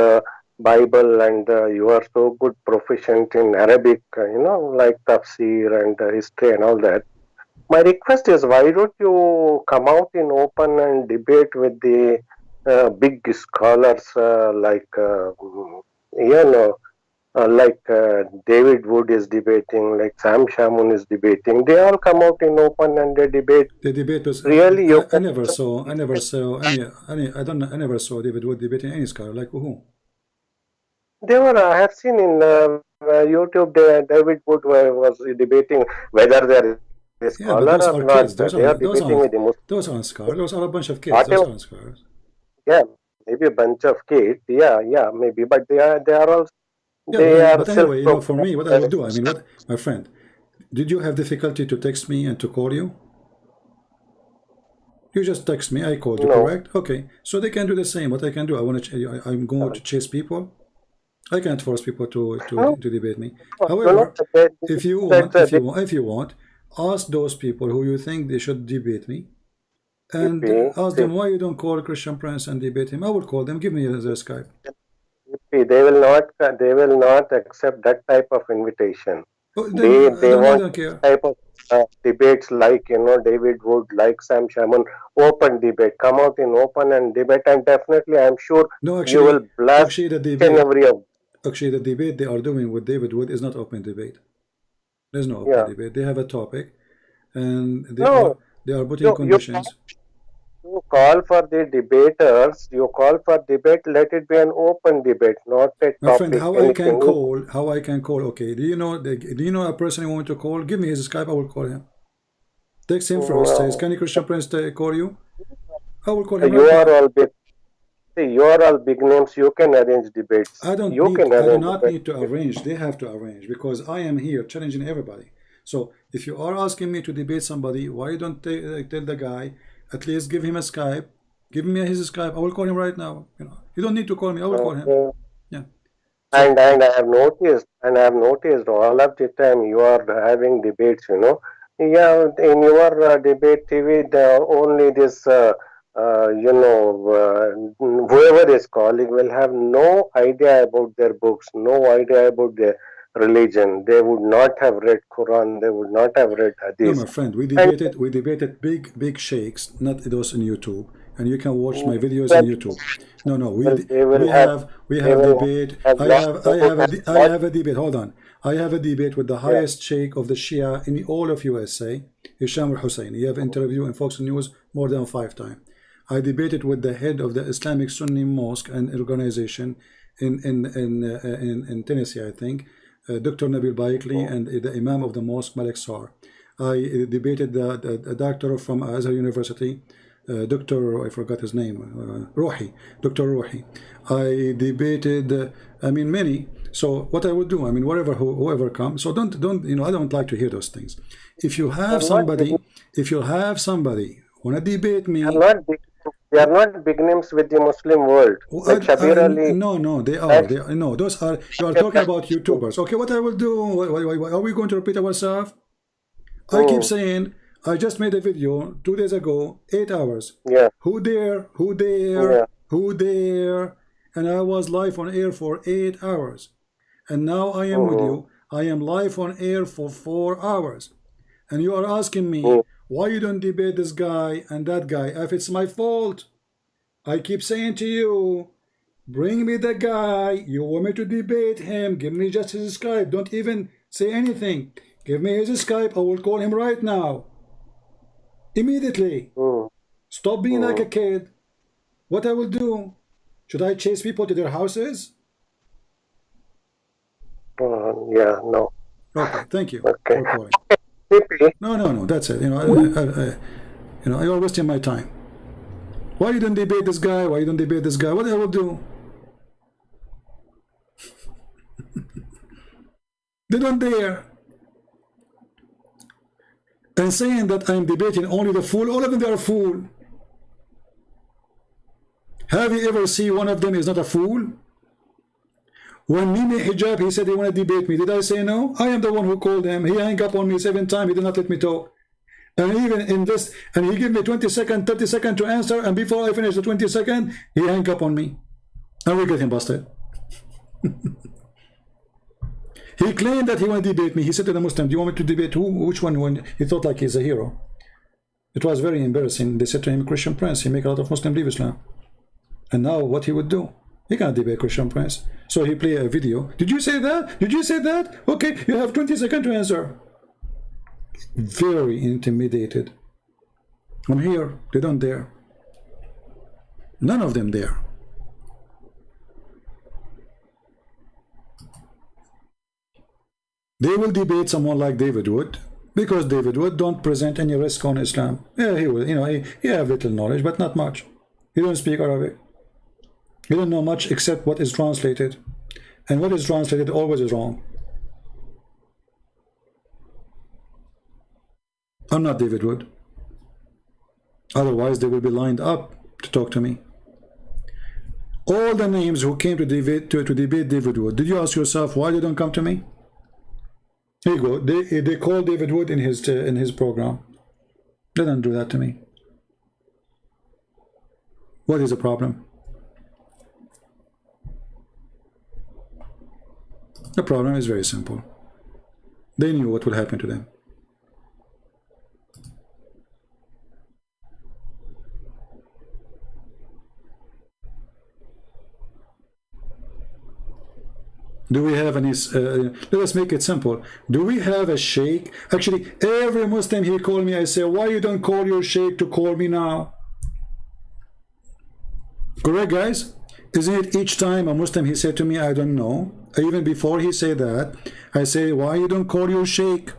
Speaker 8: Bible, and you are so good proficient in Arabic, you know, like tafsir and history and all that. My request is, why don't you come out in open and debate with the big scholars you know, David Wood is debating, like Sam Shamoun is debating. They all come out in open and they debate.
Speaker 1: The debate was
Speaker 8: Really,
Speaker 1: I never saw I never saw David Wood debating any scholar. Like who?
Speaker 8: They were, I have seen in YouTube, David Wood was debating whether there is a scholar or not.
Speaker 1: Kids.
Speaker 8: They are debating with the Muslims.
Speaker 1: Those aren't scholars. Those are a bunch of kids. Those aren't scholars.
Speaker 8: Yeah, maybe a bunch of kids. Yeah, maybe. But they are also.
Speaker 1: Yeah, but anyway, you know, for me, what I will do, I mean, what, my friend, did you have difficulty to text me and to call you? You just text me, I called you, correct? Okay, so they can do the same. What I can do, I'm going to chase people. I can't force people to debate me. However, if you want, ask those people who you think they should debate me, and ask them why you don't call Christian Prince and debate him. I will call them. Give me their Skype.
Speaker 8: They will not accept that type of invitation. They want type of debates like, you know, David Wood, like Sam Shamoun, open debate. Come out in open and debate, and definitely I'm sure you will blast every of.
Speaker 1: Actually, the debate they are doing with David Wood is not open debate. There's no open debate. They have a topic, and they are putting conditions.
Speaker 8: You call for the debaters. You call for debate. Let it be an open debate, not a topic.
Speaker 1: My friend, how I can call? Okay, do you know a person you want to call? Give me his Skype. I will call him. Text him first. Says, can Christian Prince call you? I will call him.
Speaker 8: You are all big names. You can arrange debates.
Speaker 1: I do not need to arrange. They have to arrange, because I am here challenging everybody. So if you are asking me to debate somebody, why don't tell the guy, at least give him a Skype, give me his Skype. I will call him right now. You know, you don't need to call me. I will call him. Yeah.
Speaker 8: And I have noticed, all of the time you are having debates. You know, yeah, in your debate TV, only this. Whoever is calling will have no idea about their books, no idea about their religion. They would not have read Quran. They would not have read Hadith.
Speaker 1: No, my friend, we debated big sheikhs, not those on YouTube, and you can watch my videos on YouTube. No, we have debate. I have a debate. Hold on. I have a debate with the highest sheikh of the Shia in all of USA, Hisham al-Hussein. He have interviewed in Fox News more than 5 times. I debated with the head of the Islamic Sunni Mosque and organization in Tennessee, I think, Dr. Nabil Baikli, and the Imam of the mosque, Malik Sar. I debated the doctor from Azhar University, Dr. I forgot his name, Rohi, Dr. Rohi. I debated, many. So what I would do, whoever comes. So don't, I don't like to hear those things. If you have somebody want to debate me.
Speaker 8: They are not big names with the Muslim world. Like Shabir Ali.
Speaker 1: No, they are. Those are. You are talking about YouTubers. Okay, what I will do? Are we going to repeat ourselves? I keep saying, I just made a video 2 days ago, 8 hours.
Speaker 8: Yeah.
Speaker 1: Who dare? And I was live on air for 8 hours. And now I am with you. I am live on air for 4 hours. And you are asking me, why you don't debate this guy and that guy? If it's my fault, I keep saying to you, bring me the guy. You want me to debate him? Give me just his Skype. Don't even say anything. Give me his Skype. I will call him right now. Immediately. Stop being like a kid. What I will do? Should I chase people to their houses?
Speaker 8: No.
Speaker 1: Okay, thank you.
Speaker 8: Okay.
Speaker 1: For calling. No, that's it. You're wasting my time. Why you don't debate this guy? Why you don't debate this guy? What I will do? They don't dare. And saying that I'm debating only the fool, all of them they are fool. Have you ever seen one of them is not a fool? When Mimi Hijab, he said he want to debate me. Did I say no? I am the one who called him. He hung up on me 7 times. He did not let me talk. And even in this, and he gave me 20 seconds, 30 seconds to answer. And before I finish the 20 seconds, he hung up on me. And we get him busted. He claimed that he wanted to debate me. He said to the Muslim, do you want me to debate who? Which one? When he thought like he's a hero. It was very embarrassing. They said to him, Christian Prince, he make a lot of Muslim leave Islam. And now what he would do? He can't debate Christian Prince. So he play a video. Did you say that? Did you say that? Okay, you have 20 seconds to answer. Very intimidated. I'm here. They don't dare. None of them dare. They will debate someone like David Wood, because David Wood don't present any risk on Islam. Yeah, he will. You know, he have little knowledge, but not much. He don't speak Arabic. He don't know much except what is translated, and what is translated always is wrong. I'm not David Wood. Otherwise, they will be lined up to talk to me. All the names who came to debate David Wood, did you ask yourself why they don't come to me? Here you go. They call David Wood in his program. They don't do that to me. What is the problem? The problem is very simple. They knew what would happen to them. Do we have any, let us make it simple. Do we have a sheikh? Actually, every Muslim he called me, I say, why you don't call your sheikh to call me now? Correct, guys? Isn't it each time a Muslim he said to me, I don't know? Even before he said that, I say, why you don't call your sheikh?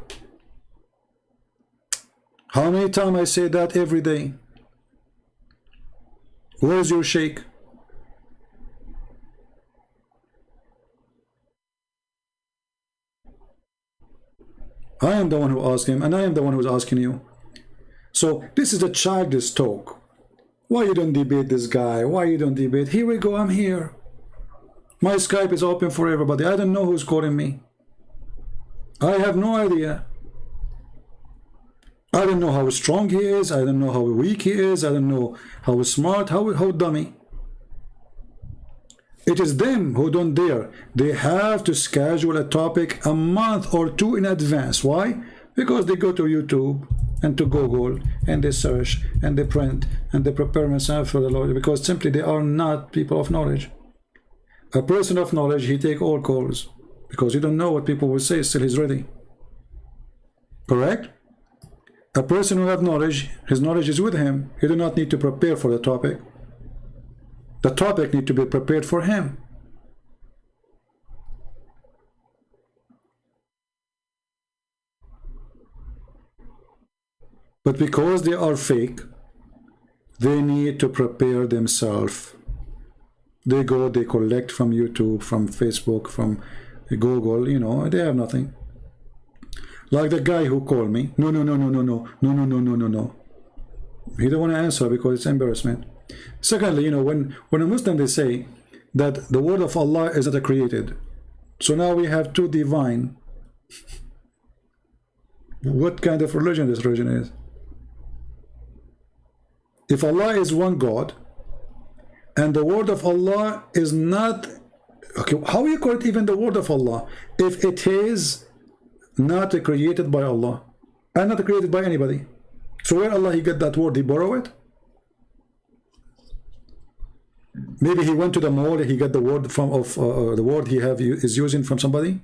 Speaker 1: How many times I say that every day? Where's your sheikh? I am the one who asked him, and I am the one who's asking you. So this is a childish talk. Why you don't debate this guy? Why you don't debate? Here we go, I'm here. My Skype is open for everybody. I don't know who's calling me. I have no idea. I don't know how strong he is. I don't know how weak he is. I don't know how smart, how dummy. It is them who don't dare. They have to schedule a topic a month or two in advance. Why? Because they go to YouTube and to Google and they search and they print and they prepare themselves for the Lord, because simply they are not people of knowledge. A person of knowledge, he take all calls, because you don't know what people will say, still he's ready. Correct? A person who have knowledge, his knowledge is with him. He do not need to prepare for the topic. The topic need to be prepared for him. But because they are fake, they need to prepare themselves. They go, they collect from YouTube, from Facebook, from Google, you know, they have nothing. Like the guy who called me. No. He don't want to answer because it's embarrassment. Secondly, you know, when a Muslim they say that the word of Allah is not created, so now we have two divine. What kind of religion this religion is? If Allah is one God and the word of Allah is not, okay, how you call it even the word of Allah if it is not created by Allah and not created by anybody? So where Allah he get that word? He borrow it? Maybe he went to the mall, he got the word from the word he is using from somebody.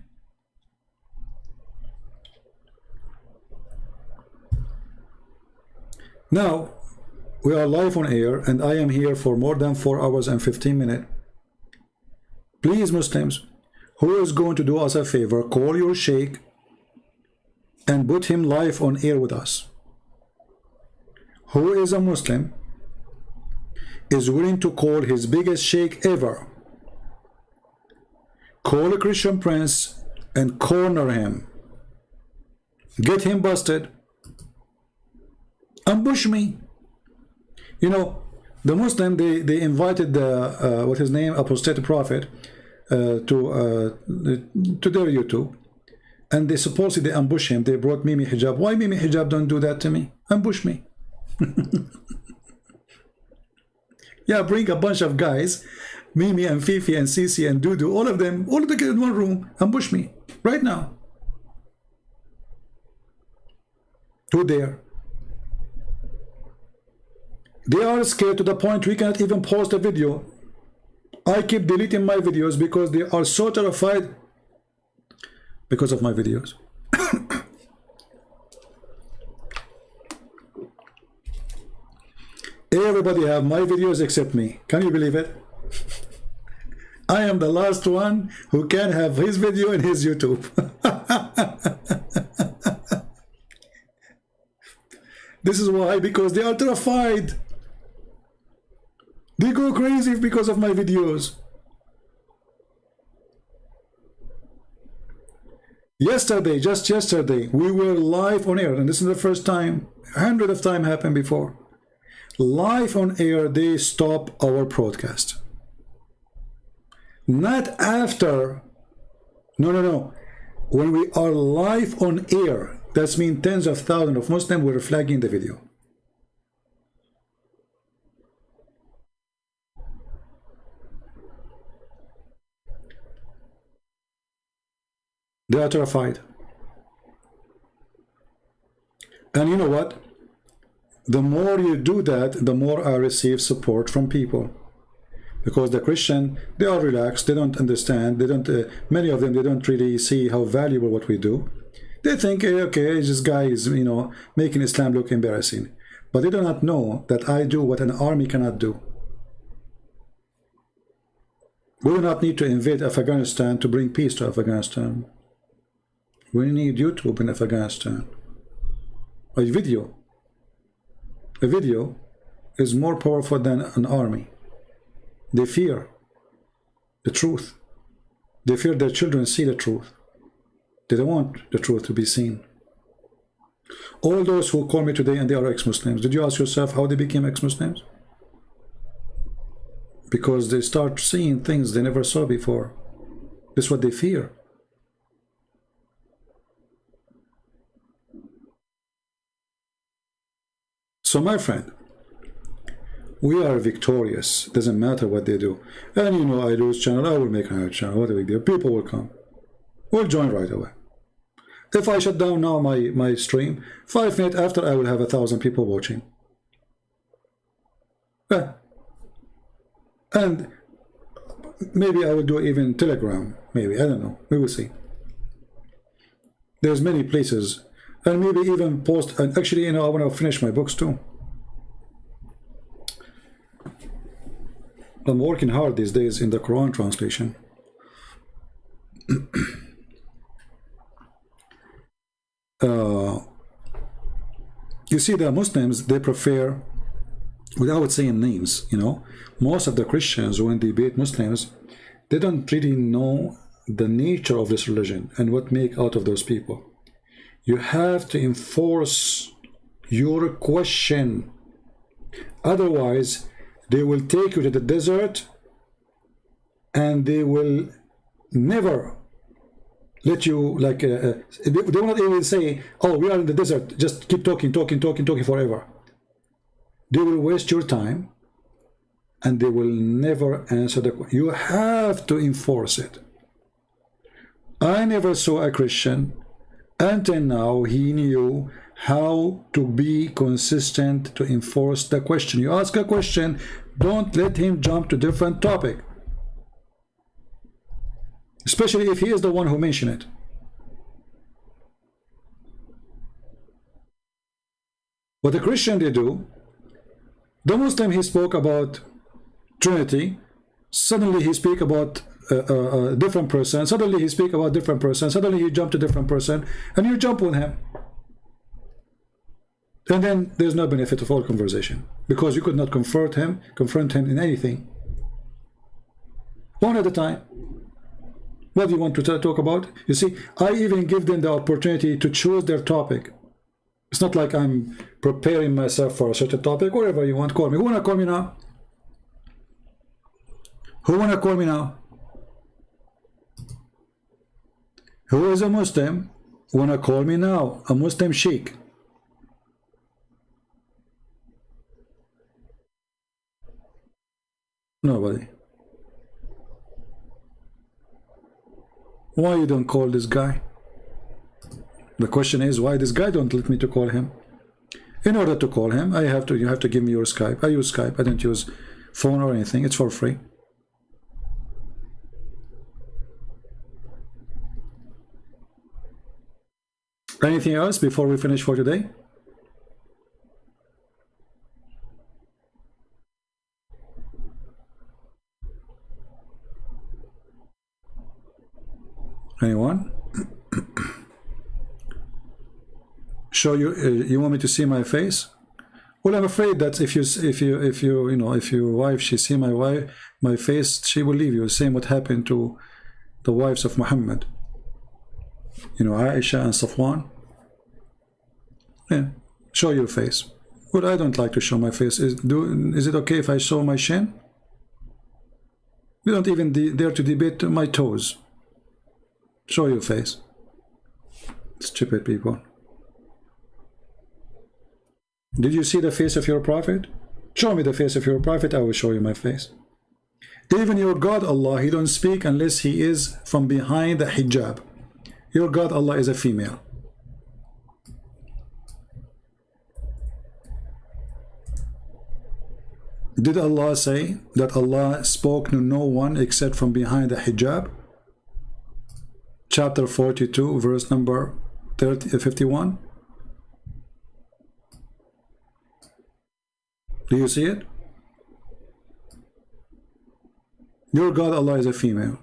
Speaker 1: Now we are live on air and I am here for more than 4 hours and 15 minutes. Please, Muslims, who is going to do us a favor, call your sheikh and put him live on air with us. Who is a Muslim is willing to call his biggest sheikh ever, call a Christian prince and corner him, get him busted, ambush me. You know, the Muslim, they invited the what his name, apostate prophet, to their YouTube, and they supposedly ambush him. They brought Mimi Hijab. Why Mimi Hijab don't do that to me? Ambush me. Yeah, bring a bunch of guys, Mimi and Fifi and Sisi and Dudu, all of them in one room, ambush me. right now. Who dare? They are scared to the point we cannot even post a video. I keep deleting my videos because they are so terrified because of my videos. Everybody have my videos except me. Can you believe it? I am the last one who can have his video in his YouTube. This is why, because they are terrified. They go crazy because of my videos. Yesterday, just yesterday, we were live on air, and this is the first time. Hundreds of times happened before. Live on air, they stop our broadcast. Not after. No. When we are live on air, that means tens of thousands of Muslims were flagging the video. They are terrified. And you know what? The more you do that, the more I receive support from people. Because the Christian, they are relaxed, they don't understand, they don't, many of them, they don't really see how valuable what we do. They think, okay, this guy is, you know, making Islam look embarrassing. But they do not know that I do what an army cannot do. We do not need to invade Afghanistan to bring peace to Afghanistan. We need YouTube in Afghanistan. A video is more powerful than an army. They fear the truth. They fear their children see the truth. They don't want the truth to be seen. All those who call me today and they are ex-Muslims, did you ask yourself how they became ex-Muslims? Because they start seeing things they never saw before. This is what they fear. So my friend, we are victorious. Doesn't matter what they do. And you know, I lose channel, I will make another channel. What a big deal. People will come. We'll join right away. If I shut down now my stream, 5 minutes after I will have 1,000 people watching. And maybe I will do even Telegram. Maybe, I don't know. We will see. There's many places. And maybe even post, and actually, you know, I want to finish my books too. I'm working hard these days in the Quran translation. You see, the Muslims, they prefer, without saying names, you know, most of the Christians, when they debate Muslims, they don't really know the nature of this religion and what make out of those people. You have to enforce your question. Otherwise, they will take you to the desert and they will never let you, like, they will not even say, oh, we are in the desert, just keep talking forever. They will waste your time and they will never answer the question. You have to enforce it. I never saw a Christian until now he knew how to be consistent to enforce the question. You ask a question, don't let him jump to different topic. Especially if he is the one who mentioned it. What the Christian they do, the Muslim he spoke about Trinity, suddenly he speak about a different person, suddenly he speak about different person, suddenly he jump to different person, and you jump with him. And then there's no benefit of all conversation, because you could not confront him in anything. One at a time. What do you want to talk about? You see, I even give them the opportunity to choose their topic. It's not like I'm preparing myself for a certain topic. Whatever you want, call me. Who wanna call me now? Who wanna call me now? Who is a Muslim? Wanna call me now? A Muslim sheikh. Nobody. Why you don't call this guy? The question is, why this guy don't let me to call him? In order to call him, you have to give me your Skype. I use Skype. I don't use phone or anything. It's for free. Anything else before we finish for today? Anyone? Show you? You want me to see my face? Well, I'm afraid that if your wife, she see my face, she will leave you. Same what happened to the wives of Muhammad. Aisha and Safwan. Yeah, show your face. Well, I don't like to show my face. Is it okay if I show my shin? You don't even dare to debate my toes. Show your face. Stupid people. Did you see the face of your prophet? Show me the face of your prophet, I will show you my face. Even your God Allah, he don't speak unless he is from behind the hijab. Your God Allah is a female. Did Allah say that Allah spoke to no one except from behind the hijab? Chapter 42, verse number 51. Do you see it? Your God Allah is a female.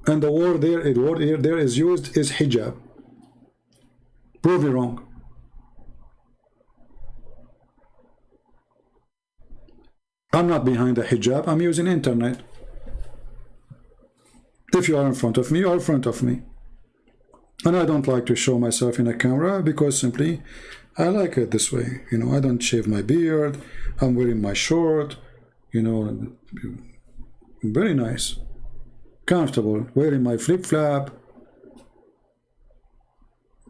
Speaker 1: And the word there is used is hijab. Prove me wrong. I'm not behind the hijab, I'm using internet. If you are in front of me, you are in front of me. And I don't like to show myself in a camera because simply I like it this way. I don't shave my beard, I'm wearing my short, very nice. Comfortable, wearing my flip-flap.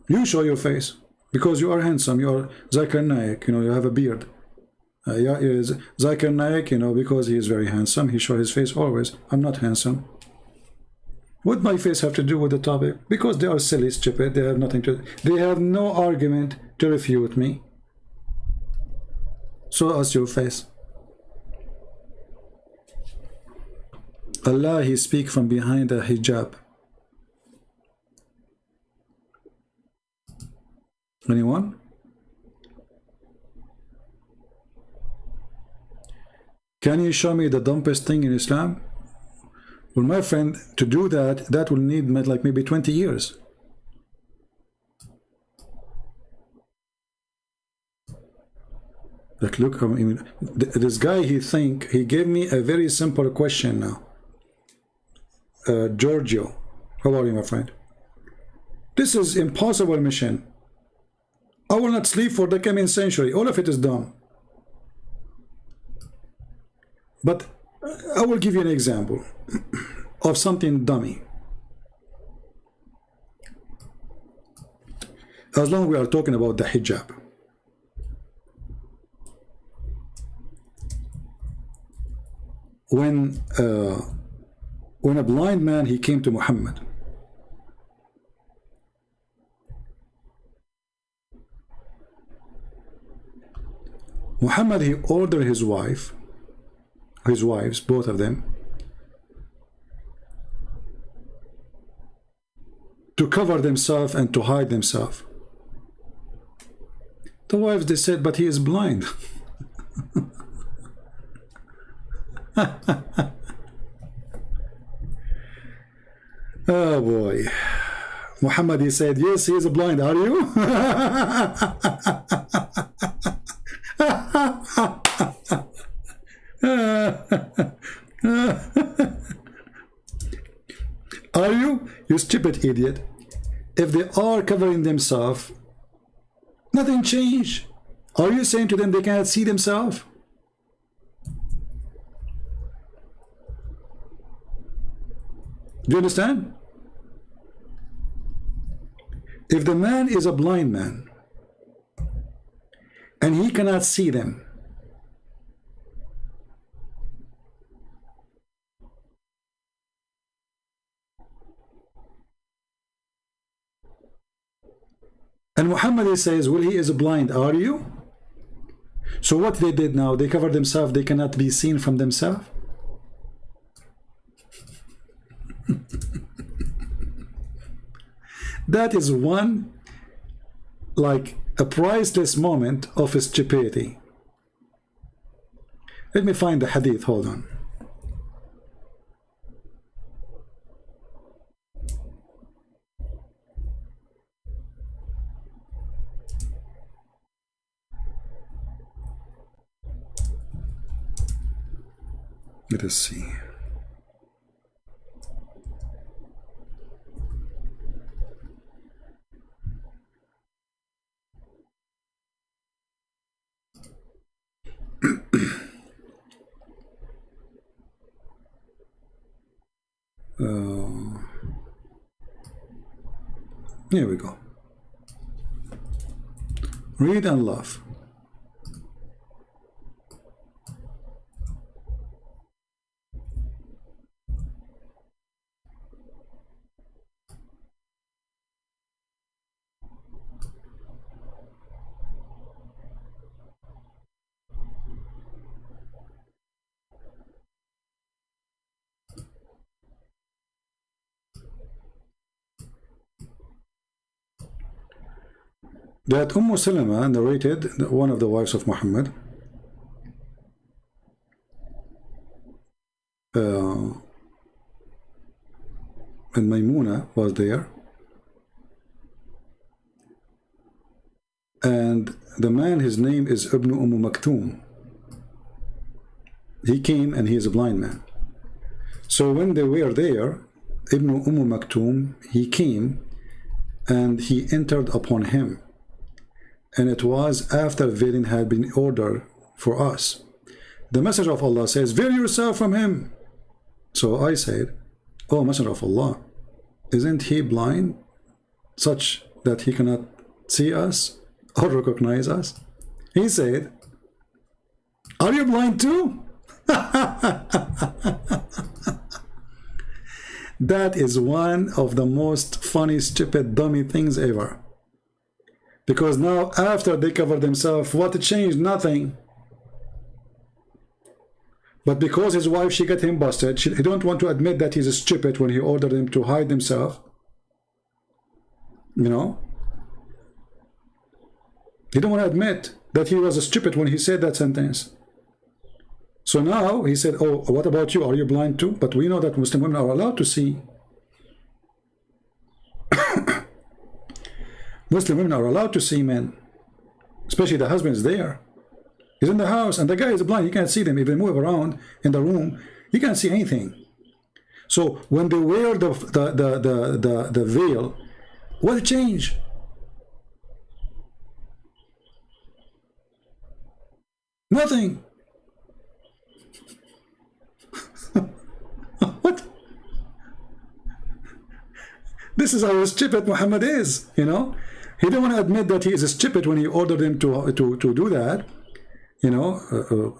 Speaker 1: You show your face because you are handsome. You are Zakir Naik, you have a beard. Zakir Naik, because he is very handsome, he shows his face always. I'm not handsome. What my face have to do with the topic? Because they are silly, stupid. They have nothing to. They have no argument to refute me. Show us your face. Allah, he speak from behind the hijab. Anyone? Can you show me the dumbest thing in Islam? Well, my friend, to do that, that will need like maybe 20 years. Like, look, I mean, this guy, he gave me a very simple question now. Giorgio, how are you, my friend? This is impossible mission. I will not sleep for the coming century. All of it is dumb. But I will give you an example of something dummy. As long as we are talking about the hijab. When a blind man, he came to Muhammad. Muhammad, he ordered his wives, both of them, to cover themselves and to hide themselves. The wives, they said, but he is blind. Oh boy. Muhammad, he said, yes, he is blind, are you? Are you? You stupid idiot. If they are covering themselves, nothing changed. Are you saying to them they cannot see themselves? Do you understand? If the man is a blind man and he cannot see them, And Muhammad, he says, well, he is blind. Are you? So what they did now, they cover themselves, they cannot be seen from themselves. That is one, like a priceless moment of stupidity. Let me find the hadith, hold on. Let us see. Here we go. Read and laugh. That Salama narrated, one of the wives of Muhammad, and Maymuna was there, and the man, his name is Ibn Maktoum. He came and he is a blind man. So when they were there, Ibn Maktoum, he came and he entered upon him. And it was after veiling had been ordered for us. The Messenger of Allah says, veil yourself from him. So I said, oh Messenger of Allah, isn't he blind such that he cannot see us or recognize us? He said, are you blind too? That is one of the most funny, stupid, dummy things ever. Because now, after they cover themselves, what changed? Nothing. But because his wife, she got him busted, he don't want to admit that he's stupid when he ordered him to hide himself. You know? He don't want to admit that he was stupid when he said that sentence. So now, he said, oh, what about you? Are you blind too? But we know that Muslim women are allowed to see. Muslim women are allowed to see men, especially the husband is there. He's in the house and the guy is blind. He can't see them. If they move around in the room, he can't see anything. So when they wear the veil, what changed? Nothing. What? This is how stupid Muhammad is, you know. He didn't want to admit that he is stupid when he ordered him to do that, you know.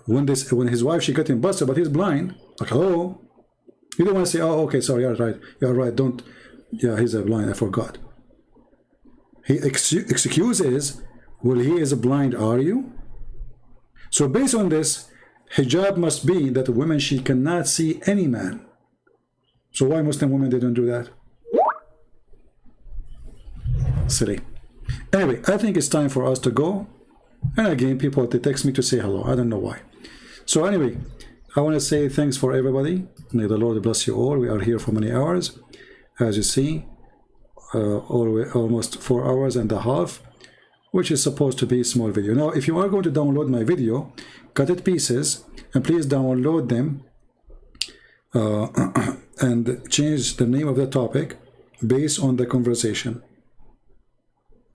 Speaker 1: When his wife, she got him busted, but he's blind. Like, oh, he didn't want to say, oh, okay, sorry, you're right, don't, yeah, he's blind, I forgot. He excuses, well, he is blind, are you? So based on this, hijab must be that a woman, she cannot see any man. So why Muslim women, they don't do that? Silly. Anyway, I think it's time for us to go. And again, people, they text me to say hello. I don't know why. So anyway, I want to say thanks for everybody. May the Lord bless you all. We are here for many hours. As you see, almost 4 hours and a half, which is supposed to be a small video. Now, if you are going to download my video, cut it pieces, and please download them and change the name of the topic based on the conversation.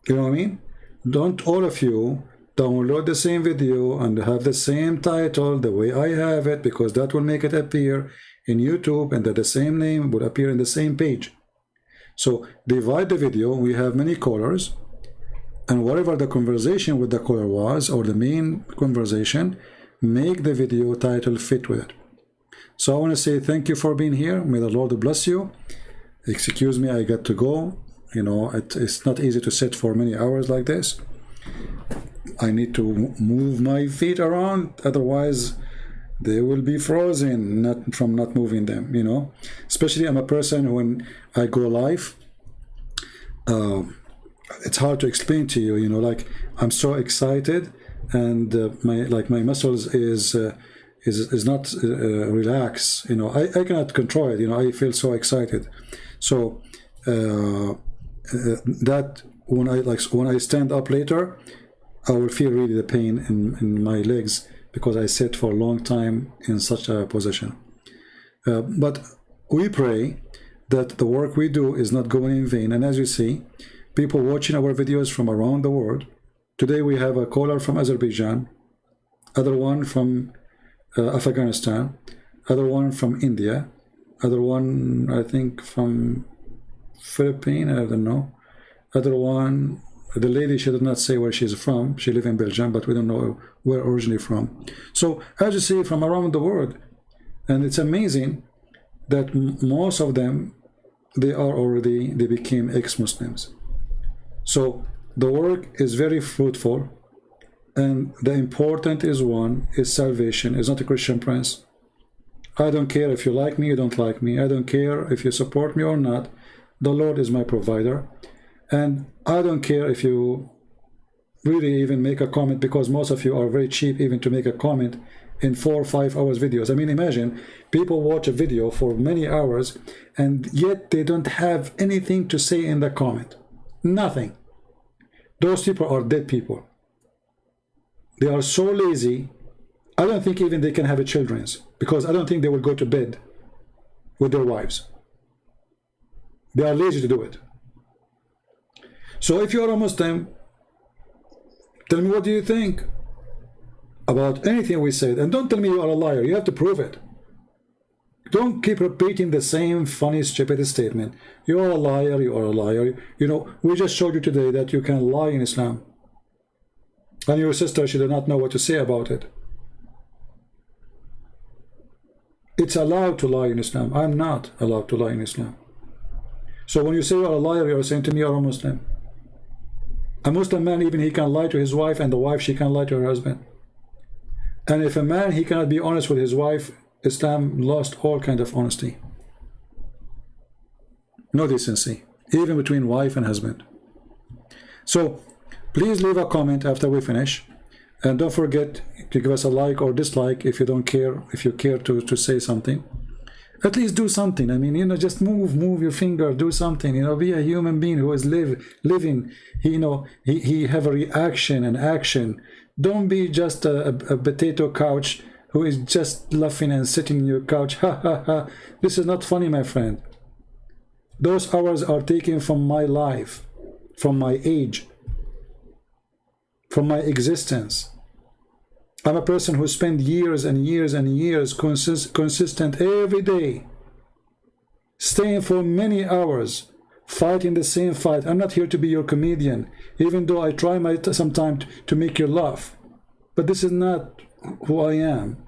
Speaker 1: You know what I mean? Don't all of you download the same video and have the same title the way I have it, because that will make it appear in YouTube and that the same name will appear in the same page. So divide the video. We have many colors, and whatever the conversation with the color was, or the main conversation, make the video title fit with it. So I want to say thank you for being here. May the Lord bless you. Excuse me, I got to go. You know, it's not easy to sit for many hours like this. I need to move my feet around, otherwise they will be frozen, not from not moving them, you know. Especially I'm a person, when I go live, it's hard to explain to you, you know, like I'm so excited, and my muscles is not relaxed, you know. I cannot control it, you know. I feel so excited. So that when I stand up later, I will feel really the pain in my legs, because I sit for a long time in such a position. But we pray that the work we do is not going in vain. And as you see, people watching our videos from around the world. Today we have a caller from Azerbaijan, other one from Afghanistan, other one from India, other one I think from Philippines, I don't know, other one, the lady, she did not say where she's from. She lives in Belgium, but we don't know where originally from. So as you see, from around the world. And it's amazing that most of them, they became ex-Muslims. So the work is very fruitful, and the important is salvation. It's not a Christian Prince. I don't care if you like me, you don't like me. I don't care if you support me or not. The Lord is my provider. And I don't care if you really even make a comment, because most of you are very cheap even to make a comment in 4 or 5 hours videos. I mean, imagine people watch a video for many hours and yet they don't have anything to say in the comment. Nothing. Those people are dead people. They are so lazy. I don't think even they can have a children's, because I don't think they will go to bed with their wives. They are lazy to do it. So if you are a Muslim, tell me, what do you think about anything we said? And don't tell me you are a liar. You have to prove it. Don't keep repeating the same funny, stupid statement. You are a liar, you are a liar. You know, we just showed you today that you can lie in Islam. And your sister, she did not know what to say about it. It's allowed to lie in Islam. I'm not allowed to lie in Islam. So when you say you are a liar, you are saying to me you are a Muslim. A Muslim man, even he can lie to his wife, and the wife, she can lie to her husband. And if a man, he cannot be honest with his wife, Islam lost all kind of honesty. No decency, even between wife and husband. So please leave a comment after we finish, and don't forget to give us a like or dislike if you don't care, if you care to say something. At least do something. I mean, you know, just move your finger, do something, you know. Be a human being who is living. He, you know, he have a reaction and action. Don't be just a potato couch who is just laughing and sitting in your couch. Ha ha ha. This is not funny, my friend. Those hours are taken from my life, from my age, from my existence. I'm a person who spent years and years and years consistent every day, staying for many hours, fighting the same fight. I'm not here to be your comedian, even though I try sometimes to make you laugh. But this is not who I am.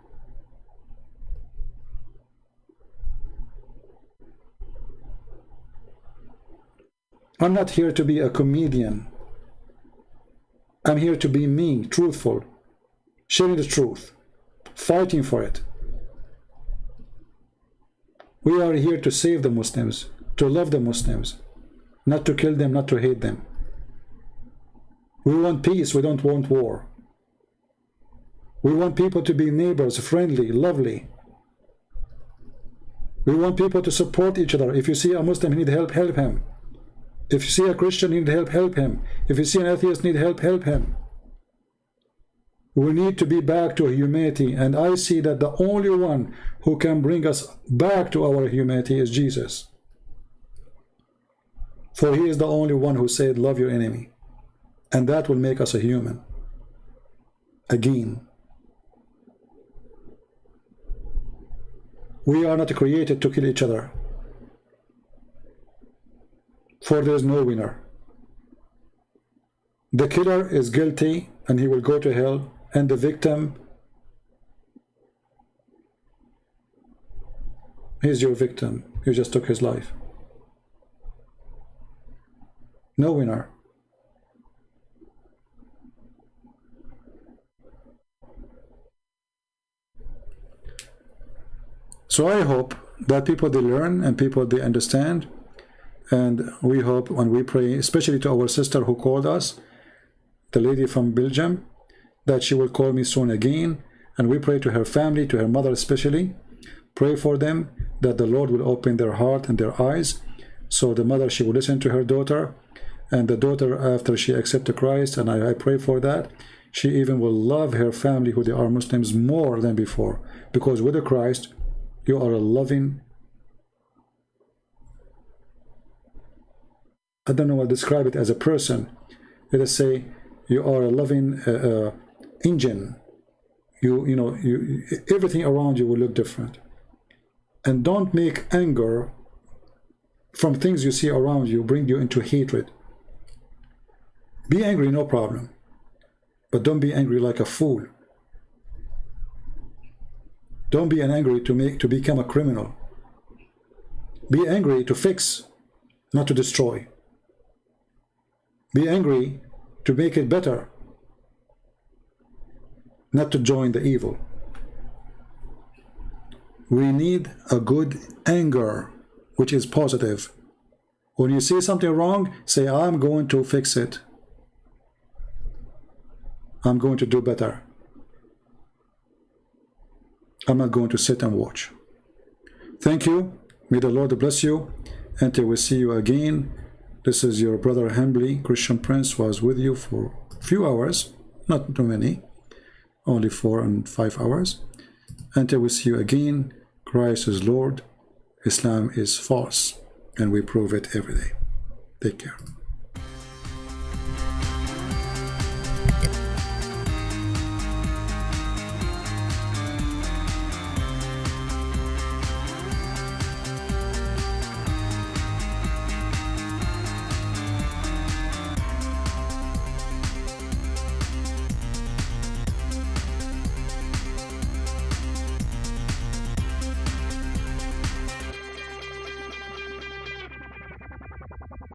Speaker 1: I'm not here to be a comedian. I'm here to be me, truthful, sharing the truth, fighting for it. We are here to save the Muslims, to love the Muslims, not to kill them, not to hate them. We want peace, we don't want war. We want people to be neighbors, friendly, lovely. We want people to support each other. If you see a Muslim need help, help him. If you see a Christian need help, help him. If you see an atheist need help, help him. We need to be back to humanity, and I see that the only one who can bring us back to our humanity is Jesus. For he is the only one who said, love your enemy. And that will make us a human. Again. We are not created to kill each other. For there is no winner. The killer is guilty and he will go to hell, and the victim, he's your victim. You just took his life. No winner. So I hope that people, they learn and people, they understand. And we hope when we pray, especially to our sister who called us, the lady from Belgium, that she will call me soon again. And we pray to her family, to her mother especially. Pray for them that the Lord will open their heart and their eyes. So the mother, she will listen to her daughter. And the daughter, after she accepted Christ, and I pray for that, she even will love her family, who they are Muslims, more than before. Because with the Christ, you are a loving, I don't know what to describe it as a person. Let us say you are a loving engine. You know, everything around you will look different. And don't make anger from things you see around you bring you into hatred. Be angry, no problem. But don't be angry like a fool. Don't be angry to become a criminal. Be angry to fix, not to destroy. Be angry to make it better, not to join the evil. We need a good anger, which is positive. When you see something wrong, say, I'm going to fix it. I'm going to do better. I'm not going to sit and watch. Thank you. May the Lord bless you. Until we see you again. This is your brother Hambly, Christian Prince, was with you for a few hours. Not too many. Only 4 and 5 hours. Until we see you again. Christ is Lord. Islam is false. And we prove it every day. Take care.